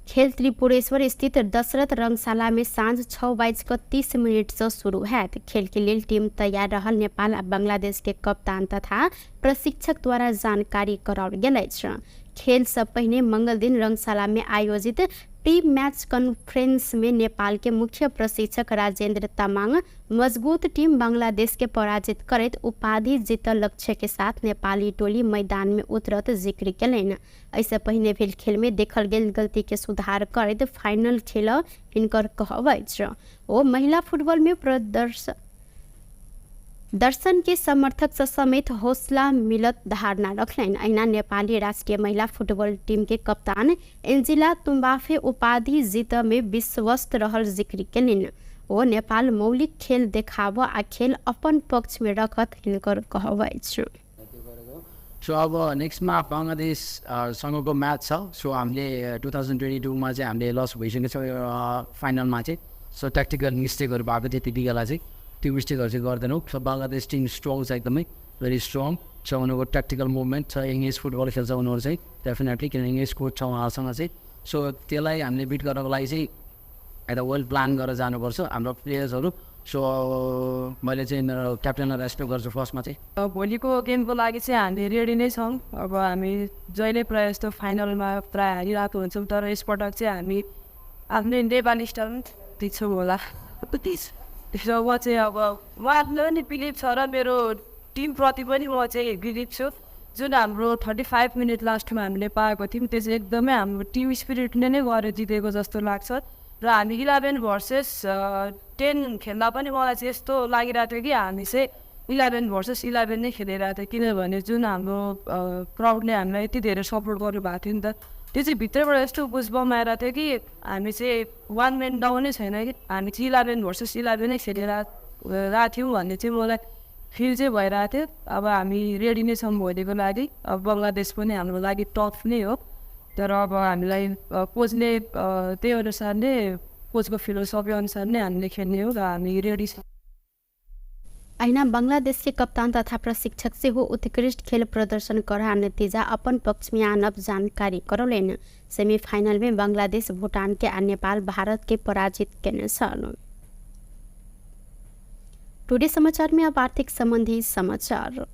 खेल त्रिपुरेश्वर स्थित दशरथ रंगशाला में साँझ 6:30 से शुरू हैत। खेल के लिए टीम तैयार रहल नेपाल आ बांग्लादेश के कप्तान तथा प्रशिक्षक द्वारा जानकारी कराओल गेल अछि। खेल से पहले मंगल दिन रंगशाला में आयोजित प्री मैच कॉन्फ्रेंस में नेपाल के मुख्य प्रशिक्षक राजेंद्र तामाङ मजबूत टीम बांग्लादेश के पराजित करत उपाधि जीतल लक्ष्य के साथ नेपाली टोली मैदान में उतरत जिक्र कयलनि। ऐसे पहले भेल खेल में देखल गेल गलती के सुधार करत फाइनल खेल हिनकर कहब अछि। ओ महिला फुटबॉल में दर्शन के समर्थक से समेत हौसला मिलत धारणा रखलनि। अहिना नेपाली राष्ट्रीय महिला फुटबॉल टीम के कप्तान एन्जिला तुम्बाफे उपाधि जीत में विश्वस्त रहल जिक्र कयलनि। ओ नेपाल मौलिक खेल देखाब आ खेल अपन पक्ष में रखत हिनकर कहब अछि। सो अब नेक्स्टमा बङ्गलादेश सँगको म्याच छ। सो हामीले 2022मा चाहिँ हामीले लस भइसकेको छ फाइनलमा चाहिँ। सो ट्याक्टिकल मिस्टेकहरू भएको थियो त्यति बेला चाहिँ, त्यो मिस्टेकहरू चाहिँ गर्दैनौँ। सो बङ्गलादेश टिम स्ट्रङ छ, एकदमै भेरी स्ट्रङ छ। उनीहरूको ट्याक्टिकल मुभमेन्ट छ, इङ्ग्लिस फुटबल खेल्छ उनीहरू चाहिँ डेफिनेटली, किनभने इङ्ग्लिस कोच छ उहाँहरूसँग चाहिँ। सो त्यसलाई हामीले बिट गर्नको लागि चाहिँ एउटा वेल प्लान गरेर जानुपर्छ हाम्रो प्लेयर्सहरू। सो मैले चाहिँ मेरो क्याप्टेनलाई रेस्पेक्ट गर्छु फर्स्टमा चाहिँ। भोलिको गेमको लागि चाहिँ हामी रेडी नै छौँ। अब हामी जहिले प्रायः जस्तो फाइनलमा प्रायः हारिरहेको हुन्छौँ, तर यसपटक चाहिँ हामी आफ्नै नेपाली स्टाइल दिन्छौँ होला। त्यसो म चाहिँ अब उहाँहरूलाई नि बिलिभ छ र मेरो टिमप्रति पनि म चाहिँ बिलिभ छु। जुन हाम्रो 35 मिनट लास्टमा हामीले पाएको थियौँ त्यो चाहिँ एकदमै हाम्रो टिम स्पिरिटले नै गरेर जितेको जस्तो लाग्छ। र हामी 11 भर्सेस 10 खेल्दा पनि मलाई चाहिँ यस्तो लागिरहेको थियो कि हामी चाहिँ 11 भर्सेस 11 नै खेलिरहेको थियो, किनभने जुन हाम्रो क्राउडले हामीलाई यति धेरै सपोर्ट गर्नुभएको थियो नि त, त्यो चाहिँ भित्रबाट यस्तो बुझबम आइरहेको थियो कि हामी चाहिँ 1 म्यान डाउनै छैन कि हामी चाहिँ 11 भर्सेस 11 नै खेलिरहेको थियौँ भन्ने चाहिँ मलाई फिल चाहिँ भइरहेको थियो। अब हामी रेडी नै छौँ भोलिको लागि। अब बङ्गलादेश पनि हाम्रो लागि टफ नै हो, तर अब हामीलाई कोचले त्यही अनुसार नै कोचको फिलोसफी अनुसार नै हामीले खेल्ने हो र हामी रेडी छौँ। अहिना बांग्लादेश के कप्तान तथा प्रशिक्षक से हो उत्कृष्ट खेल प्रदर्शन करा नतीजा अपन पक्ष में आनब जानकारी करौलनि। सेमीफाइनल में बांग्लादेश भूटान के आ नेपाल भारत के पराजित केने छल। टुडे समाचार में अब आर्थिक संबंधी समाचार।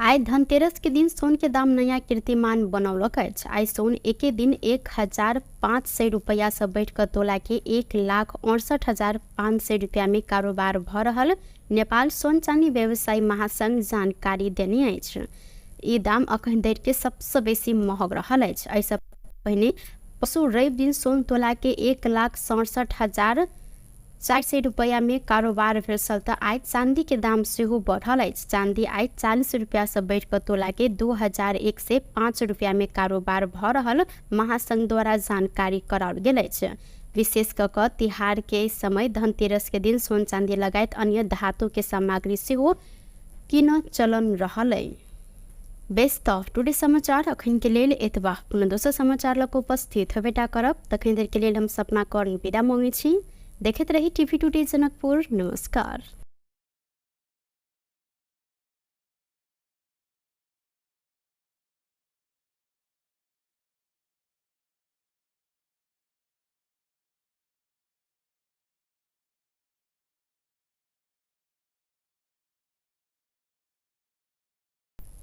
आय धनतेरस के दिन सोन के दाम नया कीर्तिमान बनौलक अछि। आय सोन एके दिन 1500 रुपया से बढ़ कर तोला के 1,68,500 रुपया में कारोबार भ रहल नेपाल सोन चांदी व्यवसायी महासंघ जानकारी देने अछि। ई दाम अखन धरि के सबसे बेसी महग रहल अछि। ऐसा पहले पशु रवि दिन सोन तोला के 1,67,000 400 रुपया में कारोबार भेल त आज चांदी के दाम सेहो बढ़ल अछि। चांदी आज 40 रुपया से बढ़ कऽ तोला के 2105 रुपया में कारोबार भ रहल महासंघ द्वारा जानकारी कराओल गेल अछि। विशेष कऽ तिहार के समय धनतेरस के दिन सोन चांदी लगायत अन्य धातु के सामग्री सेहो किन चलन रहल अछि। बेस्ट ऑफ टुडे समाचार अखन के लेल एतबा। पुनः दोसर समाचार लग उपस्थित हेबेटा करब। तखन देर के लेल हम सपना कर्ण विदा मांगे छी। देखते रही टीवी टुडे जनकपुर। नमस्कार।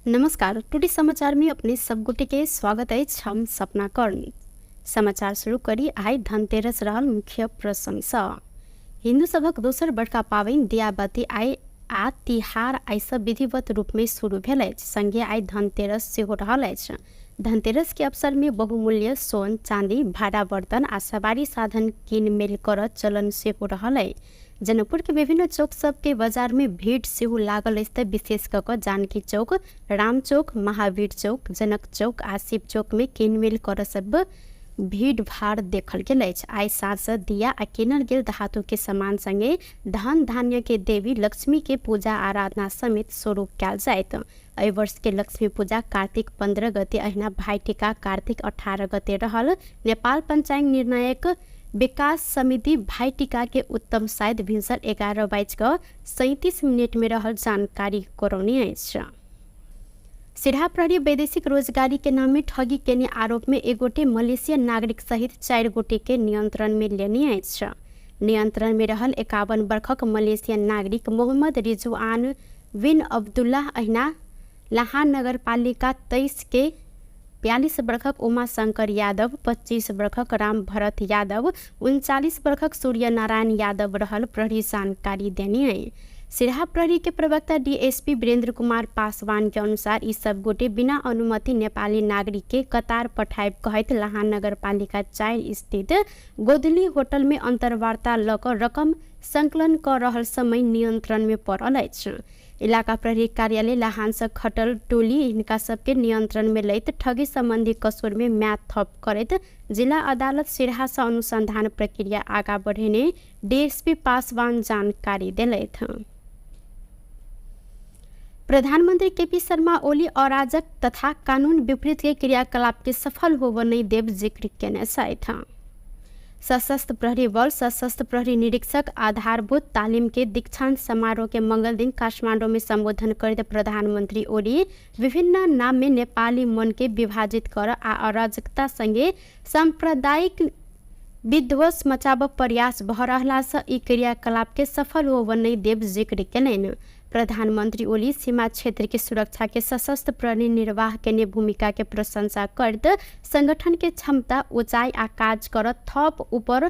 नमस्कार, टुडे समाचार में अपने सब गोटे के स्वागत है। हम सपना कर्ण। समाचार शुरू करी। आई धनतेरस रहल मुख्य प्रशंसा। हिंदू सभक दोसर बड़का पाबनि दियाबती आई आ तिहार आई से विधिवत रूप में शुरू भेल अछि। संगे आई धनतेरस सेहो रहल अछि। धनतेरस के अवसर में बहुमूल्य सोन चांदी भाड़ा बर्तन आ सवारी साधन कीन मेल कर चलन सेहो रहल अछि। जनकपुर के विभिन्न चौक सब के बाजार में भीड़ सेहो लागल अछि। विशेष कऽ जानकी चौक, राम चौक, महावीर चौक, जनक चौक आ शिव चौक में किनमेल कर सब भीड़ भाड़ देखल गेल अछि। आई साँझ दिया आ किनल गेल धातु के सामान संगे धन धान्य के देवी लक्ष्मी के पूजा आराधना समेत शुरू कयल जायत। एहि वर्ष के लक्ष्मी पूजा कार्तिक 15 गते अहिना भाई टीका कार्तिक 18 गते रहल। नेपाल पंचांग निर्णायक विकास समिति भाई टीका के उत्तम शायद भिनसर 11:37 में रहल जानकारी करौने अछि। सिरहा प्रहरी वैदेशिक रोजगारी के नाम में ठगी केने आरोप में एक गोटे मलेशियन नागरिक सहित 4 गोटे के नियंत्रण में लेने अछि। नियंत्रण में रहल 51 वर्षक मलेशियन नागरिक मोहम्मद रिजवान बिन अब्दुल्लाह अहिना लाहान नगर पालिका 23 के 42 वर्षक उमा शंकर यादव, 25 वर्षक राम भरत यादव, 39 वर्षक सूर्य नारायण यादव रहल प्रहरी जानकारी देने है। सिरहा प्रहरी के प्रवक्ता डीएसपी वीरेंद्र कुमार पासवान के अनुसार ई सब गोटे बिना अनुमति नेपाली नागरिक के कतार पठायब कहैत लाहान नगर पालिका 4 स्थित गोधली होटल में अंतर्वार्ता ल क रकम संकलन कर रहल समय नियंत्रण में पड़ल अछि। इलाका प्रहरी कार्यालय लाहान से खटल टोली इनका सबके नियंत्रण में लैत ठगी संबंधी कसूर में म्याद थप करैत जिला अदालत सिरहा से अनुसंधान प्रक्रिया आगा बढ़ेने डीएसपी पासवान जानकारी देलैथ। प्रधानमंत्री केपी शर्मा ओली अराजक तथा कानून विपरीत के क्रियाकलाप के सफल होबो नहीं देव जिक्र केने छथि। सशस्त्र प्रहरी बल सशस्त्र प्रहरी निरीक्षक आधारभूत तालीम के दीक्षांत समारोह के मंगल दिन काठमांडू में संबोधन करते प्रधानमंत्री ओली विभिन्न नाम में नेपाली मन के विभाजित कर आ अराजकता संगे सांप्रदायिक विध्वंस मचाब प्रयास भ रहला से ई क्रियाकलाप के सफल होबो नहीं देव जिक्र केलनि। प्रधानमंत्री ओली सीमा क्षेत्र के सुरक्षा के सशस्त्र प्रहरी निर्वाह के भूमिका के प्रशंसा करत संगठन के क्षमता ऊंचाई आ काज कर थप ऊपर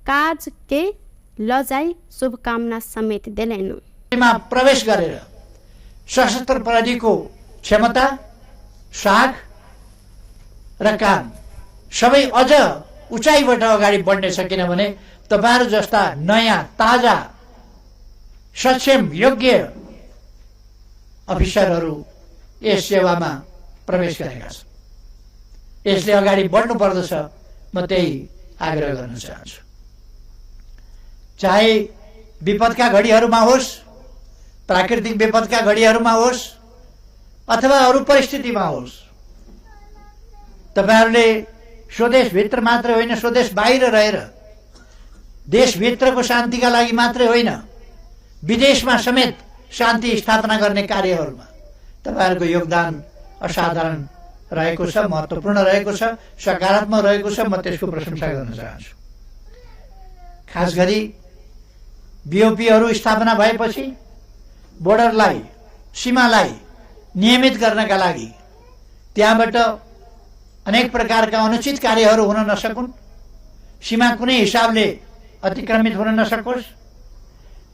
काज के लजाई शुभकामना समेत देलनि। प्रवेश गरेर सशस्त्र प्रहरी को क्षमता, साख र काम सबै अझ ऊंचाईबाट अगाडि बढ्नेछ। किनभने तपाईहरु जस्ता नयाँ ताजा सक्षम योग्य अफिसरहरू यस सेवामा प्रवेश गरेका छन्। यसले अगाडि बढ्नु पर्दछ। म त्यही आग्रह गर्न चाहन्छु। चाहे विपदका घडीहरूमा होस्, प्राकृतिक विपदका घडीहरूमा होस् अथवा अरू परिस्थितिमा होस्, तपाईहरुले स्वदेशभित्र मात्र होइन स्वदेश बाहिर रहेर देशभित्रको शान्तिका लागि मात्रै होइन विदेशमा समेत शान्ति स्थापना गर्ने कार्यहरूमा तपाईहरुको योगदान असाधारण रहेको छ, महत्त्वपूर्ण रहेको छ, सकारात्मक रहेको छ। म त्यसको प्रशंसा गर्न चाहन्छु। खास गरी बीओपीहरू स्थापना भएपछि बोर्डरलाई, सीमालाई नियमित गर्नका लागि त्यहाँबाट अनेक प्रकारका अनुचित कार्यहरू हुन नसकुन्, सीमा कुनै हिसाबले अतिक्रमित हुन नसकोस्,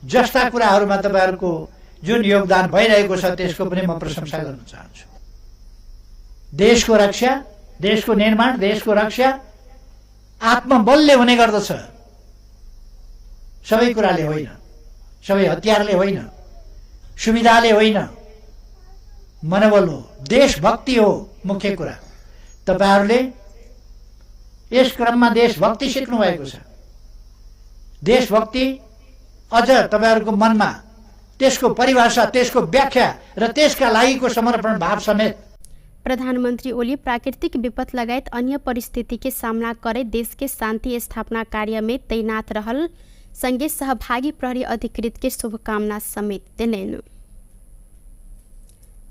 जस्ता कुराहरूमा तपाईहरुको जुन योगदान भइरहेको छ त्यसको पनि म प्रशंसा गर्न चाहन्छु। देशको रक्षा, देशको निर्माण, देशको रक्षा आत्मबलले हुने गर्दछ, सबै कुराले होइन, सबै हतियारले होइन, सुविधाले होइन, मनोबल हो, देशभक्ति हो मुख्य कुरा। तपाईहरूले यस क्रममा देशभक्ति सिक्नु भएको छ। देशभक्ति अझ तपाईहरूको मनमा त्यसको परिभाषा, त्यसको व्याख्या र त्यसका लागिको समर्पण भाव समेत। प्रधानमंत्री ओली प्राकृतिक विपत लगायत अन्य परिस्थिति के सामना करे देश के शांति स्थापना कार्य में तैनात रहल संगे सहभागी प्रहरी अधिकृत के शुभकामना समेत दिलेन।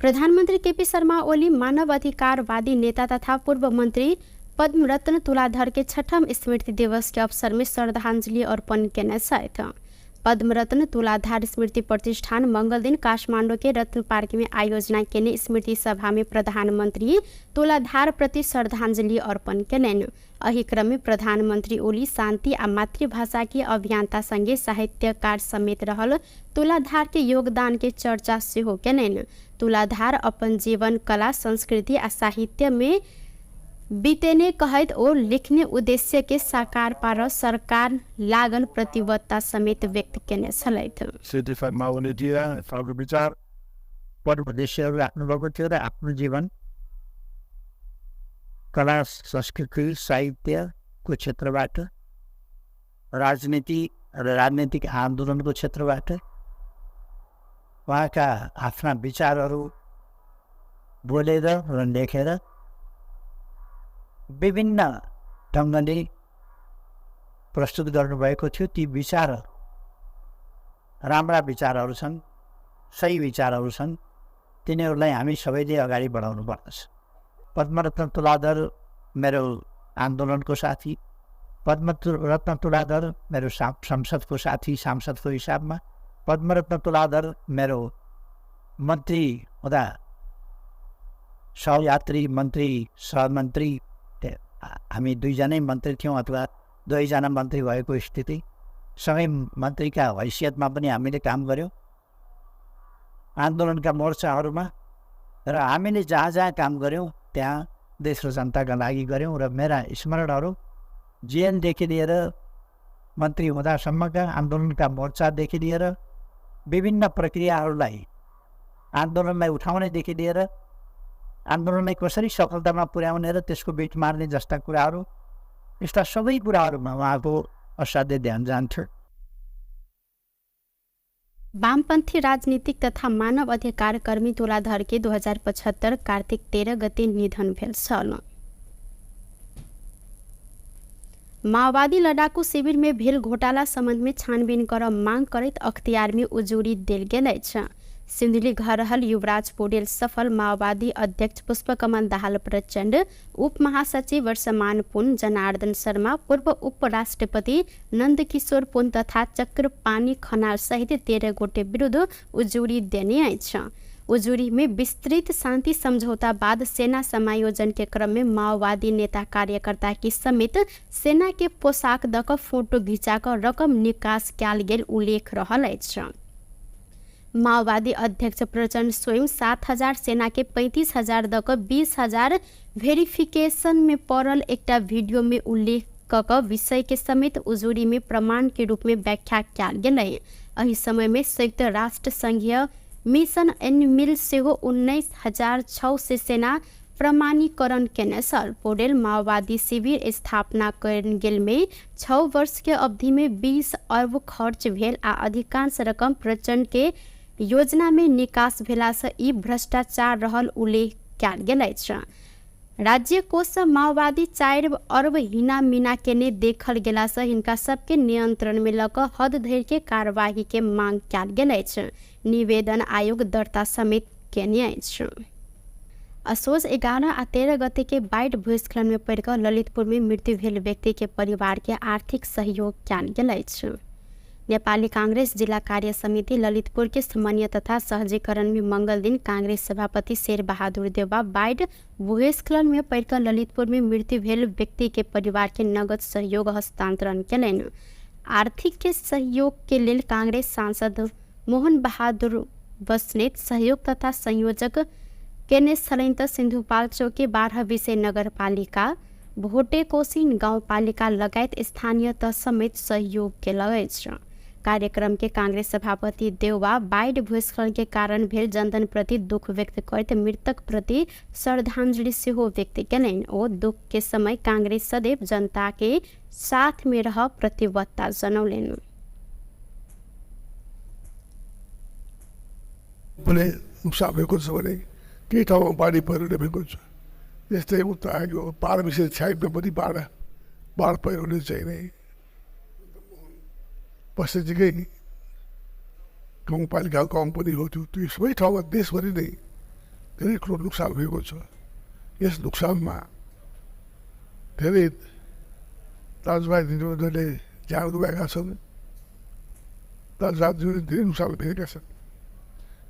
प्रधानमंत्री केपी शर्मा ओली मानव अधिकारवादी नेता तथा पूर्व मंत्री पद्मरत्न तुलाधर के 6ठम स्मृति दिवस के अवसर में श्रद्धांजलि अर्पण करने साथ पद्मरत्न तुलाधार स्मृति प्रतिष्ठान मंगल दिन काठमांडू के रत्न पार्क में आयोजना केने स्मृति सभा में प्रधानमंत्री तुलाधार प्रति श्रद्धांजलि अर्पण करेन। अही क्रम में प्रधानमंत्री ओली शांति आ मातृभाषा के अभियंता संगे साहित्यकार समेत रहल तुलाधार के योगदान के चर्चा सेहो करेन। तुलाधार अपन जीवन कला संस्कृति आ साहित्य में बीतेने कहत और लिखने उद्देश्य के साकार पार सरकार लागल प्रतिबद्धता समेत व्यक्त करने छलैथ। सिटीफाइडमा उनीहरू विचार उद्देश्यहरू राख्नुभएको थियो र आफ्नो जीवन कला संस्कृति साहित्यको क्षेत्रबाट राजनीति र राजनीतिक आन्दोलनको क्षेत्रबाट उहाँका आफ्ना विचारहरू बोलेर र लेखेर विभिन्न ढङ्गले प्रस्तुत गर्नुभएको थियो। ती विचार राम्रा विचारहरू छन्, सही विचारहरू छन्, तिनीहरूलाई हामी सबैले अगाडि बढाउनु पर्दछ। पद्मरत्न तुलाधर मेरो आन्दोलनको साथी, पद्मरत्न तुलाधर मेरो संसदको साथी सांसदको हिसाबमा, पद्मरत्न तुलाधर मेरो मन्त्री हुँदा सहयात्री मन्त्री सहमन्त्री हामी दुईजनै मन्त्री थियौँ अथवा दुईजना मन्त्री भएको स्थिति सँगै मन्त्रीका हैसियतमा पनि हामीले काम गऱ्यौँ आन्दोलनका मोर्चाहरूमा र हामीले जहाँ जहाँ काम गऱ्यौँ त्यहाँ देश र जनताका लागि गऱ्यौँ र मेरा स्मरणहरू जेएनदेखि लिएर मन्त्री हुँदासम्मका आन्दोलनका मोर्चादेखि लिएर विभिन्न प्रक्रियाहरूलाई आन्दोलनलाई उठाउनेदेखि लिएर आन्दोलनलाई कसरी सफलतामा पुर्याउने र त्यसको बिट मार्ने जस्ता कुराहरू, यस्ता सबै कुराहरूमा उहाँको असाध्य ध्यान जान्थ्यो। वामपन्थी राजनीतिक तथा मानव अधिकार कर्मी तुलाधर के 2075 कार्तिक 13 गते निधन भेल छल। माओवादी लड़ाकू शिविर में भेल घोटाला संबंध में छानबीन कर मांग करत अख्तियार में उजूरी देल गेल अछि। सिंधुली घर रहल युवराज पौडेल सफल माओवादी अध्यक्ष पुष्पकमल दाहाल प्रचंड, उप महासचिव वर्षमान पुन, जनार्दन शर्मा, पूर्व उपराष्ट्रपति नंदकिशोर पुन तथा चक्रपाणी खनाल सहित 13 गोटे विरुद्ध उजूरी देने अछि। उजूरी में विस्तृत शांति समझौता बाद सेना समायोजन के क्रम में माओवादी नेता कार्यकर्ता की समेत सेना के पोशाक दक फोटो घिचाकर रकम निकास कयल गेल उल्लेख रहल अछि। माओवादी अध्यक्ष प्रचंड स्वयं 7,000 सेना के 35,000 दक 20,000 वेरिफिकेशन में पड़ल एकटा वीडियो में उल्लेख कक विषय के समेत उजूरी में प्रमाण के रूप में व्याख्या कयल गेलै। एहि समय में संयुक्त राष्ट्र संघीय मिशन एनिमिल सेहो 19,600 सेना प्रमाणीकरण केने छल। पौडेल माओवादी शिविर स्थापना कयल गेल में 6 वर्ष के अवधि में 20 अरब खर्च भेल आ अधिकांश रकम प्रचंड के योजना में निकास भेला से ई भ्रष्टाचार रहल उल्लेख कयल गेल अछि। राज्य कोष से माओवादी 4 अरब हिना मीना केने देखल गेला से हिनका सबके नियंत्रण में लक हद धरि के कार्यवाही के मांग कयल गेल अछि। निवेदन आयोग दर्ता समेत केने अछि। असोज 11 आ 13 गते के बाढ़ भूस्खलन में पड़ कर ललितपुर में मृत्यु भेल व्यक्ति के परिवार के आर्थिक सहयोग कयल गेल अछि। नेपाली कांग्रेस जिला कार्य समिति ललितपुर के समन्वय तथा सहजीकरण में मंगल दिन कांग्रेस सभापति शेर बहादुर देउबा बाढ़ भूस्खलन में पड़कर ललितपुर में मृत्यु भेल व्यक्ति के परिवार के नगद सहयोग हस्तांतरण कयलनि। आर्थिक के सहयोग के लेल कांग्रेस सांसद मोहन बहादुर बस्नेत सहयोग तथा संयोजक केने छलनि त सिन्धुपाल्चोक के 12 विषय नगरपालिका भोटे कोसिन गाउँपालिका लगायत स्थानीय तह समेत सहयोग केल अछि। कार्यक्रम के कांग्रेस सभापति देउबा बाढ़ भूस्खलन के कारण भेल जनधन प्रति दुख व्यक्त करते मृतक प्रति श्रद्धांजलि सेहो व्यक्त कयलनि। ओ दुख के समय कांग्रेस सदैव जनता के साथ में रह प्रतिबद्धता जनौलनि। पनि नुकसान भएको छ भने केही ठाउँमा बाढी पहिरोले भएको छ। यस्तै उता आयो पहाड विशेष साइडमा पनि बाढ पहिरोले चाहिँ नै पश्चिमकै गाउँपालिकाको काम पनि हो त्यो सबै ठाउँमा देशभरि नै धेरै ठुलो नोक्सान भएको छ। यस नोक्सानमा धेरै दाजुभाइ दिदीबहिनीहरूले ज्यान गुमाएका छन्, दाजुभाइहरूले धेरै नोक्सान भेटेका छन्।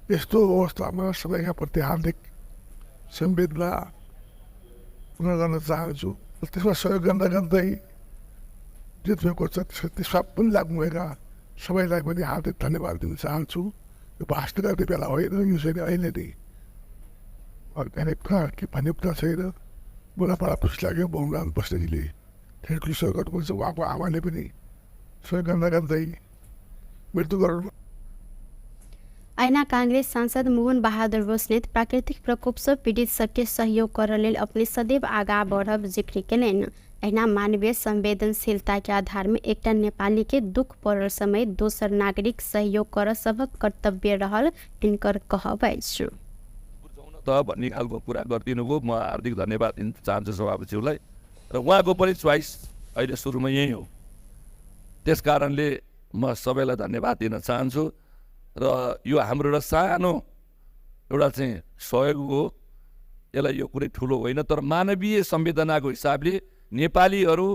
यस्तो अवस्थामा सबैका प्रति हार्दिक संवेदना पूर्ण गर्न चाहन्छु। त्यसमा सहयोग गर्दै जित भएको छ त्यसमा पनि लाग्नुभएका सबैलाई पनि हार्दिक धन्यवाद दिन चाहन्छु। यो भाषण गर्ने बेला होइन, यो चाहिँ अहिले नै भन्ने कुरा छैन। मलाई बडा खुसी लाग्यो बहुराम बस्नेजीले धेरै ठुलो सहयोग गर्नुपर्छ। उहाँको आमाले पनि सहयोग गर्दै मृत्यु गर्नु। ऐना कांग्रेस सांसद मोहन बहादुर बस्नेत प्राकृतिक प्रकोप से पीड़ित सबके सहयोग कर लेल अपने सदैव आगा बढ़ब जिक्र कयलनि। ऐना मानवीय संवेदनशीलता के आधार में एकटा नेपाली के दुख पड़ल समय दोसर नागरिक सहयोग कर सबक कर्तव्य रहल इनकर कहब अछि। भन्ने खालको कुरा गरिदिनु भयो। म हार्दिक धन्यवाद दिन चाहन्छु सभापतिज्यूलाई र उहाँको पनि चोइस अहिले सुरुमा यही हो। त्यस कारणले म सबैलाई धन्यवाद दिन चाहन्छु र यो हाम्रो एउटा सानो एउटा चाहिँ सहयोग हो। यसलाई यो कुनै ठुलो होइन, तर मानवीय संवेदनाको हिसाबले नेपालीहरू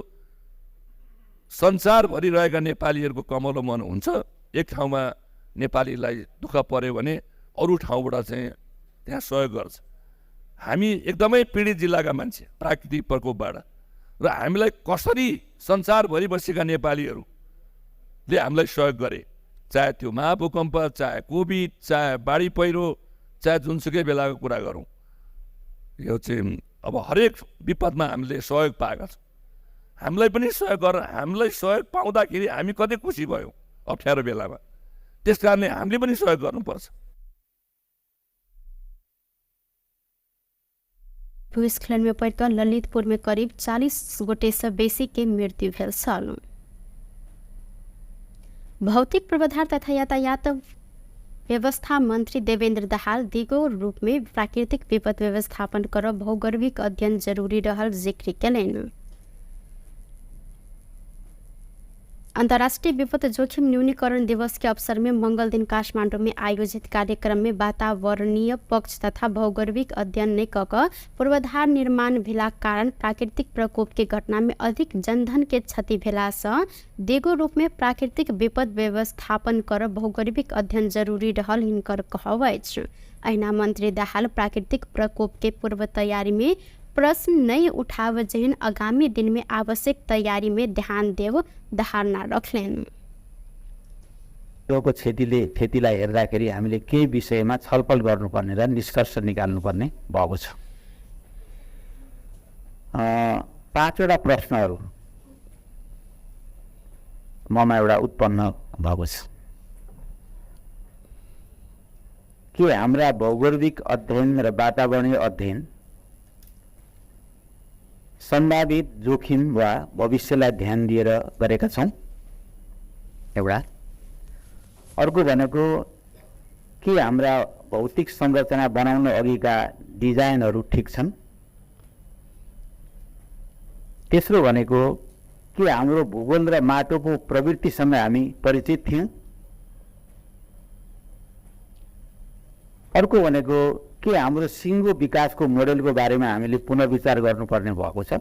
संसारभरि रहेका नेपालीहरूको कमलो मन हुन्छ। एक ठाउँमा नेपालीलाई दुःख पर्यो भने अरू ठाउँबाट चाहिँ त्यहाँ सहयोग गर्छ। हामी एकदमै पीडित जिल्लाका मान्छे प्राकृतिक प्रकोपबाट, र हामीलाई कसरी संसारभरि बसेका नेपालीहरूले हामीलाई सहयोग गरे, चाहे त्यो महाभूकम्प, चाहे कोभिड, चाहे बाढी पहिरो, चाहे जुनसुकै बेलाको कुरा गरौँ, यो चाहिँ अब हरेक विपदमा हामीले सहयोग पाएका छौँ। हामीलाई पनि सहयोग गरेर हामीलाई सहयोग पाउँदाखेरि हामी कति खुसी भयौँ अप्ठ्यारो बेलामा। त्यस कारणले हामीले पनि सहयोग गर्नुपर्छ। भूस्खलन में पड़कर ललितपुर में करीब 40 गोटे से बेसी के मृत्यु भेल छल। भौतिक पूर्वाधार तथा यातायात व्यवस्था मंत्री देवेंद्र दाहाल दिगो रूप में प्राकृतिक विपद व्यवस्थापन कर भौगोलिक अध्ययन जरूरी रहल जिक्र कयलनि। अंतर्राष्ट्रीय विपद जोखिम न्यूनीकरण दिवस के अवसर में मंगल दिन काठमांडू में आयोजित कार्यक्रम में वातावरणीय पक्ष तथा भौगोलिक अध्ययन ने कक पूर्वाधार निर्माण भेला कारण प्राकृतिक प्रकोप के घटना में अधिक जनधन के क्षति भेला से देगो रूप में प्राकृतिक विपद व्यवस्थापन कर भौगोलिक अध्ययन जरूरी रहल हिनकर कहब अछि। ऐना मंत्री दाहाल प्राकृतिक प्रकोप के पूर्व तैयारी में प्रश्न नहीं उठाव जहन आगामी दिन में आवश्यक तैयारी में ध्यान देव धारणा रखलेन। को क्षतिलाई हेर्दाखेरि हामीले केही विषयमा छलफल गर्नुपर्ने र निष्कर्ष निकाल्नुपर्ने भएको छ। 5 वटा प्रश्नहरू ममा एउटा उत्पन्न भएको छ। के हाम्रा भौगोलिक अध्ययन र वातावरणीय अध्ययन सम्भावित जोखिम वा भविष्यलाई ध्यान दिएर गरेका छौँ? एउटा। अर्को भनेको के हाम्रा भौतिक संरचना बनाउन अघिका डिजाइनहरू ठिक छन्? तेस्रो भनेको के हाम्रो भूगोल र माटोको प्रवृत्तिसँग हामी परिचित थियौँ? अर्को भनेको के हाम्रो सिङ्गो विकासको मोडेलको बारेमा हामीले पुनर्विचार गर्नुपर्ने भएको छ?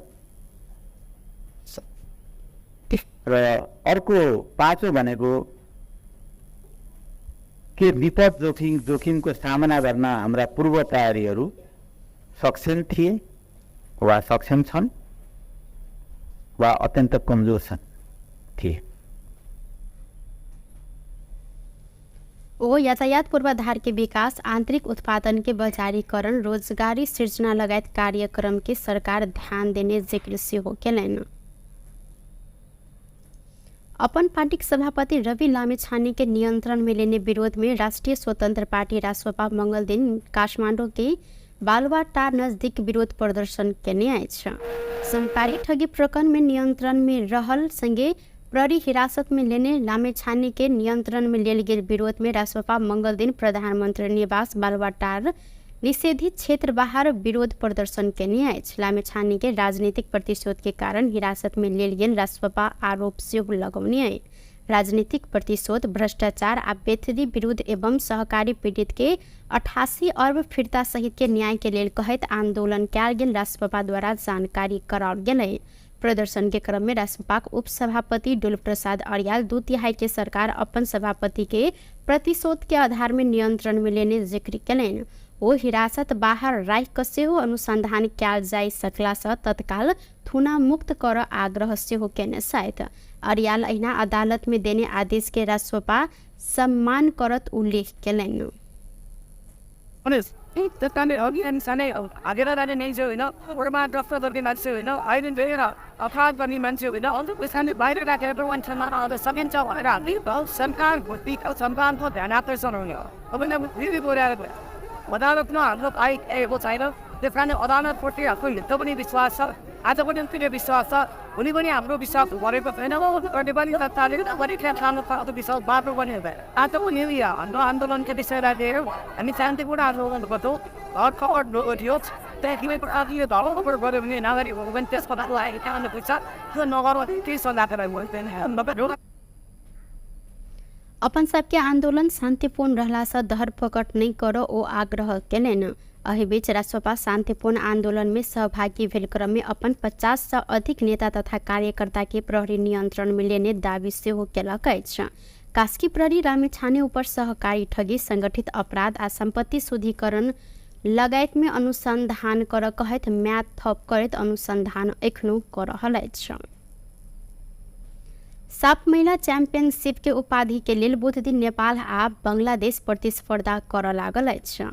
र अर्को 5औं भनेको के विपद जोखिमको सामना गर्न हाम्रा पूर्व तयारीहरू सक्षम थिए वा सक्षम छन् वा अत्यन्त कमजोर थिए? ओ यातायात पूर्वाधार के विकास, आंतरिक उत्पादन के बजारीकरण, रोजगारी सृजना लगायत कार्यक्रम के सरकार ध्यान देने जिक्र सेहो कयलनि। अपन पार्टी के सभापति रवि लामिछाने के नियंत्रण में लेने विरोध में राष्ट्रीय स्वतंत्र पार्टी रासपा मंगल दिन काठमाडौँ के बालुवाटार नजदीक विरोध प्रदर्शन केने आएछ। सरकारी ठगी प्रकरण में नियंत्रण में रहल संगे प्रहरी हिरासत में लेने लामिछाने के नियंत्रण में लेल गेल विरोध में रासपा मंगल दिन प्रधानमंत्री निवास बालुवाटार निषेधित क्षेत्र बाहर विरोध प्रदर्शन केने आएछ। लामिछाने के राजनीतिक प्रतिशोध के कारण हिरासत में लेल गेल रासपा आरोप से लगौने आए। राजनीतिक प्रतिशोध, भ्रष्टाचार आ बेथरी विरुद्ध एवं सहकारी पीड़ित के 88 अर्ब फिर्ता सहित के न्याय के लेल कहत आंदोलन कयल गेल रासपा द्वारा जानकारी कराओल गेलै। प्रदर्शन के क्रम में रासपा उप सभापति डुल प्रसाद अरियाल 2/3 के सरकार अपन सभापति के प्रतिशोध के आधार में नियंत्रण में लेने जिक्र कयलनि। ओ हिरासत बाहर राखि कऽ सेहो अनुसंधान कयल जाय सकला सँ तत्काल थुना मुक्त कर आग्रह सेहो केने छथि। अरियाल अहिना अदालत में देने आदेश के रासपा सम्मान करत उल्लेख कयलनि। Tetapi orang sana agar ada nejo, orang dokter lagi nanti, ayat beira, apa bani nanti, untuk pesan bayar kat everyone cuma ada sekian jauh ada, lihat, samkan, bukti, samkan pun dah nak tersorongnya. Apa nak beli boleh ada. Wadah apa nak, ayat boleh saya, depan orang nak porti aku, itu pun biswasa, ada pun yang tidak biswasa, ini pun yang amro biswasa, waris apa, orang depan itu tak ada, waris kan kamu tak biswasa, baru pun ada. Ada pun ini ya, andolan ke biswasa ada, ini santai pun ada orang betul. और खबर नोटियोच देखिए पर आदि दालो पर बड़े बने नागरिक को बंतेस पता लाए क्या न पूछा तो नगर की सलाह कर बोलते हैं हम अपन सबके आंदोलन शांतिपूर्ण रहला से धरपकड़ नहीं करो ओ आग्रह केलनि। एहि बीच रासपा शांतिपूर्ण आंदोलन में सहभागी भेल क्रम में अपन 50 से अधिक नेता तथा कार्यकर्ता के प्रहरी नियंत्रण में लेने दावी सेहो केलक अछि। कास्की प्रहरी लामिछाने ऊपर सहकारी ठगी, संगठित अपराध आ संपत्ति शुद्धिकरण लगायत में अनुसंधान कर कहत म्याद थप करत अनुसंधान एखनो कर रहल अछि। साफ महिला चैंपियनशिप के उपाधि के लेल बुध दिन नेपाल आ बांग्लादेश प्रतिस्पर्धा कर लागल अछि।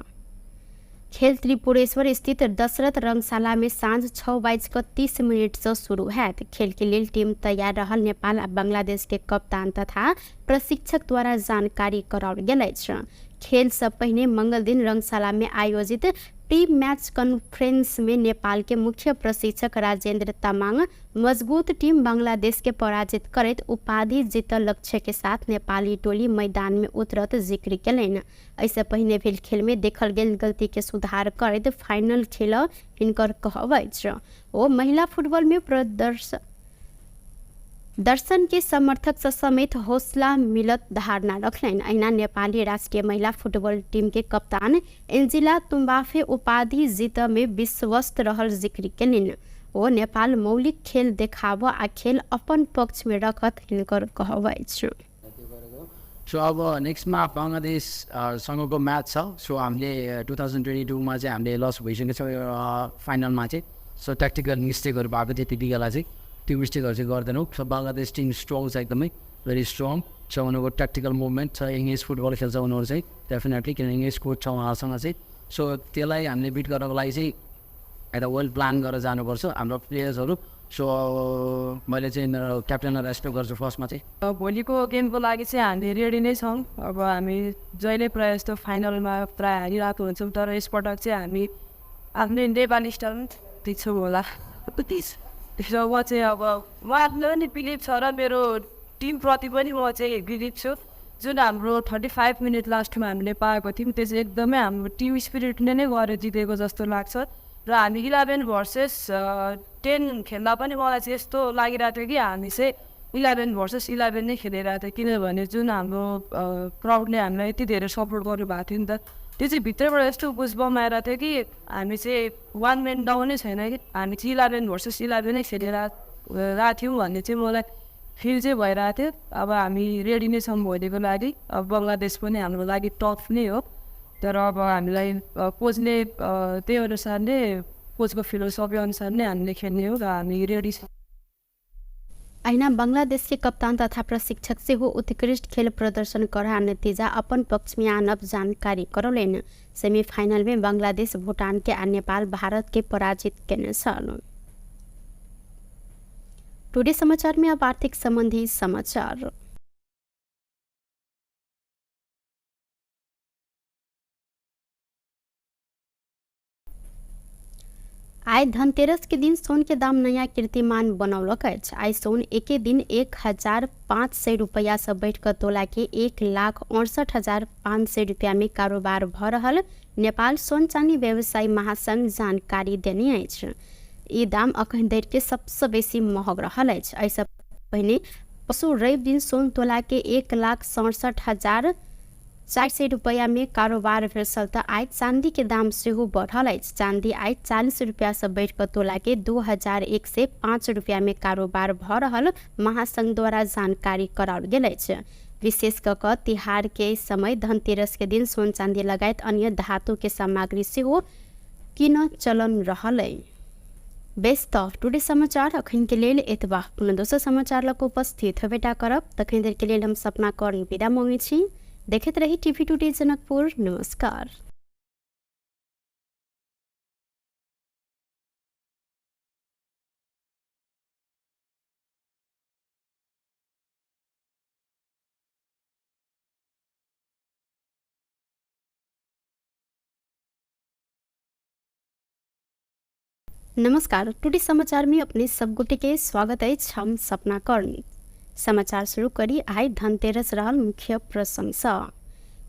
खेल त्रिपुरेश्वर स्थित दशरथ रंगशाला में साँझ 6:30 से शुरू हैत। खेल के लिए टीम तैयार रहल नेपाल आ बांग्लादेश के कप्तान तथा प्रशिक्षक द्वारा जानकारी कराओल गेल अछि। खेल से पहले मंगल दिन रंगशाला में आयोजित प्री मैच कॉन्फ्रेंस में नेपाल के मुख्य प्रशिक्षक राजेंद्र तामाङ मजबूत टीम बांग्लादेश के पराजित करत उपाधि जीतल लक्ष्य के साथ नेपाली टोली मैदान में उतरत जिक्र कयलनि। ऐसे पहले भेल खेल में देखल गेल गलती के सुधार करत फाइनल खेल हिनकर कहब अछि। ओ महिला फुटबॉल में दर्शन के समर्थक से समेत हौसला मिलत धारणा रखलनि। अहिना नेपाली राष्ट्रीय महिला फुटबॉल टीम के कप्तान एन्जिला तुम्बाफे उपाधि जीत में विश्वस्त रहल जिक्र कयलनि। ओ नेपाल मौलिक खेल देखाब आ खेल अपन पक्ष में रखत हिनकर कहब अछि। सो अब नेक्स्टमा बङ्गलादेश सँगको म्याच छ। सो हामीले 2022मा चाहिँ हामीले लस भइसकेको छ फाइनलमा चाहिँ। सो ट्याक्टिकल मिस्टेकहरू भएको थियो त्यति बेला चाहिँ, त्यो मिस्टेकहरू चाहिँ गर्दैनौँ। सो बङ्गलादेश टिम स्ट्रङ छ, एकदमै भेरी स्ट्रङ छ। उनीहरूको ट्याक्टिकल मुभमेन्ट छ, इङ्ग्लिस फुटबल खेल्छ उनीहरू चाहिँ डेफिनेटली, किनभने इङ्ग्लिस कोच छ उहाँसँग चाहिँ। सो त्यसलाई हामीले बिट गर्नको लागि चाहिँ एउटा वेल प्लान गरेर जानुपर्छ हाम्रो प्लेयर्सहरू। सो मैले चाहिँ मेरो क्याप्टेनलाई रेस्पेक्ट गर्छु फर्स्टमा चाहिँ। भोलिको गेमको लागि चाहिँ हामी रेडी नै छौँ। अब हामी जहिले प्रायः जस्तो फाइनलमा प्रायः हारिरहेको हुन्छौँ, तर यसपटक चाहिँ हामी आफ्नै नेपाली स्टाइलमा जित्छौँ होला। त्यसो म चाहिँ अब उहाँहरूलाई पनि बिलिभ छ र मेरो टिमप्रति पनि म चाहिँ बिलिभ छु। जुन हाम्रो 35 मिनट लास्टमा हामीले पाएको थियौँ त्यो चाहिँ एकदमै हाम्रो टिम स्पिरिटले नै गरेर जितेको जस्तो लाग्छ। र हामी 11 भर्सेस 10 खेल्दा पनि मलाई चाहिँ यस्तो लागिरहेको थियो कि हामी चाहिँ 11 भर्सेस 11 नै खेलिरहेको थियो, किनभने जुन हाम्रो क्राउडले हामीलाई यति धेरै सपोर्ट गर्नुभएको थियो नि त, त्यो चाहिँ भित्रबाट यस्तो बुझबम आइरहेको थियो कि हामी चाहिँ 1 मैन डाउनै छैन कि हामी चाहिँ 11 भर्सेस 11 नै खेलिरहेको थियौँ भन्ने चाहिँ मलाई फिल चाहिँ भइरहेको थियो। अब हामी रेडी नै छौँ भोलिको लागि। अब बङ्गलादेश पनि हाम्रो लागि टफ नै हो, तर अब हामीलाई कोचले त्यही अनुसार नै कोचको फिलोसफी अनुसार नै हामीले खेल्ने हो र हामी रेडी छौँ। अहिना बांग्लादेश के कप्तान तथा प्रशिक्षक से हो उत्कृष्ट खेल प्रदर्शन करा नतीजा अपन पक्ष में आनब जानकारी करौलनि। सेमीफाइनल में बांग्लादेश भूटान के आ नेपाल भारत के पराजित केने छल। टुडे समाचार में अब आर्थिक संबंधी समाचार। आइ धनतेरस के दिन सोन के दाम नया कीर्तिमान बनौलक अछि। आइ सोन एके दिन 1500 रुपया से बढ़ कर तोला के 1,68,500 रुपया में कारोबार भ रहल नेपाल सोन चांदी व्यवसायी महासंघ जानकारी देने अछि। ई दाम अखन धरि के सबसे बेसी महग रहल अछि। एहिसँ पहिने पशु रवि दिन सोन तोला के 1,67,400 रुपया में कारोबार भेल त आइ चांदी के दाम सेहो बढ़ल अछि। चांदी आइ 40 रुपया से बढ़ कर तोला के 2,105 रुपया में कारोबार भ रहल महासंघ द्वारा जानकारी कराओल गेल अछि। विशेष कऽ तिहार के समय धनतेरस के दिन सोन चांदी लगायत अन्य धातु के सामग्री सेहो किन चलन रहल अछि। बेस्ट ऑफ टुडे समाचार अखन के लेल एतबा। पुनः दोसर समाचार लग उपस्थित हेबेटा करब। तखन देर के लेल हम सपना कर्ण विदा मांगे छी। देखते रही टीवी टुडे जनकपुर। नमस्कार। नमस्कार, टुडे समाचार में अपने सब गोटे के स्वागत है। हम सपना कर्ण। समाचार शुरू करी। आइ धनतेरस रहल मुख्य प्रशंसा।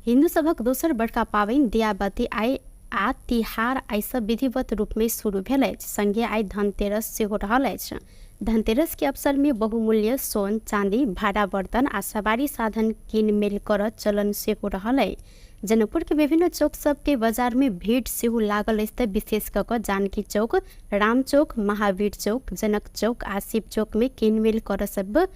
हिंदू सभक दोसर बड़का पाबनि दियाबती आइ आ तिहार आइ से विधिवत रूप में शुरू भेल अछि। संगे आइ धनतेरस सेहो रहल अछि। धनतेरस के अवसर में बहुमूल्य सोन चांदी भाड़ा बर्तन आ सवारी साधन कीन मेल कर चलन सेहो रहल अछि। जनकपुर के विभिन्न चौक सब के बाजार में भीड़ सेहो लागल अछि। विशेष कऽ जानकी चौक, राम चौक, महावीर चौक, जनक चौक आ शिव चौक में किनमेल कर सब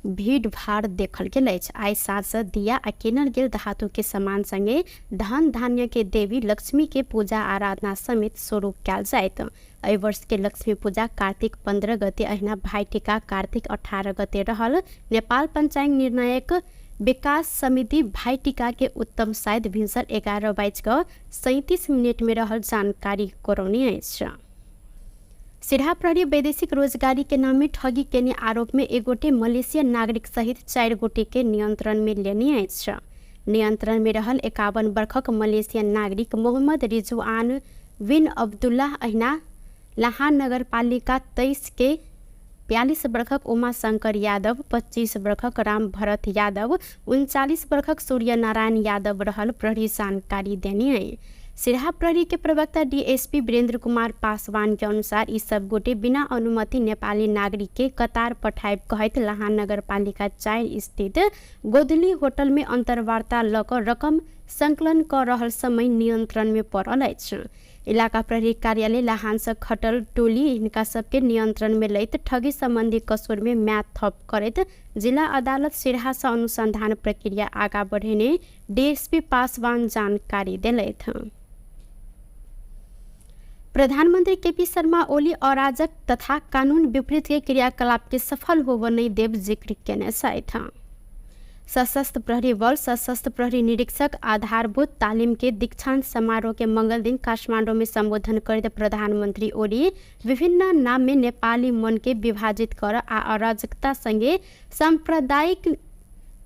भीड़ भाड़ देखल गेल अछि। आइ साँझ दिया आ किनल गेल धातु के सामान संगे धन धान्य के देवी लक्ष्मी के पूजा आराधना समेत शुरू कयल जायत। एहि वर्ष के लक्ष्मी पूजा कार्तिक 15 गते अहिना भाई टीका कार्तिक 18 गते रहल। नेपाल पंचांग निर्णायक विकास समिति भाई टीका के उत्तम शायद भिनसर 11:37 में रहल जानकारी करौने अछि। सिरहा प्रहरी वैदेशिक रोजगारी के नाम में ठगी केने आरोप में एक गोटे मलेशियन नागरिक सहित 4 गोटे के नियंत्रण में लेने अछि। नियंत्रण में रहल 51 वर्षक मलेशियन नागरिक मोहम्मद रिजवान बिन अब्दुल्लाह अहिना लाहान नगर पालिका 23 के 42 वर्षक उमाशंकर यादव, 25 वर्षक राम भरत यादव, 39 वर्षक सूर्य नारायण यादव रहल प्रहरी जानकारी देने है। सिरहा प्रहरी के प्रवक्ता डीएसपी वीरेंद्र कुमार पासवान के अनुसार ई सब गोटे बिना अनुमति नेपाली नागरिक के कतार पठायब कहैत लाहान नगर पालिका 4 स्थित गोदली होटल में अंतर्वार्ता ल क रकम संकलन कर रहल समय नियंत्रण में पड़ल अछि। इलाका प्रहरी कार्यालय लाहान से खटल टोली इनका सबके नियंत्रण में लैत ठगी संबंधी कसूर में म्याद थप करैत जिला अदालत सिरहा से अनुसंधान प्रक्रिया आगा बढ़ेने डीएसपी पासवान जानकारी देलैथ। प्रधानमंत्री केपी शर्मा ओली अराजक तथा कानून विपरीत के क्रियाकलाप के सफल होब नहीं देव जिक्र केने छथि। सशस्त्र प्रहरी बल सशस्त्र प्रहरी निरीक्षक आधारभूत तालीम के दीक्षांत समारोह के मंगल दिन काठमांडू में संबोधन करते प्रधानमंत्री ओली विभिन्न नाम में नेपाली मन के विभाजित कर आ अराजकता संगे सांप्रदायिक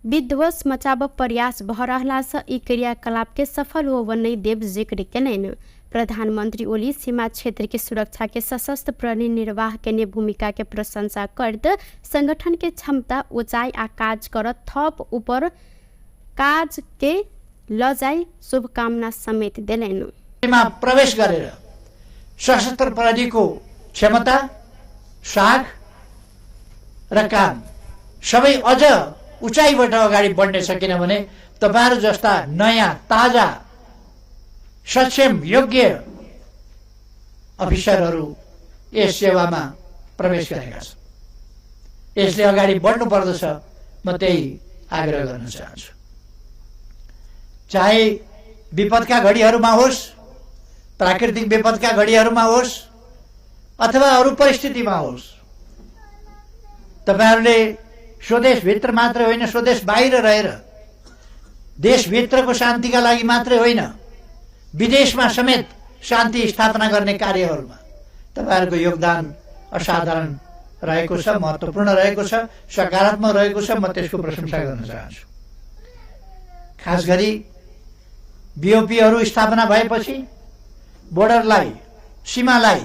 विध्वंस मचाब प्रयास भ रहला से ई क्रियाकलाप के सफल होब नहीं देव जिक्र केलनि। प्रधानमंत्री ओली सीमा क्षेत्र की सुरक्षा के सशस्त्र प्रहरी निर्वाह के भूमिका के प्रशंसा करते संगठन के क्षमता ऊंचाई आ काज कर थप ऊपर काज के ल जाई शुभकामना समेत देलैन। प्रवेश गरेर सशस्त्र प्रहरी को क्षमता, साख र काम सबै अझ ऊंचाईबाट अगाडि बढ्ने छ। किनभने तपाईहरु जस्ता नयाँ ताजा सक्षम योग्य अफिसरहरू यस सेवामा प्रवेश गरेका छन्। यसले अगाडि बढ्नु पर्दछ। म त्यही आग्रह गर्न चाहन्छु। चाहे विपदका घडीहरूमा होस्, प्राकृतिक विपदका घडीहरूमा होस् अथवा अरू परिस्थितिमा होस्, तपाईहरुले स्वदेश भित्र मात्र होइन स्वदेश बाहिर रहेर देशभित्रको शान्तिका लागि मात्रै होइन विदेशमा समेत शान्ति स्थापना गर्ने कार्यहरूमा तपाईहरुको योगदान असाधारण रहेको छ, महत्त्वपूर्ण रहेको छ, सकारात्मक रहेको छ। म त्यसको प्रशंसा गर्न चाहन्छु। खास गरी बीओपीहरू स्थापना भएपछि बोर्डरलाई, सीमालाई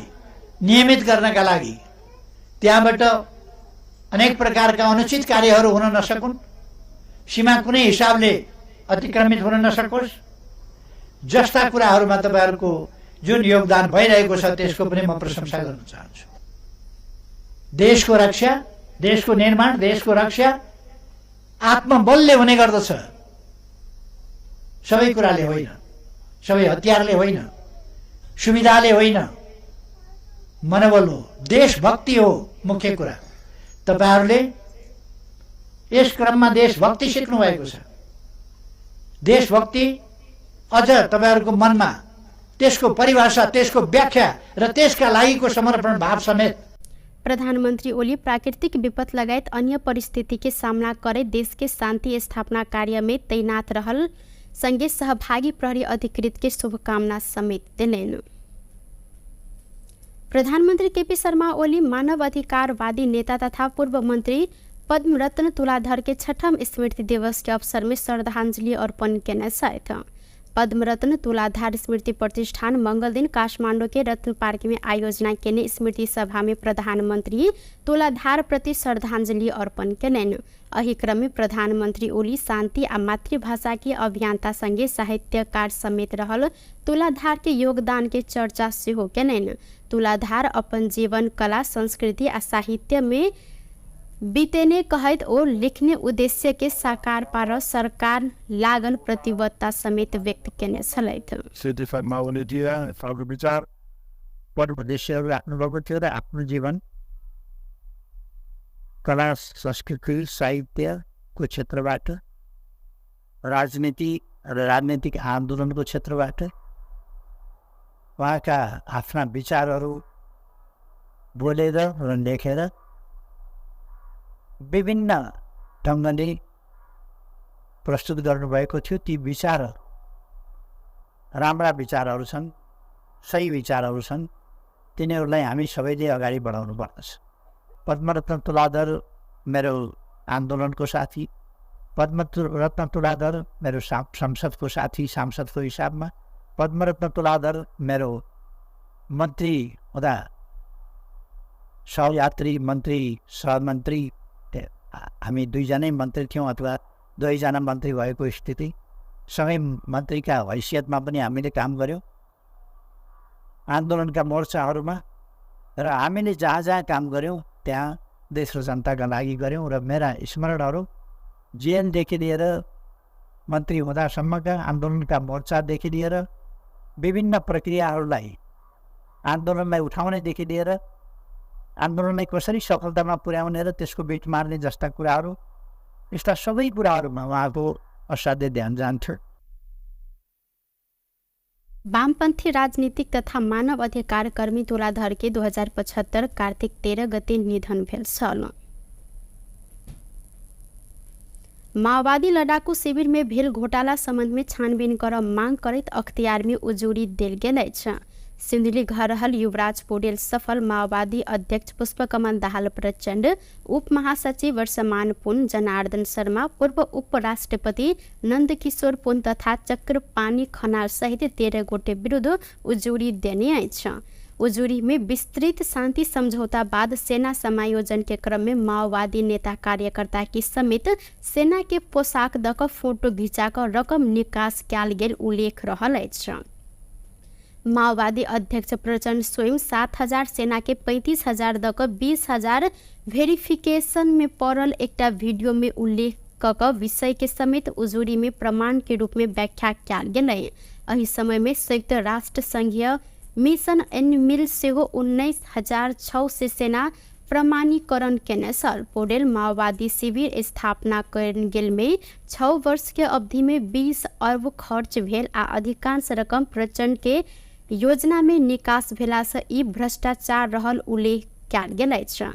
नियमित गर्नका लागि त्यहाँबाट अनेक प्रकारका अनुचित कार्यहरू हुन नसकुन्, सीमा कुनै हिसाबले अतिक्रमित हुन नसकोस्, जस्ता कुराहरूमा तपाईँहरूको जुन योगदान भइरहेको छ त्यसको पनि म प्रशंसा गर्न चाहन्छु। देशको रक्षा, देशको निर्माण, देशको रक्षा आत्मबलले हुने गर्दछ, सबै कुराले होइन, सबै हतियारले होइन, सुविधाले होइन, मनोबल हो, देशभक्ति हो मुख्य कुरा। तपाईहरूले यस क्रममा देशभक्ति सिक्नु भएको छ। देशभक्ति अझ तपाईहरूको मनमा त्यसको परिभाषा, त्यसको व्याख्या र त्यसका लागिको समर्पण भाव समेत। प्रधानमंत्री ओली प्राकृतिक विपत लगायत अन्य परिस्थिति के सामना करे देश के शांति स्थापना कार्य में तैनात रहल संगे सहभागी प्रहरी अधिकृत के शुभकामना समेत दिलेन। प्रधानमंत्री केपी शर्मा ओली मानव अधिकारवादी नेता तथा पूर्व मंत्री पद्मरत्न तुलाधर के 6ठम स्मृति दिवस के अवसर में श्रद्धांजलि अर्पण करने साथ पद्मरत्न तुलाधार स्मृति प्रतिष्ठान मंगल दिन काठमांडू के रत्न पार्क में आयोजना केने स्मृति सभा में प्रधानमंत्री तुलाधार प्रति श्रद्धांजलि अर्पण केलन। अही क्रम में प्रधानमंत्री ओली शांति आ मातृभाषा के अभियंता संगे साहित्यकार समेत रहल तुलाधार के योगदान के चर्चा सेहो केलन। तुलाधार अपन जीवन कला, संस्कृति आ साहित्य में बीतेने कहत और लिखने उद्देश्य के साकार पार सरकार लागल प्रतिबद्धता समेत व्यक्त केने छलैथ। सिद्धिफाइमा उनीहरूको विचार पर उद्देश्यहरू राख्नुभएको थियो र आफ्नो जीवन कला, संस्कृति, साहित्यको क्षेत्रबाट, राजनीति र राजनीतिक आन्दोलनको क्षेत्रबाट उहाँका आफ्ना विचारहरू बोलेर र लेखेर विभिन्न ढङ्गले प्रस्तुत गर्नुभएको थियो। ती विचार राम्रा विचारहरू छन्, सही विचारहरू छन्, तिनीहरूलाई हामी सबैले अगाडि बढाउनु पर्दछ। पद्मरत्न तुलाधर मेरो आन्दोलनको साथी, पद्मरत्न तुलाधर मेरो संसदको साथी, सांसदको हिसाबमा, पद्मरत्न तुलाधर मेरो मन्त्री हुँदा सहयात्री, मन्त्री, सहमन्त्री, हामी दुईजनै मन्त्री थियौँ अथवा दुईजना मन्त्री भएको स्थिति, सँगै मन्त्रीका हैसियतमा पनि हामीले काम गऱ्यौँ आन्दोलनका मोर्चाहरूमा, र हामीले जहाँ जहाँ काम गऱ्यौँ त्यहाँ देश र जनताका लागि गऱ्यौँ। र मेरा स्मरणहरू जेएनदेखि लिएर मन्त्री हुँदासम्मका आन्दोलनका मोर्चादेखि लिएर विभिन्न प्रक्रियाहरूलाई आन्दोलनलाई उठाउनेदेखि लिएर आन्दोलनलाई कसरी सफलतामा पुर्याउने र त्यसको बिट मार्ने जस्ता कुराहरू, यस्ता सबै कुराहरूमा उहाँको असाध्य ध्यान जान्थ्यो। वामपन्थी राजनीतिक तथा मानव अधिकार कर्मी तुलाधर के 2075 कार्तिक 13 गते निधन भेल छल। माओवादी लड़ाकू शिविर में भेल घोटाला संबंध में छानबीन कर मांग करत अख्तियार में उजूरी देल गेल अछि। सिंधुली घर रहल युवराज पौडेल सफल माओवादी अध्यक्ष पुष्पकमल दाहाल प्रचंड, उप महासचिव वर्षमान पुन, जनार्दन शर्मा, पूर्व उपराष्ट्रपति नंदकिशोर पुन तथा चक्रपाणी खनाल सहित 13 गोटे विरुद्ध उजूरी देने अछि। उजूरी में विस्तृत शांति समझौता बाद सेना समायोजन के क्रम में माओवादी नेता कार्यकर्ता की समेत सेना के पोशाक दक फोटो घिंचाकर रकम निकास कयल गेल उल्लेख रहल अछि। माओवादी अध्यक्ष प्रचंड स्वयं 7,000 सेना के 35,000 दक 20,000 वेरिफिकेशन में पड़ल एकटा वीडियो में उल्लेख कक विषय के समेत उजूरी में प्रमाण के रूप में व्याख्या कयल गेलै। एहि समय में संयुक्त राष्ट्र संघीय मिशन एनिमिल सेहो 19,006 से सेना प्रमाणीकरण केने छल। पौडेल माओवादी शिविर स्थापना कयल गेल में 6 वर्ष के अवधि में 20 अरब खर्च भेल आ अधिकांश रकम प्रचंड के योजना में निकास भेला से ई भ्रष्टाचार रहल उल्लेख कयल गेल अछि।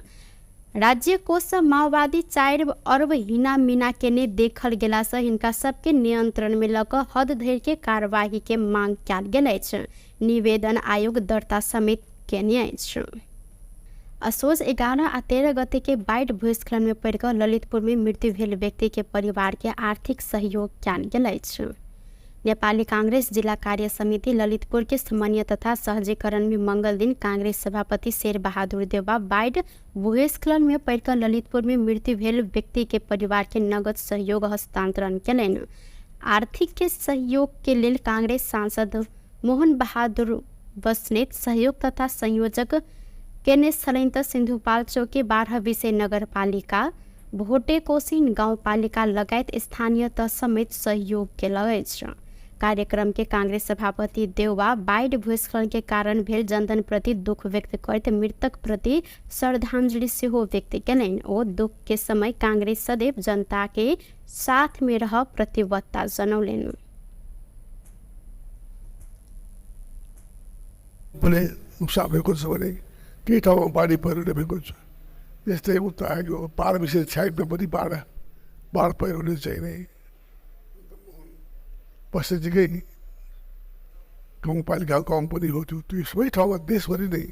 राज्य कोष से माओवादी 4 अरब हिना मीना केने देखल गेला से हिनका सबके नियंत्रण में लक हद धरि के कार्यवाही के मांग कयल गेल अछि। निवेदन आयोग दर्ता समेत केने अछि। असोज 11 आ 13 गते के बाढ़ भूस्खलन में पड़ कऽ ललितपुर में मृत्यु भेल व्यक्ति के परिवार के आर्थिक सहयोग कयल गेल अछि। नेपाली कांग्रेस जिला कार्य समिति ललितपुर के समन्वय तथा सहजीकरण में मंगल दिन कांग्रेस सभापति शेर बहादुर देउवा बाढ़ भूस्खलन में पड़ कऽ ललितपुर में मृत्यु भेल व्यक्ति के परिवार के नगद सहयोग हस्तांतरण कयलनि। आर्थिक के सहयोग के लेल कांग्रेस सांसद मोहन बहादुर बस्नेत सहयोग तथा संयोजक केने छलनि त सिन्धुपाल्चोक के 12 विषय नगरपालिका भोटेकोशी गाउँपालिका लगायत स्थानीय तह समेत सहयोग केल अछि। कार्यक्रम के कांग्रेस सभापति देउवा बाढ़ भूस्खलन के कारण भेल जनधन प्रति दुख व्यक्त करते मृतक प्रति श्रद्धांजलि सेहो व्यक्त कयलनि। ओ दुख के समय कांग्रेस सदैव जनता के साथ में रह प्रतिबद्धता जनौलनि। नुकसान भएको छ भने केही ठाउँमा बाढी पहिरोले भएको छ। यस्तै उता आयो पहाड विषय साइडमा पनि बाढ पहिरोले चाहिँ नै पश्चिमकै गाउँपालिका कम पनि हो त्यो सबै ठाउँमा देशभरि नै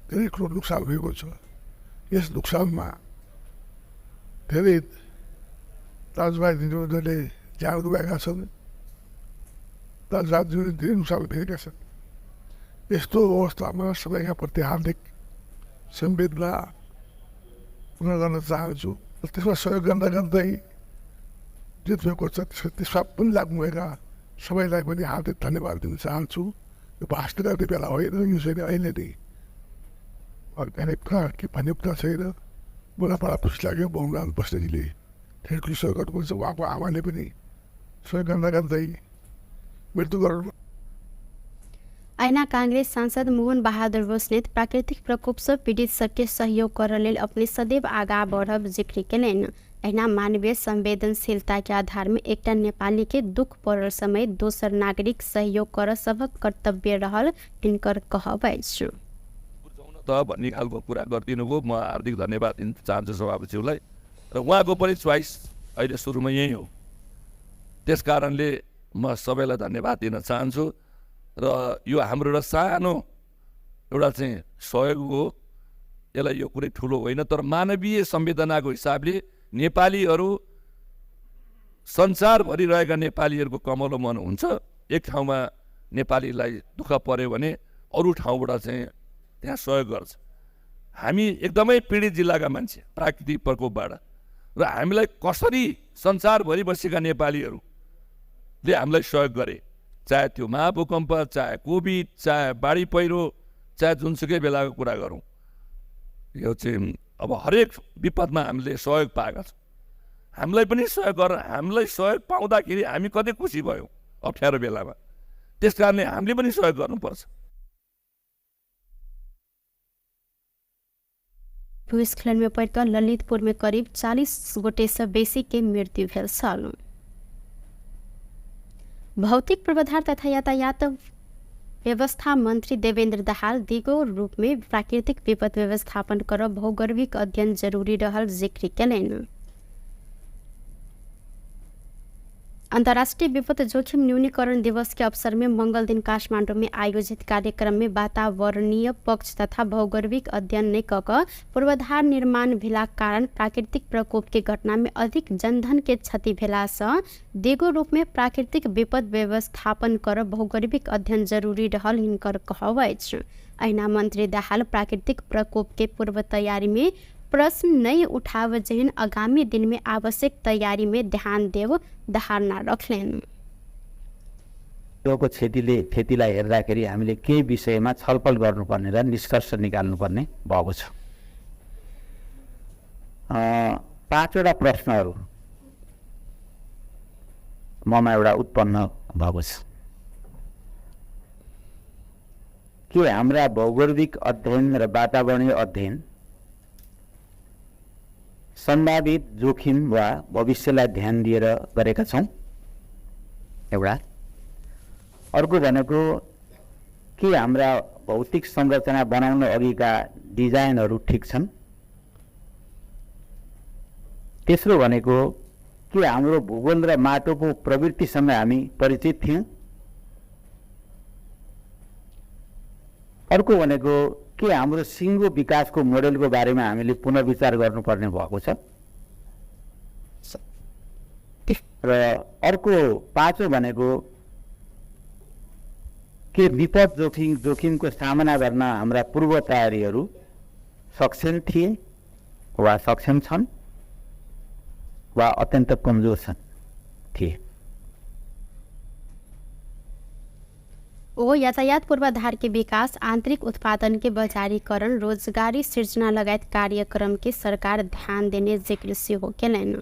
धेरै ठुलो नोक्सान भएको छ। यस नोक्सानमा धेरै दाजुभाइ दिदीबहिनीहरूले ज्यान गुमाएका छन्, दाजुभाइहरूले धेरै नोक्सान भेटेका छन्। यस्तो अवस्थामा सबैका प्रति हार्दिक संवेदना पुनः गर्न चाहन्छु। त्यसमा सहयोग गर्दै जे भएको छ त्यसमा पनि लाग्नुभएका सबैलाई पनि हार्दिक धन्यवाद दिन चाहन्छु। यो भाषण गर्ने बेला होइन, यो चाहिँ अहिले नै के भन्ने कुरा छैन। मलाई बडा खुसी लाग्यो बहुराम बस्नेजीले धेरै ठुलो सहयोग गर्नुहुन्छ। उहाँको आमाले पनि सहयोग गर्दै मृत्यु गर्नु। ऐना कांग्रेस सांसद मोहन बहादुर बस्नेत प्राकृतिक प्रकोप से पीड़ित सबके सहयोग कर लेल अपने सदैव आगा बढ़ब जिक्र कयलनि। ऐना मानवीय संवेदनशीलता के आधार में एकटा नेपाली के दुख पड़ल समय दोसर नागरिक सहयोग कर सबक कर्तव्य रहल इनकर कहब अछि। भन्ने खालको कुरा गरिदिनु भयो। म हार्दिक धन्यवाद दिन चाहन्छु सभापतिज्यूलाई र उहाँको पनि चोइस अहिले सुरुमा यही हो। त्यस कारणले म सबैलाई धन्यवाद दिन चाहन्छु र यो हाम्रो एउटा सानो एउटा चाहिँ सहयोग हो। यसलाई यो कुरै ठुलो होइन, तर मानवीय संवेदनाको हिसाबले नेपालीहरू संसारभरि रहेका नेपालीहरूको कमलो मन हुन्छ। एक ठाउँमा नेपालीलाई दुःख पर्यो भने अरू ठाउँबाट चाहिँ त्यहाँ सहयोग गर्छ। हामी एकदमै पीडित जिल्लाका मान्छे प्राकृतिक प्रकोपबाट र हामीलाई कसरी संसारभरि बसेका नेपालीहरूले हामीलाई सहयोग गरे, चाहे त्यो महाभूकम्प, चाहे कोभिड, चाहे बाढी पहिरो, चाहे जुनसुकै बेलाको कुरा गरौँ, यो चाहिँ अब हरेक विपदमा हामीले सहयोग पाएका छौँ। हामीलाई पनि सहयोग गर, हामीलाई सहयोग पाउँदाखेरि हामी कति खुसी भयौँ अप्ठ्यारो बेलामा। त्यस कारणले हामीले पनि सहयोग गर्नुपर्छ। भूस्खलन में पड़कर ललितपुर में करीब 40 गोटे से बेसी के मृत्यु भेल छल। भौतिक पूर्वाधार तथा यातायात व्यवस्था मंत्री देवेंद्र दाहाल दिगो रूप में प्राकृतिक विपद व्यवस्थापन कर भौगोलिक अध्ययन जरूरी रहल जिक्र कयलनि। अंतर्राष्ट्रीय विपद जोखिम न्यूनीकरण दिवस के अवसर में मंगल दिन काठमांडू में आयोजित कार्यक्रम में वातावरणीय पक्ष तथा भौगोलिक अध्ययन ने कऽ पूर्वाधार निर्माण भेला कारण प्राकृतिक प्रकोप के घटना में अधिक जनधन के क्षति भेला से दिगो रूप में प्राकृतिक विपद व्यवस्थापन कर भौगोलिक अध्ययन जरूरी रहल हिनकर कहब अछि। अहिना मंत्री दाहाल प्राकृतिक प्रकोप के पूर्व तैयारी में प्रश्न नहीं उठाव जहन आगामी दिन में आवश्यक तैयारी में ध्यान देव धारणा रखलेन। को क्षतिलाई हेर्दाखेरि हामीले केही विषयमा छलफल गर्नुपर्ने र निष्कर्ष निकाल्नुपर्ने भएको छ। 5वटा प्रश्नहरू ममा एउटा उत्पन्न भएको छ। के हाम्रा भौगोलिक अध्ययन र वातावरणीय अध्ययन सम्भावित जोखिम वा भविष्यलाई ध्यान दिएर गरेका छौँ? एउटा। अर्को भनेको के हाम्रा भौतिक संरचना बनाउन अघिका डिजाइनहरू ठिक छन्? तेस्रो भनेको के हाम्रो भूगोल र माटोको प्रवृत्तिसँग हामी परिचित थियौँ? अर्को भनेको के हाम्रो सिङ्गो विकासको मोडेलको बारेमा हामीले पुनर्विचार गर्नुपर्ने भएको छ। र अर्को पाँचौँ भनेको के विपद जोखिमको सामना गर्न हाम्रा पूर्व तयारीहरू सक्षम थिए वा सक्षम छन् वा अत्यन्त कमजोर थिए। ओ यातायात पूर्वाधार के विकास, आंतरिक उत्पादन के बजारीकरण, रोजगारी सृजना लगायत कार्यक्रम के सरकार ध्यान देने जिक्र से हो केलन।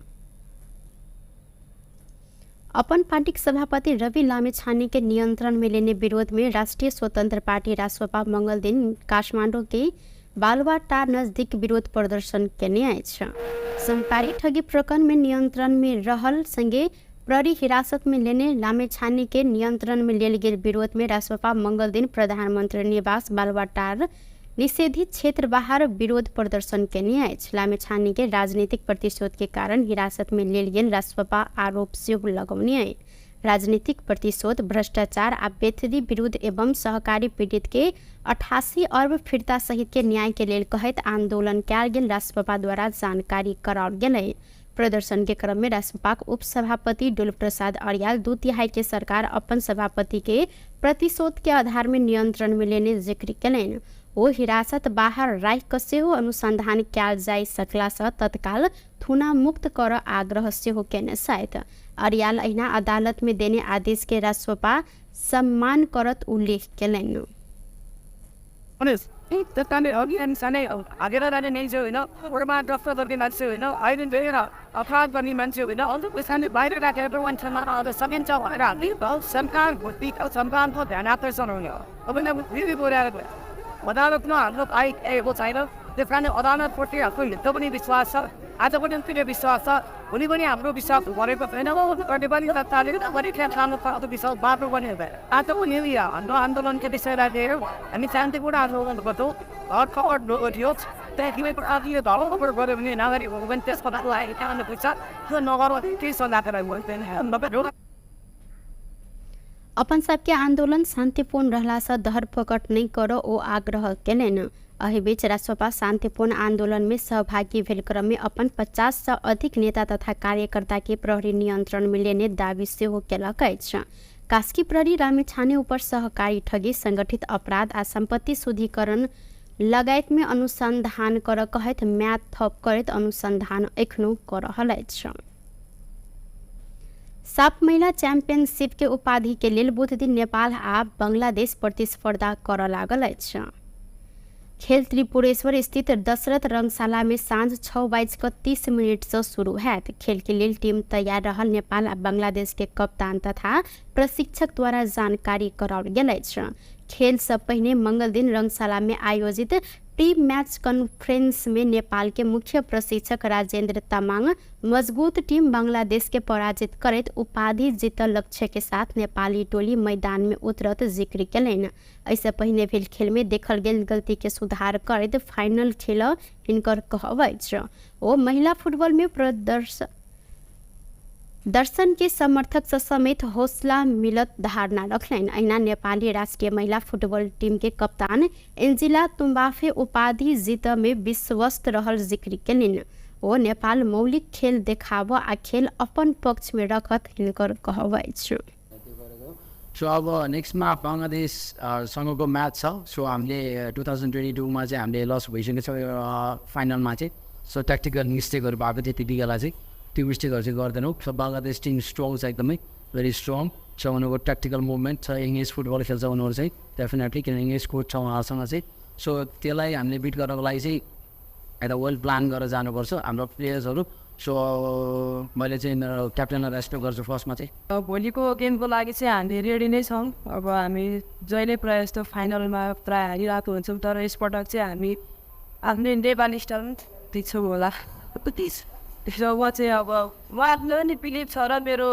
अपन पार्टी के सभापति रवि लामिछाने के नियंत्रण में लेने विरोध में राष्ट्रीय स्वतंत्र पार्टी रासपा मंगल दिन काठमांडू के बालुवाटार नजदीक विरोध प्रदर्शन केने आएछ। संपारी ठगी प्रकरण में नियंत्रण में रहल संगे प्रहरी हिरासत में लेने लामेछाने के नियंत्रण में लेल गेल विरोध में रासपा मंगल दिन प्रधानमंत्री निवास बालुवाटार निषेधित क्षेत्र बाहर विरोध प्रदर्शन केने आएछ। लामेछाने के राजनीतिक प्रतिशोध के कारण हिरासत में लेल गेल रासपा आरोप से लगाउने आए। राजनीतिक प्रतिशोध, भ्रष्टाचार आ बेथरी विरुद्ध एवं सहकारी पीड़ित के 88 अर्ब फिर्ता सहित के न्याय के लेल कहत आंदोलन कयल गेल रासपा द्वारा जानकारी कराओल गेलै। प्रदर्शन के क्रम में रासपा उप सभापति डुल प्रसाद अर्याल 2/3 के सरकार अपन सभापति के प्रतिशोध के आधार में नियंत्रण में लेने जिक्र केलनि। ओ हिरासत बाहर राख क सेहो अनुसंधान कयल जाय सकला सँ तत्काल थुना मुक्त कर आग्रह सेहो केने सायत। अर्याल अहिना अदालत में देने आदेश के रासपा सम्मान करत उल्लेख केलनि। त्यताले अभियान सानै हागेर जाने मान्छे होइन, घरमा डक्टर गर्ने मान्छे होइन, अहिले धेर अपराध गर्ने मान्छे होइन, अन्त पैसाले बाहिर राखेर मान्छेमा सकिन्छ भनेर हामी सरकार सरकारको ध्यान आकर्षण हुने हो। अब फेरि बोलाएर गयो अदालतमा हाम्रो आएको छैन, त्यस कारण अदालतप्रति हाम्रो हिजो पनि विश्वास छ, आज पनि त्यो विश्वास छ, भोलि पनि हाम्रो विश्वास गरेको छैन। गर्ने पनि सत्ताले खानु पर्छ विश्वास बाटो पनि भएर आज पनि हाम्रो आन्दोलनको विषयलाई लिएर हामी शान्तिपूर्ण आन्दोलन गर्छौँ। खबर थियो त्यहाँ आदि धर्म गऱ्यो भने नागरिकहरू पनि त्यसको लागि खानु पैसा त्यो नगर केही सल्लाह अपन सबके आंदोलन शांतिपूर्ण रहला से धरपकड़ नहीं करो ओ आग्रह केलनि। एहि बीच रासपा शांतिपूर्ण आंदोलन में सहभागी भेल क्रम में अपन 50 से अधिक नेता तथा कार्यकर्ता के प्रहरी नियंत्रण में लेने दावी सेहो केलक अछि। कास्की प्रहरी लामेछाने ऊपर सहकारी ठगी, संगठित अपराध आ संपत्ति शुद्धिकरण लगायत में अनुसंधान कर कहत म्याद थप करत अनुसंधान एखनो कर रहल अछि। साफ महिला चैंपियनशिप के उपाधि के लेल बुध दिन नेपाल आ बांग्लादेश प्रतिस्पर्धा कर लागल अछि। खेल त्रिपुरेश्वर स्थित दशरथ रंगशाला में सांझ 6:30 से शुरू हैत। खेल के लिए टीम तैयार रहल नेपाल आ बांग्लादेश के कप्तान तथा प्रशिक्षक द्वारा जानकारी कराओल गेल अछि। खेल से पहले मंगल दिन रंगशाला में आयोजित टीम मैच कॉन्फ्रेंस में नेपाल के मुख्य प्रशिक्षक राजेंद्र तामाङ मजबूत टीम बांग्लादेश के पराजित करत उपाधि जीतल लक्ष्य के साथ नेपाली टोली मैदान में उतरत जिक्र केलनि। ऐसे पहले भेल खेल में देखल गेल गलती के सुधार करत फाइनल खेल हिनकर कहब अछि। ओ महिला फुटबॉल में दर्शन के समर्थक से समेत हौसला मिलत धारणा रखलनि। अहिना नेपाली राष्ट्रीय महिला फुटबॉल टीम के कप्तान एन्जिला तुम्बाफे उपाधि जीत में विश्वस्त रहल जिक्र केलनि। ओ नेपाल मौलिक खेल देखाब आ खेल अपन पक्ष में रखत हिनकर कहब अछि। सो अब नेक्स्टमा बङ्गलादेश सँगको म्याच छ। सो हामीले 2022मा चाहिँ हामीले लस भइसकेको छ फाइनलमा चाहिँ। सो ट्याक्टिकल मिस्टेकहरू भएको थियो त्यति बेला चाहिँ, त्यो मिस्टेकहरू चाहिँ गर्दैनौँ। सो बङ्गलादेश टिम स्ट्रङ छ, एकदमै भेरी स्ट्रङ छ। उनीहरूको ट्याक्टिकल मुभमेन्ट छ, इङ्ग्लिस फुटबल खेल्छ उनीहरू चाहिँ डेफिनेटली, किनभने इङ्ग्लिस कोच छ उहाँसँग चाहिँ। सो त्यसलाई हामीले बिट गर्नको लागि चाहिँ एउटा वेल प्लान गरेर जानुपर्छ हाम्रो प्लेयर्सहरू। सो मैले चाहिँ क्याप्टेनलाई रेस्पेक्ट गर्छु फर्स्टमा चाहिँ। भोलिको गेमको लागि चाहिँ हामी रेडी नै छौँ। अब हामी जहिले प्रायः जस्तो फाइनलमा प्रायः हारिरहेको हुन्छौँ, तर यसपटक चाहिँ हामी आफ्नै नेपाली स्टाइल देख्छौँ होला। त्यसो म चाहिँ अब उहाँहरूलाई नि बिलिभ छ र मेरो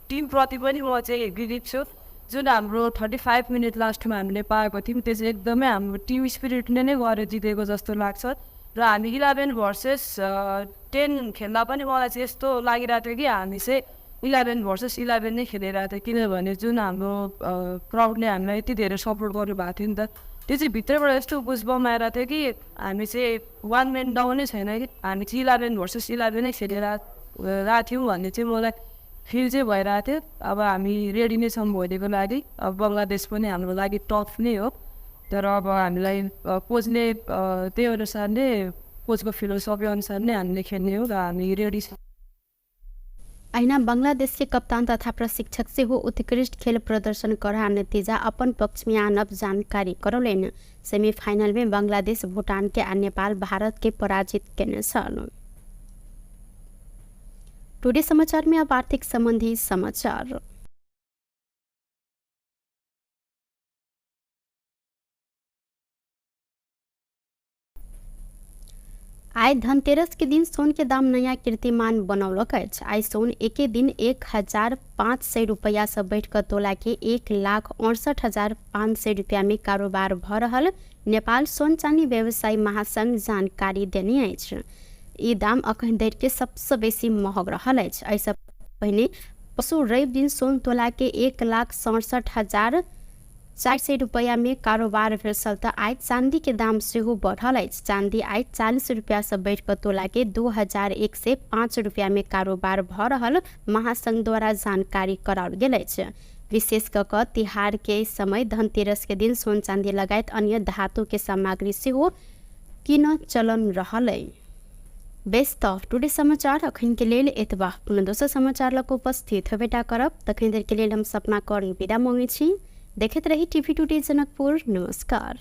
टिमप्रति पनि म चाहिँ बिलिभ छु। जुन हाम्रो 35 मिनट लास्टमा हामीले पाएको थियौँ त्यो चाहिँ एकदमै हाम्रो टिम स्पिरिटले नै गरेर जितेको जस्तो लाग्छ। र हामी 11 भर्सेस 10 खेल्दा पनि मलाई चाहिँ यस्तो लागिरहेको थियो कि हामी चाहिँ 11 भर्सेस 11 नै खेलिरहेको थियो, किनभने जुन हाम्रो क्राउडले हामीलाई यति धेरै सपोर्ट गर्नुभएको थियो नि त। त्यो चाहिँ भित्रबाट यस्तो बुझबम आइरहेको थियो कि हामी चाहिँ वान म्यान डाउनै छैन कि हामी चाहिँ 11 भर्सेस 11 नै खेलेर रहेको थियौँ भन्ने चाहिँ मलाई फिल चाहिँ भइरहेको थियो। अब हामी रेडी नै छौँ भोलिको लागि। अब बङ्गलादेश पनि हाम्रो लागि टफ नै हो, तर अब हामीलाई कोचले त्यही अनुसार नै कोचको फिलोसफी अनुसार नै हामीले खेल्ने हो र हामी रेडी छौँ। अहिना बांग्लादेश के कप्तान तथा प्रशिक्षक से हो उत्कृष्ट खेल प्रदर्शन करा नतीजा अपन पक्ष में आनब जानकारी करौलेन। सेमीफाइनल में बांग्लादेश भूटान के और नेपाल भारत के पराजित केने छन्। टुडे समाचार में अब आर्थिक संबंधी समाचार। आय धनतेरस के दिन सोन के दाम नया कीर्तिमान बनौलक अछि। आय सोन एके दिन 1500 रुपया से बढ़ कर तोला के 1,68,500 रुपया में कारोबार भ रहल नेपाल सोन चांदी व्यवसायी महासंघ जानकारी देने अछि। ई दाम अखन धरि के सबसे बेसी महग रहल अछि। ऐसा पहिने पशु रवि दिन सोन तोला के 1,67,400 रुपया में कारोबार भेल त आय चांदी के दाम सेहो बढ़ल अछि। चांदी आय 40 रुपया से बढ़ कर तोला के 2,105 रुपया में कारोबार भ रहल महासंघ द्वारा जानकारी कराओल गेल अछि। विशेष क तिहार के समय धनतेरस के दिन सोन चांदी लगायत अन्य धातु के सामग्री सेहो किन चलन रहल अछि। बेस्ट ऑफ टुडे समाचार अखन के लेल एतबा। पुनः दोसर समाचार लग उपस्थित होबेटा करब। तखन देर के लेल हम सपना कौर विदा मांगे छी। देखते रही टीवी टुडे जनकपुर। नमस्कार।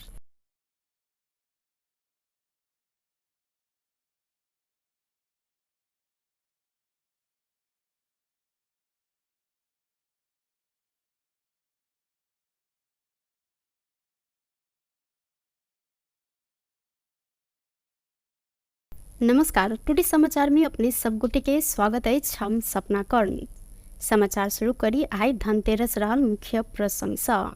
नमस्कार। टुडे समाचार में अपने सब गोटे के स्वागत है। हम सपना कर्ण। समाचार शुरू करी। आय धनतेरस रहल मुख्य प्रशंसा।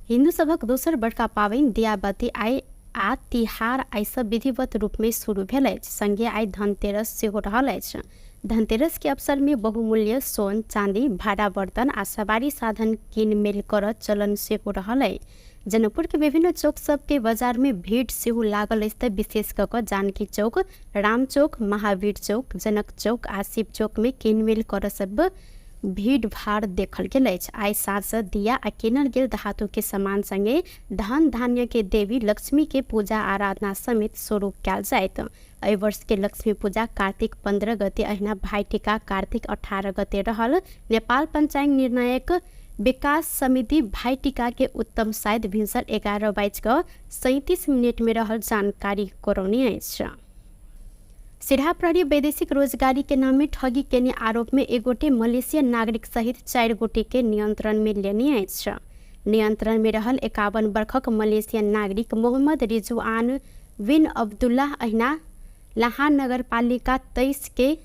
हिंदू सभक दोसर बड़का पाबनि दियाबती आय आ तिहार आय से विधिवत रूप में शुरू भेल अछि। संगे आय धनतेरस सेहो रहल अछि। धनतेरस के अवसर में बहुमूल्य सोन चांदी भाड़ा बर्तन आ सवारी साधन कीन मेल कर चलन सेहो रहल अछि। जनकपुर के विभिन्न चौक सब के बाजार में भीड़ सेहो लागल अछि। विशेष क जानकी चौक, राम चौक, महावीर चौक, जनक चौक आ शिव चौक में किनमेल कर सब भीड़ भाड़ देखल गेल अछि। आय साँझ दिया आ किनल गेल धातु के सामान संगे धन धान्य के देवी लक्ष्मी के पूजा आराधना समेत शुरू कयल जायत। एहि वर्ष के लक्ष्मी पूजा कार्तिक 15 गते अहिना भाई टीका कार्तिक 18 गते रहल। नेपाल पंचांग निर्णायक विकास समिति भाई टीका के उत्तम शायद भिनसर 11:37 में रहल जानकारी करौने अछि। सिरहा प्रहरी वैदेशिक रोजगारी के नाम में ठगी केने आरोप में एक गोटे मलेशियन नागरिक सहित 4 गोटे के नियंत्रण में लेने अछि। नियंत्रण में रहल 51 वर्षक मलेशियन नागरिक मोहम्मद रिजवान बिन अब्दुल्लाह अहिना लाहान नगर पालिका 23 के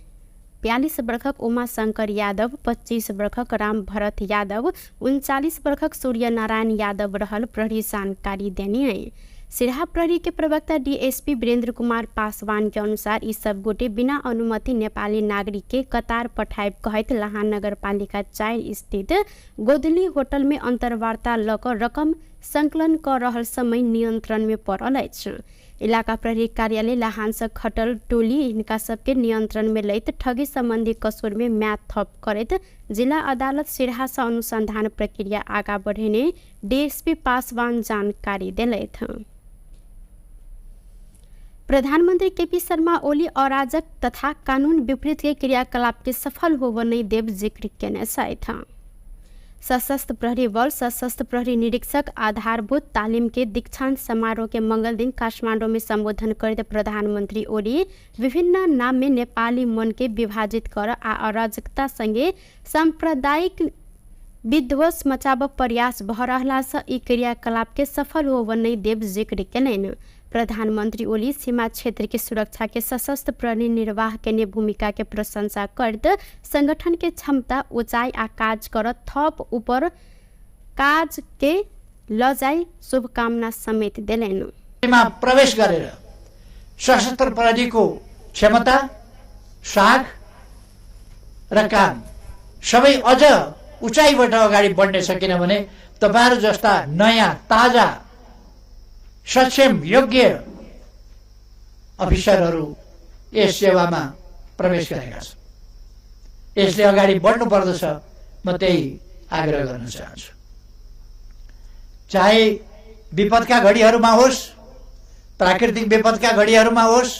42 वर्षक उमा शंकर यादव, 25 वर्षक राम भरत यादव, 39 वर्षक सूर्य नारायण यादव रहल प्रहरी जानकारी देने है। सिरहा प्रहरी के प्रवक्ता डीएसपी वीरेंद्र कुमार पासवान के अनुसार इस सब गोटे बिना अनुमति नेपाली नागरिक के कतार पठाए कहत लाहान नगर पालिका 4 स्थित गोदली होटल में अंतर्वार्ता लकर रकम संकलन कर रहल समय नियंत्रण में पड़ल अछि। इलाका प्रहरी कार्यालय लाहान से खटल टोली इनका सबके नियंत्रण में लैत ठगी संबंधी कसूर में म्याद थप करत जिला अदालत सिरहा से अनुसंधान प्रक्रिया आगा बढ़ेने डीएसपी पासवान जानकारी दिलैथ। प्रधानमंत्री केपी शर्मा ओली अराजक तथा कानून विपरीत के क्रियाकलाप के सफल होबो नहीं देव जिक्र केने छथि। सशस्त्र प्रहरी बल सशस्त्र प्रहरी निरीक्षक आधारभूत तालीम के दीक्षांत समारोह के मंगल दिन काठमांडू में संबोधन करते प्रधानमंत्री ओली विभिन्न नाम में नेपाली मन के विभाजित कर आ अराजकता संगे सांप्रदायिक विध्वंस मचाब प्रयास भ रहला से ई क्रियाकलाप के सफल होबो नहीं देव जिक्र केलनि। प्रधानमंत्री ओली सीमा क्षेत्र की सुरक्षा के सशस्त्र प्रहरी निर्वाह के भूमिका के प्रशंसा करते संगठन के क्षमता ऊंचाई आ काज कर थप ऊपर काज के लजाई शुभकामना समेत दिलैन। प्रवेश गरेर सशस्त्र प्रहरी को क्षमता, साख र काम सबै अझ उचाइबाट अगाडि बढ्ने छ। किनभने तपाईहरु जस्ता नयाँ ताजा सक्षम योग्य अफिसरहरू यस सेवामा प्रवेश गरेका छन्। यसले अगाडि बढ्नु पर्दछ, म त्यही आग्रह गर्न चाहन्छु। चाहे विपदका घडीहरूमा होस्, प्राकृतिक विपदका घडीहरूमा होस्,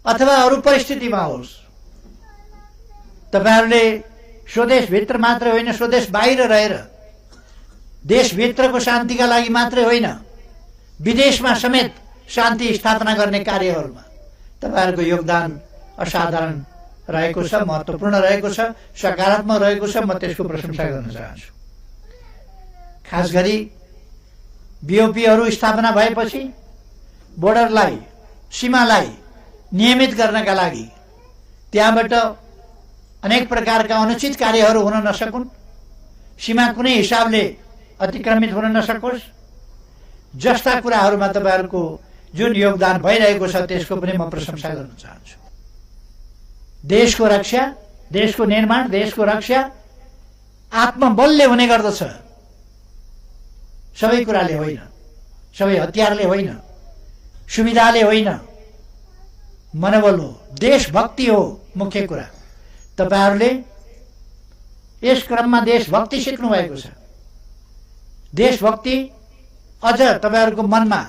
अथवा अरू परिस्थितिमा होस्, तपाईहरूले स्वदेशभित्र मात्र होइन, स्वदेश बाहिर रहेर देशभित्रको शान्तिका लागि मात्रै होइन, विदेशमा समेत शान्ति स्थापना गर्ने कार्यहरूमा तपाईहरूको योगदान असाधारण रहेको छ, महत्त्वपूर्ण रहेको छ, सकारात्मक रहेको छ। म त्यसको प्रशंसा गर्न चाहन्छु। खास गरी बीओपीहरू स्थापना भएपछि बोर्डरलाई, सीमालाई नियमित गर्नका लागि त्यहाँबाट अनेक प्रकारका अनुचित कार्यहरू हुन नसकुन्, सीमा कुनै हिसाबले अतिक्रमित हुन नसकोस्, जस्ता कुराहरूमा तपाईहरूको जुन योगदान भइरहेको छ त्यसको पनि म प्रशंसा गर्न चाहन्छु। देशको रक्षा, देशको निर्माण, देशको रक्षा आत्मबलले हुने गर्दछ, सबै कुराले होइन, सबै हतियारले होइन, सुविधाले होइन, मनोबल हो, देशभक्ति हो मुख्य कुरा। तपाईहरूले यस क्रममा देशभक्ति सिक्नु भएको छ। देशभक्ति अझ तपाईहरूको मनमा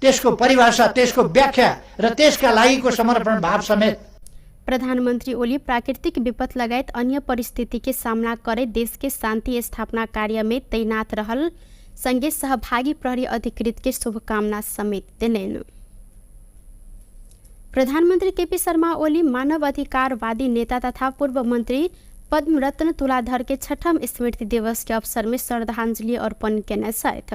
त्यसको परिभाषा, त्यसको व्याख्या र त्यसका लागिको समर्पण भाव समेत। प्रधानमंत्री ओली प्राकृतिक विपद लगायत अन्य परिस्थिति के सामना करे देश के शांति स्थापना कार्य में तैनात रहल संगे सहभागी प्रहरी अधिकृत के शुभकामना समेत दिलेन। प्रधानमंत्री केपी शर्मा ओली मानव अधिकारवादी नेता तथा पूर्व मंत्री पद्मरत्न तुलाधर के 6ठम स्मृति दिवस के अवसर में श्रद्धांजलि अर्पण करने साथ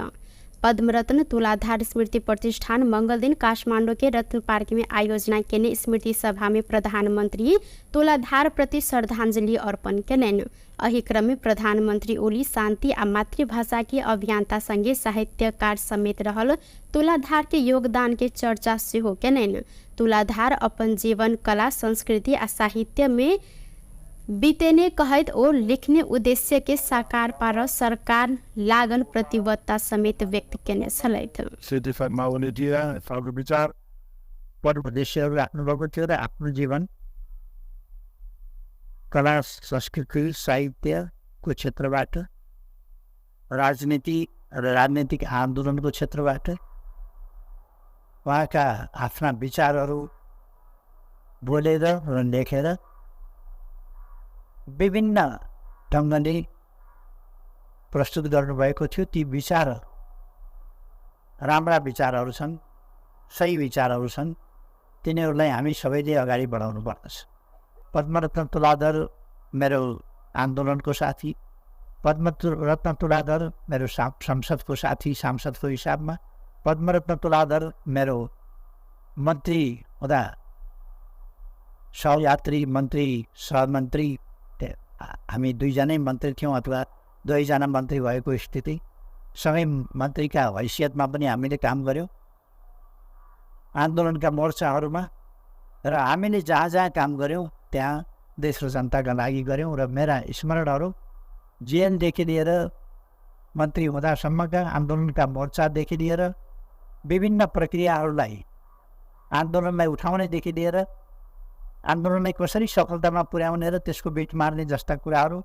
पद्मरत्न तुलाधार स्मृति प्रतिष्ठान मंगल दिन काठमांडू के रत्न पार्क में आयोजना केने स्मृति सभा में प्रधानमंत्री तुलाधार प्रति श्रद्धांजलि अर्पण केलन। अही क्रम में प्रधानमंत्री ओली शांति आ मातृभाषा के अभियंता संगे साहित्यकार समेत रहल तुलाधार के योगदान के चर्चा सेहो केलन। तुलाधार अपन जीवन कला, संस्कृति आ साहित्य में बीतेने कहत और लिखने उद्देश्य के साकार पार सरकार लागन प्रतिबद्धता समेत व्यक्त करने छलैथ। विचार पर उद्देश्यहरू राख्नुभएको थियो र आफ्नो जीवन कला, संस्कृति, साहित्यको क्षेत्रबाट, राजनीति र राजनीतिक आन्दोलनको क्षेत्रबाट उहाँका आफ्ना विचारहरू बोलेर र लेखेर विभिन्न ढङ्गले प्रस्तुत गर्नुभएको थियो। ती विचार राम्रा विचारहरू छन्, सही विचारहरू छन्, तिनीहरूलाई हामी सबैले अगाडि बढाउनु पर्दछ। पद्मरत्न तुलाधर मेरो आन्दोलनको साथी, पद्मरत्न तुलाधर मेरो संसदको साथी, सांसदको हिसाबमा, पद्मरत्न तुलाधर मेरो मन्त्री हुँदा सहयात्री, मन्त्री, सहमन्त्री, हामी दुईजनै मन्त्री थियौँ अथवा दुईजना मन्त्री भएको स्थिति, सँगै मन्त्रीका हैसियतमा पनि हामीले काम गऱ्यौँ आन्दोलनका मोर्चाहरूमा, र हामीले जहाँ जहाँ काम गऱ्यौँ त्यहाँ देश र जनताका लागि गऱ्यौँ। र मेरा स्मरणहरू जेएनदेखि लिएर मन्त्री हुँदासम्मका आन्दोलनका मोर्चादेखि लिएर विभिन्न प्रक्रियाहरूलाई आन्दोलनलाई उठाउनेदेखि लिएर आन्दोलनलाई कसरी सफलतामा पुर्याउने र त्यसको बिट मार्ने जस्ता कुराहरू,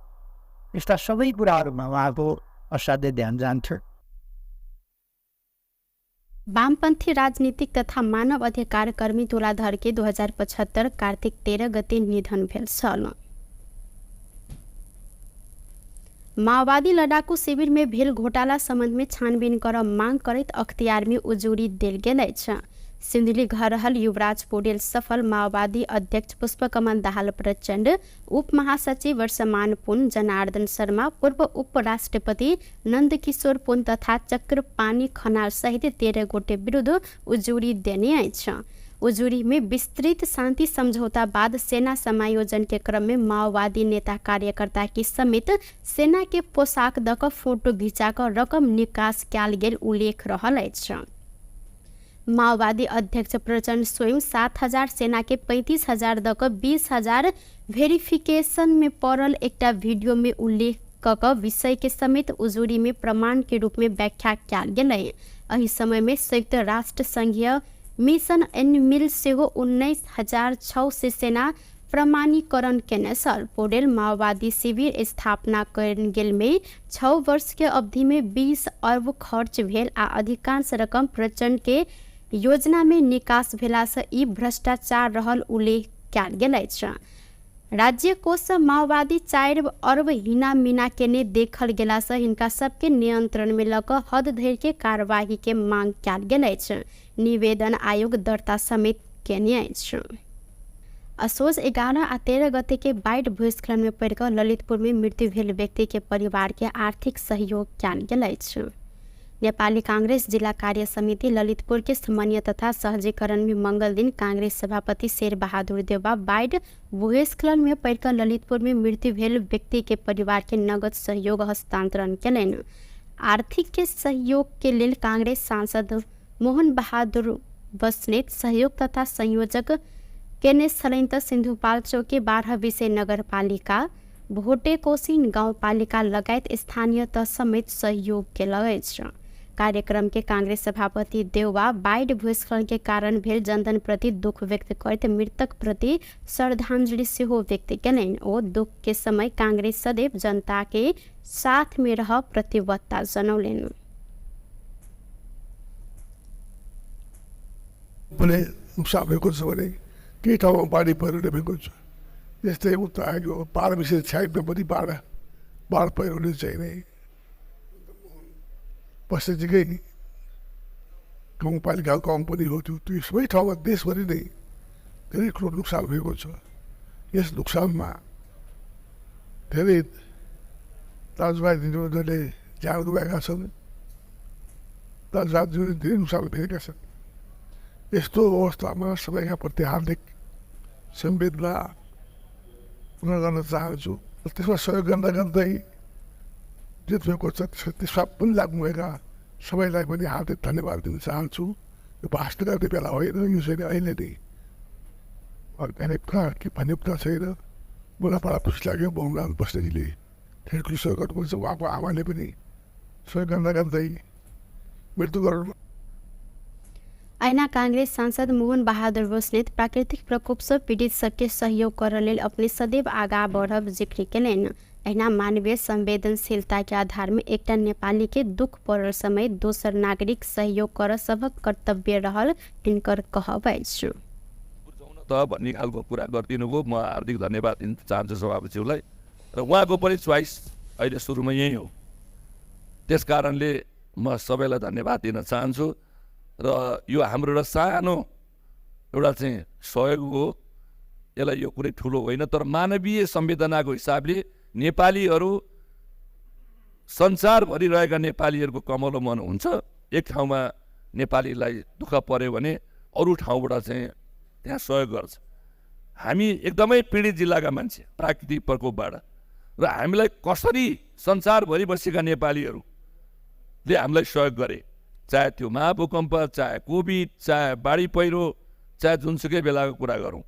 यस्ता सबै कुराहरूमा उहाँको असाध्य ध्यान जान्थ्यो। वामपन्थी राजनीतिक तथा मानव अधिकार कर्मी तुलाधर के 2075 कार्तिक 13 गते निधन भेल छल। माओवादी लड़ाकू शिविर में भेल घोटाला संबंध में छानबीन कर मांग करत अख्तियार में उजूरी देल गेल अछि। सिंधुली घर रहल युवराज पौडेल सफल माओवादी अध्यक्ष पुष्पकमल दाहाल प्रचंड, उप महासचिव वर्षमान पुन, जनार्दन शर्मा, पूर्व उपराष्ट्रपति नंदकिशोर पुन तथा चक्रपाणी खनाल सहित 13 गोटे विरुद्ध उजूरी देने अछि। उजूरी में विस्तृत शांति समझौता बाद सेना समायोजन के क्रम में माओवादी नेता कार्यकर्ता की समेत सेना के पोशाक दक फोटो घिचाकर रकम निकास कयल गेल उल्लेख रहल अछि। माओवादी अध्यक्ष प्रचंड स्वयं 7,000 सेना के 35,000 दक 20,000 वेरिफिकेशन में पड़ल एकटा वीडियो में उल्लेख कक विषय के समेत उजूरी में प्रमाण के रूप में व्याख्या किया गेलै। एहि समय में संयुक्त राष्ट्र संघीय मिशन एनिमिल सेहो 19,006 से सेना प्रमाणीकरण केने छल। पोडेल माओवादी शिविर स्थापना कयल गेल में 6 वर्ष के अवधि में 20 अरब खर्च भेल आ अधिकांश रकम प्रचंड के योजना में निकास भेला से ई भ्रष्टाचार रहल उल्लेख कयल गेल अछि। राज्य कोष माओवादी 4 अरब हिना मीना केने देखल गेला से हिनका सबके नियंत्रण में लऽ कऽ हद धरि के कार्यवाही के मांग कयल गेल अछि। निवेदन आयोग दर्ता समेत केने अछि। असोज 11 आ 13 गते के बाढ़ भूस्खलन में पड़ कऽ ललितपुर में मृत्यु भेल व्यक्ति के परिवार के आर्थिक सहयोग कयल गेल अछि। नेपाली कांग्रेस जिला कार्य समिति ललितपुर के समन्वय तथा सहजीकरण में मंगल दिन कांग्रेस सभापति शेर बहादुर देउवा बाढ़ भूस्खलन में पड़ कऽ ललितपुर में मृत्यु भेल व्यक्ति के परिवार के नगद सहयोग हस्तांतरण केलनि। आर्थिक के सहयोग के लेल कांग्रेस सांसद मोहन बहादुर बस्नेत सहयोग तथा संयोजक केने छलनि तऽ सिन्धुपाल्चोक के 12 विषय नगरपालिका भोटे कोसिन गाउँपालिका लगायत स्थानीय तह समेत सहयोग केलक अछि। कार्यक्रम के कांग्रेस सभापति देउवा बाढ़ भूस्खलन के कारण भेल जनधन प्रति दुख व्यक्त करैत मृतक प्रति श्रद्धांजलि सेहो व्यक्त केलनि। ओ दुख के समय कांग्रेस सदैव जनता के साथ में रह प्रतिबद्धता जनौलनि। नुकसान भएको छ भने केही ठाउँमा बाढी पहिरोले भएको छ। जस्तै उता आयो 12 विषय साइडमा पनि बाढ पहिरोले चाहिँ नै पश्चिमकै गाउँपालिका कम पनि हो। त्यो सबै ठाउँमा देशभरि नै धेरै ठुलो नोक्सान भएको छ। यस नोक्सानमा धेरै दाजुभाइ दिदीबहिनीहरूले ज्यान गुमाएका छन्। दाजुभाइहरूले धेरै नोक्सान भेटेका छन्। यस्तो अवस्थामा सबैका प्रति हार्दिक संवेदना पुनः गर्न चाहन्छु। त्यसमा सहयोग गर्दै जित भएको छ त्यसमा पनि लाग्नुभएका सबैलाई पनि हार्दिक धन्यवाद दिन चाहन्छु। यो भाषण गर्ने बेला होइन, यो चाहिँ अहिले नै के भन्ने कुरा छैन। मलाई बडा खुसी लाग्यो बहुराम बस्नेजीले धेरै ठुलो सहयोग गर्नुपर्छ। उहाँको आमाले पनि सहयोग गर्दै मृत्यु गर्नु। ऐना कांग्रेस सांसद मोहन बहादुर बस्नेत प्राकृतिक प्रकोप से पीड़ित सबके सहयोग कर लेल अपने सदैव आगा बढ़ब जिक्र केलनि। ऐना मानवीय संवेदनशीलता के आधार में एकटा नेपाली के दुख पड़ल समय दोसर नागरिक सहयोग कर सबक कर्तव्य रहल हिनकर कहब अछि। भन्ने खालको कुरा गरिदिनु भयो। म हार्दिक धन्यवाद दिन चाहन्छु सभापतिज्यूलाई र उहाँको पनि चोइस अहिले सुरुमा यही हो। त्यस कारणले म सबैलाई धन्यवाद दिन चाहन्छु र यो हाम्रो एउटा सानो एउटा चाहिँ सहयोग हो। यसलाई यो कुनै ठुलो होइन, तर मानवीय संवेदनाको हिसाबले नेपालीहरू संसारभरि रहेका नेपालीहरूको कमलो मन हुन्छ। एक ठाउँमा नेपालीलाई दुःख पर्यो भने अरू ठाउँबाट चाहिँ त्यहाँ सहयोग गर्छ। हामी एकदमै पीडित जिल्लाका मान्छे प्राकृतिक प्रकोपबाट, र हामीलाई कसरी संसारभरि बसेका नेपालीहरूले हामीलाई सहयोग गरे, चाहे त्यो महाभूकम्प, चाहे कोभिड, चाहे बाढी पहिरो, चाहे जुनसुकै बेलाको कुरा गरौँ,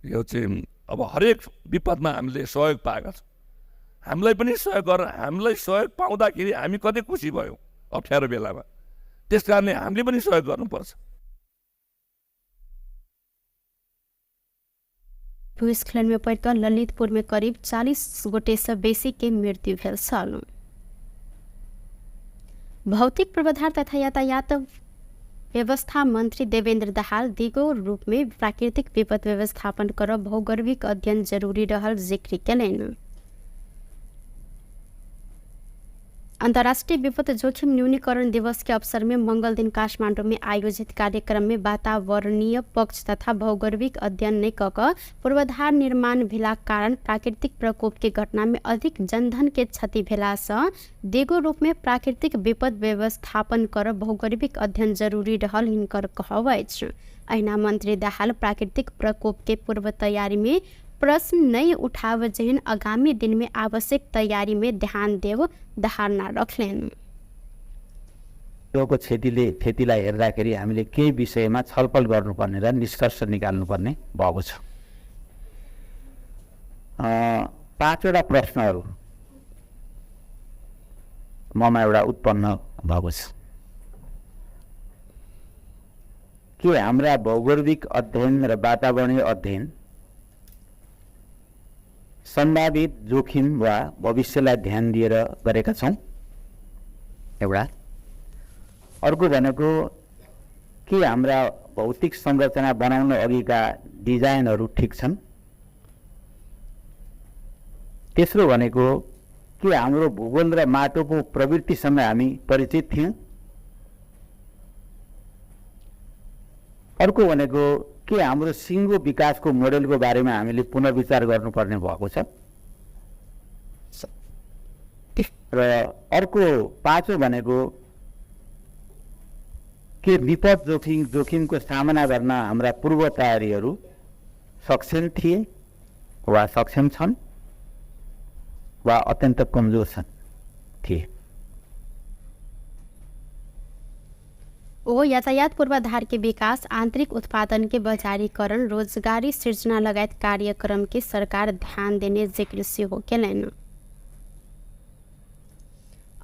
यो चाहिँ अब हरेक विपदमा हामीले सहयोग पाएका छौँ। हामीलाई पनि सहयोग गर, हामीलाई सहयोग पाउँदाखेरि हामी कति खुसी भयौँ अप्ठ्यारो बेलामा। त्यस कारणले हामीले पनि सहयोग गर्नुपर्छ। भूस्खलन में पड़कर ललितपुर में करीब 40 गोटे से बेसी के मृत्यु भेल छल। भौतिक पूर्वाधार तथा यातायात व्यवस्था मंत्री देवेंद्र दाहाल दिगो रूप में प्राकृतिक विपद व्यवस्थापन कर भौगोलिक अध्ययन जरूरी रहल जिक्र केलनि। अंतर्राष्ट्रीय विपद जोखिम न्यूनीकरण दिवस के अवसर में मंगल दिन काठमांडू में आयोजित कार्यक्रम में वातावरणीय पक्ष तथा भौगोलिक अध्ययन ने कऽ पूर्वाधार निर्माण भेला कारण प्राकृतिक प्रकोप के घटना में अधिक जनधन के क्षति भेला से देगो रूप में प्राकृतिक विपद व्यवस्थापन कर भौगोलिक अध्ययन जरूरी रहल हिनकर कहब अछि। अहिना मंत्री दाहाल प्राकृतिक प्रकोप के पूर्व तैयारी में प्रश्न नहीं उठाव जहन आगामी दिन में आवश्यक तैयारी में ध्यान देव धारणा रखलेन। को क्षतिलाई हेर्दाखेरि हामीले केही विषयमा छलफल गर्नुपर्ने र निष्कर्ष निकाल्नुपर्ने भएको छ। 5वटा प्रश्नहरू ममा एउटा उत्पन्न भएको छ के हाम्रा भौगोलिक अध्ययन र वातावरणीय अध्ययन सम्भावित जोखिम वा भविष्यलाई ध्यान दिएर गरेका छौँ एउटा अर्को भनेको के हाम्रा भौतिक संरचना बनाउन अघिका डिजाइनहरू ठिक छन् तेस्रो भनेको के हाम्रो भूगोल र माटोको प्रवृत्तिसँग हामी परिचित थियौँ अर्को भनेको के हाम्रो सिङ्गो विकासको मोडेलको बारेमा हामीले पुनर्विचार गर्नुपर्ने भएको छ र अर्को पाँचौँ भनेको के विपद जोखिमको सामना गर्न हाम्रा पूर्व तयारीहरू सक्षम थिए वा सक्षम छन् वा अत्यन्त कमजोर थिए ओ यातायात पूर्वाधार के विकास आंतरिक उत्पादन के बजारीकरण रोजगारी सृजना लगायत कार्यक्रम के सरकार ध्यान देने जिक्र से हो केलन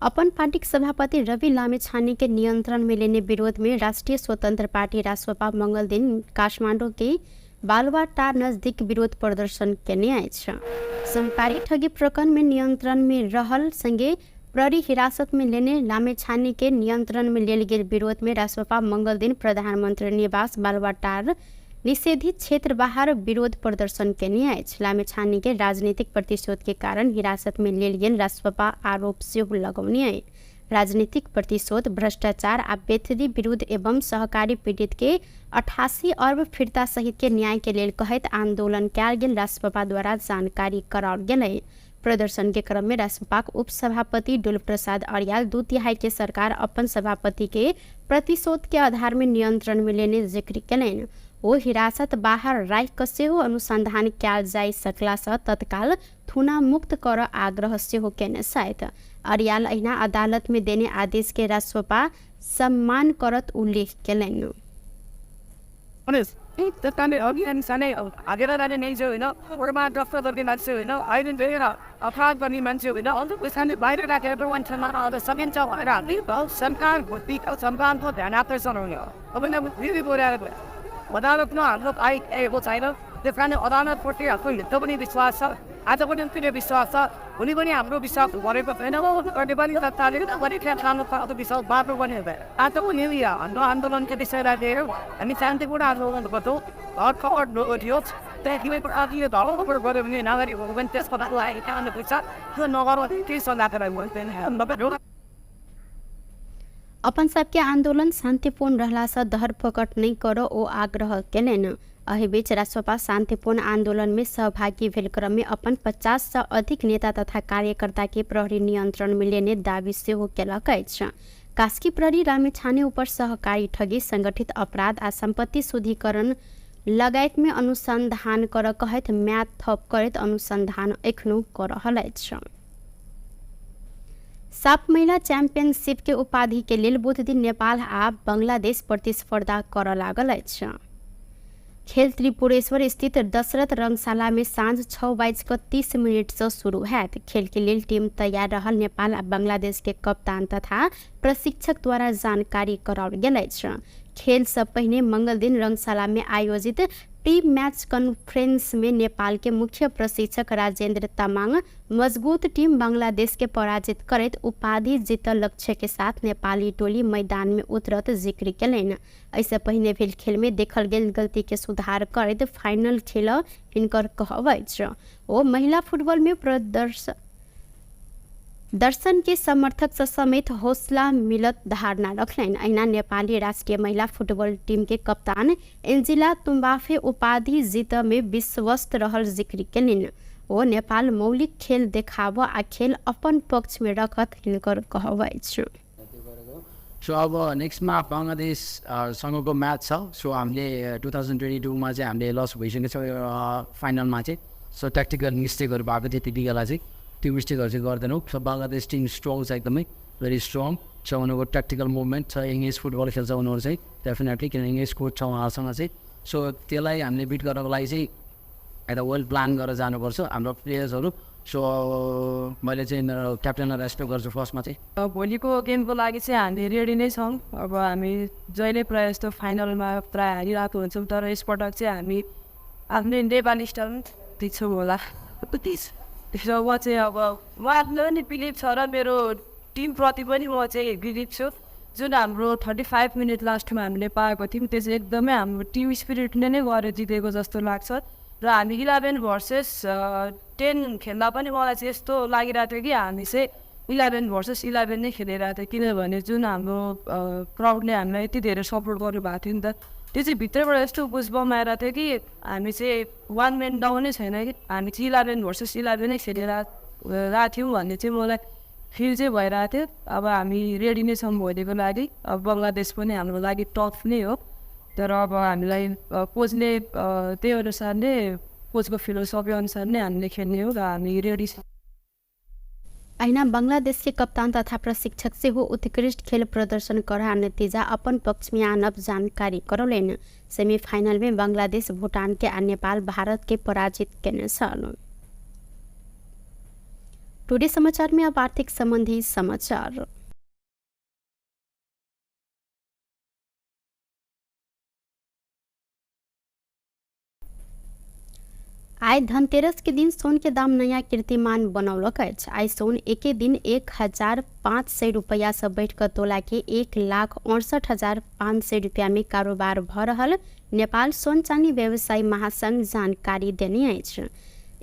अपन पार्टी के सभापति रवि लामिछाने के नियंत्रण में लेने विरोध में राष्ट्रीय स्वतंत्र पार्टी रासपा मंगल दिन काठमांडू के बालुवाटार नजदीक विरोध प्रदर्शन केने आएछ सरकारी ठगी प्रकरण में नियंत्रण में रहल संगे प्रहरी हिरासत में लेने लामेछाने के नियंत्रण में लेल गेल विरोध में रासपा मंगल दिन प्रधानमंत्री निवास बालुवाटार निषेधित क्षेत्र बाहर विरोध प्रदर्शन केने आएछ लामेछाने के राजनीतिक प्रतिशोध के कारण हिरासत में लेल गेल रासपा आरोप से लगौने आए राजनीतिक प्रतिशोध भ्रष्टाचार आ बेथरी विरुद्ध एवं सहकारी पीड़ित के 88 अर्ब फिर्ता सहित के न्याय के लेल कहत आंदोलन कयल गेल रासपा द्वारा जानकारी कराओल गेल प्रदर्शन के क्रम में रासपा उप सभापति डुल प्रसाद अरियाल 2/3 के सरकार अपन सभापति के प्रतिशोध के आधार में नियंत्रण में लेने जिक्र कलन ओ हिरासत बाहर राख कसे हो अनुसंधान कयल जाय सकला से तत्काल थुना मुक्त कर आग्रह से हो केने सायत अरियाल अहिना अदालत में देने आदेश के रासपा सम्मान करत उल्लेख कलन त्यस्तै अभियान सानै हागेर जाने मान्छे होइन घरमा डक्टर गर्ने मान्छे होइन अहिले धेरै अपराध गर्ने मान्छे होइन अन्त पैसाले बाहिर राखेर मान्छेमा सकिन्छ भनेर हामीले सरकार भोटिको सरकारको ध्यान आकर्षण हुने हो अब फेरि बोलाएर गयो अदालतमा हाम्रो आएको छैन त्यस कारण अदालतप्रति हाम्रो हित पनि विश्वास छ आज पनि फेरि विश्वास छ भोलि पनि हाम्रो विश्वास गरेको छैन गर्ने पनि सत्ताले गरेको खानु पर्छ विश्वास बाटो पनि आज पनि हाम्रो आन्दोलनको विषय राखेर हामी शान्तिपूर्ण आन्दोलन गर्छौँ घरको थियो त्यहाँदेखि आफूले धर्मबाट गऱ्यो भने नागरिकहरू पनि त्यसको लागि कामले पुग्छ त्यो नगर केही सल्लाह अपन सबके आंदोलन शांतिपूर्ण रहला से धरपकड़ नहीं करो ओ आग्रह केलन एहि बीच रासपा शांतिपूर्ण आंदोलन में सहभागी भेल क्रम में अपन 50 से अधिक नेता तथा कार्यकर्ता के प्रहरी नियंत्रण में लेने दावी से हो केलक अछि कास्की प्रहरी रामेछाने ऊपर सहकारी ठगी संगठित अपराध आ संपत्ति शुद्धिकरण लगायत में अनुसंधान कर कहत म्याद थप करत अनुसंधान एखनो कर रहल अछि साफ महिला चैंपियनशिप के उपाधि के लेल बुध दिन नेपाल आ बांग्लादेश प्रतिस्पर्धा कर लागल अछि खेल त्रिपुरेश्वर स्थित दशरथ रंगशाला में साँझ 6:30 से शुरू हैत खेल के लिए टीम तैयार रहल नेपाल आ बांग्लादेश के कप्तान तथा प्रशिक्षक द्वारा जानकारी कराओल गेल अछि खेल से पहले मंगल दिन रंगशाला में आयोजित प्री मैच कॉन्फ्रेंस में नेपाल के मुख्य प्रशिक्षक राजेंद्र तामाङ मजबूत टीम बांग्लादेश के पराजित करत उपाधि जीतल लक्ष्य के साथ नेपाली टोली मैदान में उतरत जिक्र कलन ऐसे पहले भेल खेल में देखल गेल गलती के सुधार करत फाइनल खेल हिनकर कहब ओ महिला फुटबॉल में दर्शन के समर्थक से समेत हौसला मिलत धारणा रखलन अहिना नेपाली राष्ट्रीय महिला फुटबॉल टीम के कप्तान एन्जिला तुम्बाफे उपाधि जीत में विश्वस्त रहल जिक्र केलिन ओ नेपाल मौलिक खेल देखाव आ खेल अपन पक्ष में रखत हिनकर कहब अछि सो अब नेक्स्टमा बङ्गलादेश सँगको म्याच छ सो हामीले 2022मा चाहिँ हामीले लस भइसकेको छ फाइनलमा चाहिँ सो ट्याक्टिकल मिस्टेकहरू भएको थियो त्यति बेला चाहिँ त्यो मिस्टेकहरू चाहिँ गर्दैनौँ सो बङ्गलादेश टिम स्ट्रङ छ एकदमै भेरी स्ट्रङ छ उनीहरूको ट्याक्टिकल मुभमेन्ट छ इङ्ग्लिस फुटबल खेल्छ उनीहरू चाहिँ डेफिनेटली किनभने इङ्ग्लिस कोच छ उहाँहरूसँग चाहिँ सो त्यसलाई हामीले बिट गर्नको लागि चाहिँ एउटा वेल प्लान गरेर जानुपर्छ हाम्रो प्लेयर्सहरू सो मैले चाहिँ क्याप्टेनलाई रेस्पेक्ट गर्छु फर्स्टमा चाहिँ। भोलिको गेमको लागि चाहिँ हामी रेडी नै छौँ। अब हामी जहिले प्रायः जस्तो फाइनलमा प्रायः हारिरहेको हुन्छौँ, तर यसपटक चाहिँ हामी आफ्नै नेपाली स्टाइल दिन्छौँ होला। त्यसो म चाहिँ अब म आफ्नो पनि बिलिभ छ र मेरो टिमप्रति पनि म चाहिँ बिलिभ छु। जुन हाम्रो 35 मिनट लास्टमा हामीले पाएको थियौँ त्यो चाहिँ एकदमै हाम्रो टिम स्पिरिटले नै गरेर जितेको जस्तो लाग्छ। र हामी 11 भर्सेस 10 खेल्दा पनि मलाई चाहिँ यस्तो लागिरहेको थियो कि हामी चाहिँ 11 भर्सेस 11 नै खेलिरहेको थियो, किनभने जुन हाम्रो क्राउडले हामीलाई यति धेरै सपोर्ट गर्नुभएको थियो नि त, त्यो चाहिँ भित्रबाट यस्तो बुझबम आइरहेको थियो कि हामी चाहिँ 1 म्यान डाउनै छैन कि हामी चाहिँ 11 भर्सेस 11 नै खेलिरहेको थियौँ भन्ने चाहिँ मलाई फिल चाहिँ भइरहेको थियो। अब हामी रेडी नै छौँ भोलिको लागि। अब बङ्गलादेश पनि हाम्रो लागि टफ नै हो, तर अब हामीलाई कोचले त्यही अनुसार नै कोचको फिलोसफी अनुसार नै हामीले खेल्ने हो र हामी रेडी छौँ। अहिना बांग्लादेश के कप्तान तथा प्रशिक्षक से हो उत्कृष्ट खेल प्रदर्शन करा नतीजा अपन पक्ष में आनब जानकारी करौलेन। सेमीफाइनल में बांग्लादेश भूटान के आ नेपाल भारत के पराजित केने छन्। टुडे समाचार में अब आर्थिक संबंधी समाचार। आय धनतेरस के दिन सोन के दाम नया कीर्तिमान बनौलक अछि। आय सोन एके दिन 1500 रुपया से बढ़ कर तोला के 1,68,500 रुपया में कारोबार भ रहल नेपाल सोन चांदी व्यवसायी महासंघ जानकारी देने अछि।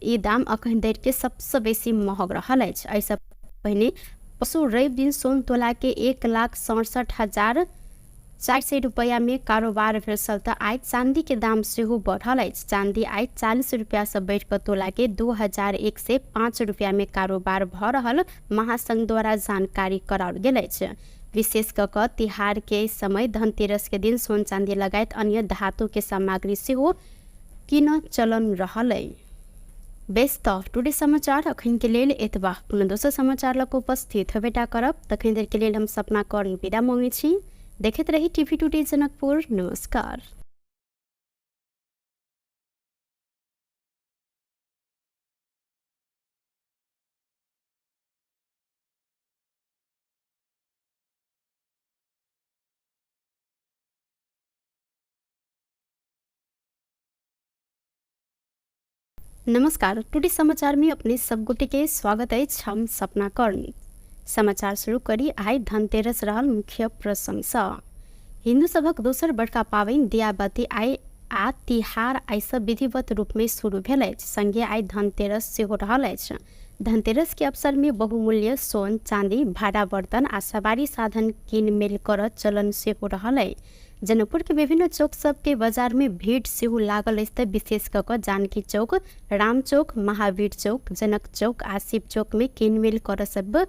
ई दाम अखन धरि के सबसे बेसी महग रहल अछि। ऐसा पहिने पशु रवि दिन सोन तोला के 1,67,400 रुपया में कारोबार भेल त आय चांदी के दाम सेहो बढ़ल अछि। चांदी आय 40 रुपया से बढ़ कर तोला के 2,105 रुपया में कारोबार भ रहल महासंघ द्वारा जानकारी कराओल गेल अछि। विशेष क तिहार के समय धनतेरस के दिन सोन चांदी लगायत अन्य धातु के सामग्री सेहो किन चलन रहल। बेस्ट ऑफ टुडे समाचार अखन के लेल एतबा। पुनः दोसर समाचार लग उपस्थित भेटा करब। तखन देर के लेल हम सपना कौर विदा मांगे छी। देखते रही टीवी टुडे जनकपुर। नमस्कार। नमस्कार। टुडे समाचार में अपने सब गोटे के स्वागत है। हम सपना कर्ण। समाचार शुरू करी। आइ धनतेरस रहल मुख्य प्रसंग सँ। हिंदू सभक दोसर बड़का पाबनि दियाबती आइ आ तिहार आइ सँ विधिवत रूप में शुरू भेल अछि। संगे आइ धनतेरस सेहो रहल अछि। धनतेरस के अवसर में बहुमूल्य सोन चांदी भाड़ा बर्तन आ सवारी साधन कीन मेल कर चलन सेहो रहल है। जनकपुर के विभिन्न चौक सब के बाजार में भीड़ सेहो लागल अछि। विशेष कऽ जानकी चौक, राम चौक, महावीर चौक, जनक चौक आ शिव चौक में किनमेल कर सब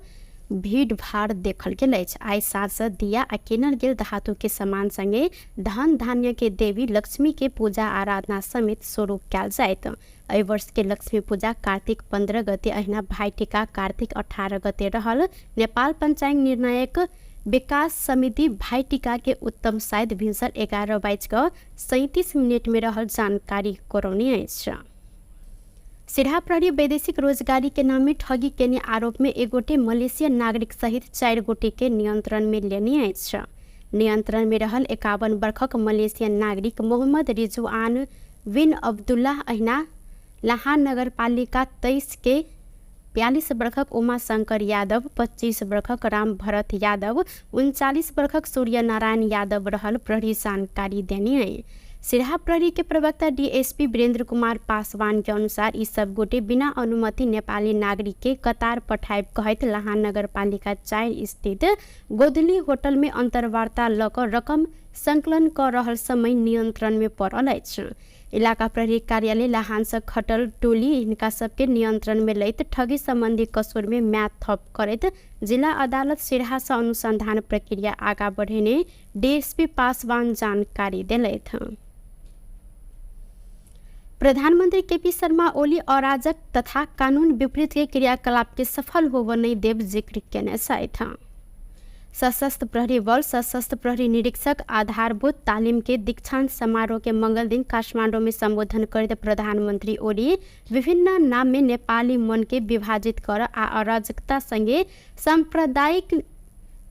भीड़ भाड़ देखल गेल अछि। आइ साँझ दिया आ किनल गेल धातु के सामान संगे धन धान्य के देवी लक्ष्मी के पूजा आराधना समेत शुरू कयल जायत। एहि वर्ष के लक्ष्मी पूजा कार्तिक 15 गते अहिना भाई टीका कार्तिक 18 गते रहल। नेपाल पंचांग निर्णायक विकास समिति भाई टीका के उत्तम शायद भिनसर 11:37 में रहल जानकारी करौने अछि। सिरहा प्रहरी वैदेशिक रोजगारी के नाम में ठगी केने आरोप में एक गोटे मलेशियन नागरिक सहित 4 गोटे के नियंत्रण में लेने अछि। नियंत्रण में रहल 51 वर्षक मलेशियन नागरिक मोहम्मद रिजवान बिन अब्दुल्लाह अहिना लाहान नगर पालिका 23 के 42 वर्षक उमा शंकर यादव, 25 वर्षक राम भरत यादव, 39 वर्षक सूर्य नारायण यादव रहल प्रहरी जानकारी देने है। सिरहा प्रहरी के प्रवक्ता डीएसपी वीरेंद्र कुमार पासवान के अनुसार इस सब गोटे बिना अनुमति नेपाली नागरिक के कतार पठायब कहत लाहान नगर पालिका 4 स्थित गोदली होटल में अंतर्वार्ता ल क रकम संकलन कर रहल समय नियंत्रण में पड़ल अछि। इलाका प्रहरी कार्यालय लाहान से खटल टोली इनका सबके नियंत्रण में लैत ठगी संबंधी कसूर में म्याद थप करत जिला अदालत सिरहा से अनुसंधान प्रक्रिया आगा बढ़ेने डीएसपी पासवान जानकारी दिलैथ। प्रधानमंत्री केपी शर्मा ओली अराजक तथा कानून विपरीत के क्रियाकलाप के सफल होब नहीं देव जिक्र केने छथि। सशस्त्र प्रहरी बल सशस्त्र प्रहरी निरीक्षक आधारभूत तालिम के दीक्षांत समारोह के मंगल दिन काठमाडौँ में संबोधन करते प्रधानमंत्री ओली विभिन्न नाम में नेपाली मन के विभाजित कर आ अराजकता संगे सांप्रदायिक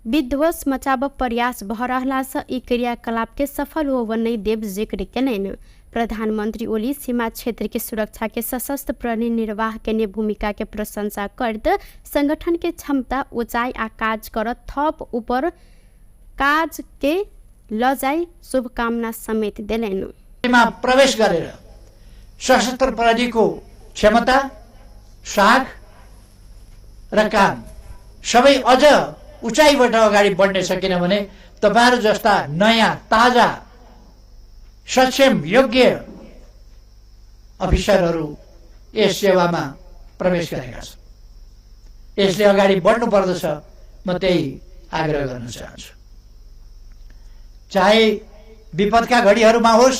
विध्वंस मचाब प्रयास भ रहला से ई क्रियाकलाप के सफल हो नहीं देव जिक्र केलनि। प्रधानमंत्री ओली सीमा क्षेत्र की सुरक्षा के सशस्त्र प्रहरी निर्वाह के भूमिका के प्रशंसा करत संगठन के क्षमता ऊंचाई आ काज कर थप ऊपर काज के लजाई शुभकामना समेत दिलैन। प्रवेश गरेर सशस्त्र प्रहरीको क्षमता साख र काम सबै अझ उचाइबाट अगाडि बढ्ने सकिन भने तपाईहरु जस्ता नयाँ ताजा सक्षम योग्य अफिसरहरू यस सेवामा प्रवेश गरेका छन्। यसले अगाडि बढ्नु पर्दछ, म त्यही आग्रह गर्न चाहन्छु। चाहे विपदका घडीहरूमा होस्,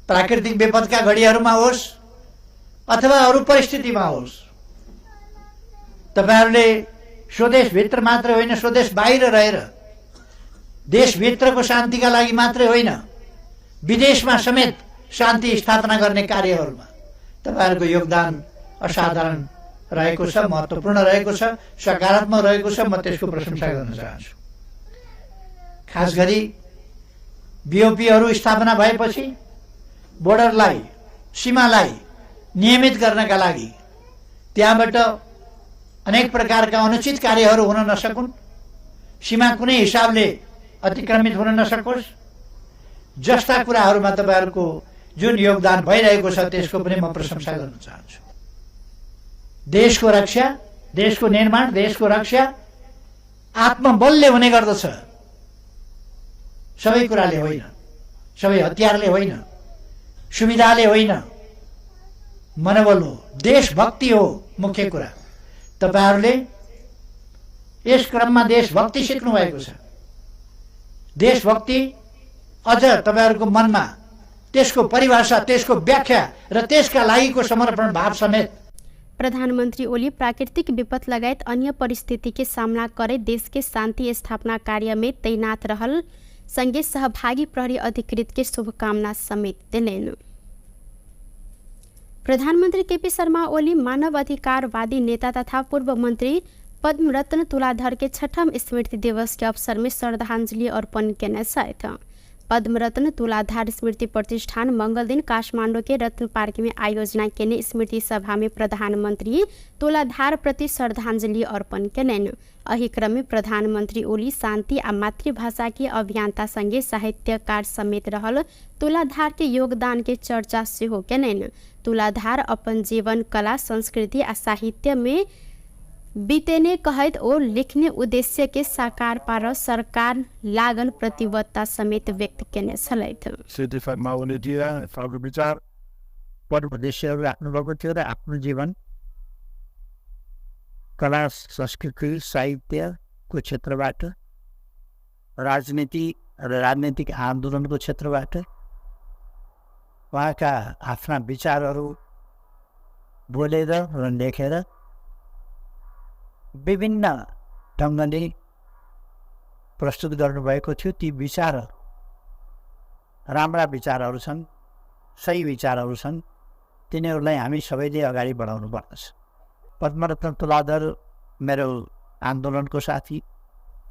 प्राकृतिक विपदका घडीहरूमा होस् अथवा अरू परिस्थितिमा होस्, तपाईहरुले स्वदेशभित्र मात्र होइन स्वदेश बाहिर रहेर देशभित्रको शान्तिका लागि मात्रै होइन विदेशमा समेत शान्ति स्थापना गर्ने कार्यहरूमा तपाईहरुको योगदान असाधारण रहेको छ, महत्त्वपूर्ण रहेको छ, सकारात्मक रहेको छ। म त्यसको प्रशंसा गर्न चाहन्छु। खास गरी बीओपीहरू स्थापना भएपछि बोर्डरलाई सीमालाई नियमित गर्नका लागि त्यहाँबाट अनेक प्रकारका अनुचित कार्यहरू हुन नसकुन्, सीमा कुनै हिसाबले अतिक्रमित हुन नसकोस्, जस्ता कुराहरूमा तपाईहरुको जुन योगदान भइरहेको छ त्यसको पनि म प्रशंसा गर्न चाहन्छु। देशको रक्षा, देशको निर्माण, देशको रक्षा आत्मबलले हुने गर्दछ, सबै कुराले होइन, सबै हतियारले होइन, सुविधाले होइन, मनोबल हो, देशभक्ति हो मुख्य कुरा। तपाईहरुले यस क्रममा देशभक्ति सिक्नु भएको छ। देशभक्ति अझ तपाईहरुको मनमा त्यसको परिभाषा, त्यसको व्याख्या र त्यसका लागिको समर्पण भाव समेत। प्रधानमंत्री ओली प्राकृतिक विपद लगायत अन्य परिस्थिति के सामना करे देश के शांति स्थापना कार्य में तैनात रहल संगे सहभागी प्रहरी अधिकृत के शुभकामना समेत दिलैन। प्रधानमंत्री केपी शर्मा ओली मानव अधिकारवादी नेता तथा पूर्व मंत्री पद्मरत्न तुलाधर के 6ठम स्मृति दिवस के अवसर में श्रद्धांजलि अर्पण केने साथ पद्मरत्न तुलाधर स्मृति प्रतिष्ठान मंगल दिन काठमाडौँ के रत्न पार्क में आयोजना केने स्मृति सभा में प्रधानमंत्री तुलाधर प्रति श्रद्धांजलि अर्पण केलैन। अही क्रम में प्रधानमंत्री ओली शांति आ मातृभाषा के अभियंता संगे साहित्यकार समेत रहल तुलाधर के योगदान के चर्चा सेहो केलैन। तुलाधर अपन जीवन कला, संस्कृति आ साहित्य में बीतेने कहत और लिखने उद्देश्य के साकार पार सरकार लागल प्रतिबद्धता समेत व्यक्त केने छलैथ। विचार उद्देश्यहरू राख्नुभएको थियो र आफ्नो जीवन कला, संस्कृति, साहित्यको क्षेत्रबाट, राजनीति र राजनीतिक आन्दोलनको क्षेत्रबाट उहाँका आफ्ना विचारहरू बोलेर र लेखेर विभिन्न ढङ्गले प्रस्तुत गर्नुभएको थियो। ती विचार राम्रा विचारहरू छन्, सही विचारहरू छन्, तिनीहरूलाई हामी सबैले अगाडि बढाउनु पर्दछ। पद्मरत्न तुलाधर मेरो आन्दोलनको साथी,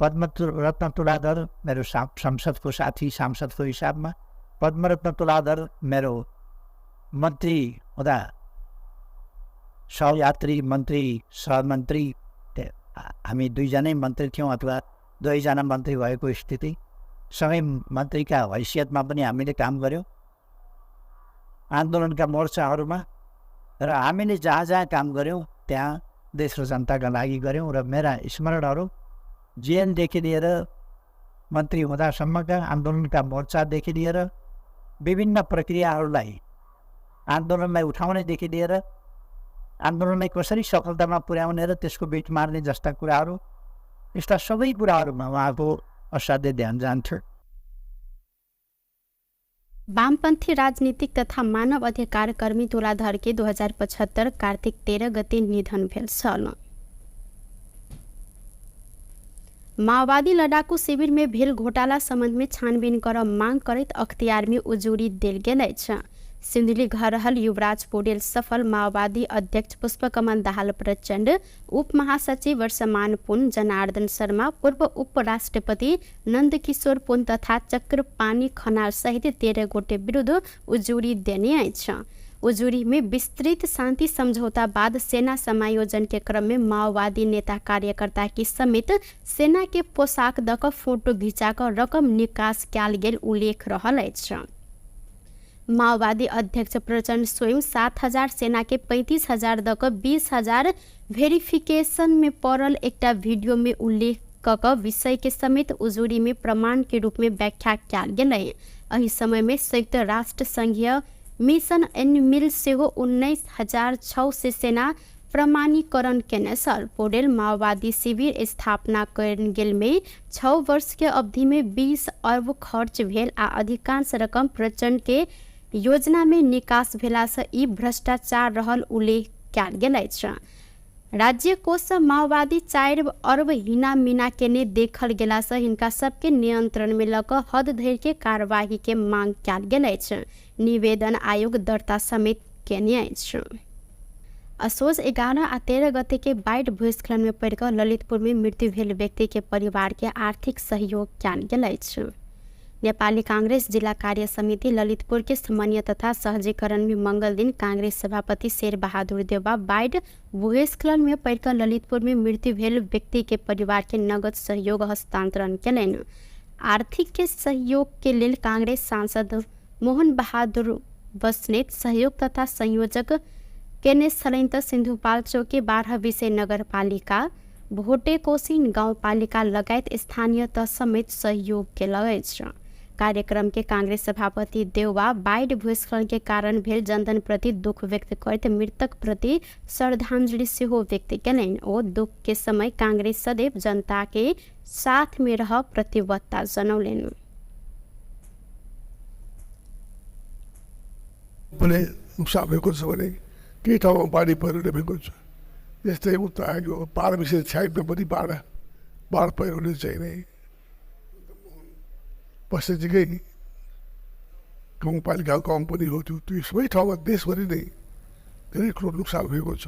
पद्मरत्न तुलाधर मेरो संसदको साथी, सांसदको हिसाबमा, पद्मरत्न तुलाधर मेरो मन्त्री हुँदा सहयात्री, मन्त्री, सहमन्त्री, हामी दुईजनै मन्त्री थियौँ अथवा दुईजना मन्त्री भएको स्थिति, सँगै मन्त्रीका हैसियतमा पनि हामीले काम गऱ्यौँ आन्दोलनका मोर्चाहरूमा, र हामीले जहाँ जहाँ काम गऱ्यौँ त्यहाँ देश र जनताका लागि गऱ्यौँ। र मेरा स्मरणहरू जेएनदेखि लिएर मन्त्री हुँदासम्मका आन्दोलनका मोर्चादेखि लिएर विभिन्न प्रक्रियाहरूलाई आन्दोलनलाई उठाउनेदेखि लिएर आन्दोलनलाई कसरी सफलतामा पुर्याउने र त्यसको बिट मार्ने जस्ता कुराहरू, यस्ता सबै कुराहरूमा उहाँको असाध्य ध्यान जान्थ्यो। वामपन्थी राजनीतिक तथा मानव अधिकार कर्मी तुलाधर के 2075 कार्तिक 13 गते निधन भेल छल। माओवादी लड़ाकू शिविर में भेल घोटाला संबंध में छानबीन कर मांग करत अख्तियार में उजूरी देल गेल अछि। सिंधुली घर रहल युवराज पौडेल सफल माओवादी अध्यक्ष पुष्पकमल दाहाल प्रचंड, उप महासचिव वर्षमान पुन, जनार्दन शर्मा, पूर्व उपराष्ट्रपति नंदकिशोर पुन तथा चक्रपाणी खनाल सहित 13 गोटे विरुद्ध उजूरी देने अछि। उजूरी में विस्तृत शांति समझौता बाद सेना समायोजन के क्रम में माओवादी नेता कार्यकर्ता की समेत सेना के पोशाक दक फोटो घिंचाकर रकम निकास कयल गेल उल्लेख रहल अछि। माओवादी अध्यक्ष प्रचंड स्वयं 7,000 सेना के 35,000 दक 20,000 वेरिफिकेशन में पड़ल एकटा वीडियो में उल्लेख कक विषय के समेत उजूरी में प्रमाण के रूप में व्याख्या कयल गेलै। एहि समय में संयुक्त राष्ट्र संघीय मिशन एनिमिल सेहो 19,006 से सेना प्रमाणीकरण केने छल। पौडेल माओवादी शिविर स्थापना कयल गेल में 6 वर्ष के अवधि में 20 अरब खर्च भेल आ अधिकांश रकम प्रचंड के योजना में निकास भेला से ई भ्रष्टाचार रहल उल्लेख कयल गेल अछि। राज्य कोष से माओवादी 4 अरब हिना मीना केने देखल गेला से हिनका सबके नियंत्रण में लक हद धरि के कार्यवाही के मांग कयल गेल अछि। निवेदन आयोग दर्ता समेत केने अछि। असोज 11 आ 13 गते के बाढ़ भूस्खलन में पड़ कर ललितपुर में मृत्यु भेल व्यक्ति के परिवार के आर्थिक सहयोग कयल गेल अछि। नेपाली कांग्रेस जिला कार्य समिति ललितपुर के समन्वय तथा सहजीकरण में मंगल दिन कांग्रेस सभापति शेर बहादुर देउवा बाढ़ भूस्खलन में पड़कर ललितपुर में मृत्यु भेल व्यक्ति के परिवार के नगद सहयोग हस्तांतरण केलनि। आर्थिक के सहयोग के लेल कांग्रेस सांसद मोहन बहादुर बस्नेत सहयोग तथा संयोजक केने छलनि त सिन्धुपाल्चोक के 12 विषय नगरपालिका, भोटेकोशी गाउँपालिका लगायत स्थानीय तह समेत सहयोग केलक अछि। कार्यक्रम के कांग्रेस सभापति देउवा बाढ़ भूस्खलन के कारण भेल जनधन प्रति दुख व्यक्त करते मृतक प्रति श्रद्धांजलि सेहो व्यक्त केलनि। ओ दुख के समय कांग्रेस सदैव जनता के साथ में रह प्रतिबद्धता जनौलनि। भने नुकसान भएको छ भने केही ठाउँमा बाढी पहिरोले भएको छ। यस्तै उता आयो पहाड विषय साइडमा पनि बाढ पहिरोले चाहिँ नै पश्चिमकै गाउँपालिका कम पनि हो। त्यो सबै ठाउँमा देशभरि नै धेरै ठुलो नोक्सान भएको छ।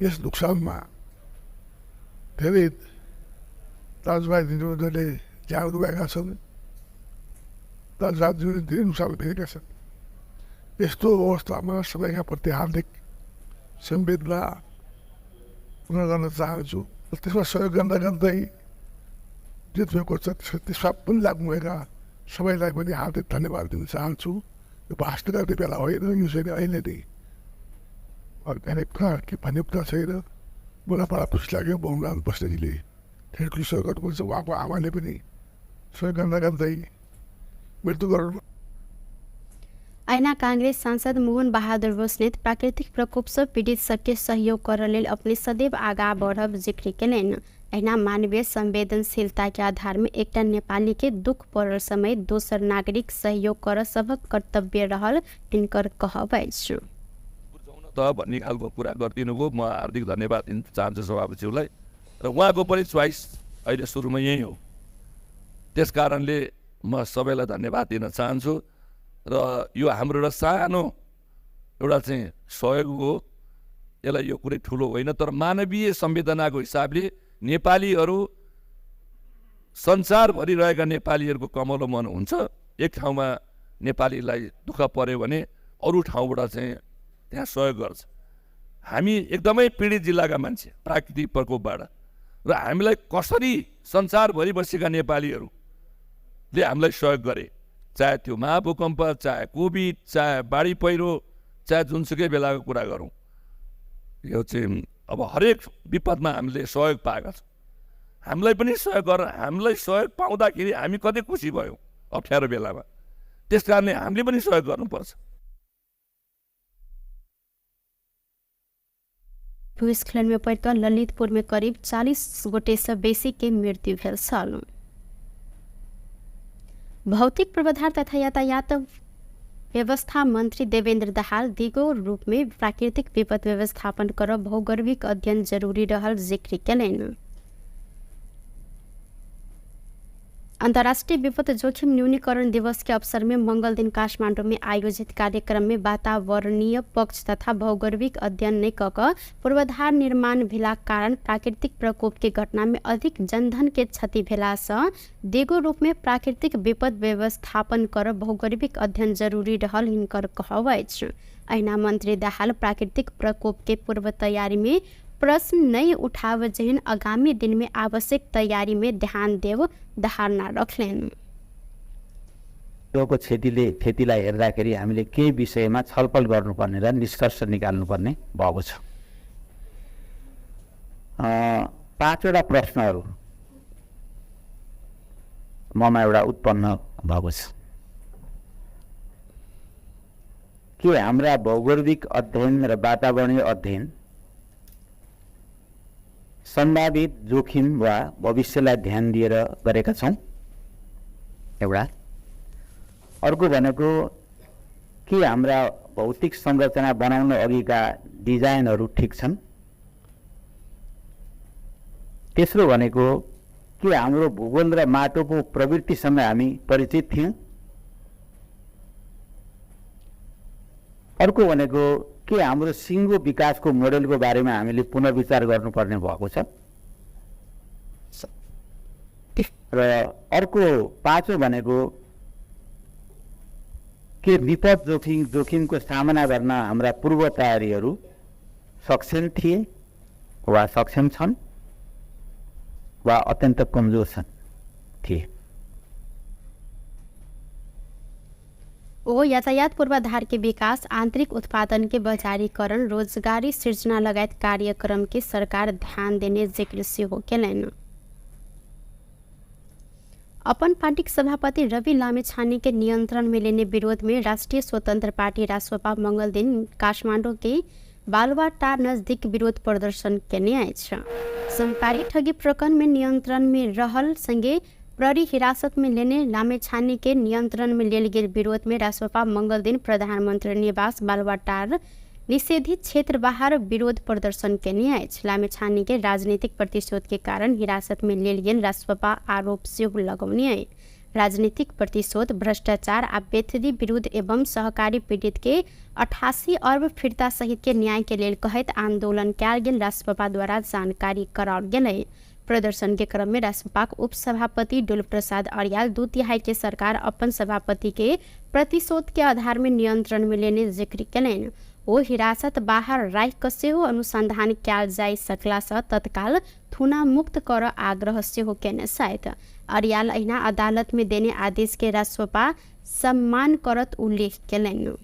यस नोक्सानमा धेरै दाजुभाइ दिदीबहिनीहरूले ज्यान गुमाएका छन्, दाजुभाइहरूले धेरै नोक्सान भेटेका छन्। यस्तो अवस्थामा सबैका प्रति हार्दिक संवेदना पुनः गर्न चाहन्छु। त्यसमा सहयोग गर्दा गर्दै जित भएको छ त्यसमा पनि लाग्नुभएका सबैलाई पनि हार्दिक धन्यवाद दिन चाहन्छु। यो भाषण गर्ने बेला होइन, यो चाहिँ अहिले नै अर्ग्यानिक के भन्ने कुरा छैन। मलाई बडा खुसी लाग्यो बहुराज बस्नेजीले धेरै ठुलो सहयोग गर्नुपर्छ। उहाँको आमाले पनि सहयोग गर्दा गर्दै मृत्यु गर्नु। ऐना कांग्रेस सांसद मोहन बहादुर बस्नेत प्राकृतिक प्रकोप से पीड़ित सबके सहयोग कर लेल अपने सदैव आगा बढ़ब जिक्र केलनि। ऐना मानवीय संवेदनशीलता के आधार में एकटा नेपाली के दुख पड़ल समय दोसर नागरिक सहयोग कर सबक कर्तव्य रहल तिनकर कहब अछि। भन्ने खालको कुरा गरिदिनु भयो। म हार्दिक धन्यवाद दिन चाहन्छु सभापतिज्यूलाई। र उहाँको पनि चोइस अहिले सुरुमा यही हो। त्यस कारणले म सबैलाई धन्यवाद दिन चाहन्छु। र यो हाम्रो एउटा सानो एउटा चाहिँ सहयोग हो। यसलाई यो कुनै ठुलो होइन, तर मानवीय संवेदनाको हिसाबले नेपालीहरू संसारभरि रहेका नेपालीहरूको कमलो मन हुन्छ। एक ठाउँमा नेपालीलाई दुःख पर्यो भने अरू ठाउँबाट चाहिँ त्यहाँ सहयोग गर्छ। हामी एकदमै पीडित जिल्लाका मान्छे प्राकृतिक प्रकोपबाट, र हामीलाई कसरी संसारभरि बसेका नेपालीहरूले हामीलाई सहयोग गरे, चाहे त्यो महाभूकम्प, चाहे कोभिड, चाहे बाढी पहिरो, चाहे जुनसुकै बेलाको कुरा गरौँ, यो चाहिँ अब हरेक विपदमा हामीले सहयोग पाएका छौँ। हामीलाई पनि सहयोग गर, हामीलाई सहयोग पाउँदाखेरि हामी कति खुसी भयौँ अप्ठ्यारो बेलामा। त्यस कारणले हामीले पनि सहयोग गर्नुपर्छ। भूस्खलन में पड़कर ललितपुर में करीब 40 गोटे से बेसी के मृत्यु भेल छल। भौतिक पूर्वाधार तथा यातायात व्यवस्था मंत्री देवेंद्र दाहाल दिगो रूप में प्राकृतिक विपद व्यवस्थापन कर भौगोलिक अध्ययन जरूरी रहल जिक्र केलनि। अंतर्राष्ट्रीय विपद जोखिम न्यूनीकरण दिवस के अवसर में मंगल दिन काठमाडौँ में आयोजित कार्यक्रम में वातावरणीय पक्ष तथा भौगोलिक अध्ययन नै कक पूर्वाधार निर्माण भेला कारण प्राकृतिक प्रकोप के घटना में अधिक जनधन के क्षति भेला सँ देगो रूप में प्राकृतिक विपद व्यवस्थापन कर भौगोलिक अध्ययन जरूरी रहल हिनकर कहब अछि। अहिना मंत्री दाहाल प्राकृतिक प्रकोप के पूर्व तैयारी में प्रश्न नहीं उठाव जहन आगामी दिन में आवश्यक तैयारी में ध्यान देव धारणा रखलेन। को क्षतिलाई हेर्दाखेरि हामीले केही विषयमा छलफल गर्नुपर्ने र निष्कर्ष निकाल्नुपर्ने भएको छ। 5 वटा प्रश्नहरू ममा एउटा उत्पन्न भएको छ। के हाम्रा भौगोलिक अध्ययन र वातावरणीय अध्ययन सम्भावित जोखिम वा भविष्यलाई ध्यान दिएर गरेका छौँ? एउटा। अर्को भनेको के हाम्रा भौतिक संरचना बनाउन अघिका डिजाइनहरू ठिक छन्? तेस्रो भनेको के हाम्रो भूगोल र माटोको प्रवृत्तिसँग हामी परिचित थियौँ? अर्को भनेको के हाम्रो सिङ्गो विकासको मोडेलको बारेमा हामीले पुनर्विचार गर्नुपर्ने भएको छ? र अर्को 5औं भनेको के विपद जोखिमको सामना गर्न हाम्रा पूर्व तयारीहरू सक्षम थिए वा सक्षम छन् वा अत्यन्त कमजोर थिए? ओ यातायात पूर्वाधार के विकास, आंतरिक उत्पादन के बजारीकरण, रोजगारी सृजना लगायत कार्यक्रम के सरकार ध्यान देने जिक्र सेहो केलैन। अपन पार्टी सभापति रवि लामेछाने के नियंत्रण में लेने विरोध में राष्ट्रीय स्वतंत्र पार्टी रासपा मंगल दिन काठमाडौँ के बालुवाटार नजदीक विरोध प्रदर्शन केने आएछ। सरकारी ठगी प्रकरण में नियंत्रण में रहल संगे प्रहरी हिरासत में लेने लामेछाने के नियंत्रण में लेल गेल विरोध में रासपा मंगल दिन प्रधानमंत्री निवास बालुवाटार निषेधित क्षेत्र बाहर विरोध प्रदर्शन केने आएछ। लामेछाने के राजनीतिक प्रतिशोध के कारण हिरासत में लेल गेल रासपा आरोप सेहो लगौने आए। राजनीतिक प्रतिशोध, भ्रष्टाचार आ बेथरी विरुद्ध एवं सहकारी पीड़ित के 88 अर्ब फिर्ता सहित के न्याय के लेल कहत आंदोलन कैल गेल रासपा द्वारा जानकारी कराओल गेलै। प्रदर्शन के क्रम में रासपा उप सभापति डोल प्रसाद अर्याल 2/3 के सरकार अपन सभापति के प्रतिशोध के आधार में नियंत्रण में लेने जिक्र केलैन। ओ हिरासत बाहर राख कसेहो अनुसंधान कैल जाय सकला सँ तत्काल थुना मुक्त कर आग्रह सेहो केने साथ अर्याल अहिना अदालत में देने आदेश के रासपा सम्मान करत उल्लेख केलैन।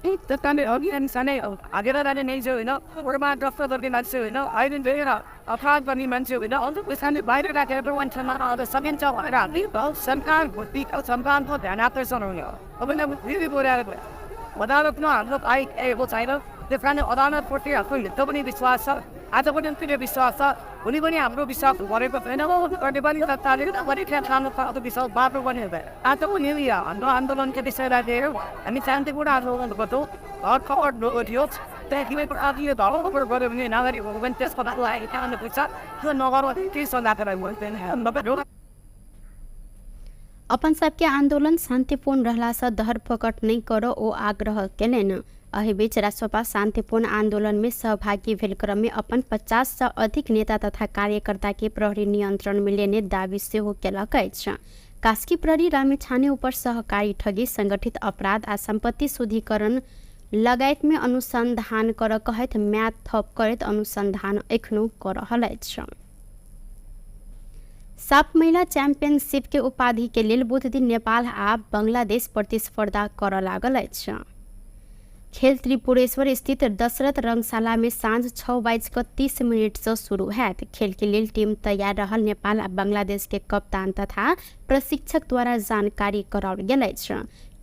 Tetapi orang sana agar ada ni je, orang doktor dari mana je, ayat dia apa dari mana je, untuk sana bayar rakyat berwan sana ada semen jauh ada, kalau sampan bukti kalau sampan pun dah nak tersorongnya. Apa nak ini boleh ada. Wadana pun ada, ayat boleh saya. Defana wadana porti aku itu pun biswasa. Ada pun yang tidak biswasa. Uni pun yang amro biswas. Orang pun ada orang dibalik tadi, orang yang kamu tahu biswas baru pun ada. Ada pun ini ya, andolan ke biswas ada. Ani santai pun ada orang betul. और खबर नगरियोस् त्यही पर आदि दल पर गरे भने नागरिक हो भने त्यसको लागि कान पुग्छ त्यो नगरौ त्यही सन्दातलाई बोल्दैन नबे। अपन सबके आंदोलन शांतिपूर्ण रहला सँ धरपकड़ नहीं करो ओ आग्रह केलैन। एहि बीच रासपा शांतिपूर्ण आंदोलन में सहभागी भेल क्रम में अपन 50 से अधिक नेता तथा कार्यकर्ता के प्रहरी नियंत्रण में लेने दावी सेहो केलक अछि। कास्की प्रहरी लामेछाने ऊपर सहकारी ठगी, संगठित अपराध आ संपत्ति शुद्धिकरण लगायत में अनुसंधान कर कहत म्याद थप करत अनुसंधान एखनो कर रहल अछि। साफ महिला चैंपियनशिप के उपाधि के लेल बुध दिन नेपाल आ बांग्लादेश प्रतिस्पर्धा कर लागल अछि। खेल त्रिपुरेश्वर स्थित दशरथ रंगशाला में साँझ 6:30 से शुरू हैत। खेल के लिए टीम तैयार रहल नेपाल आ बांग्लादेश के कप्तान तथा प्रशिक्षक द्वारा जानकारी कराओल गेल अछि।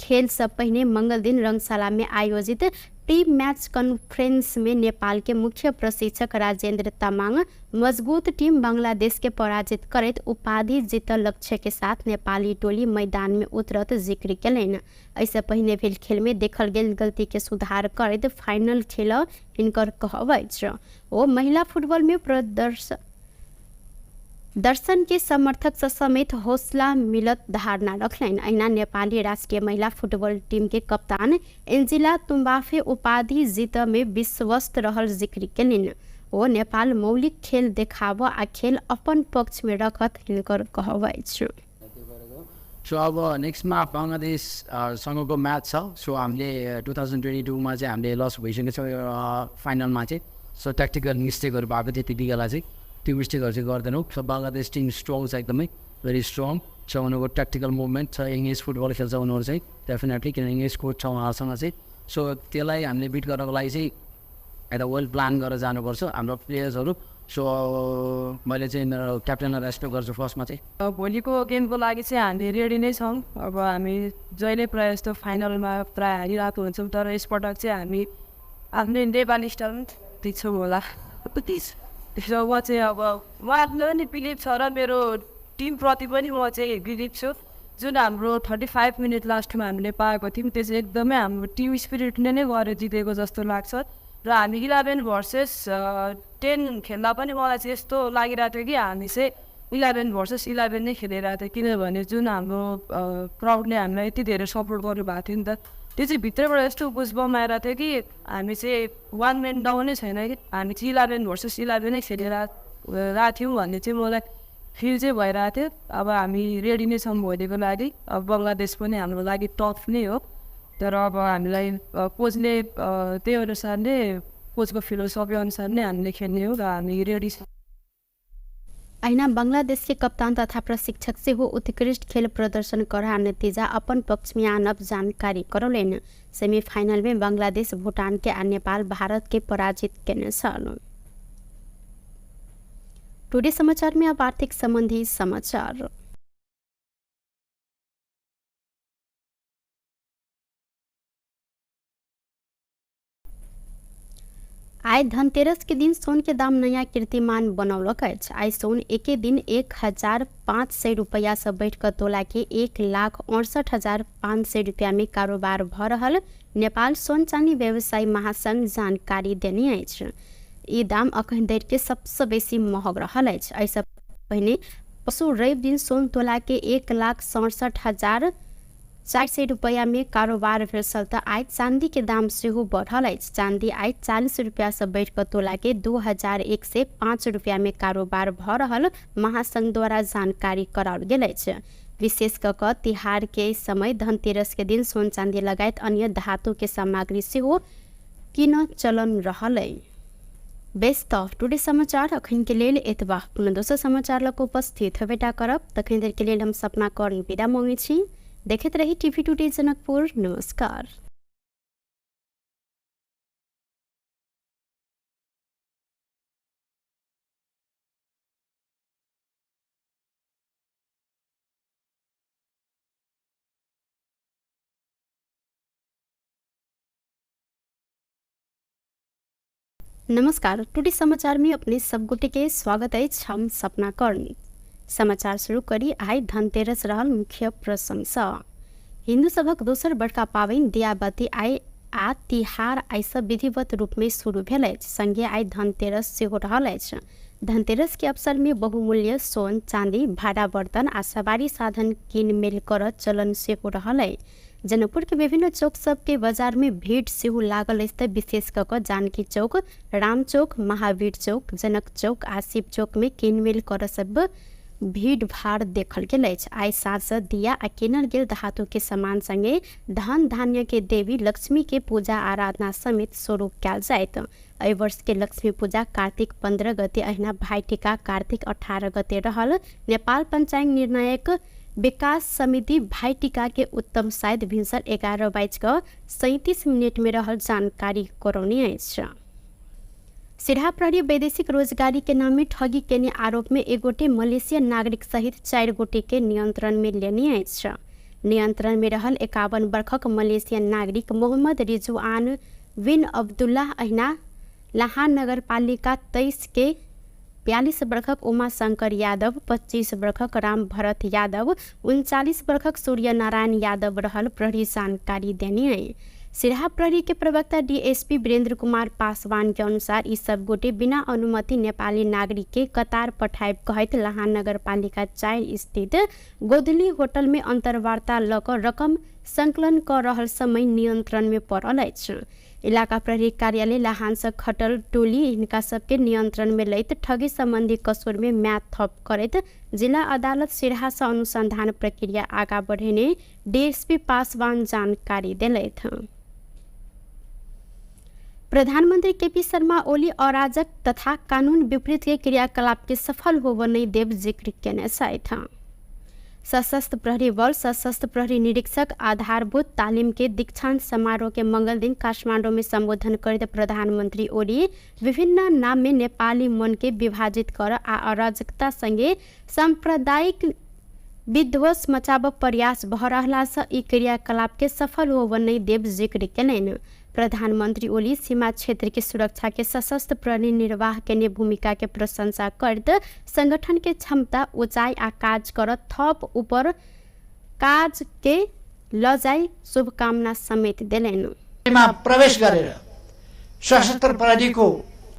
खेल से पहले मंगल दिन रंगशाला में आयोजित प्री मैच कॉन्फ्रेंस में नेपाल के मुख्य प्रशिक्षक राजेंद्र तामाङ मजबूत टीम बांग्लादेश के पराजित करत उपाधि जीतल लक्ष्य के साथ नेपाली टोली मैदान में उतरत जिक्र केलैन। ऐसे पहले भेल खेल में देखल गेल गलती के सुधार करत फाइनल खेल हिनकर कहब अछि। ओ महिला फुटबॉल में दर्शन के समर्थक से समेत हौसला मिलत धारणा रखलन। अहिना नेपाली राष्ट्रिय महिला फुटबॉल टीम के कप्तान एन्जिला तुम्बाफे उपाधि जीत में विश्वस्त रहल जिक्र केलिन। ओ नेपाल मौलिक खेल देखाव आ खेल अपन पक्ष में रखत हिनकर कहवाइ छ। सो अब नेक्स्टमा बङ्गलादेशसँगको म्याच छ। सो हामीले 2022मा चाहिँ हामीले लस भइसकेको छ फाइनलमा चाहिँ। सो ट्याक्टिकल मिस्टेकहरू भएको थियो त्यति बेला चाहिँ, त्यो मिस्टेकहरू चाहिँ गर्दैनौँ। सो बङ्गलादेश टिम स्ट्रङ छ, एकदमै भेरी स्ट्रङ छ। उनीहरूको ट्याक्टिकल मुभमेन्ट छ, इङ्ग्लिस फुटबल खेल्छ उनीहरू चाहिँ डेफिनेटली, किन इङ्ग्लिस कोच छ उहाँहरूसँग चाहिँ। सो त्यसलाई हामीले बिट गर्नको लागि चाहिँ एउटा वेल प्लान गरेर जानुपर्छ हाम्रो प्लेयर्सहरू। सो मैले चाहिँ क्याप्टेनलाई रेस्पेक्ट गर्छु फर्स्टमा चाहिँ। भोलिको गेमको लागि चाहिँ हामी रेडी नै छौँ। अब हामी जहिले प्रायः जस्तो फाइनलमा प्रायः हारिरहेको हुन्छौँ, तर यसपटक चाहिँ हामी आफ्नै नेपाली स्टाइलमा दिन्छौँ होला। त्यसो म चाहिँ अब उहाँहरूले पनि बिलिभ छ र मेरो टिमप्रति पनि म चाहिँ बिलिभ छु। जुन हाम्रो 35 मिनट लास्टमा हामीले पाएको थियौँ त्यो चाहिँ एकदमै हाम्रो टिम स्पिरिटले नै गरेर जितेको जस्तो लाग्छ। र हामी 11 भर्सेस 10 खेल्दा पनि मलाई चाहिँ यस्तो लागिरहेको थियो कि हामी चाहिँ 11 भर्सेस 11 नै खेलिरहेको थियो, किनभने जुन हाम्रो क्राउडले हामीलाई यति धेरै सपोर्ट गर्नुभएको थियो नि त, त्यो चाहिँ भित्रबाट यस्तो बुझबम आइरहेको थियो कि हामी चाहिँ 1 म्यान डाउनै छैन कि हामी चाहिँ 11 भर्सेस 11 नै खेलिरहेको थियौँ भन्ने चाहिँ मलाई फिल चाहिँ भइरहेको थियो। अब हामी रेडी नै छौँ भोलिको लागि। अब बङ्गलादेश पनि हाम्रो लागि टफ नै हो, तर अब हामीलाई कोचले त्यही अनुसार नै कोचको फिलोसफी अनुसार नै हामीले खेल्ने हो र हामी रेडी छौँ। अहिना बांग्लादेश के कप्तान तथा प्रशिक्षक से हो उत्कृष्ट खेल प्रदर्शन करा नतीजा अपन पक्ष में आनब जानकारी करौलेन। सेमीफाइनल में बांग्लादेश भूटान के आ नेपाल भारत के पराजित केने छन्। टुडे समाचार में अब आर्थिक संबंधी समाचार। आय धनतेरस के दिन सोन के दाम नया कीर्तिमान बनौलक अछि। आय सोन एके दिन 1500 रुपया से बढ़ कर तोला के 1,68,500 रुपया में कारोबार भ रहल नेपाल सोन चांदी व्यवसायी महासंघ जानकारी देने अछि। ई दाम अखन धरि के सबसे बेसी महग रहल अछि। ऐसा पहिने पशु रवि दिन सोन तोला के 1,67,400 रुपया में कारोबार भेल त आय चांदी के दाम सेहो बढ़ल अछि। चांदी आय 40 रुपया से बढ़ कर तोला के 2,105 रुपया में कारोबार भ रहल महासंघ द्वारा जानकारी कराओल गेल अछि। विशेष क तिहार के समय धनतेरस के दिन सोन चांदी लगायत अन्य धातु के सामग्री सेहो किन चलन रहल। बेस्ट ऑफ टुडे समाचार अखन के लेल एतबा। पुनः दोसर समाचार लक उपस्थित हेबेटा करब। तखन देर के लेल हम सपना कौर विदा मांगे छी। देखते रही टीवी टुडे जनकपुर। नमस्कार। नमस्कार। टुडे समाचार में अपने सब गोटे के स्वागत है। हम सपना कर्ण। समाचार शुरू करी। आइ धनतेरस रहल मुख्य प्रसंग सँ। हिंदू सभक दोसर बड़का पाबनि दियाबती आइ आ तिहार आइ सँ विधिवत रूप में शुरू भेल अछि। संगे आइ धनतेरस सेहो रहल अछि। धनतेरस के अवसर में बहुमूल्य सोन चांदी भाड़ा बर्तन आ सवारी साधन कीन मेल कर चलन सेहो रहल है। जनकपुर के विभिन्न चौक सब के बाजार में भीड़ सेहो लागल अछि। विशेष क जानकी चौक, राम चौक, महावीर चौक, जनक चौक आ शिव चौक में किनमेल कर सब भीड़ भाड़ देखल गेल अछि। आइ साँझ दिया आ किनल गेल धातु के सामान संगे धन धान्य के देवी लक्ष्मी के पूजा आराधना समेत शुरू कयल जायत। एहि वर्ष के लक्ष्मी पूजा कार्तिक 15 गते अहिना भाई टीका कार्तिक 18 गते रहल। नेपाल पंचांग निर्णायक विकास समिति भाई टीका के उत्तम शायद भिनसर 11:37 में रहल जानकारी करौने अछि। सिरहा प्रहरी वैदेशिक रोजगारी के नाम में ठगी केने आरोप में एक गोटे मलेशियन नागरिक सहित 4 गोटे के नियंत्रण में लेने अछि। नियंत्रण में रहल 51 वर्षक मलेशियन नागरिक मोहम्मद रिजुआन बिन अब्दुल्लाह अहिना लाहान नगर पालिका 23 के 42 वर्षक उमा शंकर यादव, 25 वर्षक राम भरत यादव, 39 वर्षक सूर्य नारायण यादव रहल प्रहरी जानकारी देने। सिराहा प्रहरी के प्रवक्ता डीएसपी वीरेंद्र कुमार पासवान के अनुसार यी सब गोटे बिना अनुमति नेपाली नागरिक के कतार पठाए कहत लाहान नगरपालिका 4 स्थित गोधली होटल में अंतर्वार्ता लकर रकम संकलन कर रहल समय नियंत्रण में पड़ल अछि। इलाका प्रहरी कार्यालय लाहान से खटल टोली इनका सबके नियंत्रण में लैत ठगी संबंधी कसूर में म्याद थप करत जिला अदालत सिराहा से अनुसंधान प्रक्रिया आगा बढ़ेने डीएसपी पासवान जानकारी दिलैथ। प्रधानमंत्री केपी शर्मा ओली अराजक तथा कानून विपरीत के क्रियाकलाप के सफल होव नहीं देव जिक्र केने साथ। सशस्त्र प्रहरी बल सशस्त्र प्रहरी निरीक्षक आधारभूत तालीम के दीक्षांत समारोह के मंगल दिन काठमाडौँ में संबोधन करते प्रधानमंत्री ओली विभिन्न नाम में नेपाली मन के विभाजित कर आ अराजकता संगे सांप्रदायिक विध्वंस मचाब प्रयास भ रहला से ई क्रियाकलाप के सफल होव नहीं देव जिक्र केलनि। प्रधानमंत्री ओली सीमा क्षेत्र की सुरक्षा के सशस्त्र प्रहरी निर्वाह के भूमिका के प्रशंसा करत संगठन के क्षमता ऊंचाई आ काज कर थप ऊपर काज के लजाई शुभकामना समेत दिलैन। प्रवेश गरेर सशस्त्र प्रहरीको